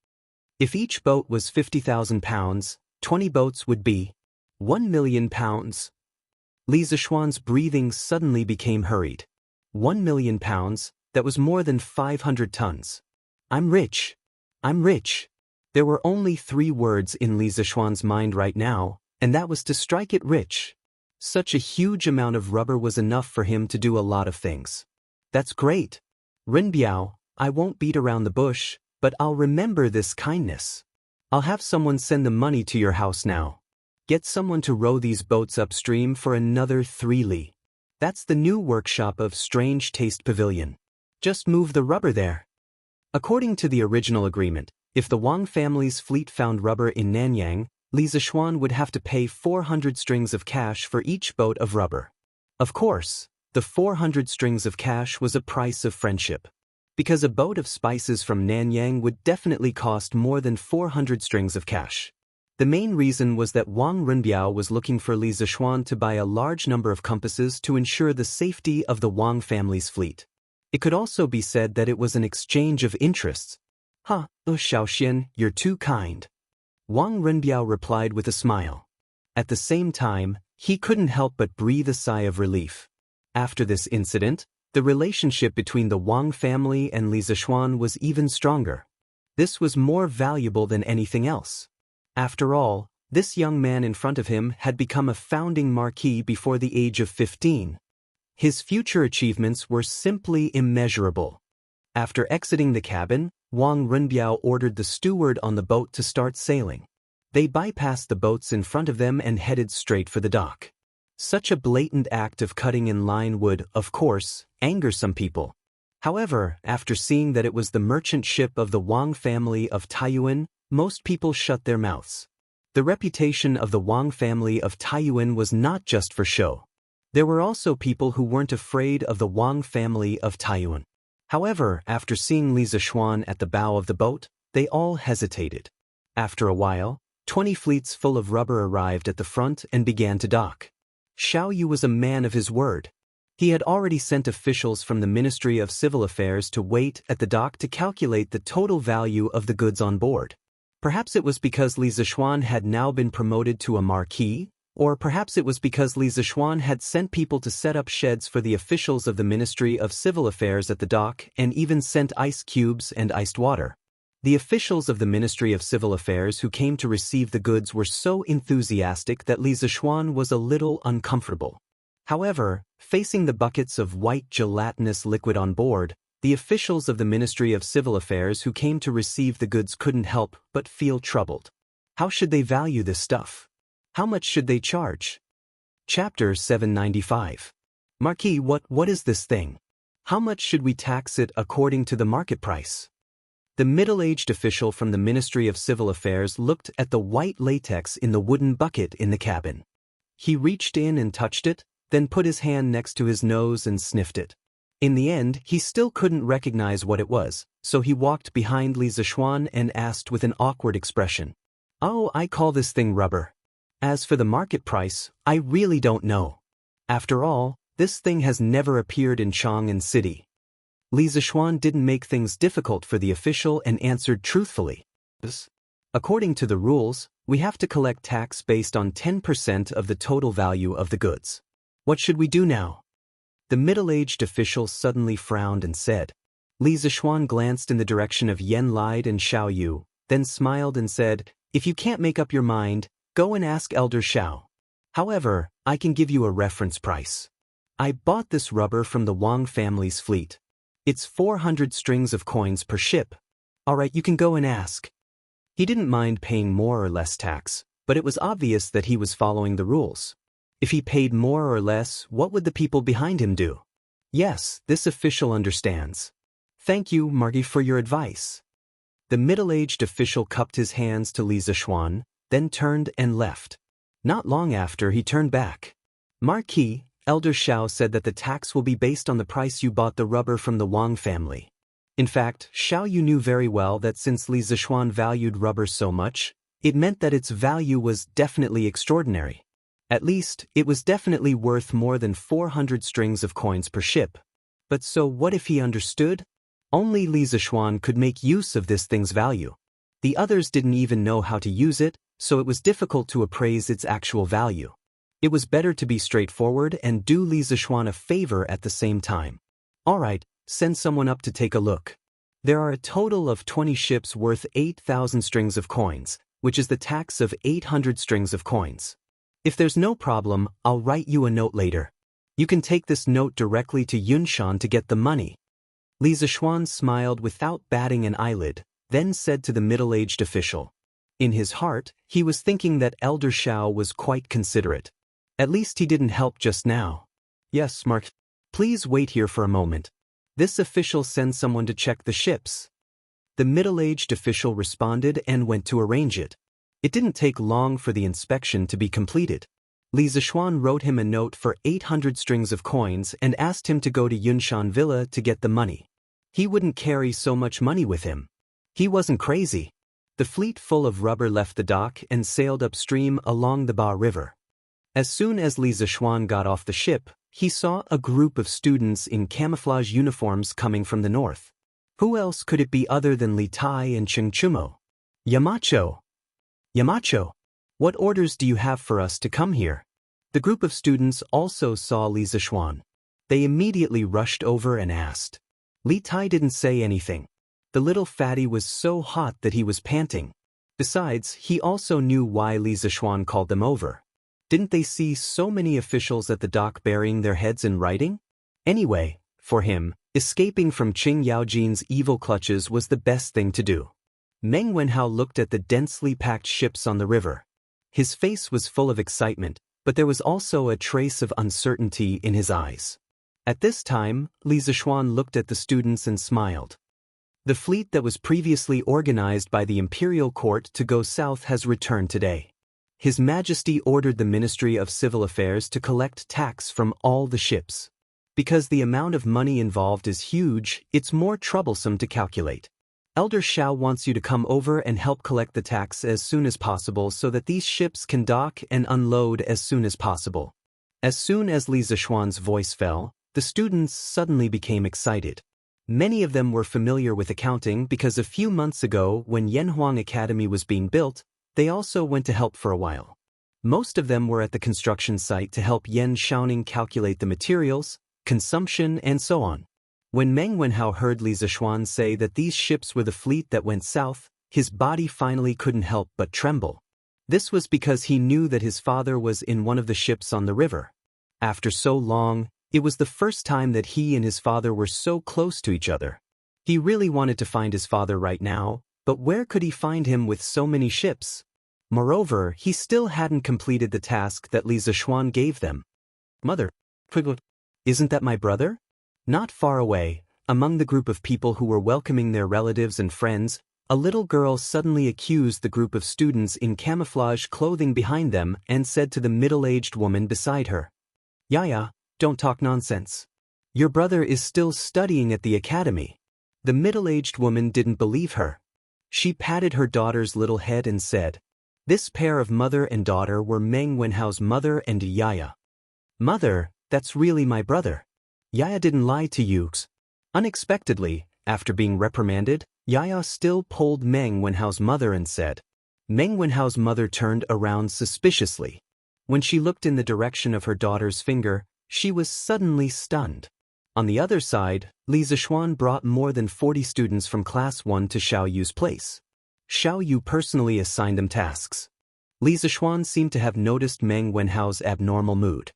If each boat was 50,000 pounds, 20 boats would be 1 million pounds. Li Zishuan's breathing suddenly became hurried. 1 million pounds, that was more than 500 tons. I'm rich. I'm rich. There were only 3 words in Li Zishuan's mind right now, and that was to strike it rich. Such a huge amount of rubber was enough for him to do a lot of things. That's great. Renbiao, I won't beat around the bush, but I'll remember this kindness. I'll have someone send the money to your house now. Get someone to row these boats upstream for another 3 li. That's the new workshop of Strange Taste Pavilion. Just move the rubber there. According to the original agreement, if the Wang family's fleet found rubber in Nanyang, Li Zishuan would have to pay 400 strings of cash for each boat of rubber. Of course, the 400 strings of cash was a price of friendship. Because a boat of spices from Nanyang would definitely cost more than 400 strings of cash. The main reason was that Wang Runbiao was looking for Li Zishuan to buy a large number of compasses to ensure the safety of the Wang family's fleet. It could also be said that it was an exchange of interests. Xiaoxian, you're too kind. Wang Runbiao replied with a smile. At the same time, he couldn't help but breathe a sigh of relief. After this incident, the relationship between the Wang family and Li Zishuan was even stronger. This was more valuable than anything else. After all, this young man in front of him had become a founding marquis before the age of 15. His future achievements were simply immeasurable. After exiting the cabin, Wang Runbiao ordered the steward on the boat to start sailing. They bypassed the boats in front of them and headed straight for the dock. Such a blatant act of cutting in line would, of course, anger some people. However, after seeing that it was the merchant ship of the Wang family of Taiyuan, most people shut their mouths. The reputation of the Wang family of Taiyuan was not just for show. There were also people who weren't afraid of the Wang family of Taiyuan. However, after seeing Li Zishuan at the bow of the boat, they all hesitated. After a while, 20 fleets full of rubber arrived at the front and began to dock. Xiao Yu was a man of his word. He had already sent officials from the Ministry of Civil Affairs to wait at the dock to calculate the total value of the goods on board. Perhaps it was because Li Zishuan had now been promoted to a marquis, or perhaps it was because Li Zishuan had sent people to set up sheds for the officials of the Ministry of Civil Affairs at the dock and even sent ice cubes and iced water. The officials of the Ministry of Civil Affairs who came to receive the goods were so enthusiastic that Li Zishuan was a little uncomfortable. However, facing the buckets of white gelatinous liquid on board, the officials of the Ministry of Civil Affairs who came to receive the goods couldn't help but feel troubled. How should they value this stuff? How much should they charge? Chapter 795. Marquis, what is this thing? How much should we tax it according to the market price? The middle-aged official from the Ministry of Civil Affairs looked at the white latex in the wooden bucket in the cabin. He reached in and touched it, then put his hand next to his nose and sniffed it. In the end, he still couldn't recognize what it was, so he walked behind Li Zishuan and asked with an awkward expression, "Oh, I call this thing rubber. As for the market price, I really don't know. After all, this thing has never appeared in Chang'an City." Li Zishuan didn't make things difficult for the official and answered truthfully. According to the rules, we have to collect tax based on 10% of the total value of the goods. What should we do now? The middle-aged official suddenly frowned and said. Li Zishuan glanced in the direction of Yan Lide and Xiao Yu, then smiled and said, "If you can't make up your mind, go and ask Elder Xiao. However, I can give you a reference price. I bought this rubber from the Wang family's fleet. It's 400 strings of coins per ship. Alright, you can go and ask." He didn't mind paying more or less tax, but it was obvious that he was following the rules. If he paid more or less, what would the people behind him do? Yes, this official understands. Thank you, Marquis, for your advice. The middle-aged official cupped his hands to Li Zishuan, then turned and left. Not long after, he turned back. Marquis, Elder Xiao said that the tax will be based on the price you bought the rubber from the Wang family. In fact, Xiao Yu knew very well that since Li Zishuan valued rubber so much, it meant that its value was definitely extraordinary. At least, it was definitely worth more than 400 strings of coins per ship. But so what if he understood? Only Li Zishuan could make use of this thing's value. The others didn't even know how to use it, so it was difficult to appraise its actual value. It was better to be straightforward and do Li Zishuan a favor at the same time. Alright, send someone up to take a look. There are a total of 20 ships worth 8,000 strings of coins, which is the tax of 800 strings of coins. If there's no problem, I'll write you a note later. You can take this note directly to Yunshan to get the money. Li Zishuan smiled without batting an eyelid, then said to the middle-aged official. In his heart, he was thinking that Elder Xiao was quite considerate. At least he didn't help just now. Yes, Mark. Please wait here for a moment. This official sends someone to check the ships. The middle-aged official responded and went to arrange it. It didn't take long for the inspection to be completed. Li Zishuan wrote him a note for 800 strings of coins and asked him to go to Yunshan Villa to get the money. He wouldn't carry so much money with him. He wasn't crazy. The fleet full of rubber left the dock and sailed upstream along the Ba River. As soon as Li Zishuan got off the ship, he saw a group of students in camouflage uniforms coming from the north. Who else could it be other than Li Tai and Cheng Chumo? Yamacho! Yamacho! What orders do you have for us to come here? The group of students also saw Li Zishuan. They immediately rushed over and asked. Li Tai didn't say anything. The little fatty was so hot that he was panting. Besides, he also knew why Li Zishuan called them over. Didn't they see so many officials at the dock burying their heads in writing? Anyway, for him, escaping from Qing Yaojin's evil clutches was the best thing to do. Meng Wenhao looked at the densely packed ships on the river. His face was full of excitement, but there was also a trace of uncertainty in his eyes. At this time, Li Zishuan looked at the students and smiled. The fleet that was previously organized by the imperial court to go south has returned today. His Majesty ordered the Ministry of Civil Affairs to collect tax from all the ships. Because the amount of money involved is huge, it's more troublesome to calculate. Elder Xiao wants you to come over and help collect the tax as soon as possible so that these ships can dock and unload as soon as possible. As soon as Li Zishuan's voice fell, the students suddenly became excited. Many of them were familiar with accounting because a few months ago, when Yanhuang Academy was being built, they also went to help for a while. Most of them were at the construction site to help Yan Shaoning calculate the materials, consumption, and so on. When Meng Wenhao heard Li Zishuan say that these ships were the fleet that went south, his body finally couldn't help but tremble. This was because he knew that his father was in one of the ships on the river. After so long, it was the first time that he and his father were so close to each other. He really wanted to find his father right now, but where could he find him with so many ships? Moreover, he still hadn't completed the task that Li Zishuan gave them. Mother, isn't that my brother? Not far away, among the group of people who were welcoming their relatives and friends, a little girl suddenly accused the group of students in camouflage clothing behind them and said to the middle-aged woman beside her, "Yaya, don't talk nonsense. Your brother is still studying at the academy." The middle-aged woman didn't believe her. She patted her daughter's little head and said, "This pair of mother and daughter were Meng Wenhao's mother and Yaya." "Mother, that's really my brother. Yaya didn't lie to you." Unexpectedly, after being reprimanded, Yaya still pulled Meng Wenhao's mother and said. Meng Wenhao's mother turned around suspiciously. When she looked in the direction of her daughter's finger, she was suddenly stunned. On the other side, Li Zishuan brought more than 40 students from Class 1 to Xiao Yu's place. Xiao Yu personally assigned them tasks. Li Zishuan seemed to have noticed Meng Wenhao's abnormal mood.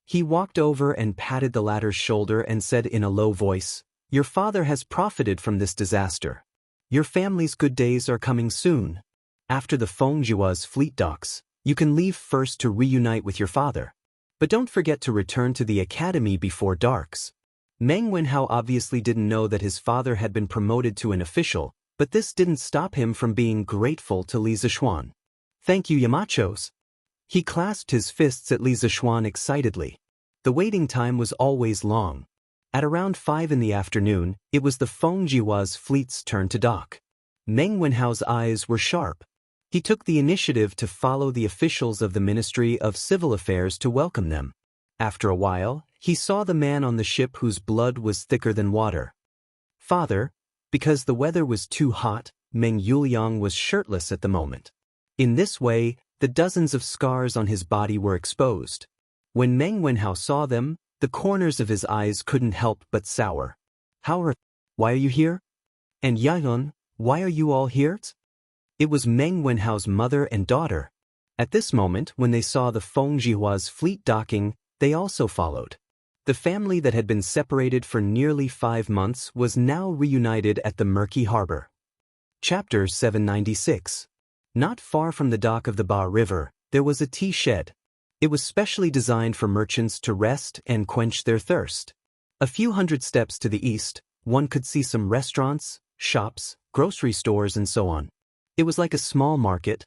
He walked over and patted the latter's shoulder and said in a low voice, "Your father has profited from this disaster. Your family's good days are coming soon. After the Fengjia's fleet docks, you can leave first to reunite with your father. But don't forget to return to the academy before darks." Meng Wenhao obviously didn't know that his father had been promoted to an official, but this didn't stop him from being grateful to Li Zishuan. "Thank you, Yamachos." He clasped his fists at Li Zishuan excitedly. The waiting time was always long. At around 5 in the afternoon, it was the Fengjia's fleet's turn to dock. Meng Wenhao's eyes were sharp. He took the initiative to follow the officials of the Ministry of Civil Affairs to welcome them. After a while, he saw the man on the ship whose blood was thicker than water. "Father," because the weather was too hot, Meng Yuliang was shirtless at the moment. In this way, the dozens of scars on his body were exposed. When Meng Wenhao saw them, the corners of his eyes couldn't help but sour. Why are you here? And Yayan, why are you all here?" It was Meng Wenhao's mother and daughter. At this moment, when they saw the Fengjia's fleet docking, they also followed. The family that had been separated for nearly 5 months was now reunited at the murky harbor. Chapter 796. Not far from the dock of the Ba River, there was a tea shed. It was specially designed for merchants to rest and quench their thirst. A few hundred steps to the east, one could see some restaurants, shops, grocery stores, and so on. It was like a small market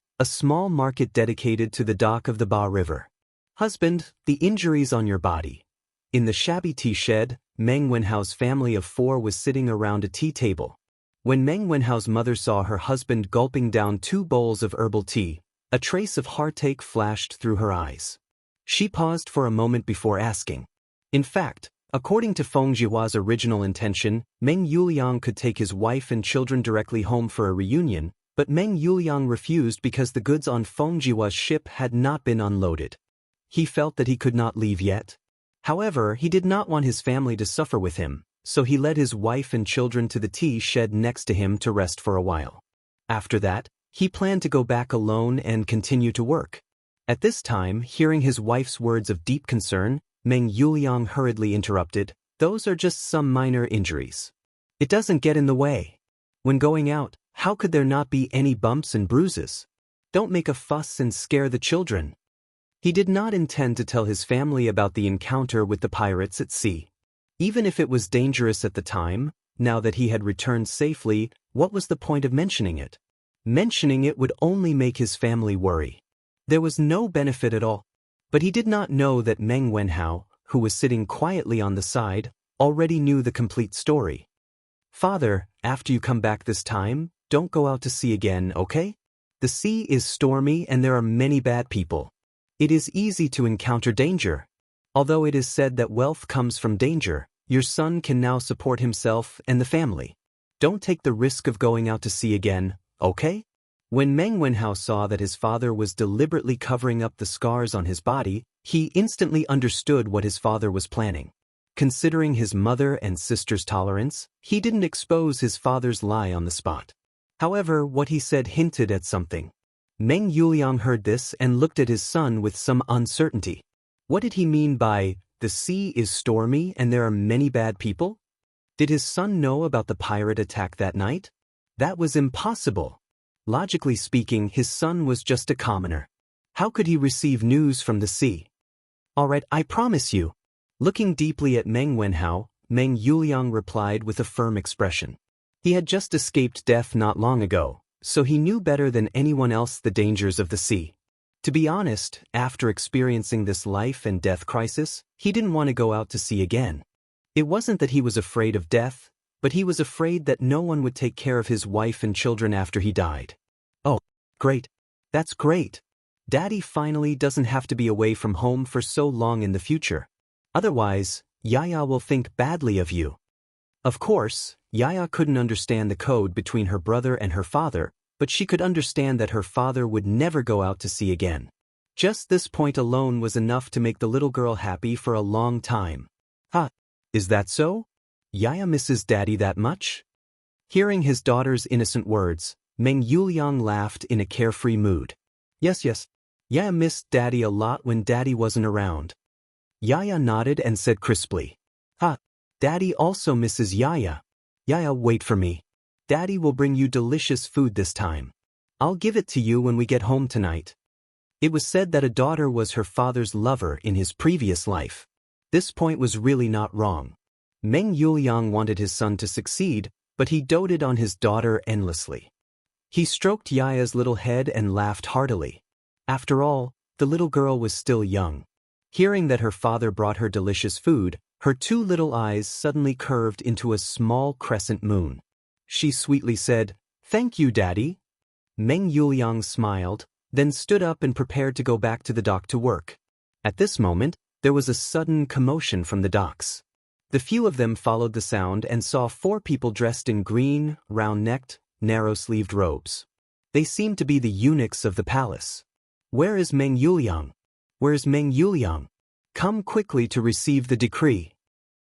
dedicated to the dock of the Ba River. "Husband, the injuries on your body." In the shabby tea shed, Meng Wenhao's family of 4 was sitting around a tea table. When Meng Wenhao's mother saw her husband gulping down 2 bowls of herbal tea, a trace of heartache flashed through her eyes. She paused for a moment before asking. In fact, according to Feng Jihua's original intention, Meng Yuliang could take his wife and children directly home for a reunion, but Meng Yuliang refused because the goods on Feng Jihua's ship had not been unloaded. He felt that he could not leave yet. However, he did not want his family to suffer with him, so he led his wife and children to the tea shed next to him to rest for a while. After that, he planned to go back alone and continue to work. At this time, hearing his wife's words of deep concern, Meng Yuliang hurriedly interrupted, "Those are just some minor injuries. It doesn't get in the way. When going out, how could there not be any bumps and bruises? Don't make a fuss and scare the children." He did not intend to tell his family about the encounter with the pirates at sea. Even if it was dangerous at the time, now that he had returned safely, what was the point of mentioning it? Mentioning it would only make his family worry. There was no benefit at all. But he did not know that Meng Wenhao, who was sitting quietly on the side, already knew the complete story. "Father, after you come back this time, don't go out to sea again, okay? The sea is stormy and there are many bad people. It is easy to encounter danger. Although it is said that wealth comes from danger, your son can now support himself and the family. Don't take the risk of going out to sea again, okay?" When Meng Wenhao saw that his father was deliberately covering up the scars on his body, he instantly understood what his father was planning. Considering his mother and sister's tolerance, he didn't expose his father's lie on the spot. However, what he said hinted at something. Meng Yuliang heard this and looked at his son with some uncertainty. What did he mean by, "The sea is stormy and there are many bad people"? Did his son know about the pirate attack that night? That was impossible. Logically speaking, his son was just a commoner. How could he receive news from the sea? "All right, I promise you." Looking deeply at Meng Wenhao, Meng Yuliang replied with a firm expression. He had just escaped death not long ago, so he knew better than anyone else the dangers of the sea. To be honest, after experiencing this life and death crisis, he didn't want to go out to sea again. It wasn't that he was afraid of death, but he was afraid that no one would take care of his wife and children after he died. "Oh, great. That's great. Daddy finally doesn't have to be away from home for so long in the future. Otherwise, Yaya will think badly of you." Of course, Yaya couldn't understand the code between her brother and her father, but she could understand that her father would never go out to sea again. Just this point alone was enough to make the little girl happy for a long time. "Huh, is that so? Yaya misses Daddy that much?" Hearing his daughter's innocent words, Meng Yuliang laughed in a carefree mood. Yes, Yaya missed Daddy a lot when Daddy wasn't around." Yaya nodded and said crisply, "Ha, Daddy also misses Yaya. Yaya, wait for me. Daddy will bring you delicious food this time. I'll give it to you when we get home tonight." It was said that a daughter was her father's lover in his previous life. This point was really not wrong. Meng Yuliang wanted his son to succeed, but he doted on his daughter endlessly. He stroked Yaya's little head and laughed heartily. After all, the little girl was still young. Hearing that her father brought her delicious food, her 2 little eyes suddenly curved into a small crescent moon. She sweetly said, "Thank you, Daddy." Meng Yuliang smiled, then stood up and prepared to go back to the dock to work. At this moment, there was a sudden commotion from the docks. The few of them followed the sound and saw 4 people dressed in green, round-necked, narrow-sleeved robes. They seemed to be the eunuchs of the palace. "Where is Meng Yuliang? Where is Meng Yuliang? Come quickly to receive the decree."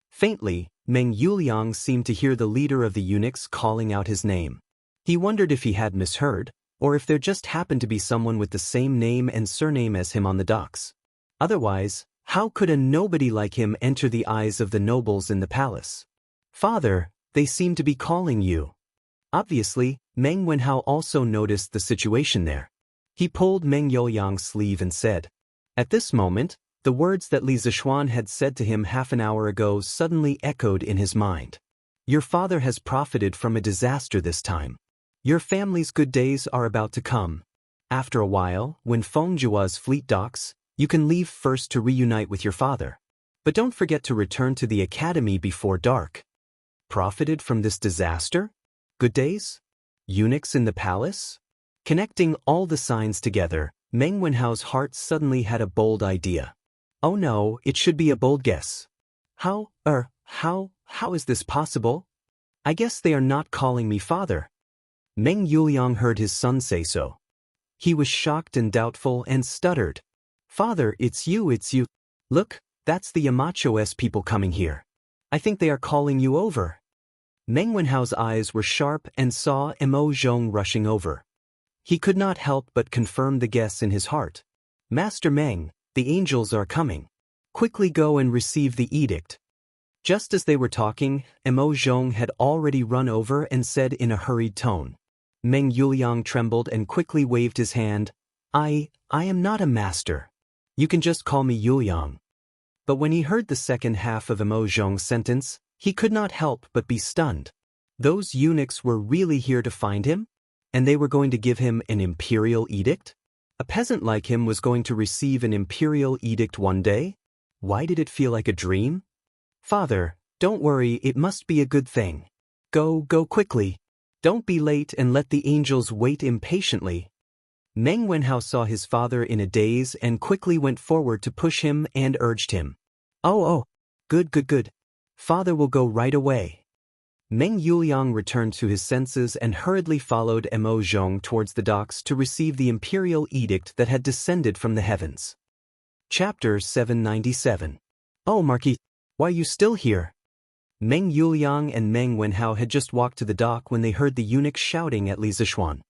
Faintly, Meng Yuliang seemed to hear the leader of the eunuchs calling out his name. He wondered if he had misheard, or if there just happened to be someone with the same name and surname as him on the docks. Otherwise, how could a nobody like him enter the eyes of the nobles in the palace? "Father, they seem to be calling you." Obviously, Meng Wenhao also noticed the situation there. He pulled Meng Yuliang's sleeve and said. At this moment, the words that Li Zixuan had said to him half an hour ago suddenly echoed in his mind. "Your father has profited from a disaster this time. Your family's good days are about to come. After a while, when Fengjua's fleet docks, you can leave first to reunite with your father. But don't forget to return to the academy before dark." Profited from this disaster? Good days? Eunuchs in the palace? Connecting all the signs together, Meng Wenhao's heart suddenly had a bold idea. Oh no, it should be a bold guess. How is this possible? I guess they are not calling me father. Meng Yuliang heard his son say so. He was shocked and doubtful and stuttered. Father, it's you. Look, that's the Yamacho's people coming here. I think they are calling you over. Meng Wenhao's eyes were sharp and saw Mo Zhong rushing over. He could not help but confirm the guess in his heart. Master Meng, the angels are coming. Quickly go and receive the edict. Just as they were talking, Mo Zhong had already run over and said in a hurried tone. Meng Yuliang trembled and quickly waved his hand. I am not a master. You can just call me Yuliang. But when he heard the second half of Mo Zhong's sentence, he could not help but be stunned. Those eunuchs were really here to find him? And they were going to give him an imperial edict? A peasant like him was going to receive an imperial edict one day? Why did it feel like a dream? Father, don't worry, it must be a good thing. Go quickly. Don't be late and let the angels wait impatiently. Meng Wenhao saw his father in a daze and quickly went forward to push him and urged him. Oh, good. Father will go right away. Meng Yuliang returned to his senses and hurriedly followed Mo Zhong towards the docks to receive the imperial edict that had descended from the heavens. Chapter 797. Oh, Marquis, why are you still here? Meng Yuliang and Meng Wenhao had just walked to the dock when they heard the eunuch shouting at Li Zishuan.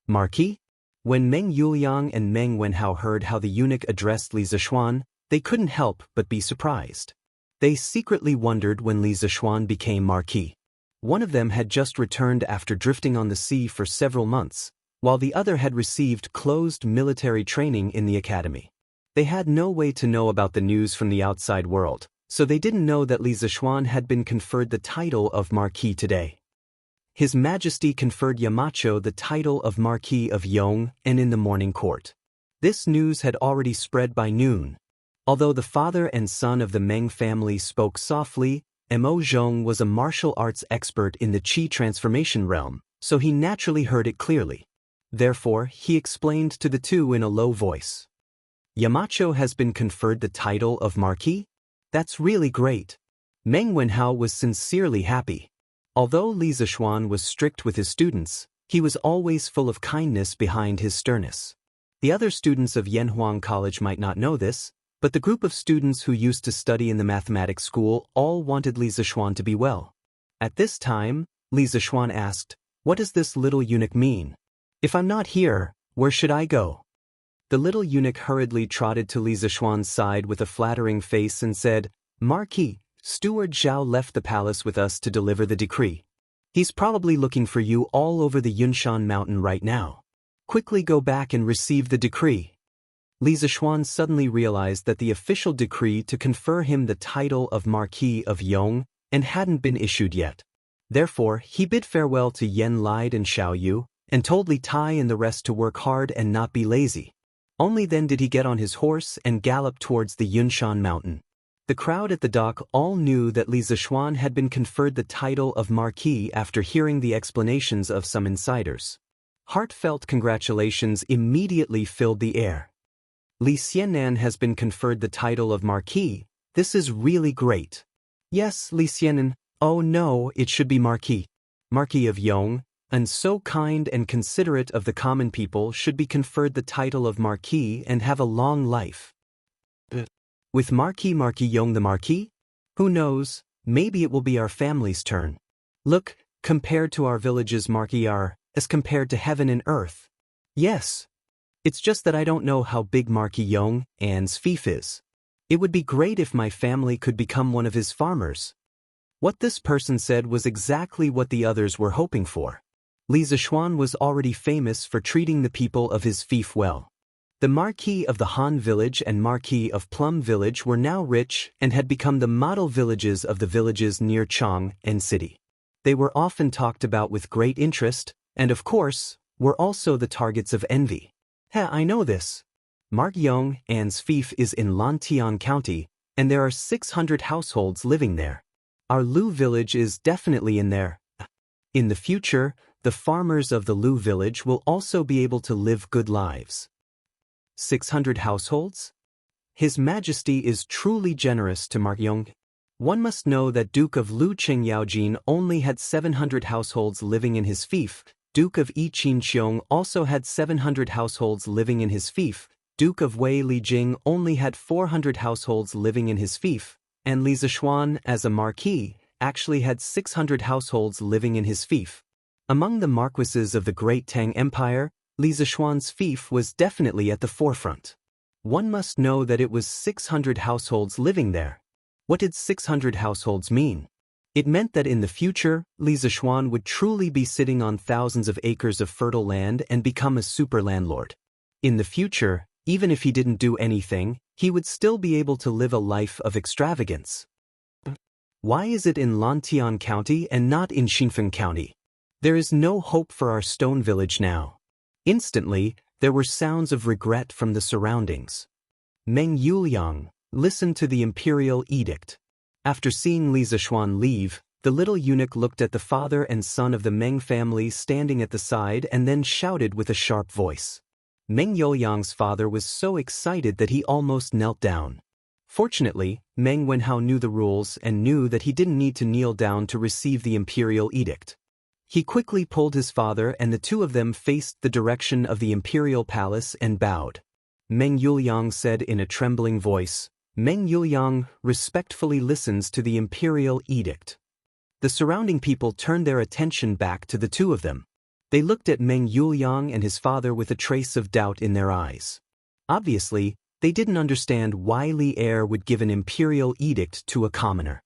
Marquis? When Meng Yuliang and Meng Wenhao heard how the eunuch addressed Li Zishuan, they couldn't help but be surprised. They secretly wondered when Li Zishuan became Marquis. One of them had just returned after drifting on the sea for several months, while the other had received closed military training in the academy. They had no way to know about the news from the outside world, so they didn't know that Li Zishuan had been conferred the title of Marquis today. His Majesty conferred Yamacho the title of Marquis of Yong and in the morning court. This news had already spread by noon. Although the father and son of the Meng family spoke softly, Mo Zhong was a martial arts expert in the Qi transformation realm, so he naturally heard it clearly. Therefore, he explained to the two in a low voice. Yamacho has been conferred the title of Marquis? That's really great. Meng Wenhao was sincerely happy. Although Li Zishuan was strict with his students, he was always full of kindness behind his sternness. The other students of Yanhuang College might not know this, but the group of students who used to study in the mathematics school all wanted Li Zishuan to be well. At this time, Li Zishuan asked, "What does this little eunuch mean? If I'm not here, where should I go?" The little eunuch hurriedly trotted to Li Zishuan's side with a flattering face and said, "Marquis, Steward Zhao left the palace with us to deliver the decree. He's probably looking for you all over the Yunshan mountain right now. Quickly go back and receive the decree." Li Zishuan suddenly realized that the official decree to confer him the title of Marquis of Yong hadn't been issued yet. Therefore, he bid farewell to Yen Lide and Xiao Yu, and told Li Tai and the rest to work hard and not be lazy. Only then did he get on his horse and gallop towards the Yunshan mountain. The crowd at the dock all knew that Li Zishuan had been conferred the title of Marquis after hearing the explanations of some insiders. Heartfelt congratulations immediately filled the air. Li Xianan has been conferred the title of Marquis. This is really great. Yes, Li Xianan. Oh no, it should be Marquis. Marquis of Yong, and so kind and considerate of the common people, should be conferred the title of Marquis and have a long life. With Marquis Yong the Marquis? Who knows, maybe it will be our family's turn. Look, compared to our villages Marquis are, as compared to heaven and earth. Yes. It's just that I don't know how big Marquis Yong An's fief is. It would be great if my family could become one of his farmers. What this person said was exactly what the others were hoping for. Li Zishuan was already famous for treating the people of his fief well. The Marquis of the Han village and Marquis of Plum village were now rich and had become the model villages of the villages near Chang and City. They were often talked about with great interest, and of course, were also the targets of envy. I know this. Mark Yong An's fief is in Lantian County, and there are 600 households living there. Our Lu village is definitely in there. In the future, the farmers of the Lu village will also be able to live good lives. 600 households? His Majesty is truly generous to Mark Yong. One must know that Duke of Lu Qingyaojin only had 700 households living in his fief. Duke of Yiqinqiong also had 700 households living in his fief. Duke of Wei Lijing only had 400 households living in his fief, and Li Zishuan, as a marquis, actually had 600 households living in his fief. Among the marquises of the Great Tang Empire, Li Zishuan's fief was definitely at the forefront. One must know that it was 600 households living there. What did 600 households mean? It meant that in the future, Li Zishuan would truly be sitting on thousands of acres of fertile land and become a super landlord. In the future, even if he didn't do anything, he would still be able to live a life of extravagance. Why is it in Lantian County and not in Xinfeng County? There is no hope for our stone village now. Instantly, there were sounds of regret from the surroundings. Meng Yuliang listened to the imperial edict. After seeing Li Zishuan leave, the little eunuch looked at the father and son of the Meng family standing at the side and then shouted with a sharp voice. Meng Yuliang's father was so excited that he almost knelt down. Fortunately, Meng Wenhao knew the rules and knew that he didn't need to kneel down to receive the imperial edict. He quickly pulled his father and the two of them faced the direction of the imperial palace and bowed. Meng Yuliang said in a trembling voice, Meng Yuliang respectfully listens to the imperial edict. The surrounding people turned their attention back to the two of them. They looked at Meng Yuliang and his father with a trace of doubt in their eyes. Obviously, they didn't understand why Li Heir would give an imperial edict to a commoner.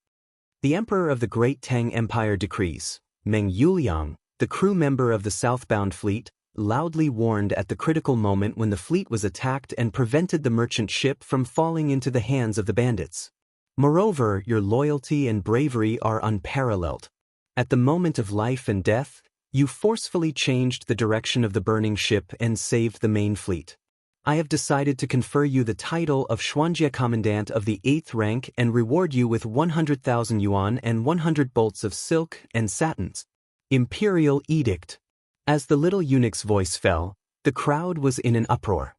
The Emperor of the Great Tang Empire decrees. Meng Yuliang, the crew member of the southbound fleet, loudly warned at the critical moment when the fleet was attacked and prevented the merchant ship from falling into the hands of the bandits. Moreover, your loyalty and bravery are unparalleled. At the moment of life and death, you forcefully changed the direction of the burning ship and saved the main fleet. I have decided to confer you the title of Xuanjie Commandant of the 8th rank and reward you with 100,000 yuan and 100 bolts of silk and satins. Imperial Edict. As the little eunuch's voice fell, the crowd was in an uproar.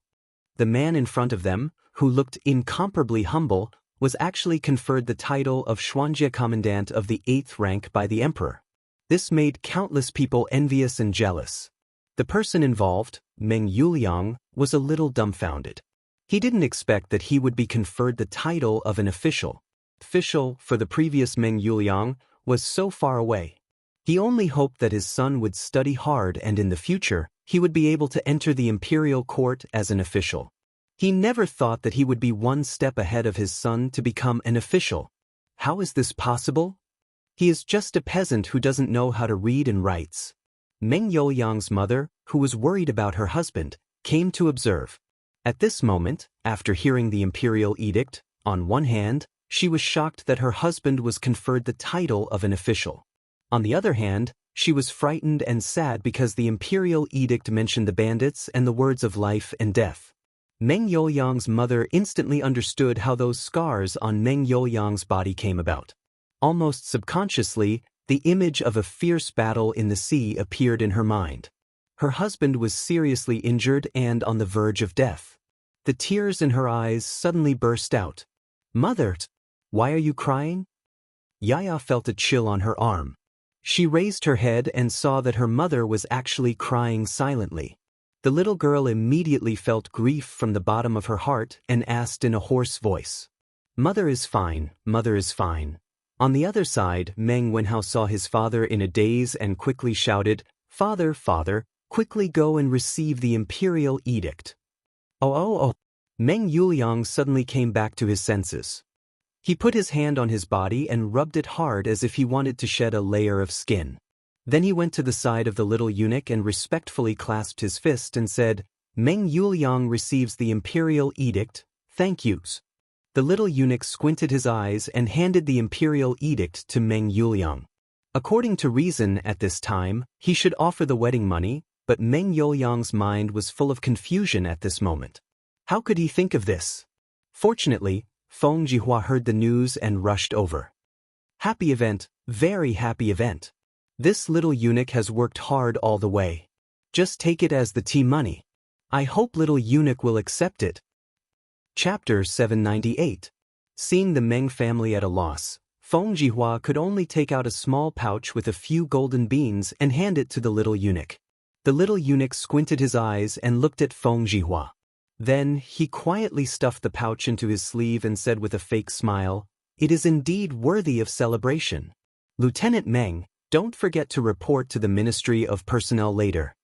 The man in front of them, who looked incomparably humble, was actually conferred the title of Xuanjie Commandant of the 8th rank by the emperor. This made countless people envious and jealous. The person involved, Meng Yuliang, was a little dumbfounded. He didn't expect that he would be conferred the title of an official. Official, for the previous Meng Yuliang, was so far away. He only hoped that his son would study hard and in the future, he would be able to enter the imperial court as an official. He never thought that he would be one step ahead of his son to become an official. How is this possible? He is just a peasant who doesn't know how to read and write. Meng Yuliang's mother, who was worried about her husband, came to observe. At this moment, after hearing the imperial edict, on one hand, she was shocked that her husband was conferred the title of an official. On the other hand, she was frightened and sad because the imperial edict mentioned the bandits and the words of life and death. Meng Yuliang's mother instantly understood how those scars on Meng Yuliang's body came about. Almost subconsciously, the image of a fierce battle in the sea appeared in her mind. Her husband was seriously injured and on the verge of death. The tears in her eyes suddenly burst out. Mother, why are you crying? Yaya felt a chill on her arm. She raised her head and saw that her mother was actually crying silently. The little girl immediately felt grief from the bottom of her heart and asked in a hoarse voice. Mother is fine, mother is fine. On the other side, Meng Wenhao saw his father in a daze and quickly shouted, Father, father, quickly go and receive the imperial edict. Oh. Meng Yuliang suddenly came back to his senses. He put his hand on his body and rubbed it hard as if he wanted to shed a layer of skin. Then he went to the side of the little eunuch and respectfully clasped his fist and said, Meng Yuliang receives the imperial edict, thank yous. The little eunuch squinted his eyes and handed the imperial edict to Meng Yuliang. According to reason at this time, he should offer the wedding money, but Meng Yuliang's mind was full of confusion at this moment. How could he think of this? Fortunately, Feng Jihua heard the news and rushed over. Happy event, very happy event. This little eunuch has worked hard all the way. Just take it as the tea money. I hope little eunuch will accept it. Chapter 798. Seeing the Meng family at a loss, Feng Jihua could only take out a small pouch with a few golden beans and hand it to the little eunuch. The little eunuch squinted his eyes and looked at Feng Jihua. Then, he quietly stuffed the pouch into his sleeve and said with a fake smile, "It is indeed worthy of celebration. Lieutenant Meng, don't forget to report to the Ministry of Personnel later."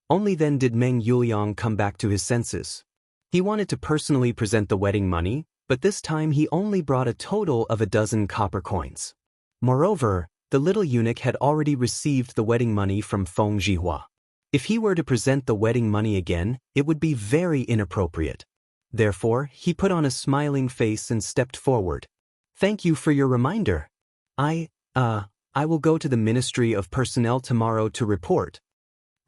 Only then did Meng Yuliang come back to his senses. He wanted to personally present the wedding money, but this time he only brought a total of 12 copper coins. Moreover, the little eunuch had already received the wedding money from Feng Jihua. If he were to present the wedding money again, it would be very inappropriate. Therefore, he put on a smiling face and stepped forward. "Thank you for your reminder. I will go to the Ministry of Personnel tomorrow to report."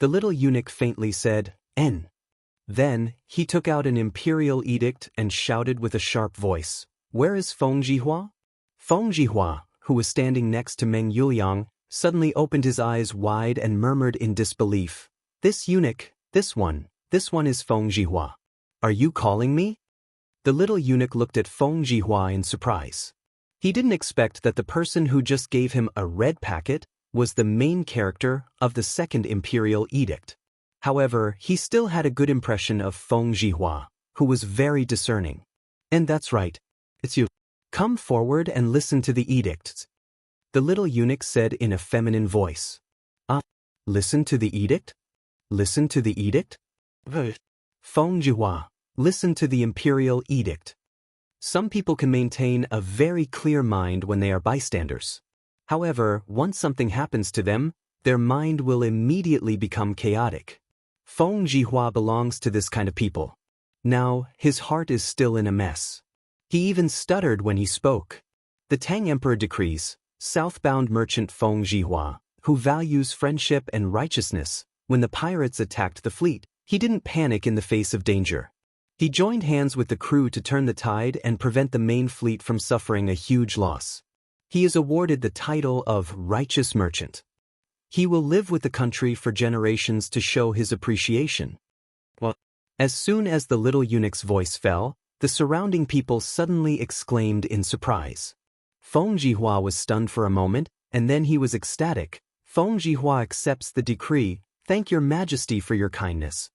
The little eunuch faintly said, "N." Then, he took out an imperial edict and shouted with a sharp voice, "Where is Feng Jihua?" Feng Jihua, who was standing next to Meng Yuliang, suddenly opened his eyes wide and murmured in disbelief, "This eunuch, this one is Feng Jihua. Are you calling me?" The little eunuch looked at Feng Jihua in surprise. He didn't expect that the person who just gave him a red packet was the main character of the second imperial edict. However, he still had a good impression of Feng Jihua, who was very discerning. "And that's right. It's you. Come forward and listen to the edicts," the little eunuch said in a feminine voice. Listen to the edict? Listen to the edict? Feng Jihua, listen to the imperial edict. Some people can maintain a very clear mind when they are bystanders. However, once something happens to them, their mind will immediately become chaotic. Feng Jihua belongs to this kind of people. Now, his heart is still in a mess. He even stuttered when he spoke. The Tang Emperor decrees, southbound merchant Feng Jihua, who values friendship and righteousness, when the pirates attacked the fleet, he didn't panic in the face of danger. He joined hands with the crew to turn the tide and prevent the main fleet from suffering a huge loss. He is awarded the title of Righteous Merchant. He will live with the country for generations to show his appreciation. As soon as the little eunuch's voice fell, the surrounding people suddenly exclaimed in surprise. Feng Jihua was stunned for a moment, and then he was ecstatic. "Feng Jihua accepts the decree. Thank your majesty for your kindness."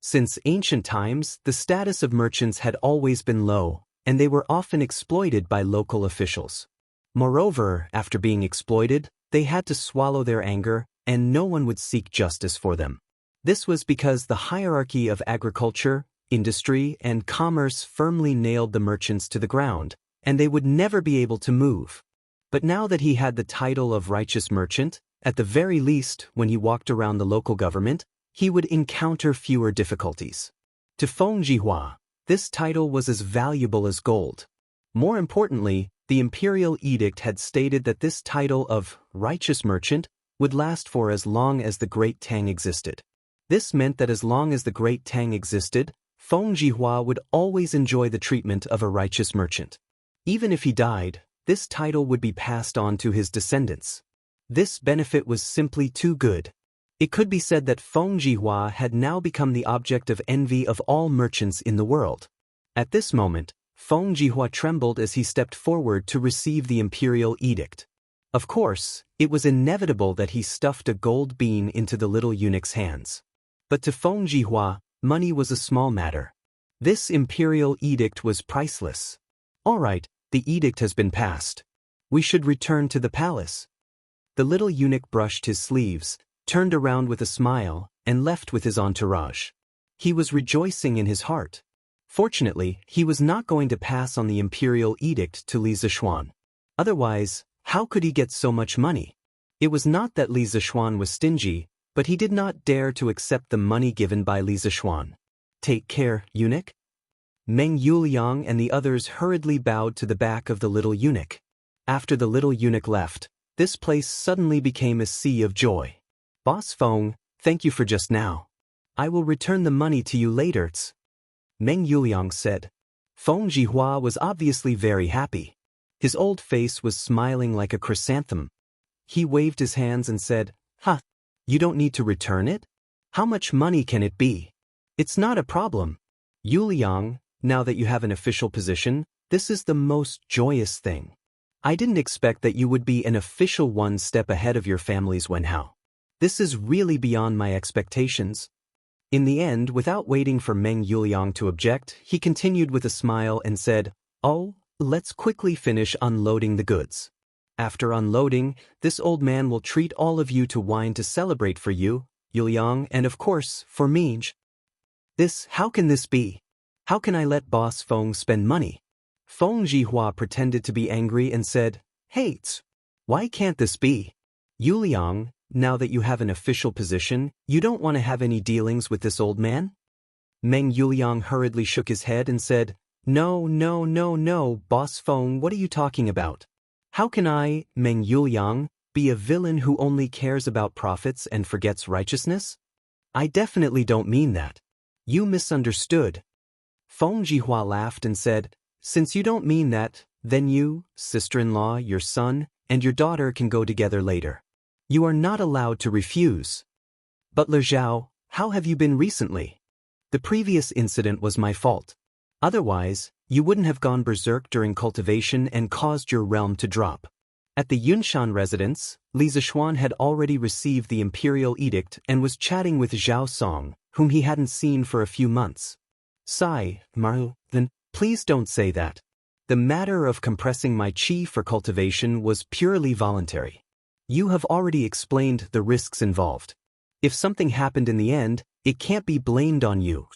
Since ancient times, the status of merchants had always been low, and they were often exploited by local officials. Moreover, after being exploited, they had to swallow their anger, and no one would seek justice for them. This was because the hierarchy of agriculture, industry, and commerce firmly nailed the merchants to the ground, and they would never be able to move. But now that he had the title of Righteous Merchant, at the very least, when he walked around the local government, he would encounter fewer difficulties. To Feng Jihua, this title was as valuable as gold. More importantly, the imperial edict had stated that this title of Righteous Merchant would last for as long as the Great Tang existed. This meant that as long as the Great Tang existed, Feng Jihua would always enjoy the treatment of a righteous merchant. Even if he died, this title would be passed on to his descendants. This benefit was simply too good. It could be said that Feng Jihua had now become the object of envy of all merchants in the world. At this moment, Feng Jihua trembled as he stepped forward to receive the imperial edict. Of course, it was inevitable that he stuffed a gold bean into the little eunuch's hands. But to Feng Jihua, money was a small matter. This imperial edict was priceless. "All right, the edict has been passed. We should return to the palace." The little eunuch brushed his sleeves, turned around with a smile, and left with his entourage. He was rejoicing in his heart. Fortunately, he was not going to pass on the imperial edict to Li Zishuan. Otherwise, how could he get so much money? It was not that Li Zishuan was stingy, but he did not dare to accept the money given by Li Zishuan. "Take care, eunuch." Meng Yuliang and the others hurriedly bowed to the back of the little eunuch. After the little eunuch left, this place suddenly became a sea of joy. "Boss Feng, thank you for just now. I will return the money to you later." Meng Yuliang said. Feng Jihua was obviously very happy. His old face was smiling like a chrysanthemum. He waved his hands and said, "Huh, you don't need to return it? How much money can it be? It's not a problem. Yu Liang, now that you have an official position, this is the most joyous thing. I didn't expect that you would be an official one step ahead of your families Wenhao. This is really beyond my expectations." In the end, without waiting for Meng Yuliang to object, he continued with a smile and said, "Oh, let's quickly finish unloading the goods. After unloading, this old man will treat all of you to wine to celebrate for you, Yuliang, and of course, for me." How can this be? How can I let Boss Feng spend money?" Feng Jihua pretended to be angry and said, "Hey, why can't this be? Yuliang, now that you have an official position, you don't want to have any dealings with this old man?" Meng Yuliang hurriedly shook his head and said, No, Boss Feng, what are you talking about? How can I, Meng Yuliang, be a villain who only cares about profits and forgets righteousness? I definitely don't mean that. You misunderstood. Feng Jihua laughed and said, "Since you don't mean that, then you, sister-in-law, your son, and your daughter can go together later. You are not allowed to refuse." "Butler Zhao, how have you been recently? The previous incident was my fault. Otherwise, you wouldn't have gone berserk during cultivation and caused your realm to drop." At the Yunshan residence, Li Zishuan had already received the imperial edict and was chatting with Zhao Song, whom he hadn't seen for a few months. Maru, then, please don't say that. The matter of compressing my qi for cultivation was purely voluntary. You have already explained the risks involved. If something happened in the end, it can't be blamed on you.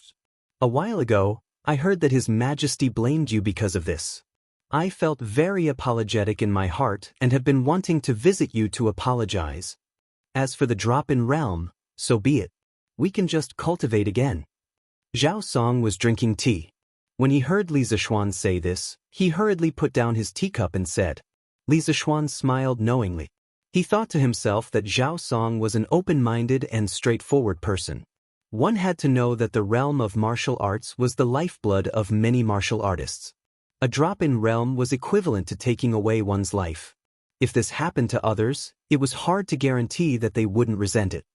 A while ago, I heard that His Majesty blamed you because of this. I felt very apologetic in my heart and have been wanting to visit you to apologize. As for the drop in realm, so be it. We can just cultivate again." Zhao Song was drinking tea. When he heard Li Zishuan say this, he hurriedly put down his teacup and said. Li Zishuan smiled knowingly. He thought to himself that Zhao Song was an open-minded and straightforward person. One had to know that the realm of martial arts was the lifeblood of many martial artists. A drop in realm was equivalent to taking away one's life. If this happened to others, it was hard to guarantee that they wouldn't resent it.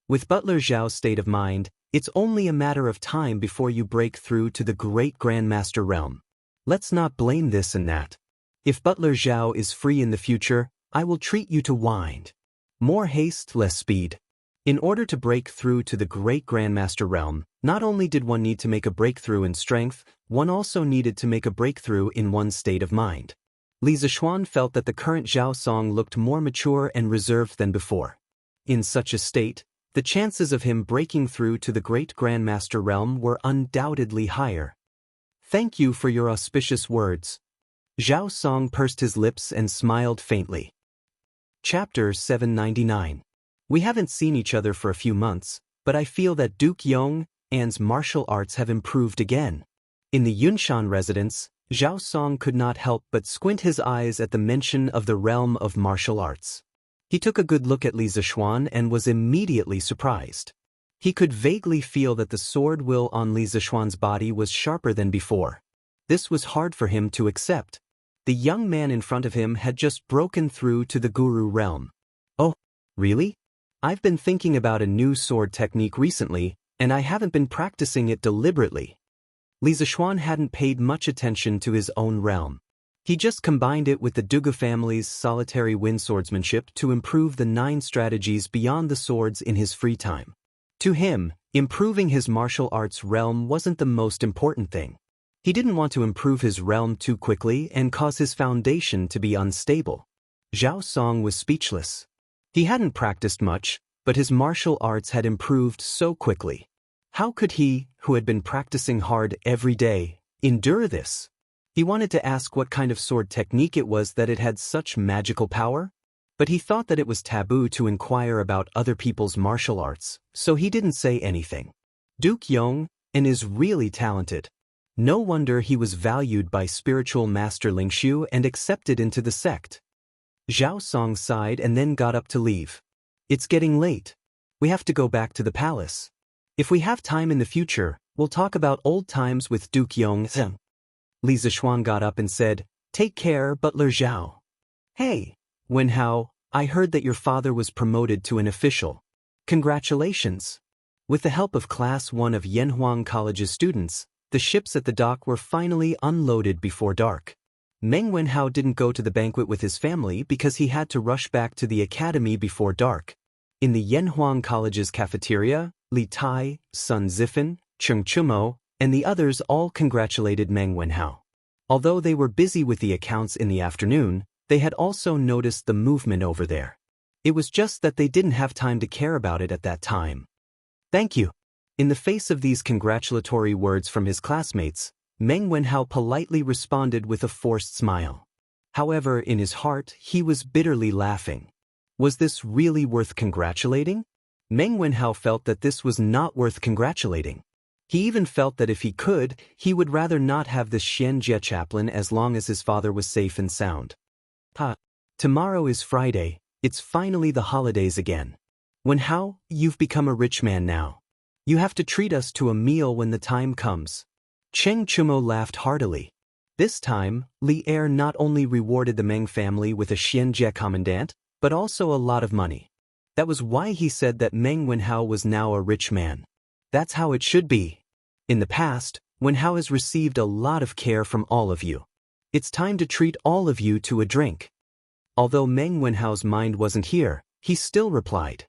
With Butler Zhao's state of mind, it's only a matter of time before you break through to the great Grandmaster realm. Let's not blame this and that. If Butler Zhao is free in the future, I will treat you to wine. More haste, less speed. In order to break through to the great Grandmaster realm, not only did one need to make a breakthrough in strength, one also needed to make a breakthrough in one's state of mind. Li Zishuan felt that the current Zhao Song looked more mature and reserved than before. In such a state, the chances of him breaking through to the great Grandmaster realm were undoubtedly higher. "Thank you for your auspicious words." Zhao Song pursed his lips and smiled faintly. Chapter 799. We haven't seen each other for a few months, but I feel that Duke Yong An's martial arts have improved again. In the Yunshan residence, Zhao Song could not help but squint his eyes at the mention of the realm of martial arts. He took a good look at Li Zishuan and was immediately surprised. He could vaguely feel that the sword will on Li Zishuan's body was sharper than before. This was hard for him to accept. The young man in front of him had just broken through to the Guru realm. "Oh, really? I've been thinking about a new sword technique recently, and I haven't been practicing it deliberately." Li Zishuan hadn't paid much attention to his own realm. He just combined it with the Dugu family's solitary wind swordsmanship to improve the 9 strategies beyond the swords in his free time. To him, improving his martial arts realm wasn't the most important thing. He didn't want to improve his realm too quickly and cause his foundation to be unstable. Zhao Song was speechless. He hadn't practiced much, but his martial arts had improved so quickly. How could he, who had been practicing hard every day, endure this? He wanted to ask what kind of sword technique it was that it had such magical power, but he thought that it was taboo to inquire about other people's martial arts, so he didn't say anything. Duke Yong An is really talented. No wonder he was valued by spiritual master Lingshu and accepted into the sect. Zhao Song sighed and then got up to leave. "It's getting late. We have to go back to the palace. If we have time in the future, we'll talk about old times with Duke Yong An." Li Zishuan got up and said, "Take care, Butler Zhao." "Hey, Wenhao, I heard that your father was promoted to an official. Congratulations! With the help of Class 1 of Yanhuang College's students, the ships at the dock were finally unloaded before dark. Meng Wenhao didn't go to the banquet with his family because he had to rush back to the academy before dark. In the Yanhuang College's cafeteria, Li Tai, Sun Zifan, Cheng Chumo, and the others all congratulated Meng Wenhao. Although they were busy with the accounts in the afternoon, they had also noticed the movement over there. It was just that they didn't have time to care about it at that time. Thank you. In the face of these congratulatory words from his classmates, Meng Wenhao politely responded with a forced smile. However, in his heart, he was bitterly laughing. Was this really worth congratulating? Meng Wenhao felt that this was not worth congratulating. He even felt that if he could, he would rather not have this Xianjie chaplain as long as his father was safe and sound. Tomorrow is Friday, it's finally the holidays again. Wenhao, you've become a rich man now. You have to treat us to a meal when the time comes. Cheng Chumo laughed heartily. This time, Li Er not only rewarded the Meng family with a Xianjie commandant, but also a lot of money. That was why he said that Meng Wenhao was now a rich man. That's how it should be. In the past, Wenhao has received a lot of care from all of you. It's time to treat all of you to a drink. Although Meng Wenhao's mind wasn't here, he still replied.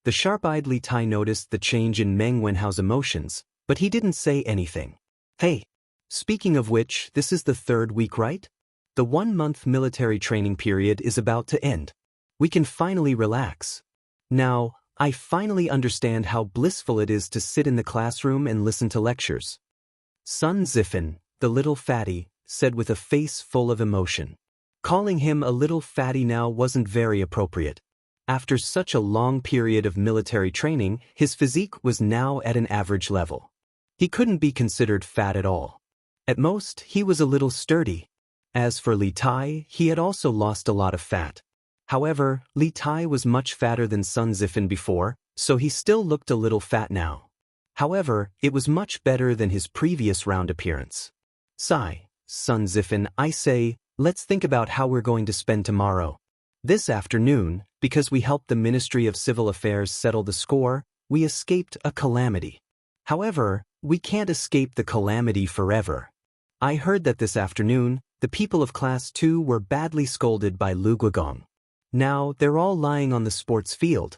The sharp-eyed Li Tai noticed the change in Meng Wenhao's emotions, but he didn't say anything. Hey, speaking of which, this is the 3rd week, right? The 1-month military training period is about to end. We can finally relax. Now, I finally understand how blissful it is to sit in the classroom and listen to lectures. Sun Zifan, the little fatty, said with a face full of emotion. Calling him a little fatty now wasn't very appropriate. After such a long period of military training, his physique was now at an average level. He couldn't be considered fat at all. At most, he was a little sturdy. As for Li Tai, he had also lost a lot of fat. However, Li Tai was much fatter than Sun Zifan before, so he still looked a little fat now. However, it was much better than his previous round appearance. Sigh, Sun Zifan, I say, let's think about how we're going to spend tomorrow. This afternoon, because we helped the Ministry of Civil Affairs settle the score, we escaped a calamity. However, we can't escape the calamity forever. I heard that this afternoon, the people of Class 2 were badly scolded by Lu Guogong. Now, they're all lying on the sports field.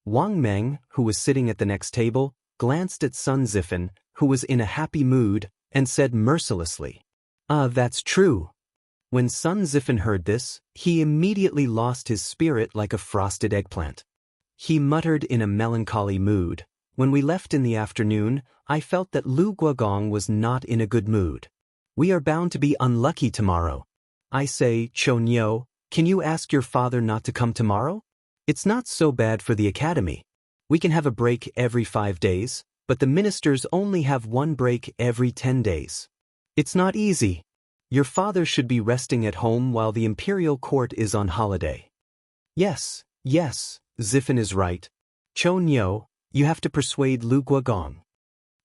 Wang Meng, who was sitting at the next table, glanced at Sun Zifan, who was in a happy mood, and said mercilessly, that's true. When Sun Zifan heard this, he immediately lost his spirit like a frosted eggplant. He muttered in a melancholy mood, when we left in the afternoon, I felt that Lu Guogong was not in a good mood. We are bound to be unlucky tomorrow. I say, Chonyo, can you ask your father not to come tomorrow? It's not so bad for the academy. We can have a break every 5 days, but the ministers only have 1 break every 10 days. It's not easy. Your father should be resting at home while the imperial court is on holiday. Yes, Zifan is right. Chonyo, you have to persuade Lu Guogong.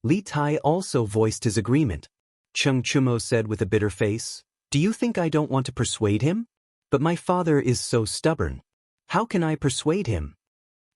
Li Tai also voiced his agreement. Cheng Chumo said with a bitter face, do you think I don't want to persuade him? But my father is so stubborn. How can I persuade him?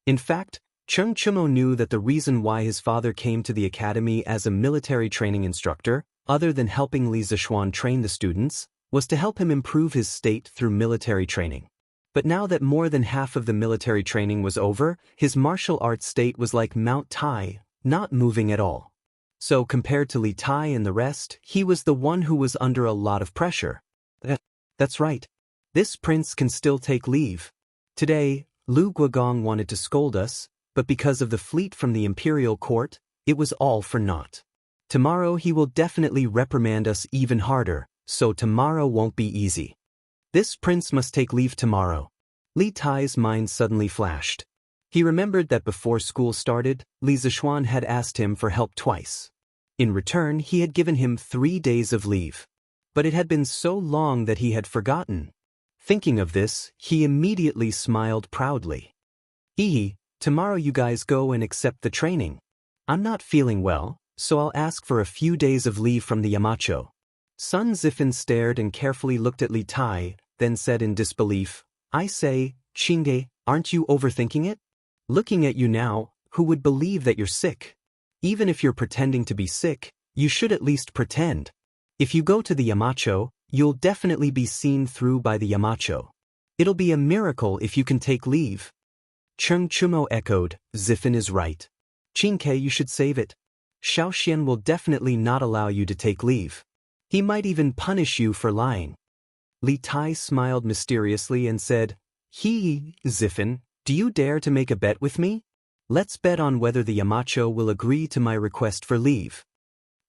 In fact, Cheng Chumo knew that the reason why his father came to the academy as a military training instructor, other than helping Li Zishuan train the students, was to help him improve his state through military training. But now that more than half of the military training was over, his martial arts state was like Mount Tai, not moving at all. So compared to Li Tai and the rest, he was the one who was under a lot of pressure. That's right. This prince can still take leave. Today, Lu Guogong wanted to scold us, but because of the fleet from the imperial court, it was all for naught. Tomorrow he will definitely reprimand us even harder, so tomorrow won't be easy. This prince must take leave tomorrow. Li Tai's mind suddenly flashed. He remembered that before school started, Li Zishuan had asked him for help twice. In return, he had given him 3 days of leave. But it had been so long that he had forgotten. Thinking of this, he immediately smiled proudly. Tomorrow you guys go and accept the training. I'm not feeling well, so I'll ask for a few days of leave from the Yamacho. Sun Zifan stared and carefully looked at Li Tai, then said in disbelief, I say, Qingge, aren't you overthinking it? Looking at you now, who would believe that you're sick? Even if you're pretending to be sick, you should at least pretend. If you go to the Yamacho, you'll definitely be seen through by the Yamacho. It'll be a miracle if you can take leave. Cheng Chumo echoed, Ziffin is right. Qingke, you should save it. Xiaoxian will definitely not allow you to take leave. He might even punish you for lying. Li Tai smiled mysteriously and said, Ziffin, do you dare to make a bet with me? Let's bet on whether the Yamacho will agree to my request for leave.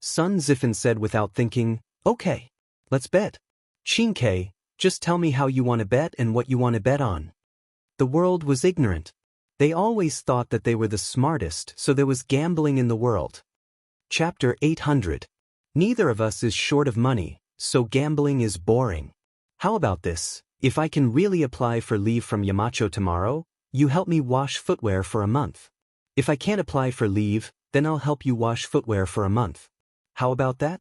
Sun Ziffin said without thinking, okay, let's bet. Qingke, just tell me how you want to bet and what you want to bet on. The world was ignorant. They always thought that they were the smartest, so there was gambling in the world. Chapter 800. Neither of us is short of money, so gambling is boring. How about this? If I can really apply for leave from Yamacho tomorrow, you help me wash footwear for a month. If I can't apply for leave, then I'll help you wash footwear for a month. How about that?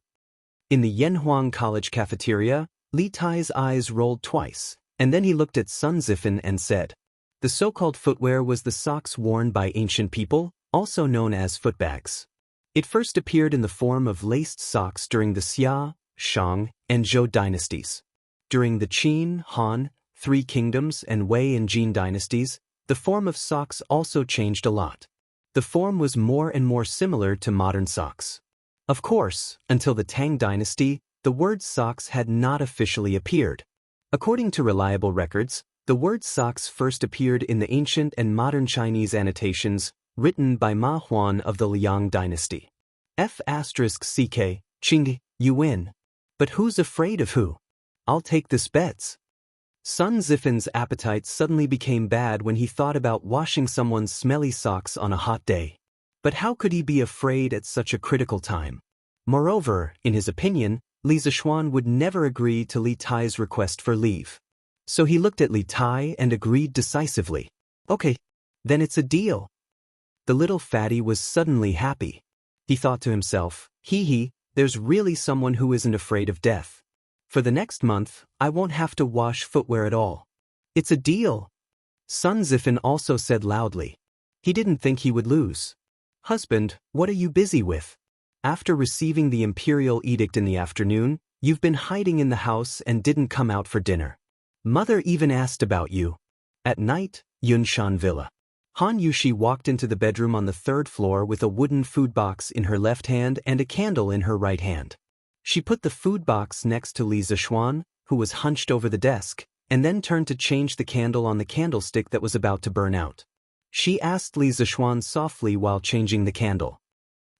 In the Yanhuang College cafeteria, Li Tai's eyes rolled twice, and then he looked at Sun Ziffin and said, the so-called footwear was the socks worn by ancient people, also known as footbags. It first appeared in the form of laced socks during the Xia, Shang, and Zhou dynasties. During the Qin, Han, Three Kingdoms, and Wei and Jin dynasties, the form of socks also changed a lot. The form was more and more similar to modern socks. Of course, until the Tang dynasty, the word socks had not officially appeared. According to reliable records, the word socks first appeared in the ancient and modern Chinese annotations written by Ma Huan of the Liang dynasty. F***ck, Qing, you win. But who's afraid of who? I'll take this bets. Sun Ziffin's appetite suddenly became bad when he thought about washing someone's smelly socks on a hot day. But how could he be afraid at such a critical time? Moreover, in his opinion, Li Zishuan would never agree to Li Tai's request for leave. So he looked at Li Tai and agreed decisively. Okay, then it's a deal. The little fatty was suddenly happy. He thought to himself, there's really someone who isn't afraid of death. For the next month, I won't have to wash footwear at all. It's a deal. Sun Ziffin also said loudly. He didn't think he would lose. Husband, what are you busy with? After receiving the imperial edict in the afternoon, you've been hiding in the house and didn't come out for dinner. Mother even asked about you. At night, Yunshan Villa. Han Yushi walked into the bedroom on the third floor with a wooden food box in her left hand and a candle in her right hand. She put the food box next to Li Zishuan, who was hunched over the desk, and then turned to change the candle on the candlestick that was about to burn out. She asked Li Zishuan softly while changing the candle.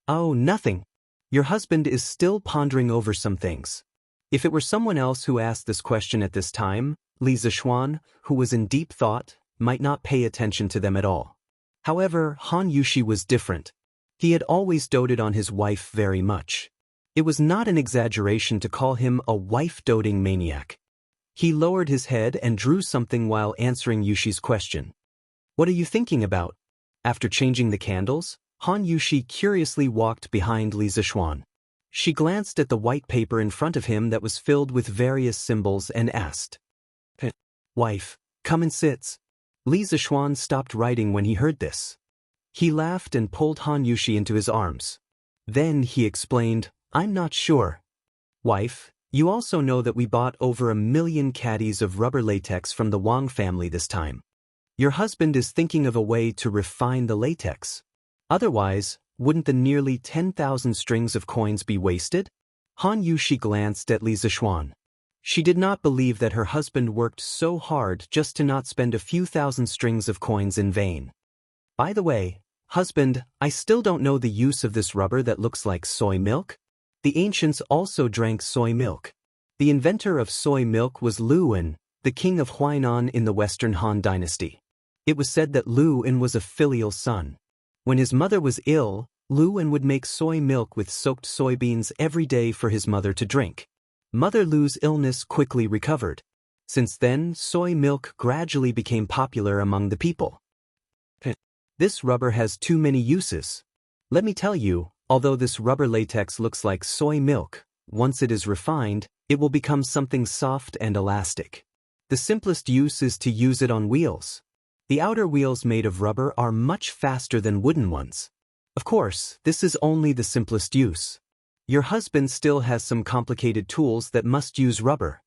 Oh, nothing. Your husband is still pondering over some things. If it were someone else who asked this question at this time, Li Zishuan, who was in deep thought, might not pay attention to them at all. However, Han Yushi was different. He had always doted on his wife very much. It was not an exaggeration to call him a wife-doting maniac. He lowered his head and drew something while answering Yushi's question. What are you thinking about? After changing the candles, Han Yushi curiously walked behind Li Zishuan. She glanced at the white paper in front of him that was filled with various symbols and asked, Wife, come and sit. Li Zishuan stopped writing when he heard this. He laughed and pulled Han Yushi into his arms. Then he explained, I'm not sure. Wife, you also know that we bought over 1 million caddies of rubber latex from the Wang family this time. Your husband is thinking of a way to refine the latex. Otherwise, wouldn't the nearly 10,000 strings of coins be wasted? Han Yushi glanced at Li Zishuan. She did not believe that her husband worked so hard just to not spend a few thousand strings of coins in vain. By the way, husband, I still don't know the use of this rubber that looks like soy milk. The ancients also drank soy milk. The inventor of soy milk was Lu En, the king of Huainan in the Western Han dynasty. It was said that Lu En was a filial son. When his mother was ill, Lu En would make soy milk with soaked soybeans every day for his mother to drink. Mother Lu's illness quickly recovered. Since then, soy milk gradually became popular among the people. This rubber has too many uses. Let me tell you, although this rubber latex looks like soy milk, once it is refined, it will become something soft and elastic. The simplest use is to use it on wheels. The outer wheels made of rubber are much faster than wooden ones. Of course, this is only the simplest use. Your husband still has some complicated tools that must use rubber.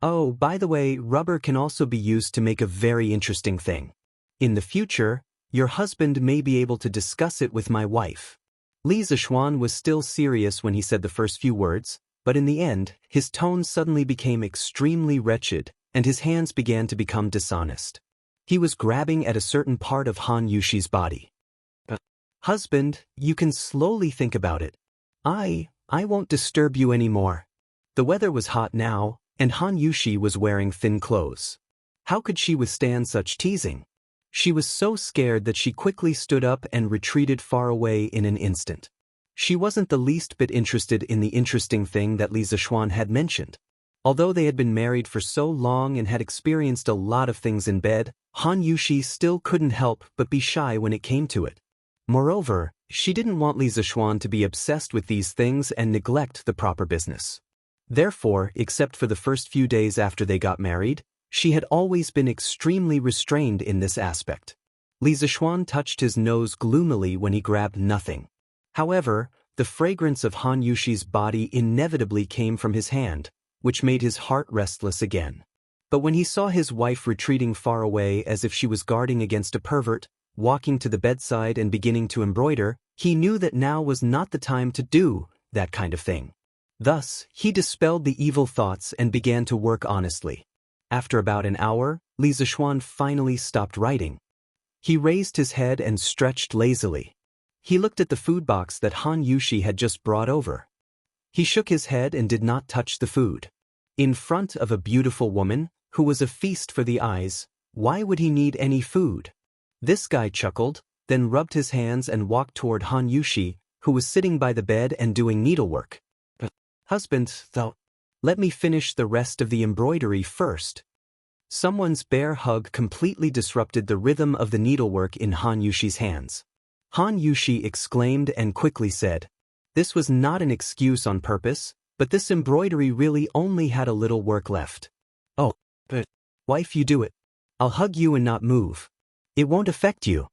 Oh, by the way, rubber can also be used to make a very interesting thing. In the future, your husband may be able to discuss it with my wife. Li Zishuan was still serious when he said the first few words, but in the end, his tone suddenly became extremely wretched, and his hands began to become dishonest. He was grabbing at a certain part of Han Yushi's body. Husband, you can slowly think about it. I won't disturb you anymore. The weather was hot now, and Han Yushi was wearing thin clothes. How could she withstand such teasing? She was so scared that she quickly stood up and retreated far away in an instant. She wasn't the least bit interested in the interesting thing that Li Zishuan had mentioned. Although they had been married for so long and had experienced a lot of things in bed, Han Yushi still couldn't help but be shy when it came to it. Moreover, she didn't want Li Zishuan to be obsessed with these things and neglect the proper business. Therefore, except for the first few days after they got married, she had always been extremely restrained in this aspect. Li Zishuan touched his nose gloomily when he grabbed nothing. However, the fragrance of Han Yushi's body inevitably came from his hand, which made his heart restless again. But when he saw his wife retreating far away as if she was guarding against a pervert, walking to the bedside and beginning to embroider, he knew that now was not the time to do that kind of thing. Thus, he dispelled the evil thoughts and began to work honestly. After about an hour, Li Zishuan finally stopped writing. He raised his head and stretched lazily. He looked at the food box that Han Yushi had just brought over. He shook his head and did not touch the food. In front of a beautiful woman, who was a feast for the eyes, why would he need any food? This guy chuckled, then rubbed his hands and walked toward Han Yushi, who was sitting by the bed and doing needlework. Husband, though, let me finish the rest of the embroidery first. Someone's bare hug completely disrupted the rhythm of the needlework in Han Yushi's hands. Han Yushi exclaimed and quickly said, "This was not an excuse on purpose, but this embroidery really only had a little work left." "Oh, but wife, you do it. I'll hug you and not move. It won't affect you."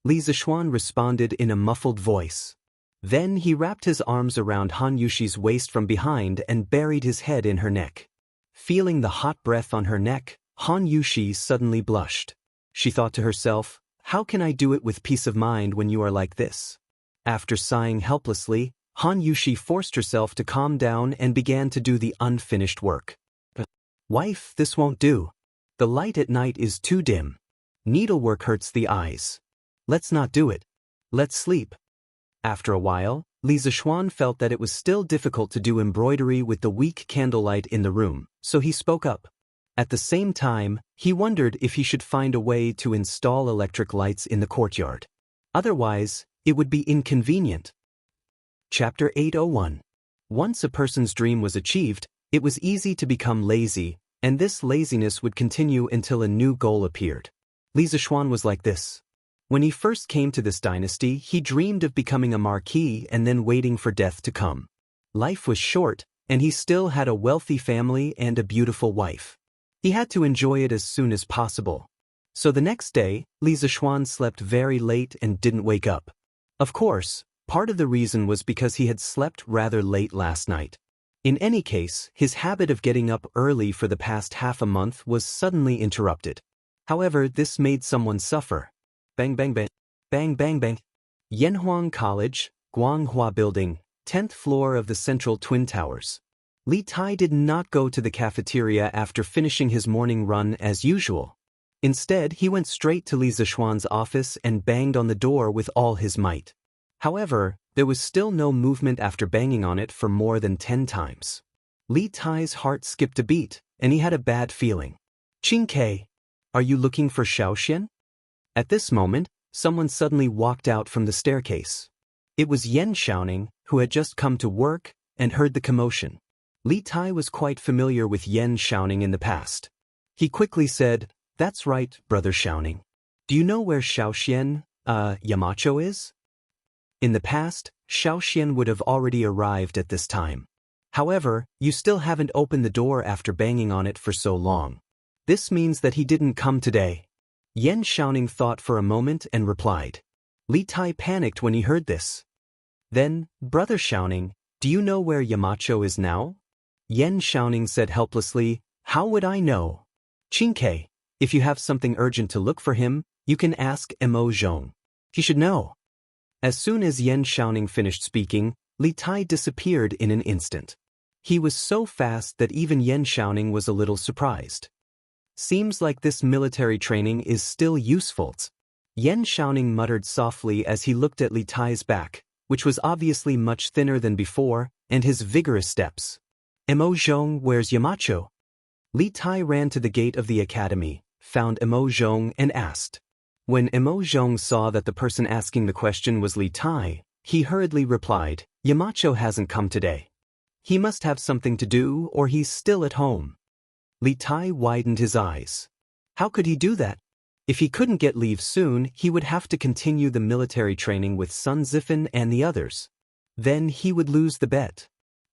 Li Zishuan responded in a muffled voice. Then he wrapped his arms around Han Yushi's waist from behind and buried his head in her neck. Feeling the hot breath on her neck, Han Yushi suddenly blushed. She thought to herself, "How can I do it with peace of mind when you are like this?" After sighing helplessly, Han Yushi forced herself to calm down and began to do the unfinished work. "But, wife, this won't do. The light at night is too dim. Needlework hurts the eyes. Let's not do it. Let's sleep." After a while, Li Zishuan felt that it was still difficult to do embroidery with the weak candlelight in the room, so he spoke up. At the same time, he wondered if he should find a way to install electric lights in the courtyard. Otherwise, it would be inconvenient. Chapter 801. Once a person's dream was achieved, it was easy to become lazy, and this laziness would continue until a new goal appeared. Li Zishuan was like this. When he first came to this dynasty, he dreamed of becoming a marquis and then waiting for death to come. Life was short, and he still had a wealthy family and a beautiful wife. He had to enjoy it as soon as possible. So the next day, Li Zishuan slept very late and didn't wake up. Of course, part of the reason was because he had slept rather late last night. In any case, his habit of getting up early for the past half a month was suddenly interrupted. However, this made someone suffer. Bang bang bang. Bang bang bang. Yanhuang College, Guanghua Building, 10th floor of the Central Twin Towers. Li Tai did not go to the cafeteria after finishing his morning run as usual. Instead, he went straight to Li Zishuan's office and banged on the door with all his might. However, there was still no movement after banging on it for more than 10 times. Li Tai's heart skipped a beat, and he had a bad feeling. "Qing Ke, are you looking for Xiaoxian?" At this moment, someone suddenly walked out from the staircase. It was Yan Xiaoning, who had just come to work and heard the commotion. Li Tai was quite familiar with Yan Xiaoning in the past. He quickly said, "That's right, Brother Xiaoning. Do you know where Xiaoxian, Yamacho is?" In the past, Xiaoxian would have already arrived at this time. However, you still haven't opened the door after banging on it for so long. This means that he didn't come today. Yan Xiaoning thought for a moment and replied. Li Tai panicked when he heard this. Then, Brother Xiaoning, do you know where Yamacho is now? Yan Xiaoning said helplessly, how would I know? Qingke, if you have something urgent to look for him, you can ask Mo Zhong. He should know. As soon as Yan Xiaoning finished speaking, Li Tai disappeared in an instant. He was so fast that even Yan Xiaoning was a little surprised. Seems like this military training is still useful. Yan Xiaoning muttered softly as he looked at Li Tai's back, which was obviously much thinner than before, and his vigorous steps. Mo Zhong, where's Yamacho? Li Tai ran to the gate of the academy, found Mo Zhong and asked. When Mo Zhong saw that the person asking the question was Li Tai, he hurriedly replied, Yamacho hasn't come today. He must have something to do or he's still at home. Li Tai widened his eyes. How could he do that? If he couldn't get leave soon, he would have to continue the military training with Sun Zifan and the others. Then he would lose the bet.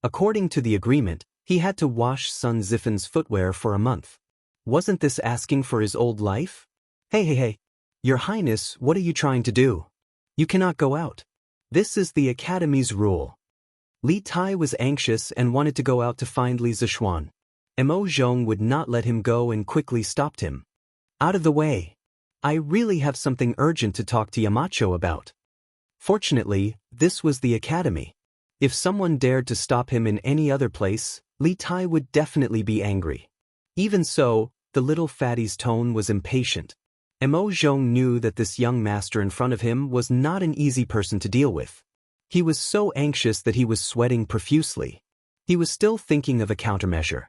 According to the agreement, he had to wash Sun Zifan's footwear for a month. Wasn't this asking for his old life? Hey. Your Highness, what are you trying to do? You cannot go out. This is the academy's rule. Li Tai was anxious and wanted to go out to find Li Zishuan. Mo Zhong would not let him go and quickly stopped him. Out of the way. I really have something urgent to talk to Yamacho about. Fortunately, this was the academy. If someone dared to stop him in any other place, Li Tai would definitely be angry. Even so, the little fatty's tone was impatient. Mo Zhong knew that this young master in front of him was not an easy person to deal with. He was so anxious that he was sweating profusely. He was still thinking of a countermeasure.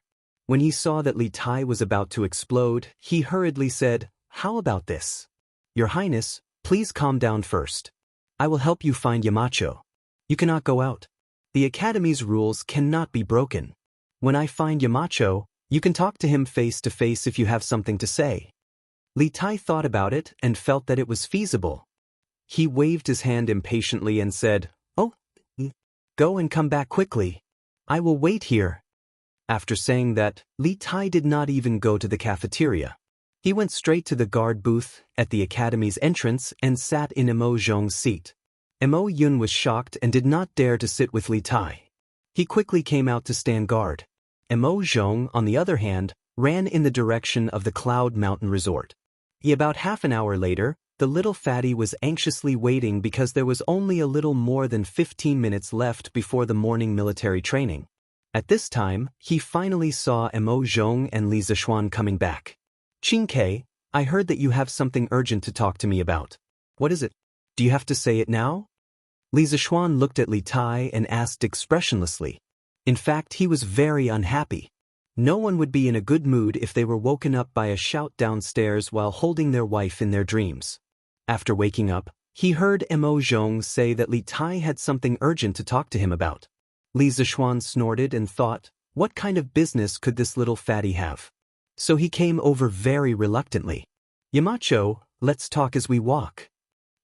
When he saw that Li Tai was about to explode, he hurriedly said, How about this? Your Highness, please calm down first. I will help you find Yamacho. You cannot go out. The Academy's rules cannot be broken. When I find Yamacho, you can talk to him face to face if you have something to say. Li Tai thought about it and felt that it was feasible. He waved his hand impatiently and said, Oh, go and come back quickly. I will wait here. After saying that, Li Tai did not even go to the cafeteria. He went straight to the guard booth at the academy's entrance and sat in Mo Zhong's seat. Mo Yun was shocked and did not dare to sit with Li Tai. He quickly came out to stand guard. Mo Zhong, on the other hand, ran in the direction of the Cloud Mountain Resort. About half an hour later, the little fatty was anxiously waiting because there was only a little more than 15 minutes left before the morning military training. At this time, he finally saw Mo Zhong and Li Zishuan coming back. Qingke, I heard that you have something urgent to talk to me about. What is it? Do you have to say it now? Li Zishuan looked at Li Tai and asked expressionlessly. In fact, he was very unhappy. No one would be in a good mood if they were woken up by a shout downstairs while holding their wife in their dreams. After waking up, he heard Mo Zhong say that Li Tai had something urgent to talk to him about. Li Zishuan snorted and thought, what kind of business could this little fatty have? So he came over very reluctantly. Yamacho, let's talk as we walk.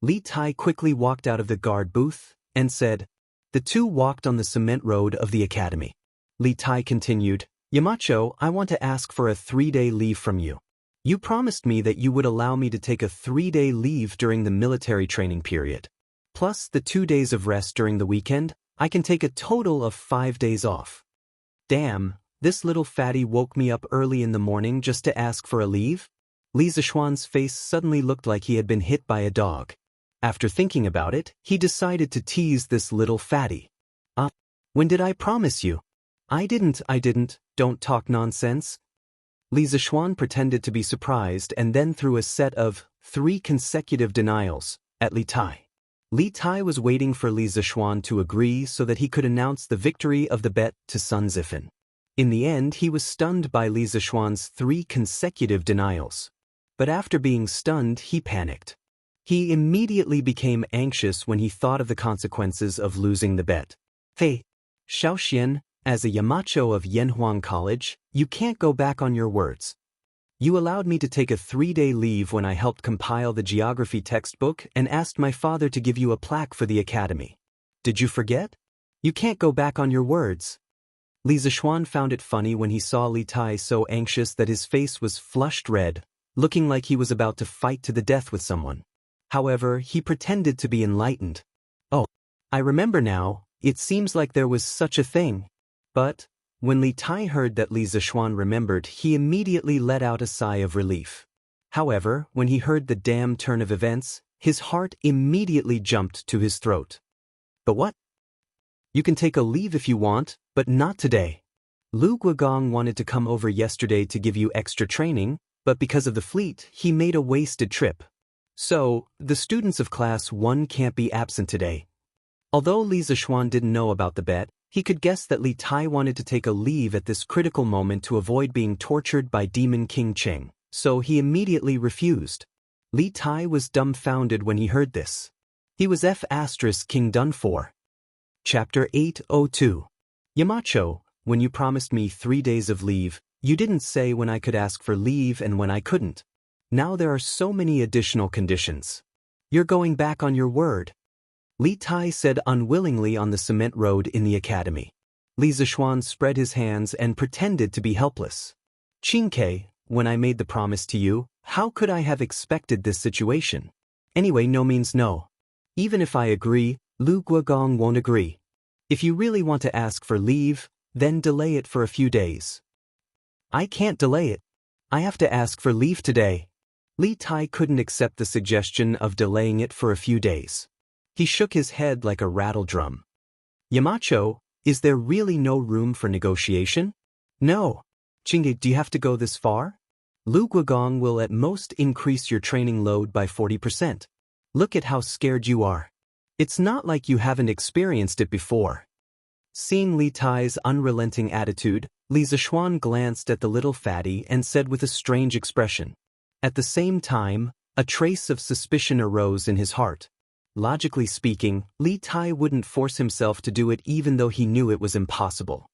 Li Tai quickly walked out of the guard booth and said. The two walked on the cement road of the academy. Li Tai continued, Yamacho, I want to ask for a 3-day leave from you. You promised me that you would allow me to take a 3-day leave during the military training period. Plus the 2 days of rest during the weekend, I can take a total of 5 days off. Damn, this little fatty woke me up early in the morning just to ask for a leave? Li Zishuan's face suddenly looked like he had been hit by a dog. After thinking about it, he decided to tease this little fatty. When did I promise you? I didn't, don't talk nonsense. Li Zishuan pretended to be surprised and then threw a set of 3 consecutive denials at Li Tai. Li Tai was waiting for Li Zishuan to agree so that he could announce the victory of the bet to Sun Zifan. In the end, he was stunned by Li Zishuan's 3 consecutive denials. But after being stunned, he panicked. He immediately became anxious when he thought of the consequences of losing the bet. Hey, Xiaoxian, as a Yamacho of Yanhuang College, you can't go back on your words. You allowed me to take a 3-day leave when I helped compile the geography textbook and asked my father to give you a plaque for the academy. Did you forget? You can't go back on your words. Li Zixuan found it funny when he saw Li Tai so anxious that his face was flushed red, looking like he was about to fight to the death with someone. However, he pretended to be enlightened. "Oh, I remember now, it seems like there was such a thing." But, when Li Tai heard that Li Zixuan remembered, he immediately let out a sigh of relief. However, when he heard the damn turn of events, his heart immediately jumped to his throat. "But what? You can take a leave if you want, but not today. Lu Guogong wanted to come over yesterday to give you extra training, but because of the fleet, he made a wasted trip. So, the students of Class 1 can't be absent today." Although Li Zixuan didn't know about the bet, he could guess that Li Tai wanted to take a leave at this critical moment to avoid being tortured by Demon King Cheng, so he immediately refused. Li Tai was dumbfounded when he heard this. He was King done for. Chapter 802. Yamacho, when you promised me 3 days of leave, you didn't say when I could ask for leave and when I couldn't. Now there are so many additional conditions. You're going back on your word. Li Tai said unwillingly on the cement road in the academy. Li Zixuan spread his hands and pretended to be helpless. "Qingke, when I made the promise to you, how could I have expected this situation? Anyway, no means no. Even if I agree, Lu Guogong won't agree. If you really want to ask for leave, then delay it for a few days." "I can't delay it. I have to ask for leave today." Li Tai couldn't accept the suggestion of delaying it for a few days. He shook his head like a rattle drum. "Yamacho, is there really no room for negotiation?" "No. Qingge, do you have to go this far? Lu Guogong will at most increase your training load by 40%. Look at how scared you are. It's not like you haven't experienced it before." Seeing Li Tai's unrelenting attitude, Li Zixuan glanced at the little fatty and said with a strange expression. At the same time, a trace of suspicion arose in his heart. Logically speaking, Li Tai wouldn't force himself to do it even though he knew it was impossible.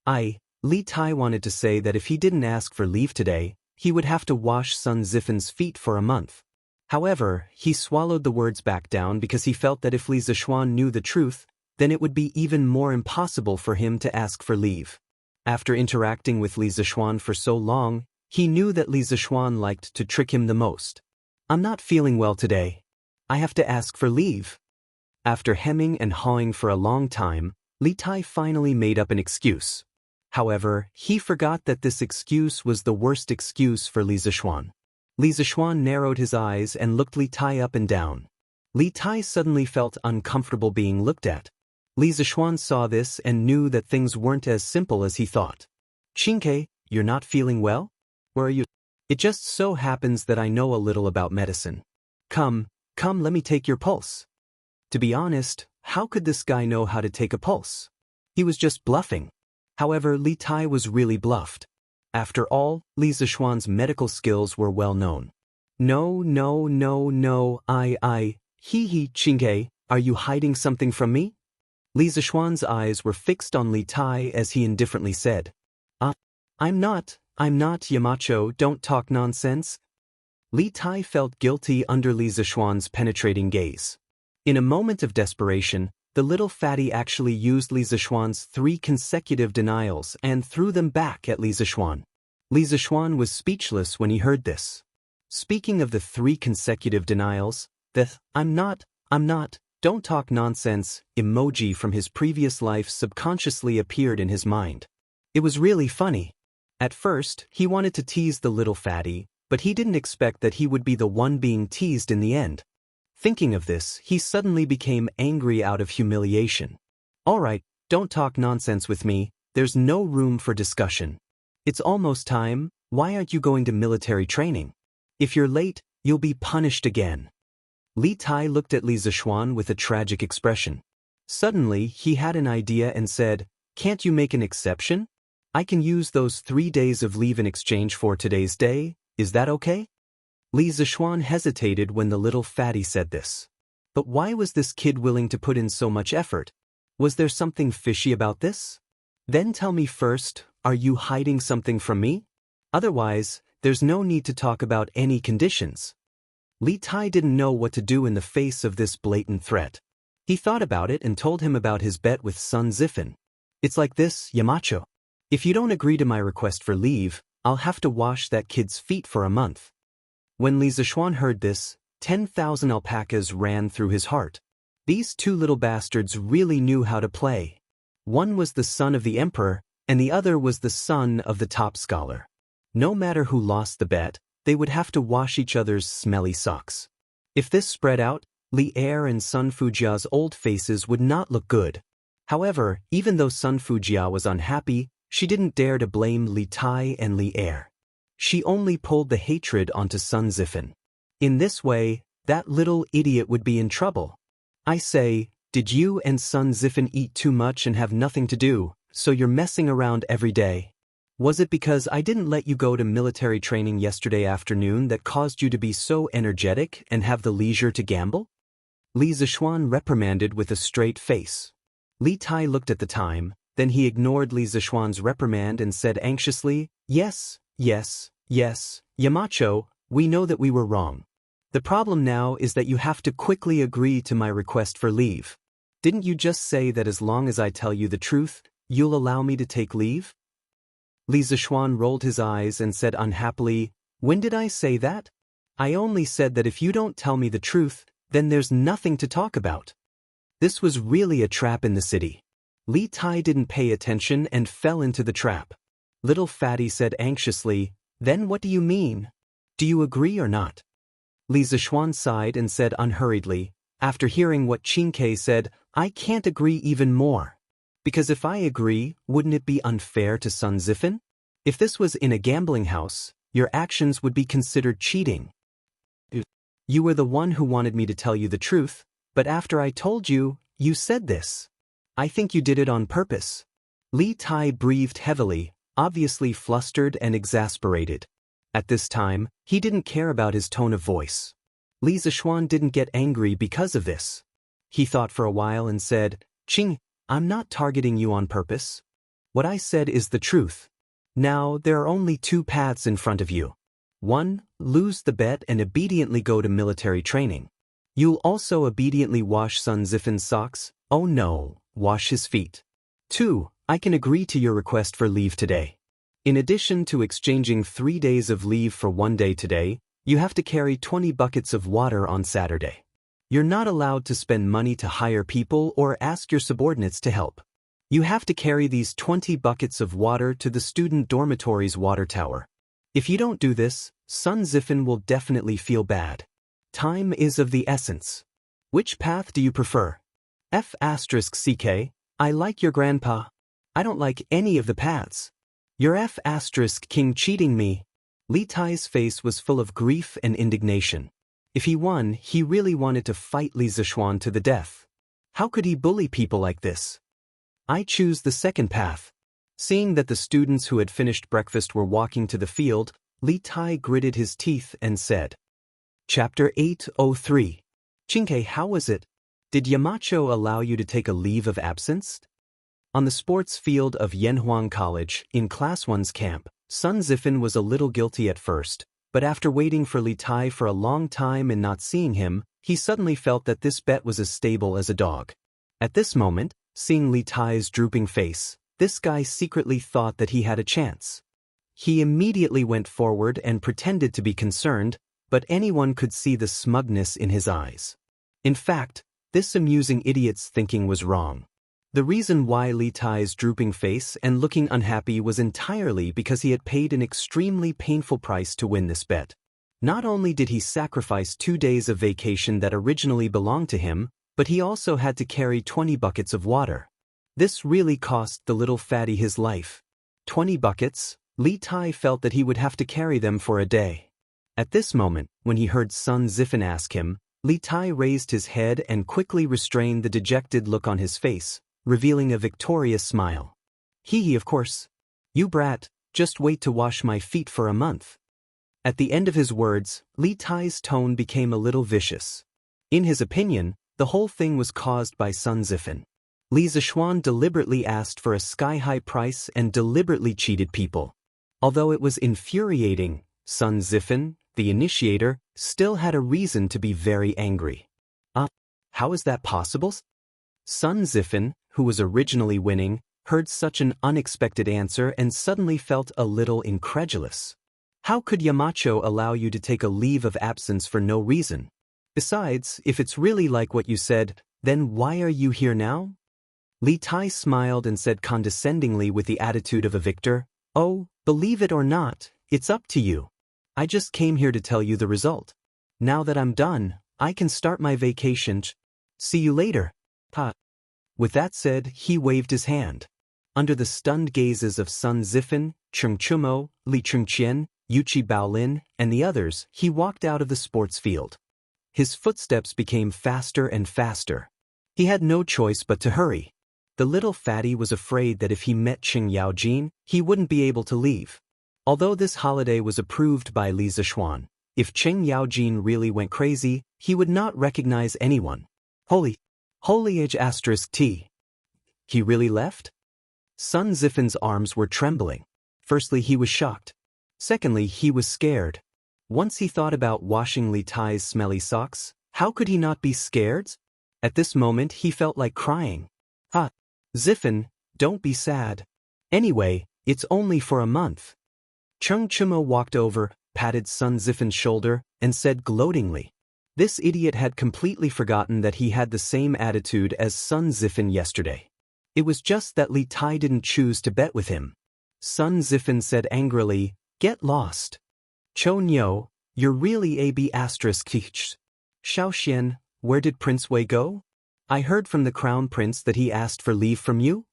Li Tai wanted to say that if he didn't ask for leave today, he would have to wash Sun Zifen's feet for a month. However, he swallowed the words back down because he felt that if Li Zixuan knew the truth, then it would be even more impossible for him to ask for leave. After interacting with Li Zixuan for so long, he knew that Li Zixuan liked to trick him the most. "I'm not feeling well today. I have to ask for leave." After hemming and hawing for a long time, Li Tai finally made up an excuse. However, he forgot that this excuse was the worst excuse for Li Zixuan. Li Zixuan narrowed his eyes and looked Li Tai up and down. Li Tai suddenly felt uncomfortable being looked at. Li Zixuan saw this and knew that things weren't as simple as he thought. "Qingke, you're not feeling well? Where are you?" "It just so happens that I know a little about medicine. Come, let me take your pulse." To be honest, how could this guy know how to take a pulse? He was just bluffing. However, Li Tai was really bluffed. After all, Li Zixuan's medical skills were well known. No, Qingke, are you hiding something from me?" Li Zixuan's eyes were fixed on Li Tai as he indifferently said. I'm not, Yamacho, don't talk nonsense." Li Tai felt guilty under Li Zixuan's penetrating gaze. In a moment of desperation, the little fatty actually used Li Zixuan's 3 consecutive denials and threw them back at Li Zixuan. Li Zixuan was speechless when he heard this. Speaking of the 3 consecutive denials, the I'm not, don't talk nonsense emoji from his previous life subconsciously appeared in his mind. It was really funny. At first, he wanted to tease the little fatty, but he didn't expect that he would be the one being teased in the end. Thinking of this, he suddenly became angry out of humiliation. "All right, don't talk nonsense with me, there's no room for discussion. It's almost time, why aren't you going to military training? If you're late, you'll be punished again." Li Tai looked at Li Zixuan with a tragic expression. Suddenly, he had an idea and said, "Can't you make an exception? I can use those 3 days of leave in exchange for today's day, is that okay?" Li Zixuan hesitated when the little fatty said this. But why was this kid willing to put in so much effort? Was there something fishy about this? Then tell me first, are you hiding something from me? Otherwise, there's no need to talk about any conditions. Li Tai didn't know what to do in the face of this blatant threat. He thought about it and told him about his bet with Sun Zifen. It's like this, Yamacho. If you don't agree to my request for leave, I'll have to wash that kid's feet for a month. When Li Zishuan heard this, 10,000 alpacas ran through his heart. These two little bastards really knew how to play. One was the son of the emperor, and the other was the son of the top scholar. No matter who lost the bet, they would have to wash each other's smelly socks. If this spread out, Li Er and Sun Fujia's old faces would not look good. However, even though Sun Fujia was unhappy, she didn't dare to blame Li Tai and Li Er. She only pulled the hatred onto Sun Zifan. In this way, that little idiot would be in trouble. I say, did you and Sun Zifan eat too much and have nothing to do, so you're messing around every day? Was it because I didn't let you go to military training yesterday afternoon that caused you to be so energetic and have the leisure to gamble? Li Zishuan reprimanded with a straight face. Li Tai looked at the time, then he ignored Li Zishuan's reprimand and said anxiously, Yes, Yamacho, we know that we were wrong. The problem now is that you have to quickly agree to my request for leave. Didn't you just say that as long as I tell you the truth, you'll allow me to take leave? Li Zishuan rolled his eyes and said unhappily, When did I say that? I only said that if you don't tell me the truth, then there's nothing to talk about. This was really a trap in the city. Li Tai didn't pay attention and fell into the trap. Little Fatty said anxiously, Then what do you mean? Do you agree or not? Li Zishuan sighed and said unhurriedly, after hearing what Qingke said, I can't agree even more. Because if I agree, wouldn't it be unfair to Sun Zifan? If this was in a gambling house, your actions would be considered cheating. You were the one who wanted me to tell you the truth, but after I told you, you said this. I think you did it on purpose. Li Tai breathed heavily, obviously flustered and exasperated. At this time, he didn't care about his tone of voice. Li Zishuan didn't get angry because of this. He thought for a while and said, Qing, I'm not targeting you on purpose. What I said is the truth. Now, there are only two paths in front of you. 1. Lose the bet and obediently go to military training. You'll also obediently wash Sun Zifan's socks. Oh no, wash his feet. 2. I can agree to your request for leave today. In addition to exchanging 3 days of leave for 1 day today, you have to carry 20 buckets of water on Saturday. You're not allowed to spend money to hire people or ask your subordinates to help. You have to carry these 20 buckets of water to the student dormitory's water tower. If you don't do this, Sun Zifan will definitely feel bad. Time is of the essence. Which path do you prefer? F*CK, I like your grandpa. I don't like any of the paths. You're F*King cheating me. Li Tai's face was full of grief and indignation. If he won, he really wanted to fight Li Zishuan to the death. How could he bully people like this? I choose the second path. Seeing that the students who had finished breakfast were walking to the field, Li Tai gritted his teeth and said, Chapter 803. Qingke, how was it? Did Yamacho allow you to take a leave of absence? On the sports field of Yanhuang College, in Class 1's camp, Sun Zifan was a little guilty at first, but after waiting for Li Tai for a long time and not seeing him, he suddenly felt that this bet was as stable as a dog. At this moment, seeing Li Tai's drooping face, this guy secretly thought that he had a chance. He immediately went forward and pretended to be concerned, but anyone could see the smugness in his eyes. In fact, this amusing idiot's thinking was wrong. The reason why Li Tai's drooping face and looking unhappy was entirely because he had paid an extremely painful price to win this bet. Not only did he sacrifice 2 days of vacation that originally belonged to him, but he also had to carry 20 buckets of water. This really cost the little fatty his life. 20 buckets, Li Tai felt that he would have to carry them for a day. At this moment, when he heard Sun Zifan ask him, Li Tai raised his head and quickly restrained the dejected look on his face, revealing a victorious smile. Hee, of course. You brat, just wait to wash my feet for a month. At the end of his words, Li Tai's tone became a little vicious. In his opinion, the whole thing was caused by Sun Zifan. Li Zishuan deliberately asked for a sky-high price and deliberately cheated people. Although it was infuriating, Sun Zifan, the initiator, still had a reason to be very angry. How is that possible? Sun Zifan, who was originally winning, heard such an unexpected answer and suddenly felt a little incredulous. How could Yamacho allow you to take a leave of absence for no reason? Besides, if it's really like what you said, then why are you here now? Li Tai smiled and said condescendingly with the attitude of a victor, "Oh, believe it or not, it's up to you. I just came here to tell you the result. Now that I'm done, I can start my vacation. See you later." Ha. With that said, he waved his hand. Under the stunned gazes of Sun Zifan, Cheng Chumo, Li Chengqian, Yuchi Baolin, and the others, he walked out of the sports field. His footsteps became faster and faster. He had no choice but to hurry. The little fatty was afraid that if he met Cheng Yaojin, he wouldn't be able to leave. Although this holiday was approved by Li Zishuan, if Cheng Yaojin really went crazy, he would not recognize anyone. Holy *T. He really left? Sun Zifan's arms were trembling. Firstly, he was shocked. Secondly, he was scared. Once he thought about washing Li Tai's smelly socks, how could he not be scared? At this moment, he felt like crying. Ha! Zifan, don't be sad. Anyway, it's only for a month. Cheng Chumo walked over, patted Sun Zifan's shoulder, and said gloatingly. This idiot had completely forgotten that he had the same attitude as Sun Zifan yesterday. It was just that Li Tai didn't choose to bet with him. Sun Zifan said angrily, "Get lost. Cho Nyo, you're really a B***. Xiaoxian, where did Prince Wei go? I heard from the Crown Prince that he asked for leave from you?"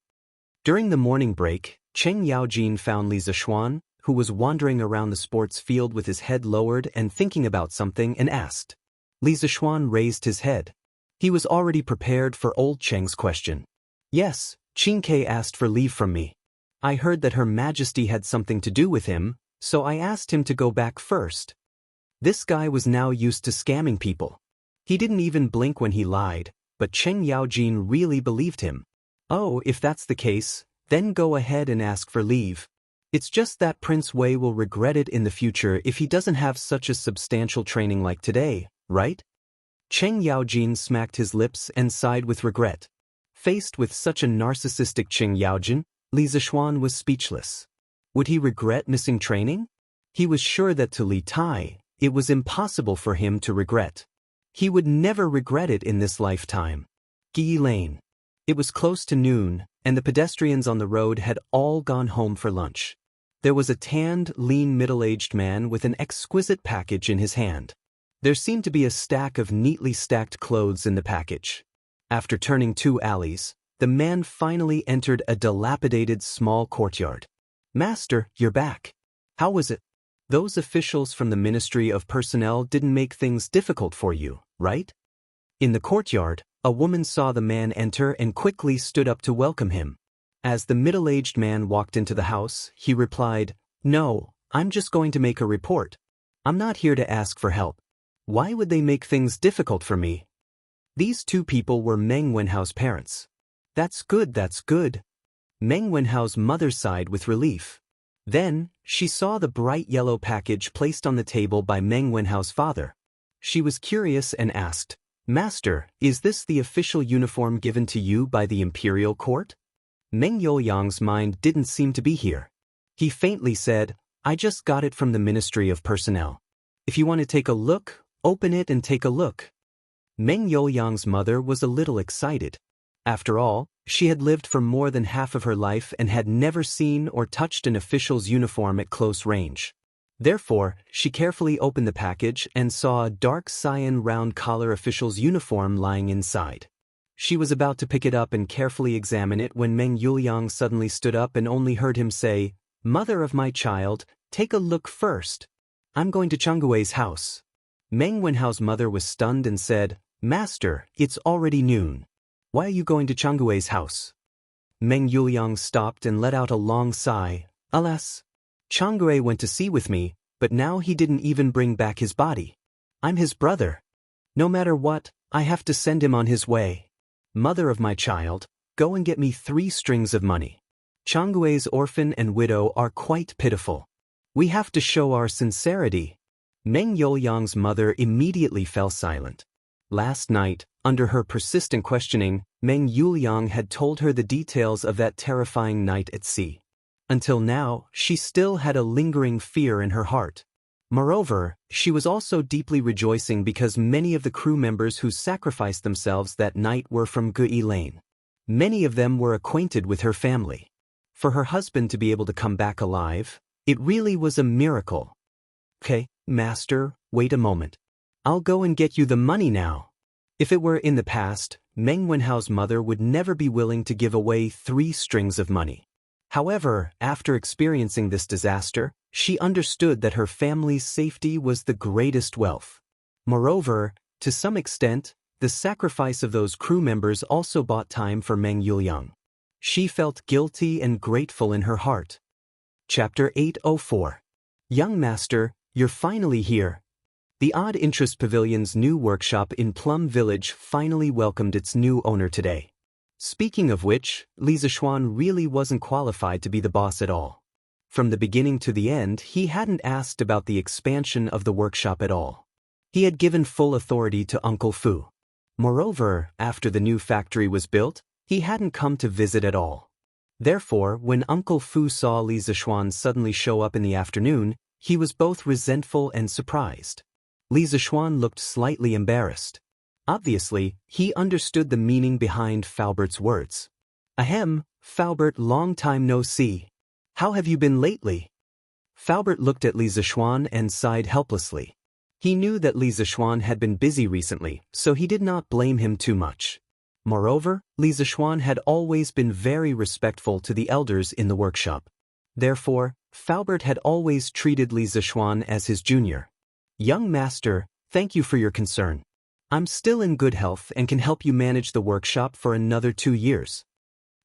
During the morning break, Cheng Yaojin found Li Zishuan, who was wandering around the sports field with his head lowered and thinking about something, and asked. Li Zishuan raised his head. He was already prepared for old Cheng's question. "Yes, Qin Ke asked for leave from me. I heard that Her Majesty had something to do with him, so I asked him to go back first." This guy was now used to scamming people. He didn't even blink when he lied, but Cheng Yaojin really believed him. "Oh, if that's the case, then go ahead and ask for leave. It's just that Prince Wei will regret it in the future if he doesn't have such a substantial training like today, right?" Cheng Yaojin smacked his lips and sighed with regret. Faced with such a narcissistic Cheng Yaojin, Li Zishuan was speechless. Would he regret missing training? He was sure that to Li Tai, it was impossible for him to regret. He would never regret it in this lifetime. Gi Lane. It was close to noon, and the pedestrians on the road had all gone home for lunch. There was a tanned, lean middle-aged man with an exquisite package in his hand. There seemed to be a stack of neatly stacked clothes in the package. After turning 2 alleys, the man finally entered a dilapidated small courtyard. "Master, you're back. How was it? Those officials from the Ministry of Personnel didn't make things difficult for you, right?" In the courtyard, a woman saw the man enter and quickly stood up to welcome him. As the middle-aged man walked into the house, he replied, "No, I'm just going to make a report. I'm not here to ask for help. Why would they make things difficult for me?" These two people were Meng Wenhao's parents. That's good. Meng Wenhao's mother sighed with relief. Then, she saw the bright yellow package placed on the table by Meng Wenhao's father. She was curious and asked, "Master, is this the official uniform given to you by the imperial court?" Meng Youyang's mind didn't seem to be here. He faintly said, "I just got it from the Ministry of Personnel. If you want to take a look, open it and take a look." Meng Youyang's mother was a little excited. After all, she had lived for more than half of her life and had never seen or touched an official's uniform at close range. Therefore, she carefully opened the package and saw a dark cyan round collar official's uniform lying inside. She was about to pick it up and carefully examine it when Meng Youyang suddenly stood up and only heard him say, "Mother of my child, take a look first. I'm going to Changgui's house." Meng Wenhao's mother was stunned and said, "Master, it's already noon. Why are you going to Changgui's house?" Meng Youyang stopped and let out a long sigh. "Alas, Changgui went to sea with me, but now he didn't even bring back his body. I'm his brother. No matter what, I have to send him on his way. Mother of my child, go and get me 3 strings of money. Changgui's orphan and widow are quite pitiful. We have to show our sincerity." Meng Youyang's mother immediately fell silent. Last night, under her persistent questioning, Meng Yuliang had told her the details of that terrifying night at sea. Until now, she still had a lingering fear in her heart. Moreover, she was also deeply rejoicing because many of the crew members who sacrificed themselves that night were from Gui Lane. Many of them were acquainted with her family. For her husband to be able to come back alive, it really was a miracle. "Okay, master, wait a moment. I'll go and get you the money now." If it were in the past, Meng Wenhao's mother would never be willing to give away 3 strings of money. However, after experiencing this disaster, she understood that her family's safety was the greatest wealth. Moreover, to some extent, the sacrifice of those crew members also bought time for Meng Yuliang. She felt guilty and grateful in her heart. Chapter 804. Young Master, you're finally here. The Odd Interest Pavilion's new workshop in Plum Village finally welcomed its new owner today. Speaking of which, Li Zixuan really wasn't qualified to be the boss at all. From the beginning to the end, he hadn't asked about the expansion of the workshop at all. He had given full authority to Uncle Fu. Moreover, after the new factory was built, he hadn't come to visit at all. Therefore, when Uncle Fu saw Li Zixuan suddenly show up in the afternoon, he was both resentful and surprised. Li Zixuan looked slightly embarrassed. Obviously, he understood the meaning behind Falbert's words. "Ahem, Falbert, long time no see. How have you been lately?" Falbert looked at Li Zixuan and sighed helplessly. He knew that Li Zixuan had been busy recently, so he did not blame him too much. Moreover, Li Zixuan had always been very respectful to the elders in the workshop. Therefore, Falbert had always treated Li Zixuan as his junior. "Young master, thank you for your concern. I'm still in good health and can help you manage the workshop for another 2 years."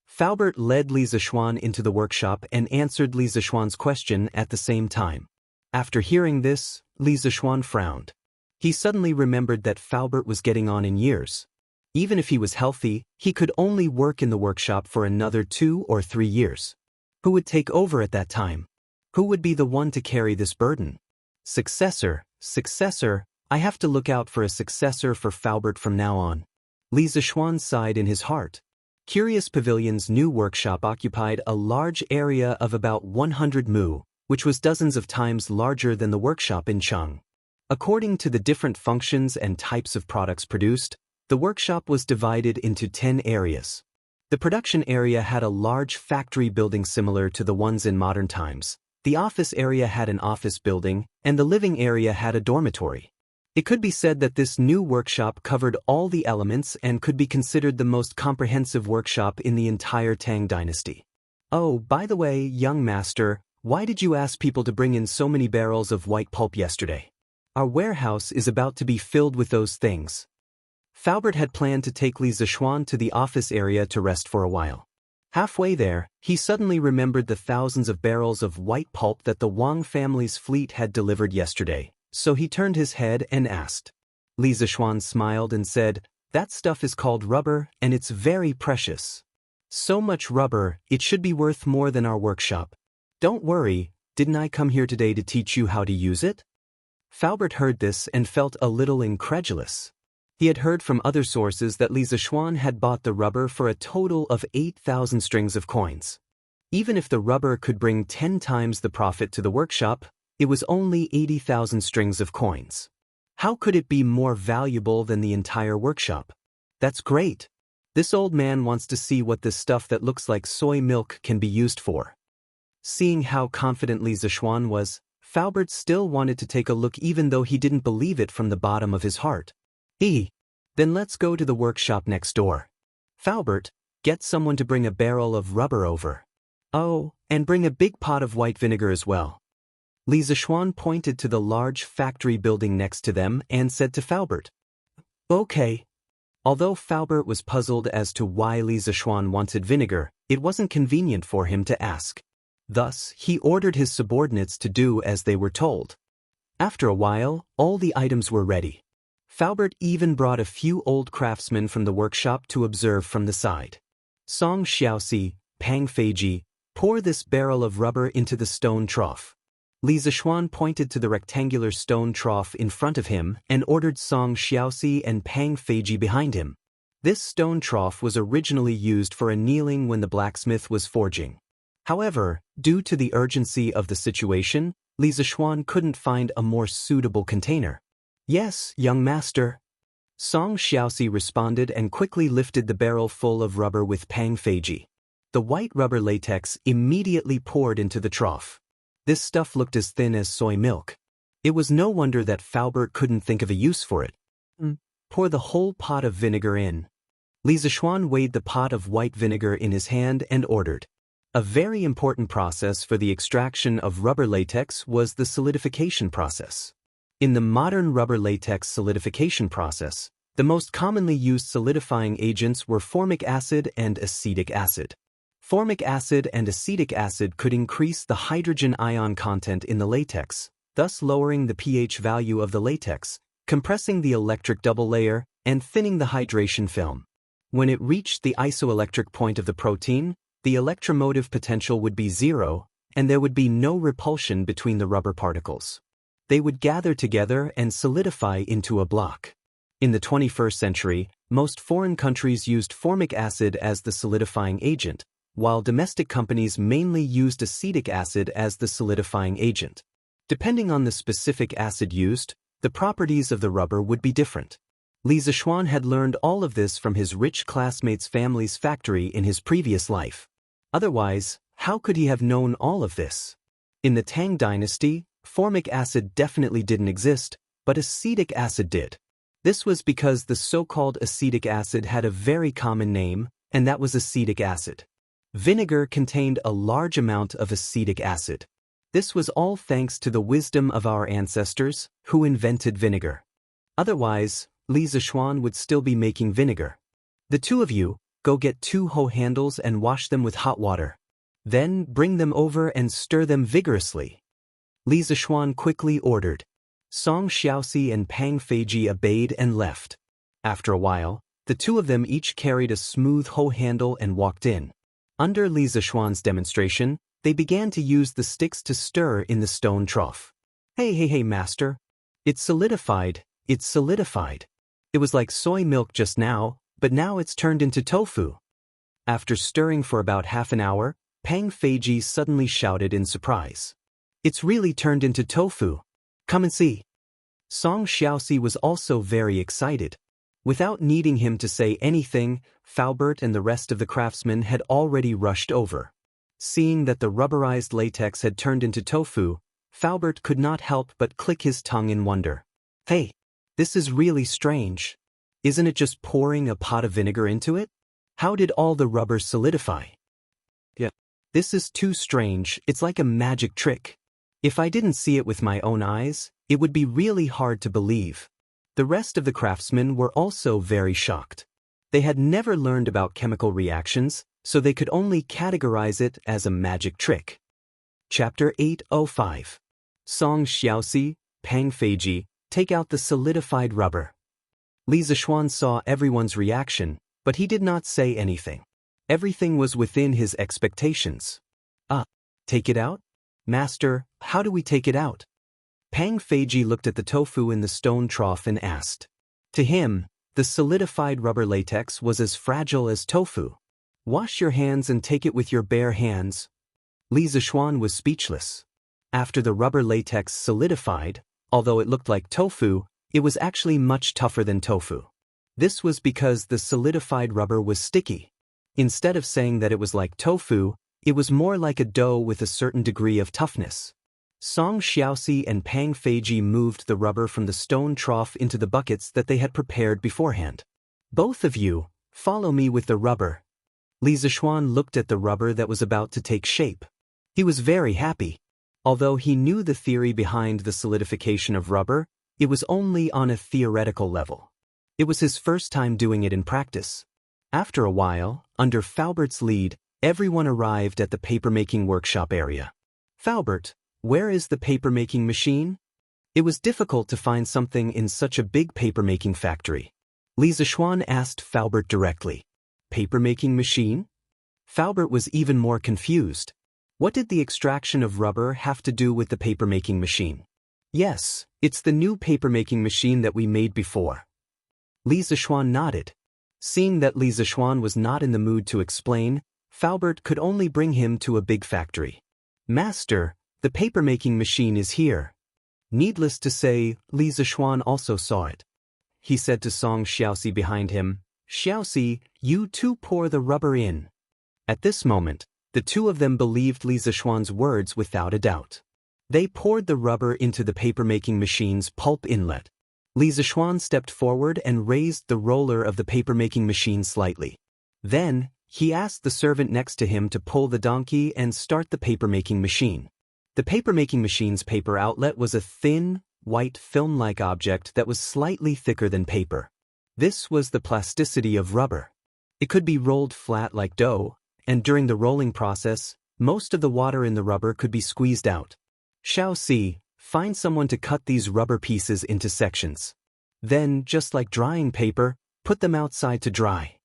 Falbert led Li Zixuan into the workshop and answered Li Zixuan's question at the same time. After hearing this, Li Zixuan frowned. He suddenly remembered that Falbert was getting on in years. Even if he was healthy, he could only work in the workshop for another 2 or 3 years. Who would take over at that time? Who would be the one to carry this burden? Successor, I have to look out for a successor for Falbert from now on. Li Zixuan sighed in his heart. Curious Pavilion's new workshop occupied a large area of about 100 mu, which was dozens of times larger than the workshop in Cheng. According to the different functions and types of products produced, the workshop was divided into 10 areas. The production area had a large factory building similar to the ones in modern times. The office area had an office building, and the living area had a dormitory. It could be said that this new workshop covered all the elements and could be considered the most comprehensive workshop in the entire Tang dynasty. "Oh, by the way, young master, why did you ask people to bring in so many barrels of white pulp yesterday? Our warehouse is about to be filled with those things." Falbert had planned to take Li Zixuan to the office area to rest for a while. Halfway there, he suddenly remembered the thousands of barrels of white pulp that the Wang family's fleet had delivered yesterday. So he turned his head and asked. Li Zixuan smiled and said, "That stuff is called rubber, and it's very precious. So much rubber, it should be worth more than our workshop. Don't worry, didn't I come here today to teach you how to use it?" Falbert heard this and felt a little incredulous. He had heard from other sources that Li Zixuan had bought the rubber for a total of 8,000 strings of coins. Even if the rubber could bring 10 times the profit to the workshop, it was only 80,000 strings of coins. How could it be more valuable than the entire workshop? That's great. This old man wants to see what this stuff that looks like soy milk can be used for. Seeing how confident Li Zixuan was, Falbert still wanted to take a look even though he didn't believe it from the bottom of his heart. Then let's go to the workshop next door. Falbert, get someone to bring a barrel of rubber over. Oh, and bring a big pot of white vinegar as well. Li Zixuan pointed to the large factory building next to them and said to Falbert, "Okay." Although Falbert was puzzled as to why Li Zixuan wanted vinegar, it wasn't convenient for him to ask. Thus, he ordered his subordinates to do as they were told. After a while, all the items were ready. Falbert even brought a few old craftsmen from the workshop to observe from the side. Song Xiaoxi, Pang Feiji, pour this barrel of rubber into the stone trough. Li Zishuan pointed to the rectangular stone trough in front of him and ordered Song Xiaoxi and Pang Feiji behind him. This stone trough was originally used for annealing when the blacksmith was forging. However, due to the urgency of the situation, Li Zishuan couldn't find a more suitable container. "Yes, young master." Song Xiaoxi responded and quickly lifted the barrel full of rubber with Pang Feiji. The white rubber latex immediately poured into the trough. This stuff looked as thin as soy milk. It was no wonder that Faubert couldn't think of a use for it. Pour the whole pot of vinegar in. Li Zishuan weighed the pot of white vinegar in his hand and ordered. A very important process for the extraction of rubber latex was the solidification process. In the modern rubber latex solidification process, the most commonly used solidifying agents were formic acid and acetic acid. Formic acid and acetic acid could increase the hydrogen ion content in the latex, thus lowering the pH value of the latex, compressing the electric double layer, and thinning the hydration film. When it reached the isoelectric point of the protein, the electromotive potential would be zero, and there would be no repulsion between the rubber particles. They would gather together and solidify into a block. In the 21st century, most foreign countries used formic acid as the solidifying agent, while domestic companies mainly used acetic acid as the solidifying agent. Depending on the specific acid used, the properties of the rubber would be different. Li Zishuan had learned all of this from his rich classmate's family's factory in his previous life. Otherwise, how could he have known all of this? In the Tang dynasty, formic acid definitely didn't exist, but acetic acid did. This was because the so-called acetic acid had a very common name, and that was acetic acid. Vinegar contained a large amount of acetic acid. This was all thanks to the wisdom of our ancestors, who invented vinegar. Otherwise, Li Zishuan would still be making vinegar. "The two of you, go get 2 hoe handles and wash them with hot water. Then bring them over and stir them vigorously," Li Zishuan quickly ordered. Song Xiaoxi and Pang Feiji obeyed and left. After a while, the two of them each carried a smooth hoe handle and walked in. Under Li Zishuan's demonstration, they began to use the sticks to stir in the stone trough. Hey, master. It's solidified. It was like soy milk just now, but now it's turned into tofu." After stirring for about half an hour, Pang Feiji suddenly shouted in surprise. "It's really turned into tofu. Come and see." Song Xiaoxi was also very excited. Without needing him to say anything, Faubert and the rest of the craftsmen had already rushed over. Seeing that the rubberized latex had turned into tofu, Faubert could not help but click his tongue in wonder. "Hey, this is really strange. Isn't it just pouring a pot of vinegar into it? How did all the rubber solidify?" "Yeah, this is too strange. It's like a magic trick. If I didn't see it with my own eyes, it would be really hard to believe." The rest of the craftsmen were also very shocked. They had never learned about chemical reactions, so they could only categorize it as a magic trick. Chapter 805. Song Xiaoxi, Pang Feiji, take out the solidified rubber. Li Zishuan saw everyone's reaction, but he did not say anything. Everything was within his expectations. Take it out? Master, how do we take it out?" Pang Feiji looked at the tofu in the stone trough and asked. To him, the solidified rubber latex was as fragile as tofu. "Wash your hands and take it with your bare hands." Li Zishuan was speechless. After the rubber latex solidified, although it looked like tofu, it was actually much tougher than tofu. This was because the solidified rubber was sticky. Instead of saying that it was like tofu, it was more like a dough with a certain degree of toughness. Song Xiaoxi and Pang Feiji moved the rubber from the stone trough into the buckets that they had prepared beforehand. "Both of you, follow me with the rubber." Li Zishuan looked at the rubber that was about to take shape. He was very happy. Although he knew the theory behind the solidification of rubber, it was only on a theoretical level. It was his first time doing it in practice. After a while, under Faubert's lead, everyone arrived at the papermaking workshop area. "Faubert, where is the papermaking machine?" It was difficult to find something in such a big papermaking factory. Li Zishuan asked Faubert directly. "Papermaking machine?" Faubert was even more confused. What did the extraction of rubber have to do with the papermaking machine? Yes, it's the new papermaking machine that we made before. Li Zishuan nodded. Seeing that Li Zishuan was not in the mood to explain, Faubert could only bring him to a big factory. Master, the papermaking machine is here. Needless to say, Li Zishuan also saw it. He said to Song Xiaoxi behind him, Xiaoxi, you too pour the rubber in. At this moment, the two of them believed Li Zishuan's words without a doubt. They poured the rubber into the papermaking machine's pulp inlet. Li Zishuan stepped forward and raised the roller of the papermaking machine slightly. Then, he asked the servant next to him to pull the donkey and start the papermaking machine. The papermaking machine's paper outlet was a thin, white film-like object that was slightly thicker than paper. This was the plasticity of rubber. It could be rolled flat like dough, and during the rolling process, most of the water in the rubber could be squeezed out. Xiaoxi, find someone to cut these rubber pieces into sections. Then, just like drying paper, put them outside to dry.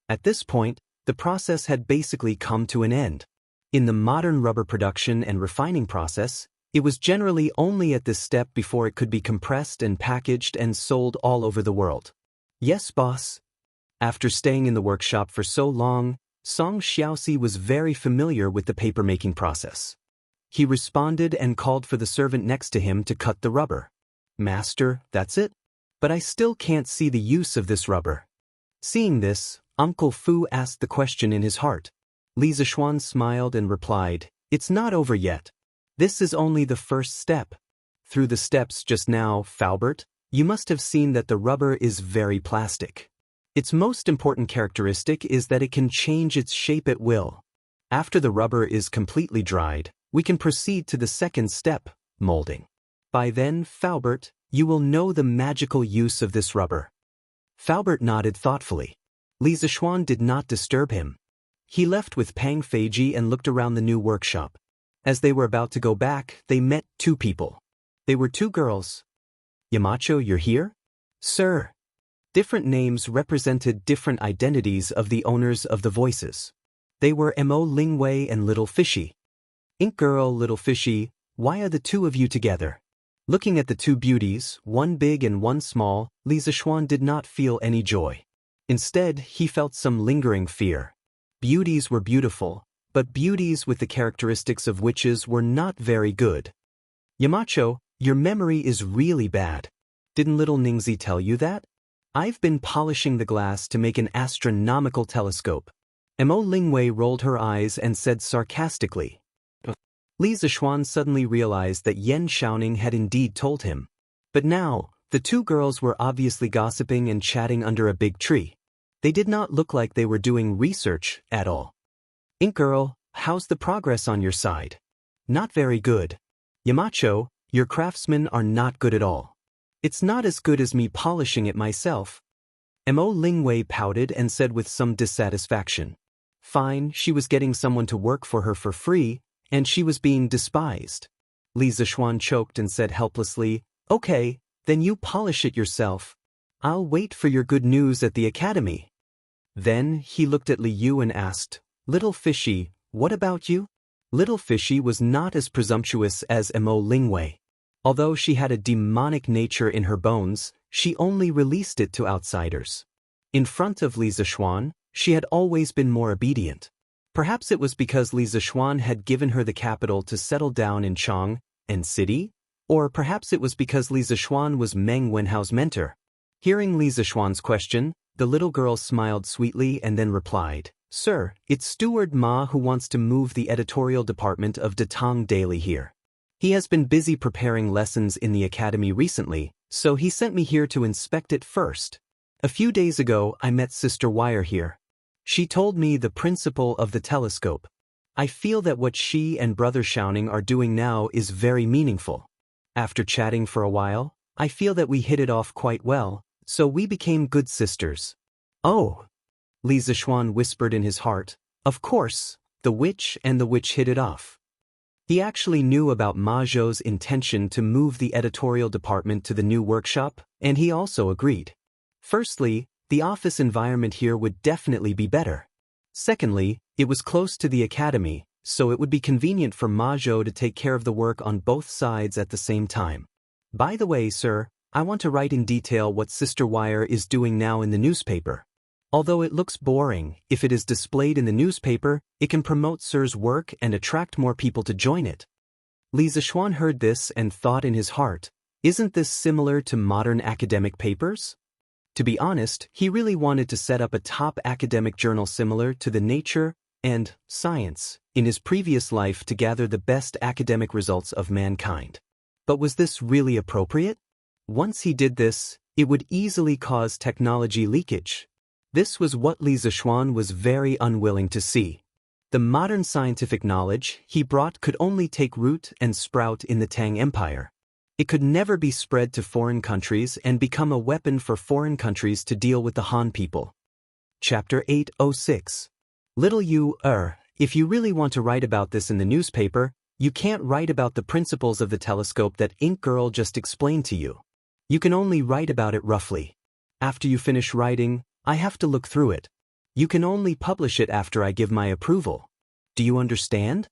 At this point, the process had basically come to an end. In the modern rubber production and refining process, it was generally only at this step before it could be compressed and packaged and sold all over the world. Yes, boss. After staying in the workshop for so long, Song Xiaoxi was very familiar with the papermaking process. He responded and called for the servant next to him to cut the rubber. Master, that's it? But I still can't see the use of this rubber. Seeing this, Uncle Fu asked the question in his heart. Li Zishuan smiled and replied, It's not over yet. This is only the first step. Through the steps just now, Faubert, you must have seen that the rubber is very plastic. Its most important characteristic is that it can change its shape at will. After the rubber is completely dried, we can proceed to the second step, molding. By then, Faubert, you will know the magical use of this rubber. Faubert nodded thoughtfully. Li Zishuan did not disturb him. He left with Pang Feiji and looked around the new workshop. As they were about to go back, they met two people. They were two girls. Yamacho, you're here? Sir. Different names represented different identities of the owners of the voices. They were Mo Lingwei and Little Fishy. Ink Girl, Little Fishy, why are the two of you together? Looking at the two beauties, one big and one small, Li Zishuan did not feel any joy. Instead, he felt some lingering fear. Beauties were beautiful, but beauties with the characteristics of witches were not very good. Yamacho, your memory is really bad. Didn't little Ningzi tell you that? I've been polishing the glass to make an astronomical telescope. Mo Lingwei rolled her eyes and said sarcastically. Li Zishuan suddenly realized that Yan Xiaoning had indeed told him. But now, the two girls were obviously gossiping and chatting under a big tree. They did not look like they were doing research at all. Ink Girl, how's the progress on your side? Not very good. Yamacho, your craftsmen are not good at all. It's not as good as me polishing it myself. Mo Lingwei pouted and said with some dissatisfaction. Fine, she was getting someone to work for her for free, and she was being despised. Li Zishuan choked and said helplessly, Okay, then you polish it yourself. I'll wait for your good news at the academy. Then he looked at Li Yu and asked, Little Fishy, what about you? Little Fishy was not as presumptuous as Mo Lingwei. Although she had a demonic nature in her bones, she only released it to outsiders. In front of Li Zishuan, she had always been more obedient. Perhaps it was because Li Zishuan had given her the capital to settle down in Chang and City, or perhaps it was because Li Zishuan was Meng Wenhao's mentor. Hearing Li Zishuan's question, the little girl smiled sweetly and then replied, Sir, it's Steward Ma who wants to move the editorial department of Datang Daily here. He has been busy preparing lessons in the academy recently, so he sent me here to inspect it first. A few days ago, I met Sister Wire here. She told me the principle of the telescope. I feel that what she and Brother Xiaoning are doing now is very meaningful. After chatting for a while, I feel that we hit it off quite well, so we became good sisters. Oh! Li Zishuan whispered in his heart, Of course, the witch and the witch hit it off. He actually knew about Ma Zhou's intention to move the editorial department to the new workshop, and he also agreed. Firstly, the office environment here would definitely be better. Secondly, it was close to the academy, so it would be convenient for Ma Zhou to take care of the work on both sides at the same time. By the way, sir, I want to write in detail what Sister Wire is doing now in the newspaper. Although it looks boring, if it is displayed in the newspaper, it can promote Sir's work and attract more people to join it. Li Zishuan heard this and thought in his heart, isn't this similar to modern academic papers? To be honest, he really wanted to set up a top academic journal similar to the Nature and Science in his previous life to gather the best academic results of mankind. But was this really appropriate? Once he did this, it would easily cause technology leakage. This was what Li Zishuan was very unwilling to see. The modern scientific knowledge he brought could only take root and sprout in the Tang Empire. It could never be spread to foreign countries and become a weapon for foreign countries to deal with the Han people. Chapter 806. Little you, if you really want to write about this in the newspaper, you can't write about the principles of the telescope that Ink Girl just explained to you. You can only write about it roughly. After you finish writing, I have to look through it. You can only publish it after I give my approval. Do you understand?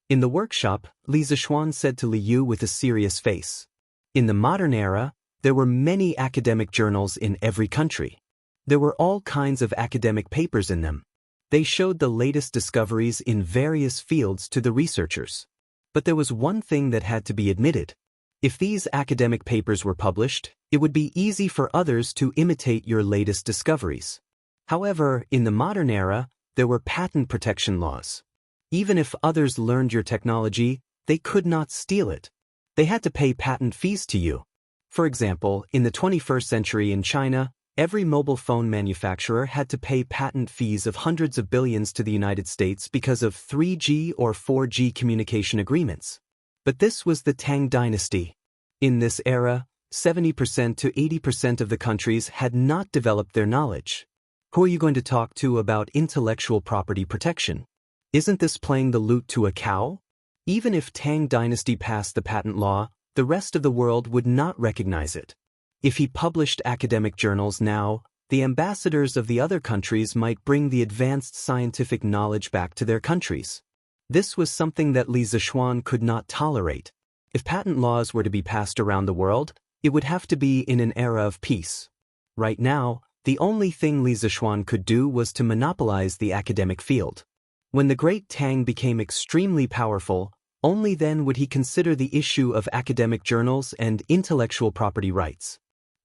In the workshop, Li Zishuan said to Li Yu with a serious face. In the modern era, there were many academic journals in every country. There were all kinds of academic papers in them. They showed the latest discoveries in various fields to the researchers. But there was one thing that had to be admitted. If these academic papers were published, it would be easy for others to imitate your latest discoveries. However, in the modern era, there were patent protection laws. Even if others learned your technology, they could not steal it. They had to pay patent fees to you. For example, in the 21st century in China, every mobile phone manufacturer had to pay patent fees of hundreds of billions to the United States because of 3G or 4G communication agreements. But this was the Tang dynasty. In this era, 70% to 80% of the countries had not developed their knowledge. Who are you going to talk to about intellectual property protection? Isn't this playing the lute to a cow? Even if Tang dynasty passed the patent law, the rest of the world would not recognize it. If he published academic journals now, the ambassadors of the other countries might bring the advanced scientific knowledge back to their countries. This was something that Li Zishuan could not tolerate. If patent laws were to be passed around the world, it would have to be in an era of peace. Right now, the only thing Li Zishuan could do was to monopolize the academic field. When the great Tang became extremely powerful, only then would he consider the issue of academic journals and intellectual property rights.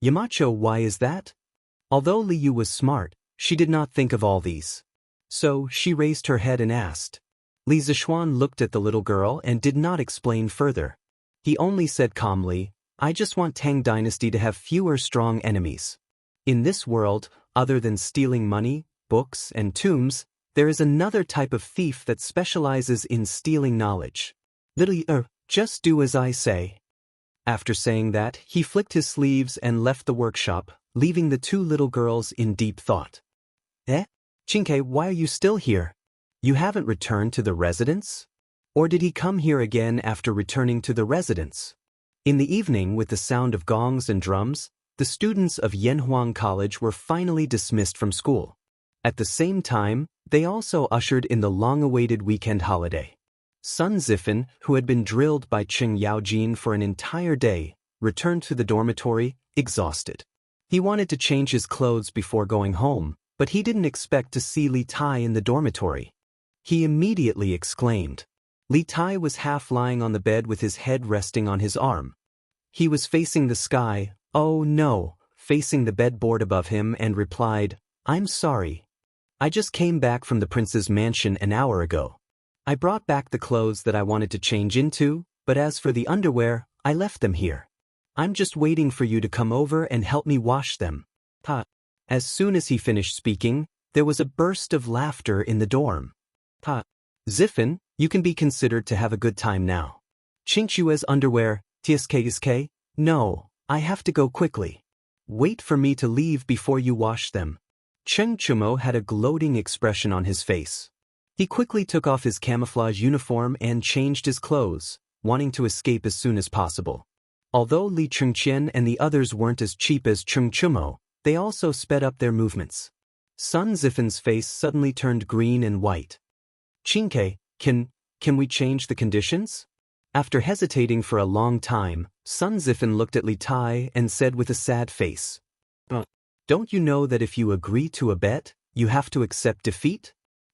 Yamacho, why is that? Although Li Yu was smart, she did not think of all these. So she raised her head and asked. Li Zishuan looked at the little girl and did not explain further. He only said calmly, I just want Tang dynasty to have fewer strong enemies. In this world, other than stealing money, books, and tombs, there is another type of thief that specializes in stealing knowledge. Little just do as I say. After saying that, he flicked his sleeves and left the workshop, leaving the two little girls in deep thought. Chinke, why are you still here? You haven't returned to the residence? Or did he come here again after returning to the residence? In the evening, with the sound of gongs and drums, the students of Yanhuang College were finally dismissed from school. At the same time, they also ushered in the long-awaited weekend holiday. Sun Zifan, who had been drilled by Cheng Yaojin for an entire day, returned to the dormitory, exhausted. He wanted to change his clothes before going home, but he didn't expect to see Li Tai in the dormitory. He immediately exclaimed. Li Tai was half lying on the bed with his head resting on his arm. He was facing the sky, oh no, facing the bedboard above him, and replied, I'm sorry. I just came back from the prince's mansion an hour ago. I brought back the clothes that I wanted to change into, but as for the underwear, I left them here. I'm just waiting for you to come over and help me wash them. As soon as he finished speaking, there was a burst of laughter in the dorm. Zifan, you can be considered to have a good time now. Chingchua's underwear, tsk. No, I have to go quickly. Wait for me to leave before you wash them. Cheng Chumo had a gloating expression on his face. He quickly took off his camouflage uniform and changed his clothes, wanting to escape as soon as possible. Although Li Chengqian and the others weren't as cheap as Cheng Chumo, they also sped up their movements. Sun Zifan's face suddenly turned green and white. Chinke, can can we change the conditions? After hesitating for a long time, Sun Zifan looked at Li Tai and said with a sad face, Don't you know that if you agree to a bet, you have to accept defeat?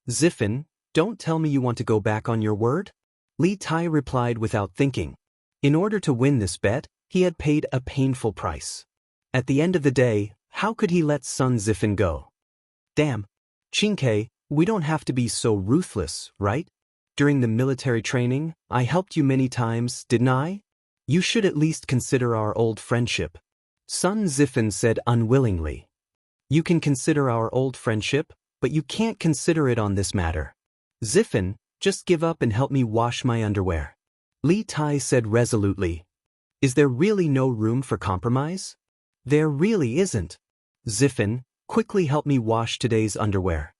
Zifan, don't tell me you want to go back on your word? Li Tai replied without thinking. In order to win this bet, he had paid a painful price. At the end of the day, how could he let Sun Zifan go? Damn. Qingke, we don't have to be so ruthless, right? During the military training, I helped you many times, didn't I? You should at least consider our old friendship. Sun Zifan said unwillingly. You can consider our old friendship, but you can't consider it on this matter. Zifan, just give up and help me wash my underwear. Li Tai said resolutely. Is there really no room for compromise? There really isn't. Zifan, quickly help me wash today's underwear.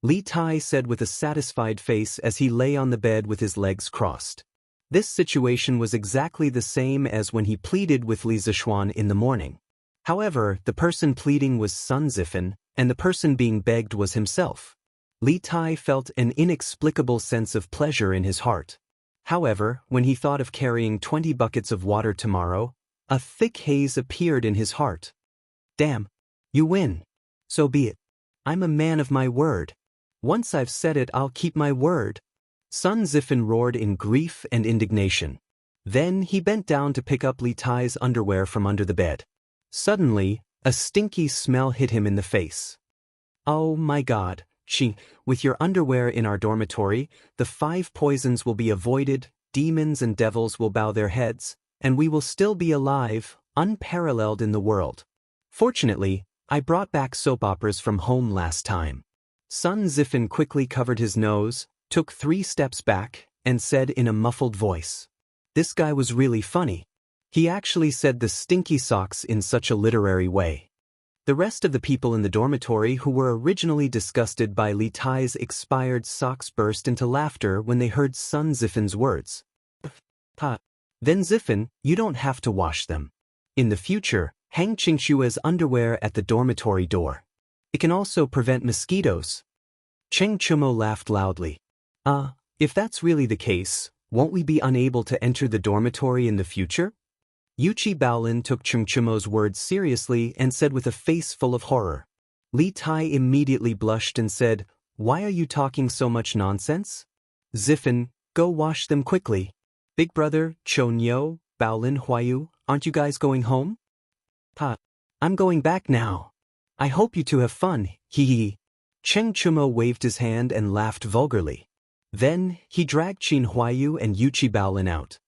Li Tai said with a satisfied face as he lay on the bed with his legs crossed. This situation was exactly the same as when he pleaded with Li Zishuan in the morning. However, the person pleading was Sun Zifan, and the person being begged was himself. Li Tai felt an inexplicable sense of pleasure in his heart. However, when he thought of carrying 20 buckets of water tomorrow, a thick haze appeared in his heart. Damn, you win. So be it. I'm a man of my word. Once I've said it, I'll keep my word. Sun Zifan roared in grief and indignation. Then he bent down to pick up Li Tai's underwear from under the bed. Suddenly, a stinky smell hit him in the face. Oh my God, with your underwear in our dormitory, the 5 poisons will be avoided, demons and devils will bow their heads, and we will still be alive, unparalleled in the world. Fortunately, I brought back soap operas from home last time. Sun Zifan quickly covered his nose, took 3 steps back, and said in a muffled voice. This guy was really funny. He actually said the stinky socks in such a literary way. The rest of the people in the dormitory who were originally disgusted by Li Tai's expired socks burst into laughter when they heard Sun Zifan's words. Then Zifan, you don't have to wash them. In the future, hang Qingxue's underwear at the dormitory door. It can also prevent mosquitoes. Cheng Chumo laughed loudly. If that's really the case, won't we be unable to enter the dormitory in the future? Yuchi Baolin took Cheng Chumo's words seriously and said with a face full of horror. Li Tai immediately blushed and said, Why are you talking so much nonsense? Zifan, go wash them quickly. Big brother, Cho Nyo, Baolin Huayu, aren't you guys going home? I'm going back now. I hope you two have fun, hee hee. Cheng Chumo waved his hand and laughed vulgarly. Then, he dragged Qin Huayu and Yuchi Baolin out.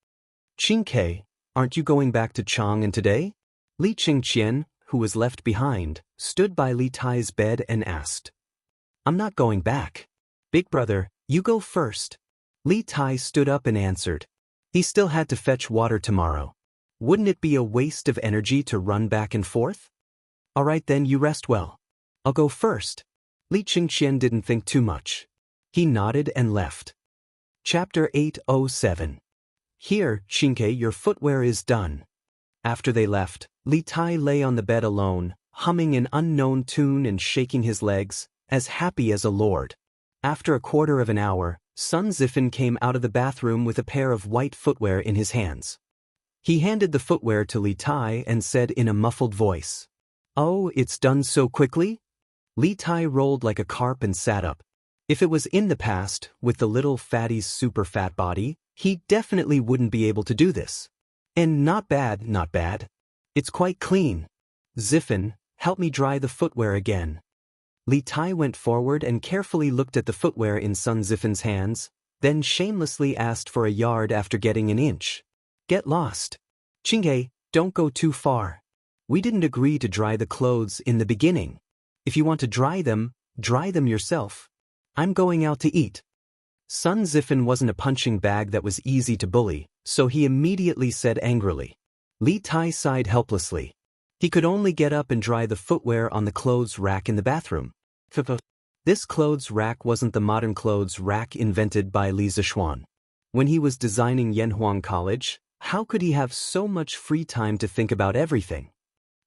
Qingke, aren't you going back to Chang'an today? Li Qingqian, who was left behind, stood by Li Tai's bed and asked. I'm not going back. Big brother, you go first. Li Tai stood up and answered. He still had to fetch water tomorrow. Wouldn't it be a waste of energy to run back and forth? All right then, you rest well. I'll go first. Li Qingqian didn't think too much. He nodded and left. Chapter 807. Here, Qingke, your footwear is done. After they left, Li Tai lay on the bed alone, humming an unknown tune and shaking his legs, as happy as a lord. After a quarter of an hour, Sun Zifan came out of the bathroom with a pair of white footwear in his hands. He handed the footwear to Li Tai and said in a muffled voice, Oh, it's done so quickly? Li Tai rolled like a carp and sat up. If it was in the past, with the little fatty's super fat body, he definitely wouldn't be able to do this. And not bad, not bad. It's quite clean. Zifan, help me dry the footwear again. Li Tai went forward and carefully looked at the footwear in Sun Zifan's hands, then shamelessly asked for a yard after getting an inch. Get lost. Qingke, don't go too far. We didn't agree to dry the clothes in the beginning. If you want to dry them yourself. I'm going out to eat. Sun Zifan wasn't a punching bag that was easy to bully, so he immediately said angrily. Li Tai sighed helplessly. He could only get up and dry the footwear on the clothes rack in the bathroom. This clothes rack wasn't the modern clothes rack invented by Li Zishuan. When he was designing Yanhuang College, how could he have so much free time to think about everything?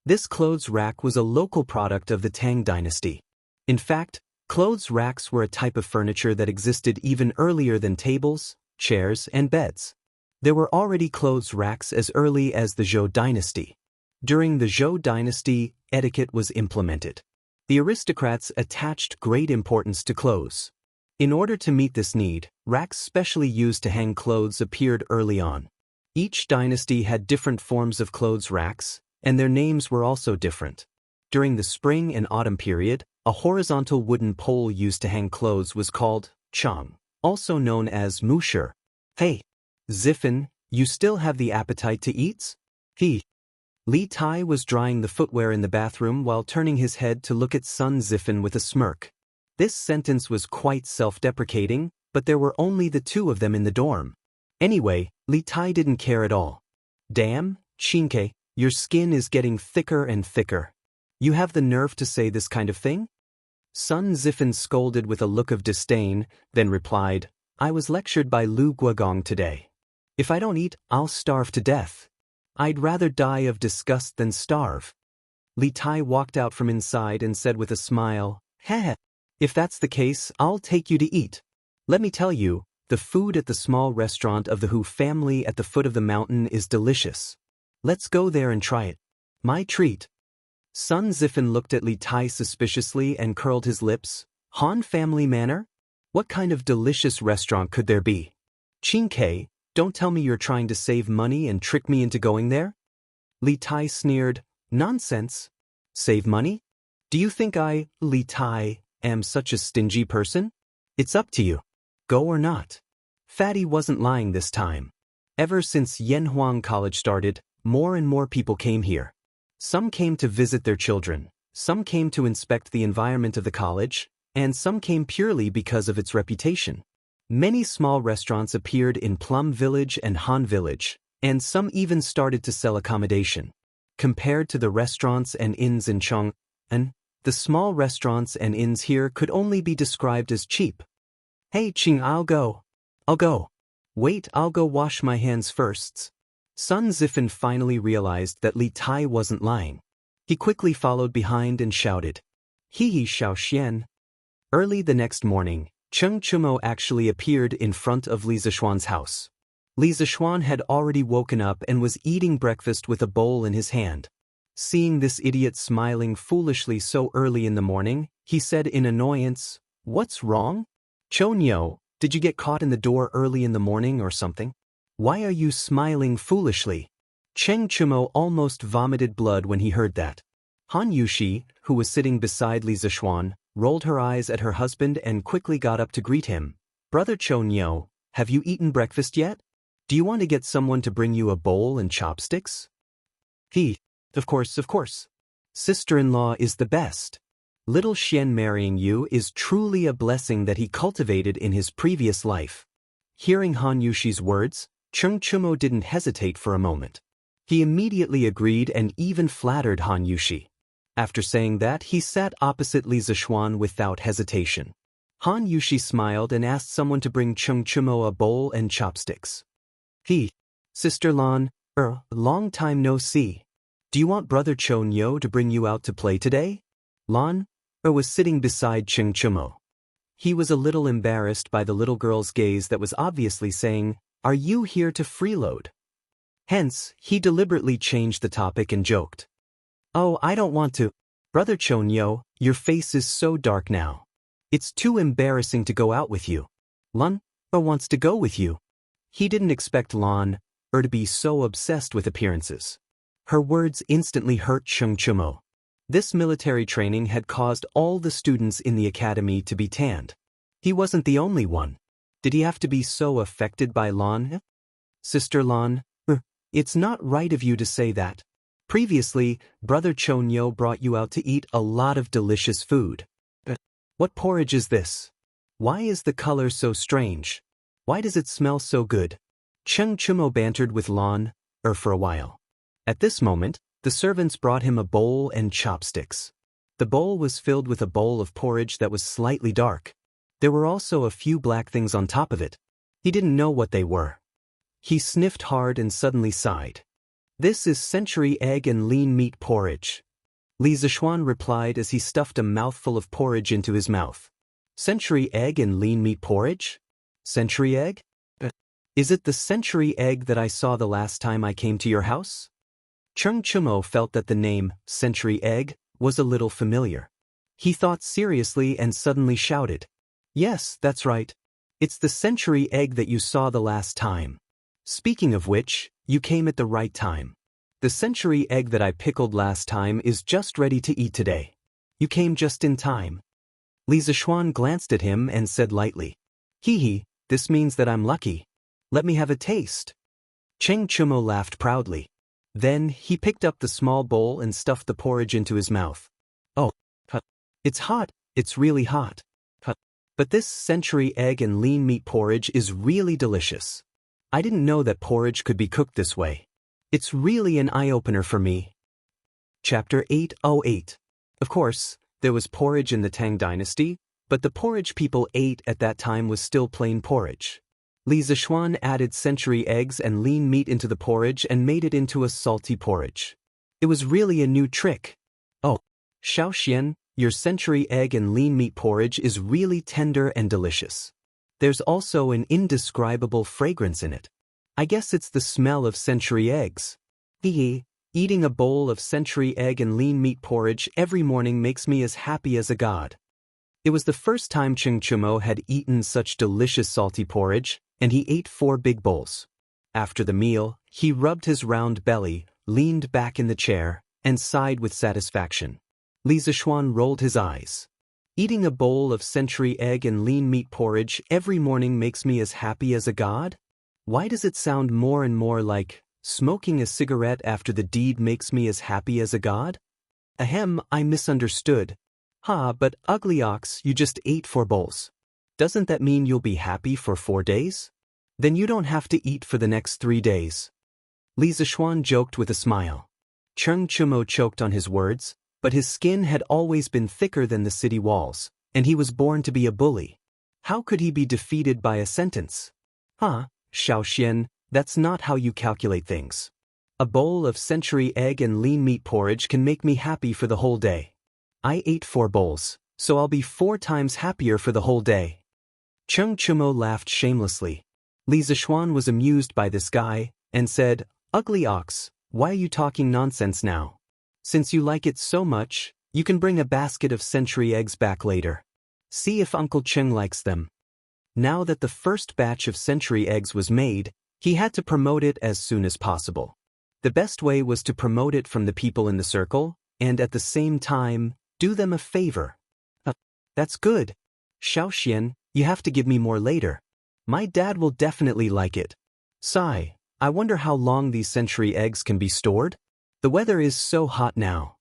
This clothes rack was a local product of the Tang dynasty. In fact, clothes racks were a type of furniture that existed even earlier than tables, chairs, and beds. There were already clothes racks as early as the Zhou dynasty. During the Zhou dynasty, etiquette was implemented. The aristocrats attached great importance to clothes. In order to meet this need, racks specially used to hang clothes appeared early on. Each dynasty had different forms of clothes racks, and their names were also different. During the spring and autumn period, a horizontal wooden pole used to hang clothes was called chang, also known as musher. Hey, Ziffin, you still have the appetite to eat? He. Li Tai was drying the footwear in the bathroom while turning his head to look at son Ziffin with a smirk. This sentence was quite self-deprecating, but there were only the two of them in the dorm. Anyway, Li Tai didn't care at all. Damn, Qingke, your skin is getting thicker and thicker. You have the nerve to say this kind of thing? Son Ziffin scolded with a look of disdain, then replied, I was lectured by Lu Guogong today. If I don't eat, I'll starve to death. I'd rather die of disgust than starve. Li Tai walked out from inside and said with a smile, Heh, if that's the case, I'll take you to eat. Let me tell you, the food at the small restaurant of the Hu family at the foot of the mountain is delicious. Let's go there and try it. My treat. Son Ziffin looked at Li Tai suspiciously and curled his lips. Han family manor? What kind of delicious restaurant could there be? Qingke, don't tell me you're trying to save money and trick me into going there? Li Tai sneered, Nonsense. Save money? Do you think I, Li Tai, am such a stingy person? It's up to you. Go or not. Fatty wasn't lying this time. Ever since Yanhuang College started, more and more people came here. Some came to visit their children, some came to inspect the environment of the college, and some came purely because of its reputation. Many small restaurants appeared in Plum Village and Han Village, and some even started to sell accommodation. Compared to the restaurants and inns in Chong'an, the small restaurants and inns here could only be described as cheap. Hey Qing, I'll go. Wait, I'll go wash my hands first. Son Ziffin finally realized that Li Tai wasn't lying. He quickly followed behind and shouted, He Xiao Xian. Early the next morning, Cheng Chumo actually appeared in front of Li Zishuan's house. Li Zishuan had already woken up and was eating breakfast with a bowl in his hand. Seeing this idiot smiling foolishly so early in the morning, he said in annoyance, What's wrong? Chonyo, did you get caught in the door early in the morning or something? Why are you smiling foolishly? Cheng Chumo almost vomited blood when he heard that. Han Yushi, who was sitting beside Li Zishuan, rolled her eyes at her husband and quickly got up to greet him. Brother Chonyo, have you eaten breakfast yet? Do you want to get someone to bring you a bowl and chopsticks? He, of course. Sister-in-law is the best. Little Xian marrying you is truly a blessing that he cultivated in his previous life. Hearing Han Yushi's words, Cheng Chumo didn't hesitate for a moment. He immediately agreed and even flattered Han Yushi. After saying that, he sat opposite Li Zishuan without hesitation. Han Yushi smiled and asked someone to bring Cheng Chumo a bowl and chopsticks. He, Sister Lan, long time no see. Do you want Brother Chonyo to bring you out to play today? Lan, was sitting beside Cheng Chumo. He was a little embarrassed by the little girl's gaze that was obviously saying, Are you here to freeload? Hence, he deliberately changed the topic and joked. Oh, I don't want to. Brother Chonyo, your face is so dark now. It's too embarrassing to go out with you. Lan wants to go with you. He didn't expect Lan to be so obsessed with appearances. Her words instantly hurt Cheng Chumo. This military training had caused all the students in the academy to be tanned. He wasn't the only one. Did he have to be so affected by Lan? Sister Lan, it's not right of you to say that. Previously, Brother Chonyo brought you out to eat a lot of delicious food. What porridge is this? Why is the color so strange? Why does it smell so good? Cheng Chumo bantered with Lan for a while. At this moment, the servants brought him a bowl and chopsticks. The bowl was filled with a bowl of porridge that was slightly dark. There were also a few black things on top of it. He didn't know what they were. He sniffed hard and suddenly sighed. This is century egg and lean meat porridge. Li Zishuan replied as he stuffed a mouthful of porridge into his mouth. Century egg and lean meat porridge? Century egg? Is it the century egg that I saw the last time I came to your house? Chung Chumo felt that the name, century egg, was a little familiar. He thought seriously and suddenly shouted, "Yes, that's right. It's the century egg that you saw the last time. Speaking of which, you came at the right time. The century egg that I pickled last time is just ready to eat today. You came just in time." Li Zishuan glanced at him and said lightly, "Hee hee, this means that I'm lucky. Let me have a taste." Cheng Chumo laughed proudly. Then he picked up the small bowl and stuffed the porridge into his mouth. "Oh, it's hot, it's really hot. But this century egg and lean meat porridge is really delicious. I didn't know that porridge could be cooked this way. It's really an eye-opener for me." Chapter 808. Of course, there was porridge in the Tang dynasty, but the porridge people ate at that time was still plain porridge. Li Zishuan added century eggs and lean meat into the porridge and made it into a salty porridge. It was really a new trick. "Oh, Xiaoxian, your century egg and lean meat porridge is really tender and delicious. There's also an indescribable fragrance in it. I guess it's the smell of century eggs. Eating a bowl of century egg and lean meat porridge every morning makes me as happy as a god." It was the first time Cheng Chumo had eaten such delicious salty porridge, and he ate 4 big bowls. After the meal, he rubbed his round belly, leaned back in the chair, and sighed with satisfaction. Li Zishuan rolled his eyes. "Eating a bowl of century egg and lean meat porridge every morning makes me as happy as a god? Why does it sound more and more like smoking a cigarette after the deed makes me as happy as a god? Ahem, I misunderstood. But ugly ox, you just ate 4 bowls. Doesn't that mean you'll be happy for 4 days? Then you don't have to eat for the next 3 days." Li Zishuan joked with a smile. Cheng Chumo choked on his words, but his skin had always been thicker than the city walls, and he was born to be a bully. How could he be defeated by a sentence? Xiaoxian, that's not how you calculate things. A bowl of century egg and lean meat porridge can make me happy for the whole day. I ate 4 bowls, so I'll be 4 times happier for the whole day. Cheng Chumo laughed shamelessly. Li Zishuan was amused by this guy, and said, "Ugly ox, why are you talking nonsense now? Since you like it so much, you can bring a basket of century eggs back later. See if Uncle Cheng likes them." Now that the first batch of century eggs was made, he had to promote it as soon as possible. The best way was to promote it from the people in the circle, and at the same time, do them a favor. That's good. Xiaoxian, you have to give me more later. My dad will definitely like it. Sigh, I wonder how long these century eggs can be stored? The weather is so hot now.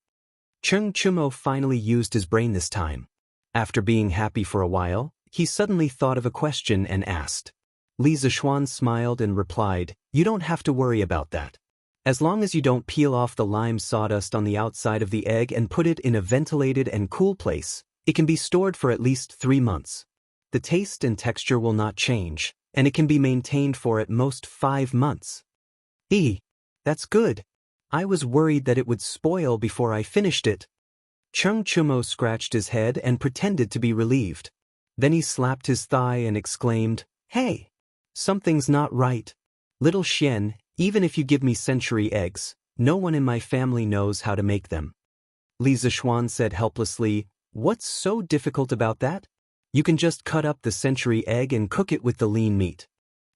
Cheng Chumo finally used his brain this time. After being happy for a while, he suddenly thought of a question and asked. Li Zishuan smiled and replied, "You don't have to worry about that. As long as you don't peel off the lime sawdust on the outside of the egg and put it in a ventilated and cool place, it can be stored for at least 3 months. The taste and texture will not change, and it can be maintained for at most 5 months. That's good. I was worried that it would spoil before I finished it." Cheng Chumo scratched his head and pretended to be relieved. Then he slapped his thigh and exclaimed, "Hey! Something's not right. Little Xian, even if you give me century eggs, no one in my family knows how to make them." Li Zishuan said helplessly, "What's so difficult about that? You can just cut up the century egg and cook it with the lean meat.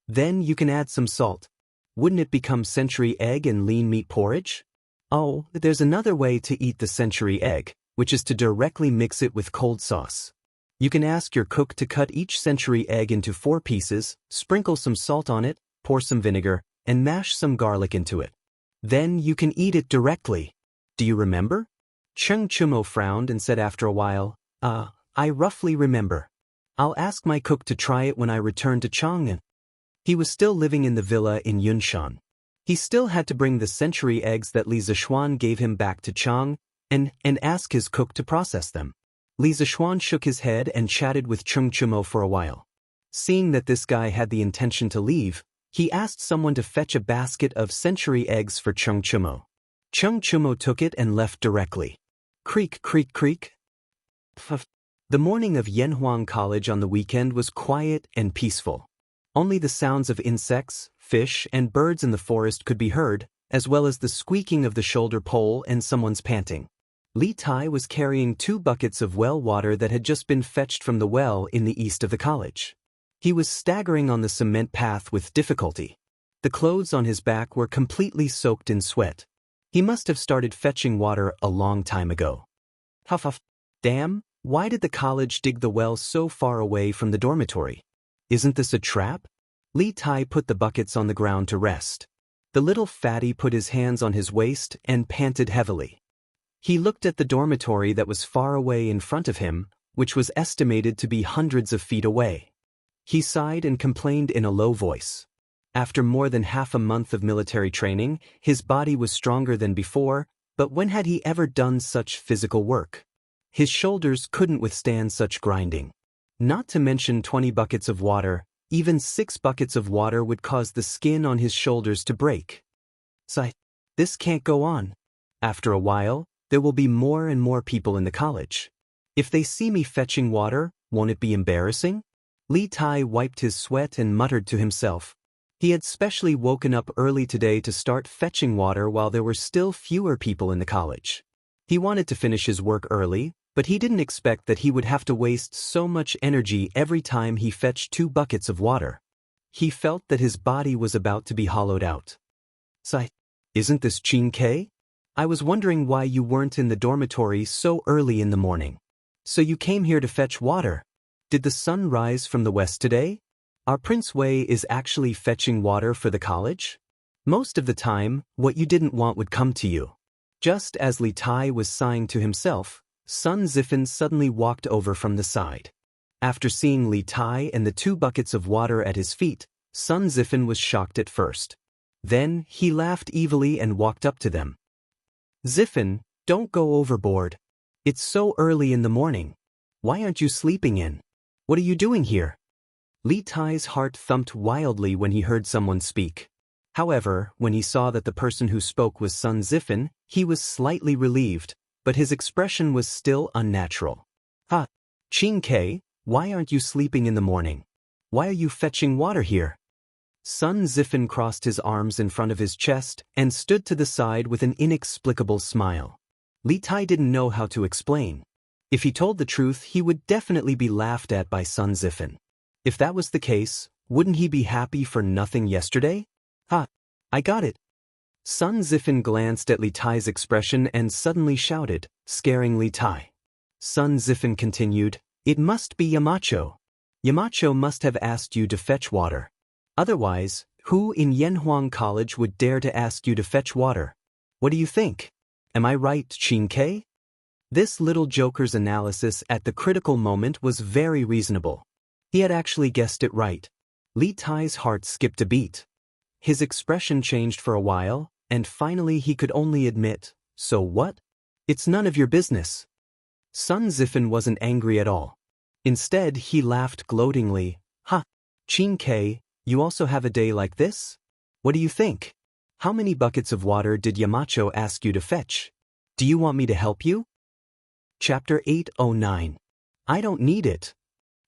Then you can add some salt. Wouldn't it become century egg and lean meat porridge? Oh, there's another way to eat the century egg, which is to directly mix it with cold sauce. You can ask your cook to cut each century egg into 4 pieces, sprinkle some salt on it, pour some vinegar, and mash some garlic into it. Then you can eat it directly. Do you remember?" Cheng Chumo frowned and said after a while, I roughly remember. I'll ask my cook to try it when I return to Chang'an." He was still living in the villa in Yunshan. He still had to bring the century eggs that Li Zishuan gave him back to Chang, and ask his cook to process them. Li Zishuan shook his head and chatted with Cheng Chumo for a while. Seeing that this guy had the intention to leave, he asked someone to fetch a basket of century eggs for Cheng Chumo. Cheng Chumo took it and left directly. Creak, creak, creak. The morning of Yanhuang College on the weekend was quiet and peaceful. Only the sounds of insects, fish, and birds in the forest could be heard, as well as the squeaking of the shoulder pole and someone's panting. Li Tai was carrying 2 buckets of well water that had just been fetched from the well in the east of the college. He was staggering on the cement path with difficulty. The clothes on his back were completely soaked in sweat. He must have started fetching water a long time ago. Huff huff. Damn, why did the college dig the well so far away from the dormitory? Isn't this a trap? Li Tai put the buckets on the ground to rest. The little fatty put his hands on his waist and panted heavily. He looked at the dormitory that was far away in front of him, which was estimated to be hundreds of feet away. He sighed and complained in a low voice. After more than half a month of military training, his body was stronger than before, but when had he ever done such physical work? His shoulders couldn't withstand such grinding. Not to mention 20 buckets of water, even 6 buckets of water would cause the skin on his shoulders to break. Sigh, this can't go on. After a while, there will be more and more people in the college. If they see me fetching water, won't it be embarrassing? Li Tai wiped his sweat and muttered to himself. He had specially woken up early today to start fetching water while there were still fewer people in the college. He wanted to finish his work early, but he didn't expect that he would have to waste so much energy every time he fetched 2 buckets of water. He felt that his body was about to be hollowed out. Sigh, isn't this Chin K? I was wondering why you weren't in the dormitory so early in the morning. So you came here to fetch water. Did the sun rise from the west today? Our Prince Wei is actually fetching water for the college? Most of the time, what you didn't want would come to you. Just as Li Tai was sighing to himself, Sun Zifen suddenly walked over from the side. After seeing Li Tai and the 2 buckets of water at his feet, Sun Zifen was shocked at first. Then, he laughed evilly and walked up to them. Zifen, don't go overboard. It's so early in the morning. Why aren't you sleeping in? What are you doing here? Li Tai's heart thumped wildly when he heard someone speak. However, when he saw that the person who spoke was Sun Zifen, he was slightly relieved, but his expression was still unnatural. Ha! Chin K, why aren't you sleeping in the morning? Why are you fetching water here? Sun Zifen crossed his arms in front of his chest and stood to the side with an inexplicable smile. Li Tai didn't know how to explain. If he told the truth, he would definitely be laughed at by Sun Zifen. If that was the case, wouldn't he be happy for nothing yesterday? Ha! I got it. Sun Zifen glanced at Li Tai's expression and suddenly shouted, scaring Li Tai. Sun Zifen continued, It must be Yamacho. Yamacho must have asked you to fetch water. Otherwise, who in Yanhuang College would dare to ask you to fetch water? What do you think? Am I right, Chin K? This little joker's analysis at the critical moment was very reasonable. He had actually guessed it right. Li Tai's heart skipped a beat. His expression changed for a while, and finally he could only admit, so what? It's none of your business. Sun Zifen wasn't angry at all. Instead, he laughed gloatingly. Ha! Chin K, you also have a day like this? What do you think? How many buckets of water did Yamacho ask you to fetch? Do you want me to help you? Chapter 809. I don't need it.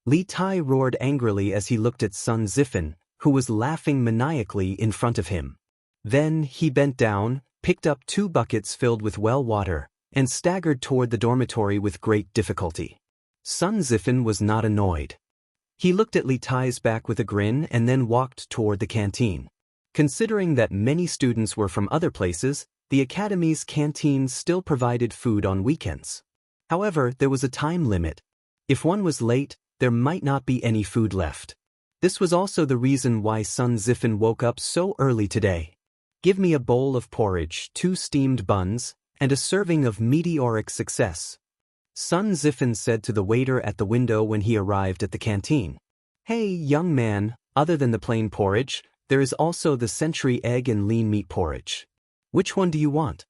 Li Tai roared angrily as he looked at Sun Zifen, who was laughing maniacally in front of him. Then he bent down, picked up 2 buckets filled with well water, and staggered toward the dormitory with great difficulty. Sun Zifen was not annoyed. He looked at Li Tai's back with a grin and then walked toward the canteen. Considering that many students were from other places, the academy's canteen still provided food on weekends. However, there was a time limit. If one was late, there might not be any food left. This was also the reason why Sun Zifen woke up so early today. Give me a bowl of porridge, 2 steamed buns, and a serving of meteoric success. Sun Zifen said to the waiter at the window when he arrived at the canteen. Hey, young man, other than the plain porridge, there is also the century egg and lean meat porridge. Which one do you want?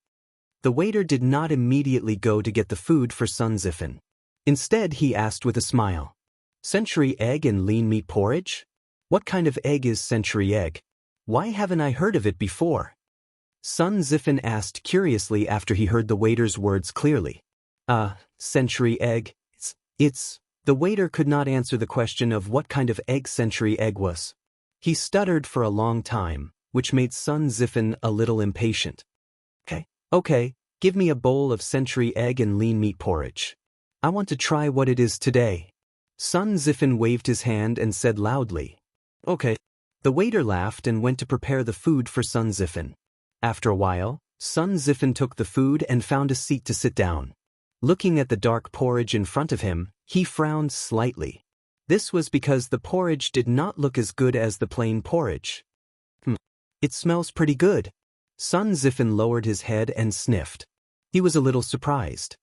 The waiter did not immediately go to get the food for Sun Zifen. Instead, he asked with a smile. Century egg and lean meat porridge? What kind of egg is century egg? Why haven't I heard of it before? Sun Zifen asked curiously after he heard the waiter's words clearly. Century egg, it's... The waiter could not answer the question of what kind of egg century egg was. He stuttered for a long time, which made Sun Zifen a little impatient. Okay, give me a bowl of century egg and lean meat porridge. I want to try what it is today. Sun Zifen waved his hand and said loudly, Okay. The waiter laughed and went to prepare the food for Sun Zifen. After a while, Sun Zifen took the food and found a seat to sit down. Looking at the dark porridge in front of him, he frowned slightly. This was because the porridge did not look as good as the plain porridge. It smells pretty good. Sun Zifen lowered his head and sniffed. He was a little surprised.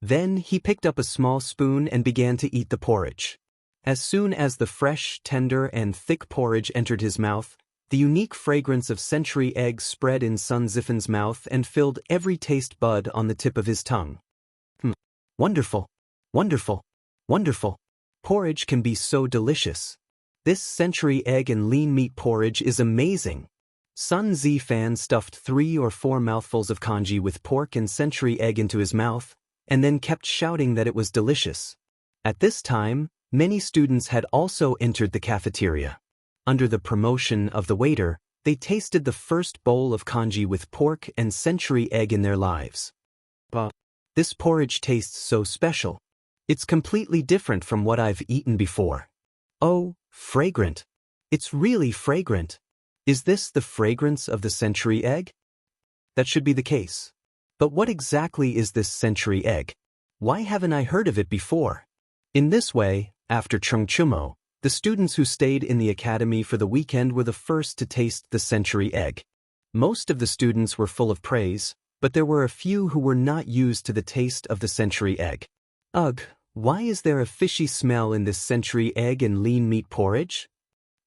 Then he picked up a small spoon and began to eat the porridge. As soon as the fresh, tender, and thick porridge entered his mouth, the unique fragrance of century egg spread in Sun Zifen's mouth and filled every taste bud on the tip of his tongue. Wonderful, wonderful, wonderful. Porridge can be so delicious. This century egg and lean meat porridge is amazing. Sun Zifan stuffed 3 or 4 mouthfuls of congee with pork and century egg into his mouth, and then kept shouting that it was delicious. At this time, many students had also entered the cafeteria. Under the promotion of the waiter, they tasted the first bowl of congee with pork and century egg in their lives. This porridge tastes so special. It's completely different from what I've eaten before. Oh, fragrant. It's really fragrant. Is this the fragrance of the century egg? That should be the case. But what exactly is this century egg? Why haven't I heard of it before? In this way, after Chungchumo, the students who stayed in the academy for the weekend were the first to taste the century egg. Most of the students were full of praise, but there were a few who were not used to the taste of the century egg. Ugh, why is there a fishy smell in this century egg and lean meat porridge?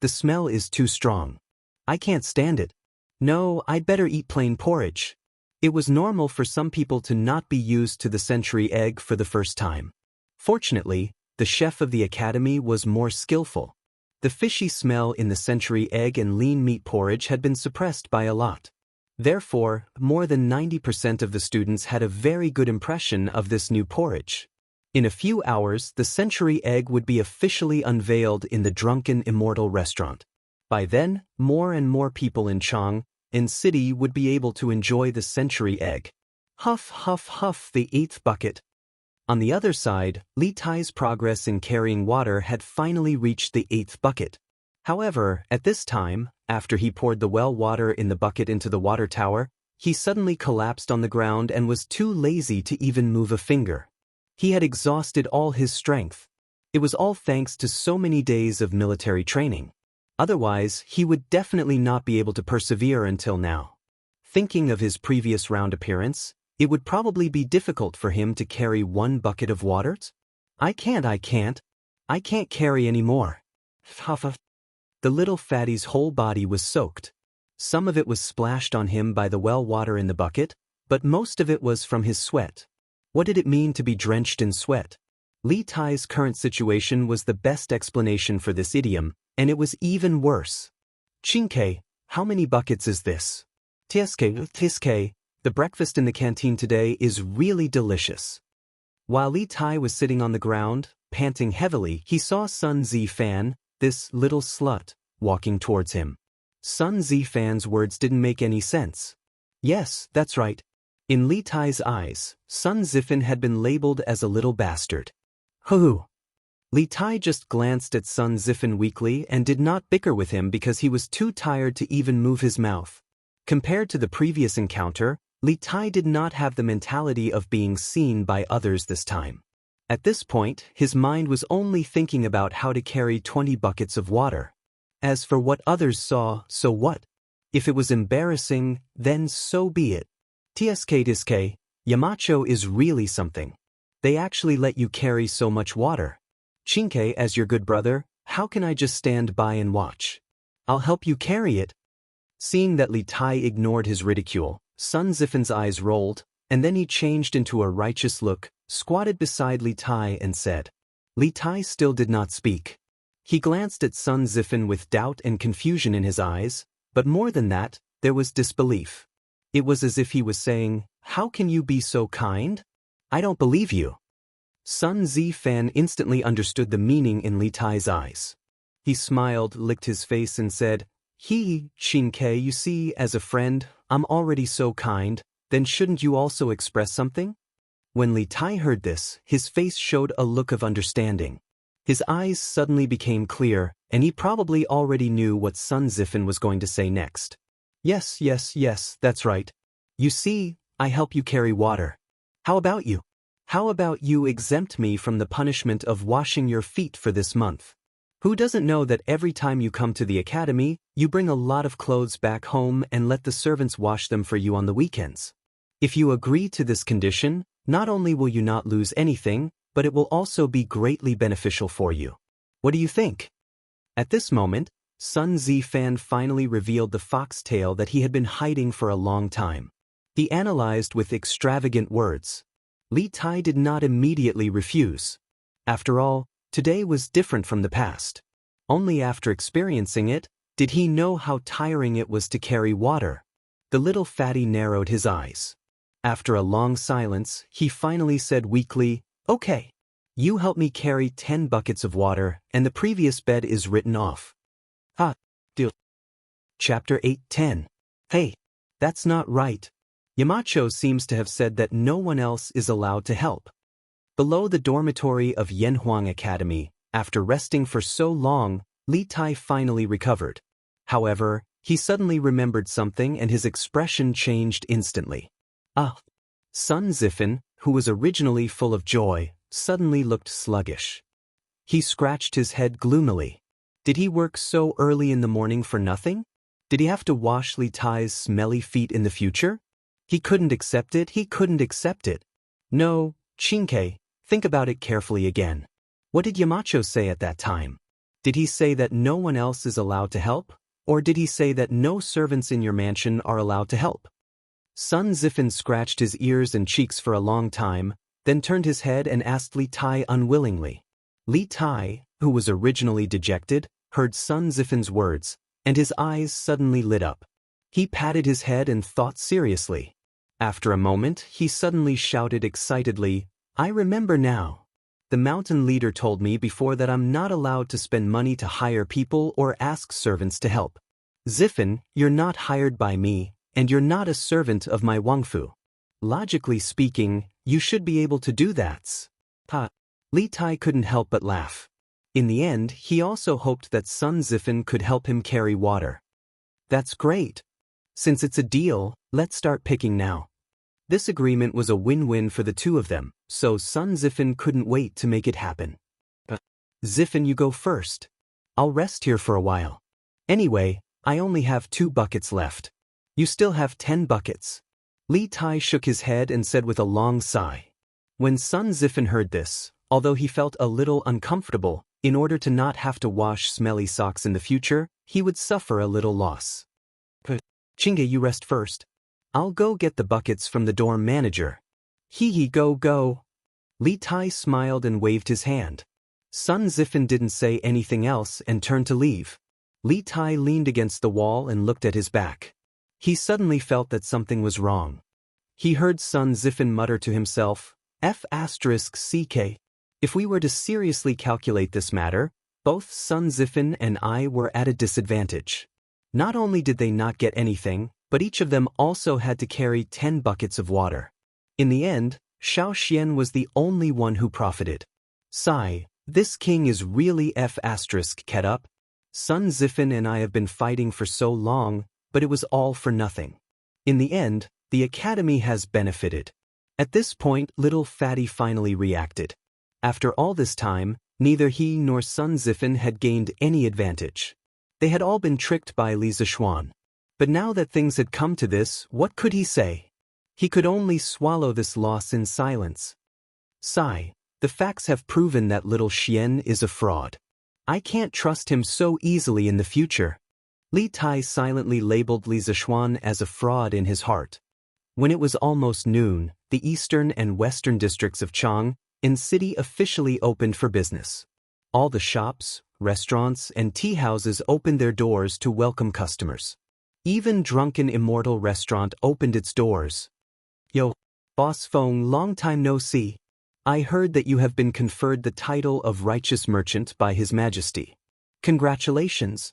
The smell is too strong. I can't stand it. No, I'd better eat plain porridge. It was normal for some people to not be used to the century egg for the first time. Fortunately, the chef of the academy was more skillful. The fishy smell in the century egg and lean meat porridge had been suppressed by a lot. Therefore, more than 90% of the students had a very good impression of this new porridge. In a few hours, the century egg would be officially unveiled in the Drunken Immortal restaurant. By then, more and more people in Chang, in city, would be able to enjoy the century egg. Huff, huff, huff, the 8th bucket. On the other side, Li Tai's progress in carrying water had finally reached the 8th bucket. However, at this time, after he poured the well water in the bucket into the water tower, he suddenly collapsed on the ground and was too lazy to even move a finger. He had exhausted all his strength. It was all thanks to so many days of military training. Otherwise, he would definitely not be able to persevere until now. Thinking of his previous round appearance, it would probably be difficult for him to carry 1 bucket of water. I can't carry any more. The little fatty's whole body was soaked. Some of it was splashed on him by the well water in the bucket, but most of it was from his sweat. What did it mean to be drenched in sweat? Li Tai's current situation was the best explanation for this idiom, and it was even worse. Chinke, how many buckets is this? Tiske, the breakfast in the canteen today is really delicious. While Li Tai was sitting on the ground, panting heavily, he saw Sun Zifan, this little slut, walking towards him. Sun Zifan's words didn't make any sense. Yes, that's right. In Li Tai's eyes, Sun Zifan had been labeled as a little bastard. Hoo! Li Tai just glanced at Sun Zifan weakly and did not bicker with him because he was too tired to even move his mouth. Compared to the previous encounter, Li Tai did not have the mentality of being seen by others this time. At this point, his mind was only thinking about how to carry 20 buckets of water. As for what others saw, so what? If it was embarrassing, then so be it. Tiske, Yamacho is really something. They actually let you carry so much water. Chinke, as your good brother, how can I just stand by and watch? I'll help you carry it. Seeing that Li Tai ignored his ridicule, Sun Zifan's eyes rolled, and then he changed into a righteous look, squatted beside Li Tai and said. Li Tai still did not speak. He glanced at Sun Zifan with doubt and confusion in his eyes, but more than that, there was disbelief. It was as if he was saying, "How can you be so kind? I don't believe you." Sun Zifan instantly understood the meaning in Li Tai's eyes. He smiled, licked his face and said, Shinke, you see, as a friend, I'm already so kind, then shouldn't you also express something? When Li Tai heard this, his face showed a look of understanding. His eyes suddenly became clear, and he probably already knew what Sun Zifen was going to say next. Yes, that's right. You see, I help you carry water. How about you? How about you exempt me from the punishment of washing your feet for this month? Who doesn't know that every time you come to the academy, you bring a lot of clothes back home and let the servants wash them for you on the weekends? If you agree to this condition, not only will you not lose anything, but it will also be greatly beneficial for you. What do you think? At this moment, Sun Zifan finally revealed the foxtail that he had been hiding for a long time. He analyzed with extravagant words. Li Tai did not immediately refuse. After all, today was different from the past. Only after experiencing it, did he know how tiring it was to carry water. The little fatty narrowed his eyes. After a long silence, he finally said weakly, Okay. You help me carry 10 buckets of water, and the previous bed is written off. Deal. Chapter 8:10. Hey, that's not right. Yamacho seems to have said that no one else is allowed to help. Below the dormitory of Yanhuang Academy, after resting for so long, Li Tai finally recovered. However, he suddenly remembered something and his expression changed instantly. Sun Zifen, who was originally full of joy, suddenly looked sluggish. He scratched his head gloomily. Did he work so early in the morning for nothing? Did he have to wash Li Tai's smelly feet in the future? He couldn't accept it. No, Chinke, think about it carefully again. What did Yamacho say at that time? Did he say that no one else is allowed to help? Or did he say that no servants in your mansion are allowed to help? Sun Zifen scratched his ears and cheeks for a long time, then turned his head and asked Li Tai unwillingly. Li Tai, who was originally dejected, heard Sun Zifen's words, and his eyes suddenly lit up. He patted his head and thought seriously. After a moment, he suddenly shouted excitedly, I remember now. The mountain leader told me before that I'm not allowed to spend money to hire people or ask servants to help. Zifen, you're not hired by me, and you're not a servant of my Wangfu. Logically speaking, you should be able to do that. Li Tai couldn't help but laugh. In the end, he also hoped that Sun Zifen could help him carry water. That's great. Since it's a deal, let's start picking now. This agreement was a win-win for the two of them, so Sun Zifen couldn't wait to make it happen. Zifen, you go first. I'll rest here for a while. Anyway, I only have 2 buckets left. You still have 10 buckets. Li Tai shook his head and said with a long sigh. When Sun Zifen heard this, although he felt a little uncomfortable, in order to not have to wash smelly socks in the future, he would suffer a little loss. Chinge, you rest first. I'll go get the buckets from the dorm manager. Go. Li Tai smiled and waved his hand. Sun Zifen didn't say anything else and turned to leave. Li Tai leaned against the wall and looked at his back. He suddenly felt that something was wrong. He heard Sun Zifen mutter to himself, F***CK. If we were to seriously calculate this matter, both Sun Zifen and I were at a disadvantage. Not only did they not get anything, but each of them also had to carry 10 buckets of water. In the end, Xiao Xian was the only one who profited. Sigh, this king is really F***ket up. Sun Zifen and I have been fighting for so long, but it was all for nothing. In the end, the academy has benefited. At this point, little Fatty finally reacted. After all this time, neither he nor Sun Zifen had gained any advantage. They had all been tricked by Li Zishuan. But now that things had come to this, what could he say? He could only swallow this loss in silence. Sigh, the facts have proven that little Xian is a fraud. I can't trust him so easily in the future. Li Tai silently labeled Li Zishuan as a fraud in his heart. When it was almost noon, the eastern and western districts of Chang in city officially opened for business. All the shops, restaurants, and tea houses opened their doors to welcome customers. Even Drunken Immortal Restaurant opened its doors. Yo, Boss Feng, long time no see. I heard that you have been conferred the title of Righteous Merchant by His Majesty. Congratulations.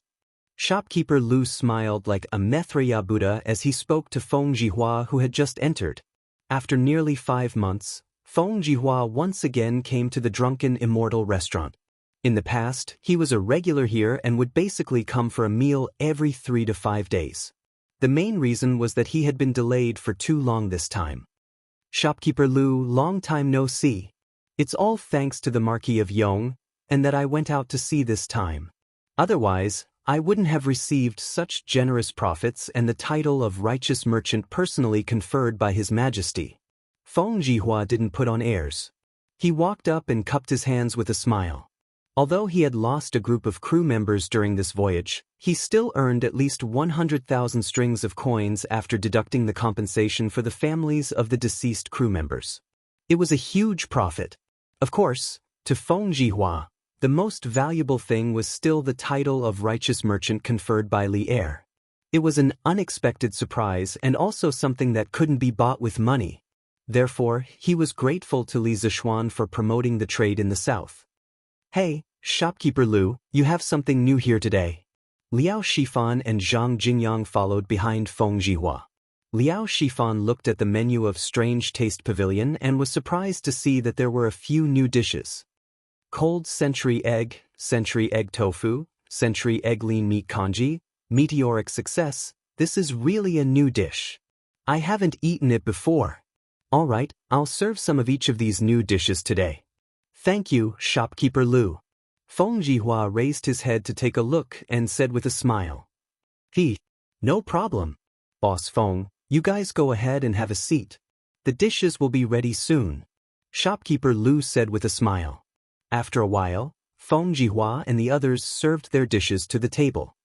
Shopkeeper Lu smiled like a Maitreya Buddha as he spoke to Feng Jihua, who had just entered. After nearly 5 months, Feng Jihua once again came to the Drunken Immortal restaurant. In the past, he was a regular here and would basically come for a meal every 3 to 5 days. The main reason was that he had been delayed for too long this time. Shopkeeper Lu, long time no see. It's all thanks to the Marquis of Yong, and that I went out to sea this time. Otherwise, I wouldn't have received such generous profits and the title of righteous merchant personally conferred by His Majesty. Feng Jihua didn't put on airs. He walked up and cupped his hands with a smile. Although he had lost a group of crew members during this voyage, he still earned at least 100,000 strings of coins after deducting the compensation for the families of the deceased crew members. It was a huge profit. Of course, to Feng Jihua, the most valuable thing was still the title of righteous merchant conferred by Li Er. It was an unexpected surprise and also something that couldn't be bought with money. Therefore, he was grateful to Li Zishuan for promoting the trade in the south. Hey, Shopkeeper Lu, you have something new here today. Liao Shifan and Zhang Jingyang followed behind Feng Jihua. Liao Shifan looked at the menu of Strange Taste Pavilion and was surprised to see that there were a few new dishes. Cold century egg tofu, century egg lean meat congee, meteoric success. This is really a new dish. I haven't eaten it before. Alright, I'll serve some of each of these new dishes today. Thank you, Shopkeeper Lu. Feng Jihua raised his head to take a look and said with a smile. No problem. Boss Feng, you guys go ahead and have a seat. The dishes will be ready soon. Shopkeeper Lu said with a smile. After a while, Feng Jihua and the others served their dishes to the table.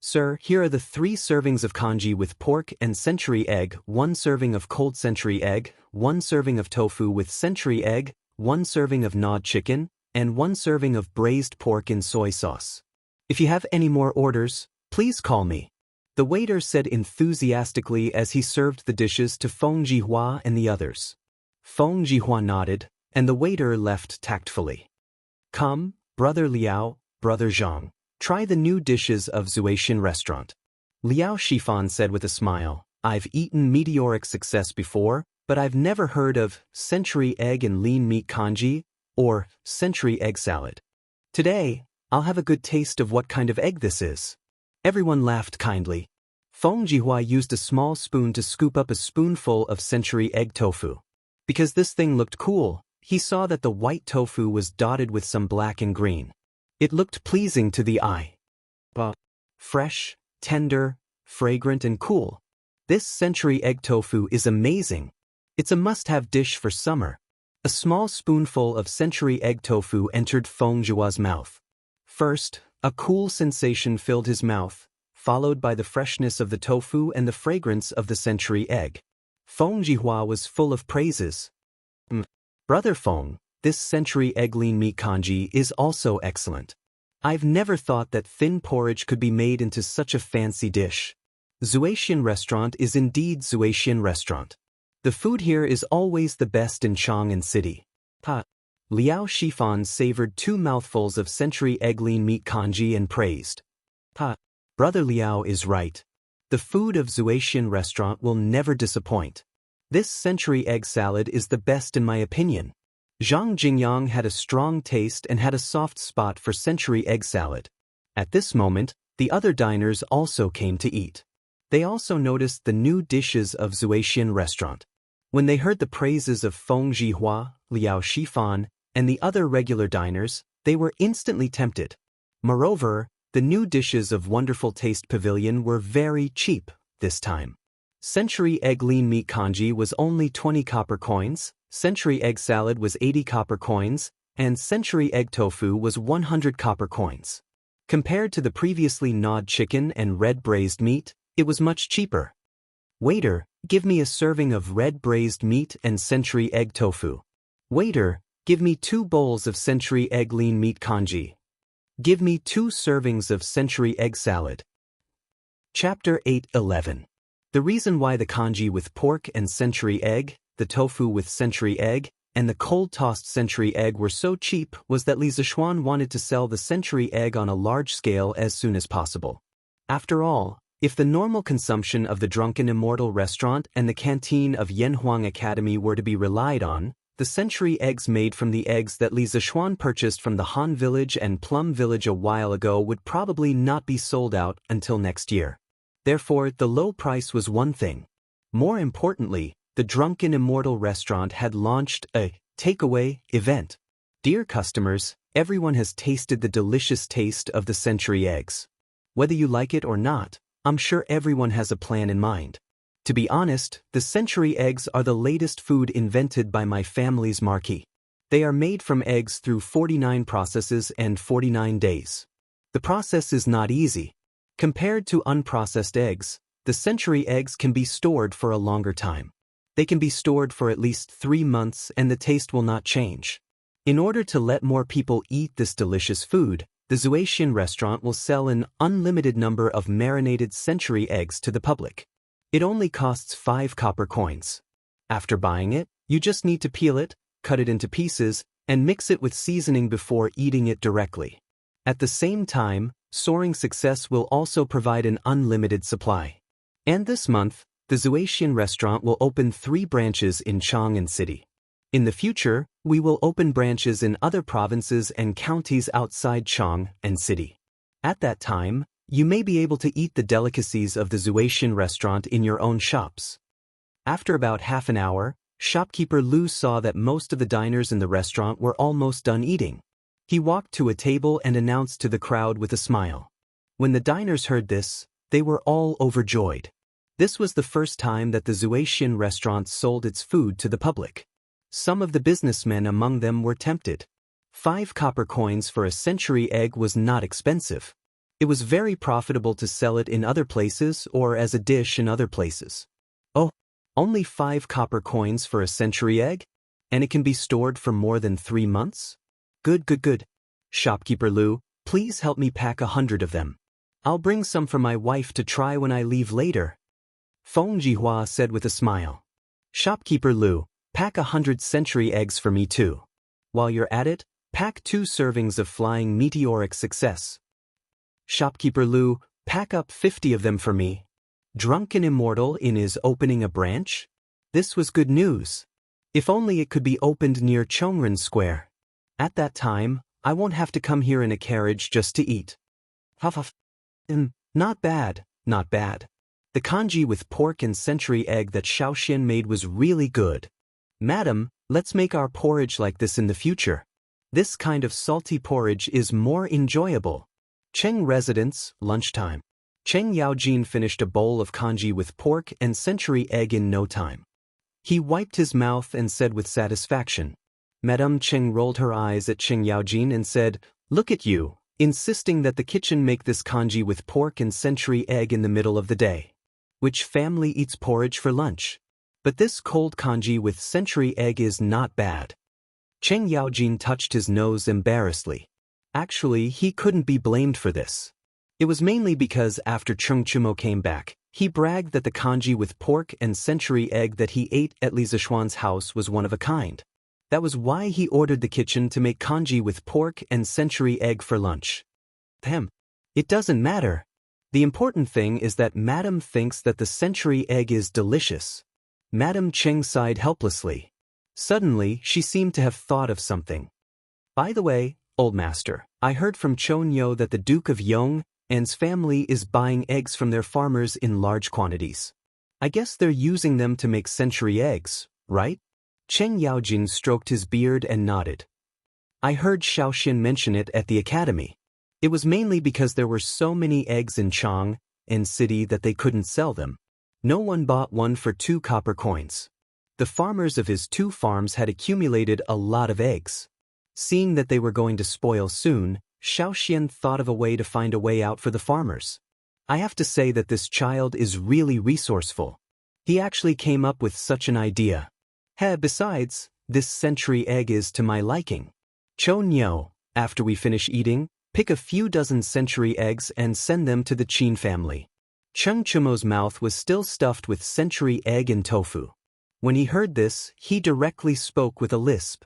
Sir, here are the 3 servings of congee with pork and century egg, 1 serving of cold century egg, 1 serving of tofu with century egg, 1 serving of gnawed chicken, and 1 serving of braised pork in soy sauce. If you have any more orders, please call me. The waiter said enthusiastically as he served the dishes to Feng Jihua and the others. Feng Jihua nodded, and the waiter left tactfully. Come, Brother Liao, Brother Zhang, try the new dishes of Zuaishan restaurant. Liao Shifan said with a smile, I've eaten meteoric success before, but I've never heard of century egg and lean meat congee or century egg salad. Today, I'll have a good taste of what kind of egg this is. Everyone laughed kindly. Feng Jihua used a small spoon to scoop up a spoonful of century egg tofu. Because this thing looked cool, he saw that the white tofu was dotted with some black and green. It looked pleasing to the eye. Fresh, tender, fragrant and cool. This century egg tofu is amazing. It's a must-have dish for summer. A small spoonful of century egg tofu entered Feng Jihua's mouth. First, a cool sensation filled his mouth, followed by the freshness of the tofu and the fragrance of the century egg. Feng Jihua was full of praises. Brother Feng, this century egg lean meat congee is also excellent. I've never thought that thin porridge could be made into such a fancy dish. Zuaishan restaurant is indeed Zuaishan restaurant. The food here is always the best in Chang'an City. Liao Shifan savored 2 mouthfuls of century egg lean meat congee and praised. Brother Liao is right. The food of Zuaishan restaurant will never disappoint. This century egg salad is the best in my opinion. Zhang Jingyang had a strong taste and had a soft spot for century egg salad. At this moment, the other diners also came to eat. They also noticed the new dishes of Zuaishan restaurant. When they heard the praises of Feng Jihua, Liao Shifan, and the other regular diners, they were instantly tempted. Moreover, the new dishes of Wonderful Taste Pavilion were very cheap this time. Century egg lean meat congee was only 20 copper coins, century egg salad was 80 copper coins, and century egg tofu was 100 copper coins. Compared to the previously gnawed chicken and red braised meat, it was much cheaper. Waiter, give me a serving of red braised meat and century egg tofu. Waiter, give me 2 bowls of century egg lean meat congee. Give me 2 servings of century egg salad. Chapter 8:11. The reason why the congee with pork and century egg, the tofu with century egg, and the cold-tossed century egg were so cheap was that Li Zishuan wanted to sell the century egg on a large scale as soon as possible. After all, if the normal consumption of the Drunken Immortal restaurant and the canteen of Yanhuang Academy were to be relied on, the century eggs made from the eggs that Li Zishuan purchased from the Han Village and Plum Village a while ago would probably not be sold out until next year. Therefore, the low price was one thing. More importantly, the Drunken Immortal restaurant had launched a takeaway event. Dear customers, everyone has tasted the delicious taste of the century eggs. Whether you like it or not, I'm sure everyone has a plan in mind. To be honest, the century eggs are the latest food invented by my family's marquee. They are made from eggs through 49 processes and 49 days. The process is not easy. Compared to unprocessed eggs, the century eggs can be stored for a longer time. They can be stored for at least 3 months and the taste will not change. In order to let more people eat this delicious food, the Zuaxian restaurant will sell an unlimited number of marinated century eggs to the public. It only costs 5 copper coins. After buying it, you just need to peel it, cut it into pieces, and mix it with seasoning before eating it directly. At the same time, Soaring Success will also provide an unlimited supply. And this month, the Zuaxian restaurant will open 3 branches in Chang'an City. In the future, we will open branches in other provinces and counties outside Chang'an City. At that time, you may be able to eat the delicacies of the Zuaxian restaurant in your own shops. After about half an hour, shopkeeper Lu saw that most of the diners in the restaurant were almost done eating. He walked to a table and announced to the crowd with a smile. When the diners heard this, they were all overjoyed. This was the first time that the Zuaxian restaurant sold its food to the public. Some of the businessmen among them were tempted. 5 copper coins for a century egg was not expensive. It was very profitable to sell it in other places or as a dish in other places. Oh, only 5 copper coins for a century egg? And it can be stored for more than 3 months? Good. Shopkeeper Lu, please help me pack 100 of them. I'll bring some for my wife to try when I leave later. Feng Jihua said with a smile. Shopkeeper Lu, pack 100 century eggs for me too. While you're at it, pack 2 servings of Flying Meteoric Success. Shopkeeper Lu, pack up 50 of them for me. Drunken Immortal is opening a branch? This was good news. If only it could be opened near Chongren Square. At that time, I won't have to come here in a carriage just to eat. Huff. Not bad. The congee with pork and century egg that Xiaoxian made was really good. Madam, let's make our porridge like this in the future. This kind of salty porridge is more enjoyable. Cheng Residence, lunchtime. Cheng Yaojin finished a bowl of congee with pork and century egg in no time. He wiped his mouth and said with satisfaction. Madame Cheng rolled her eyes at Cheng Yaojin and said, "Look at you, insisting that the kitchen make this congee with pork and century egg in the middle of the day. Which family eats porridge for lunch? But this cold congee with century egg is not bad." Cheng Yaojin touched his nose embarrassedly. Actually, he couldn't be blamed for this. It was mainly because after Cheng Chumo came back, he bragged that the congee with pork and century egg that he ate at Li Zishuan's house was one of a kind. That was why he ordered the kitchen to make congee with pork and century egg for lunch. It doesn't matter. The important thing is that Madame thinks that the century egg is delicious. Madame Cheng sighed helplessly. Suddenly, she seemed to have thought of something. By the way, old master, I heard from Chon Yo that the Duke of Yong'an's family is buying eggs from their farmers in large quantities. I guess they're using them to make century eggs, right? Cheng Yaojin stroked his beard and nodded. I heard Xiaoxian mention it at the academy. It was mainly because there were so many eggs in Chang'an City that they couldn't sell them. No one bought one for 2 copper coins. The farmers of his 2 farms had accumulated a lot of eggs. Seeing that they were going to spoil soon, Xiaoxian thought of a way to find a way out for the farmers. I have to say that this child is really resourceful. He actually came up with such an idea. Besides, this century egg is to my liking. Chon Yo, after we finish eating, pick a few dozen century eggs and send them to the Qin family. Cheng Chumo's mouth was still stuffed with century egg and tofu. When he heard this, he directly spoke with a lisp.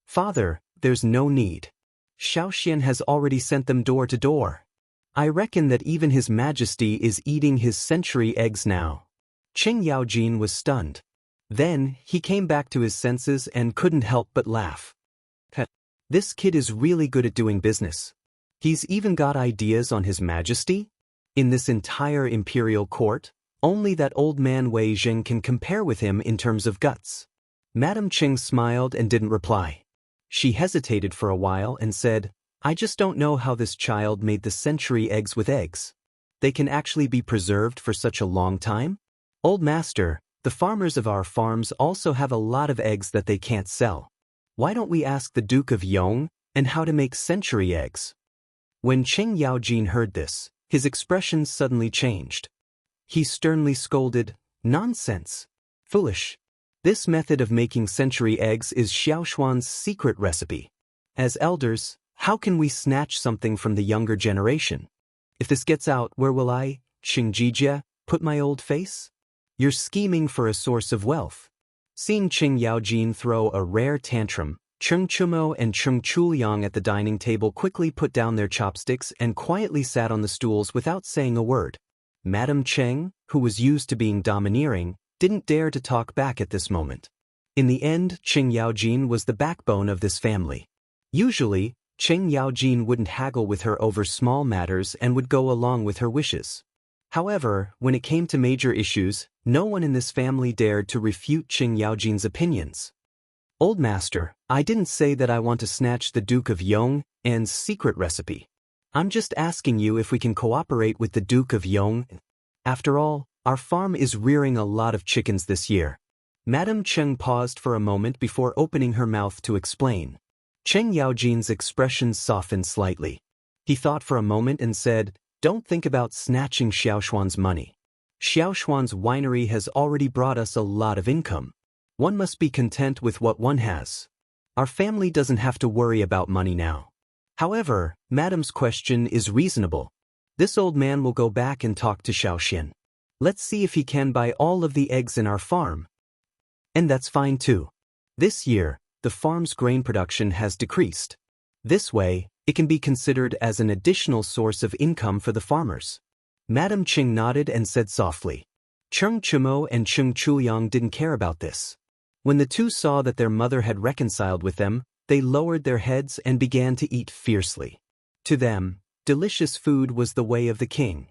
"Father, there's no need. Xiaoxian has already sent them door to door. I reckon that even His Majesty is eating his century eggs now." Qing Yaojin was stunned. Then, he came back to his senses and couldn't help but laugh. This kid is really good at doing business. He's even got ideas on His Majesty? In this entire imperial court, only that old man Wei Jing can compare with him in terms of guts. Madame Qing smiled and didn't reply. She hesitated for a while and said, "I just don't know how this child made the century eggs with eggs. They can actually be preserved for such a long time? Old master, the farmers of our farms also have a lot of eggs that they can't sell. Why don't we ask the Duke of Yong and how to make century eggs?" When Qing Yaojin heard this, his expression suddenly changed. He sternly scolded, "Nonsense! Foolish! This method of making century eggs is Xiaoshuan's secret recipe. As elders, how can we snatch something from the younger generation? If this gets out, where will I, Qing Jijia, put my old face? You're scheming for a source of wealth." Seeing Qing Yaojin throw a rare tantrum, Cheng Chumo and Cheng Chuliang at the dining table quickly put down their chopsticks and quietly sat on the stools without saying a word. Madame Cheng, who was used to being domineering, didn't dare to talk back at this moment. In the end, Qing Yaojin was the backbone of this family. Usually, Qing Yaojin wouldn't haggle with her over small matters and would go along with her wishes. However, when it came to major issues, no one in this family dared to refute Qing Yaojin's opinions. "Old master, I didn't say that I want to snatch the Duke of Yong and's secret recipe. I'm just asking you if we can cooperate with the Duke of Yong. After all, our farm is rearing a lot of chickens this year." Madame Cheng paused for a moment before opening her mouth to explain. Qing Yaojin's expression softened slightly. He thought for a moment and said, "Don't think about snatching Xiaoshuan's money. Xiaoshuan's winery has already brought us a lot of income. One must be content with what one has. Our family doesn't have to worry about money now. However, Madame's question is reasonable. This old man will go back and talk to Xiaoxian. Let's see if he can buy all of the eggs in our farm. And that's fine too. This year, the farm's grain production has decreased. This way, it can be considered as an additional source of income for the farmers." Madame Qing nodded and said softly. Cheng Chumo and Cheng Chuliang didn't care about this. When the two saw that their mother had reconciled with them, they lowered their heads and began to eat fiercely. To them, delicious food was the way of the king.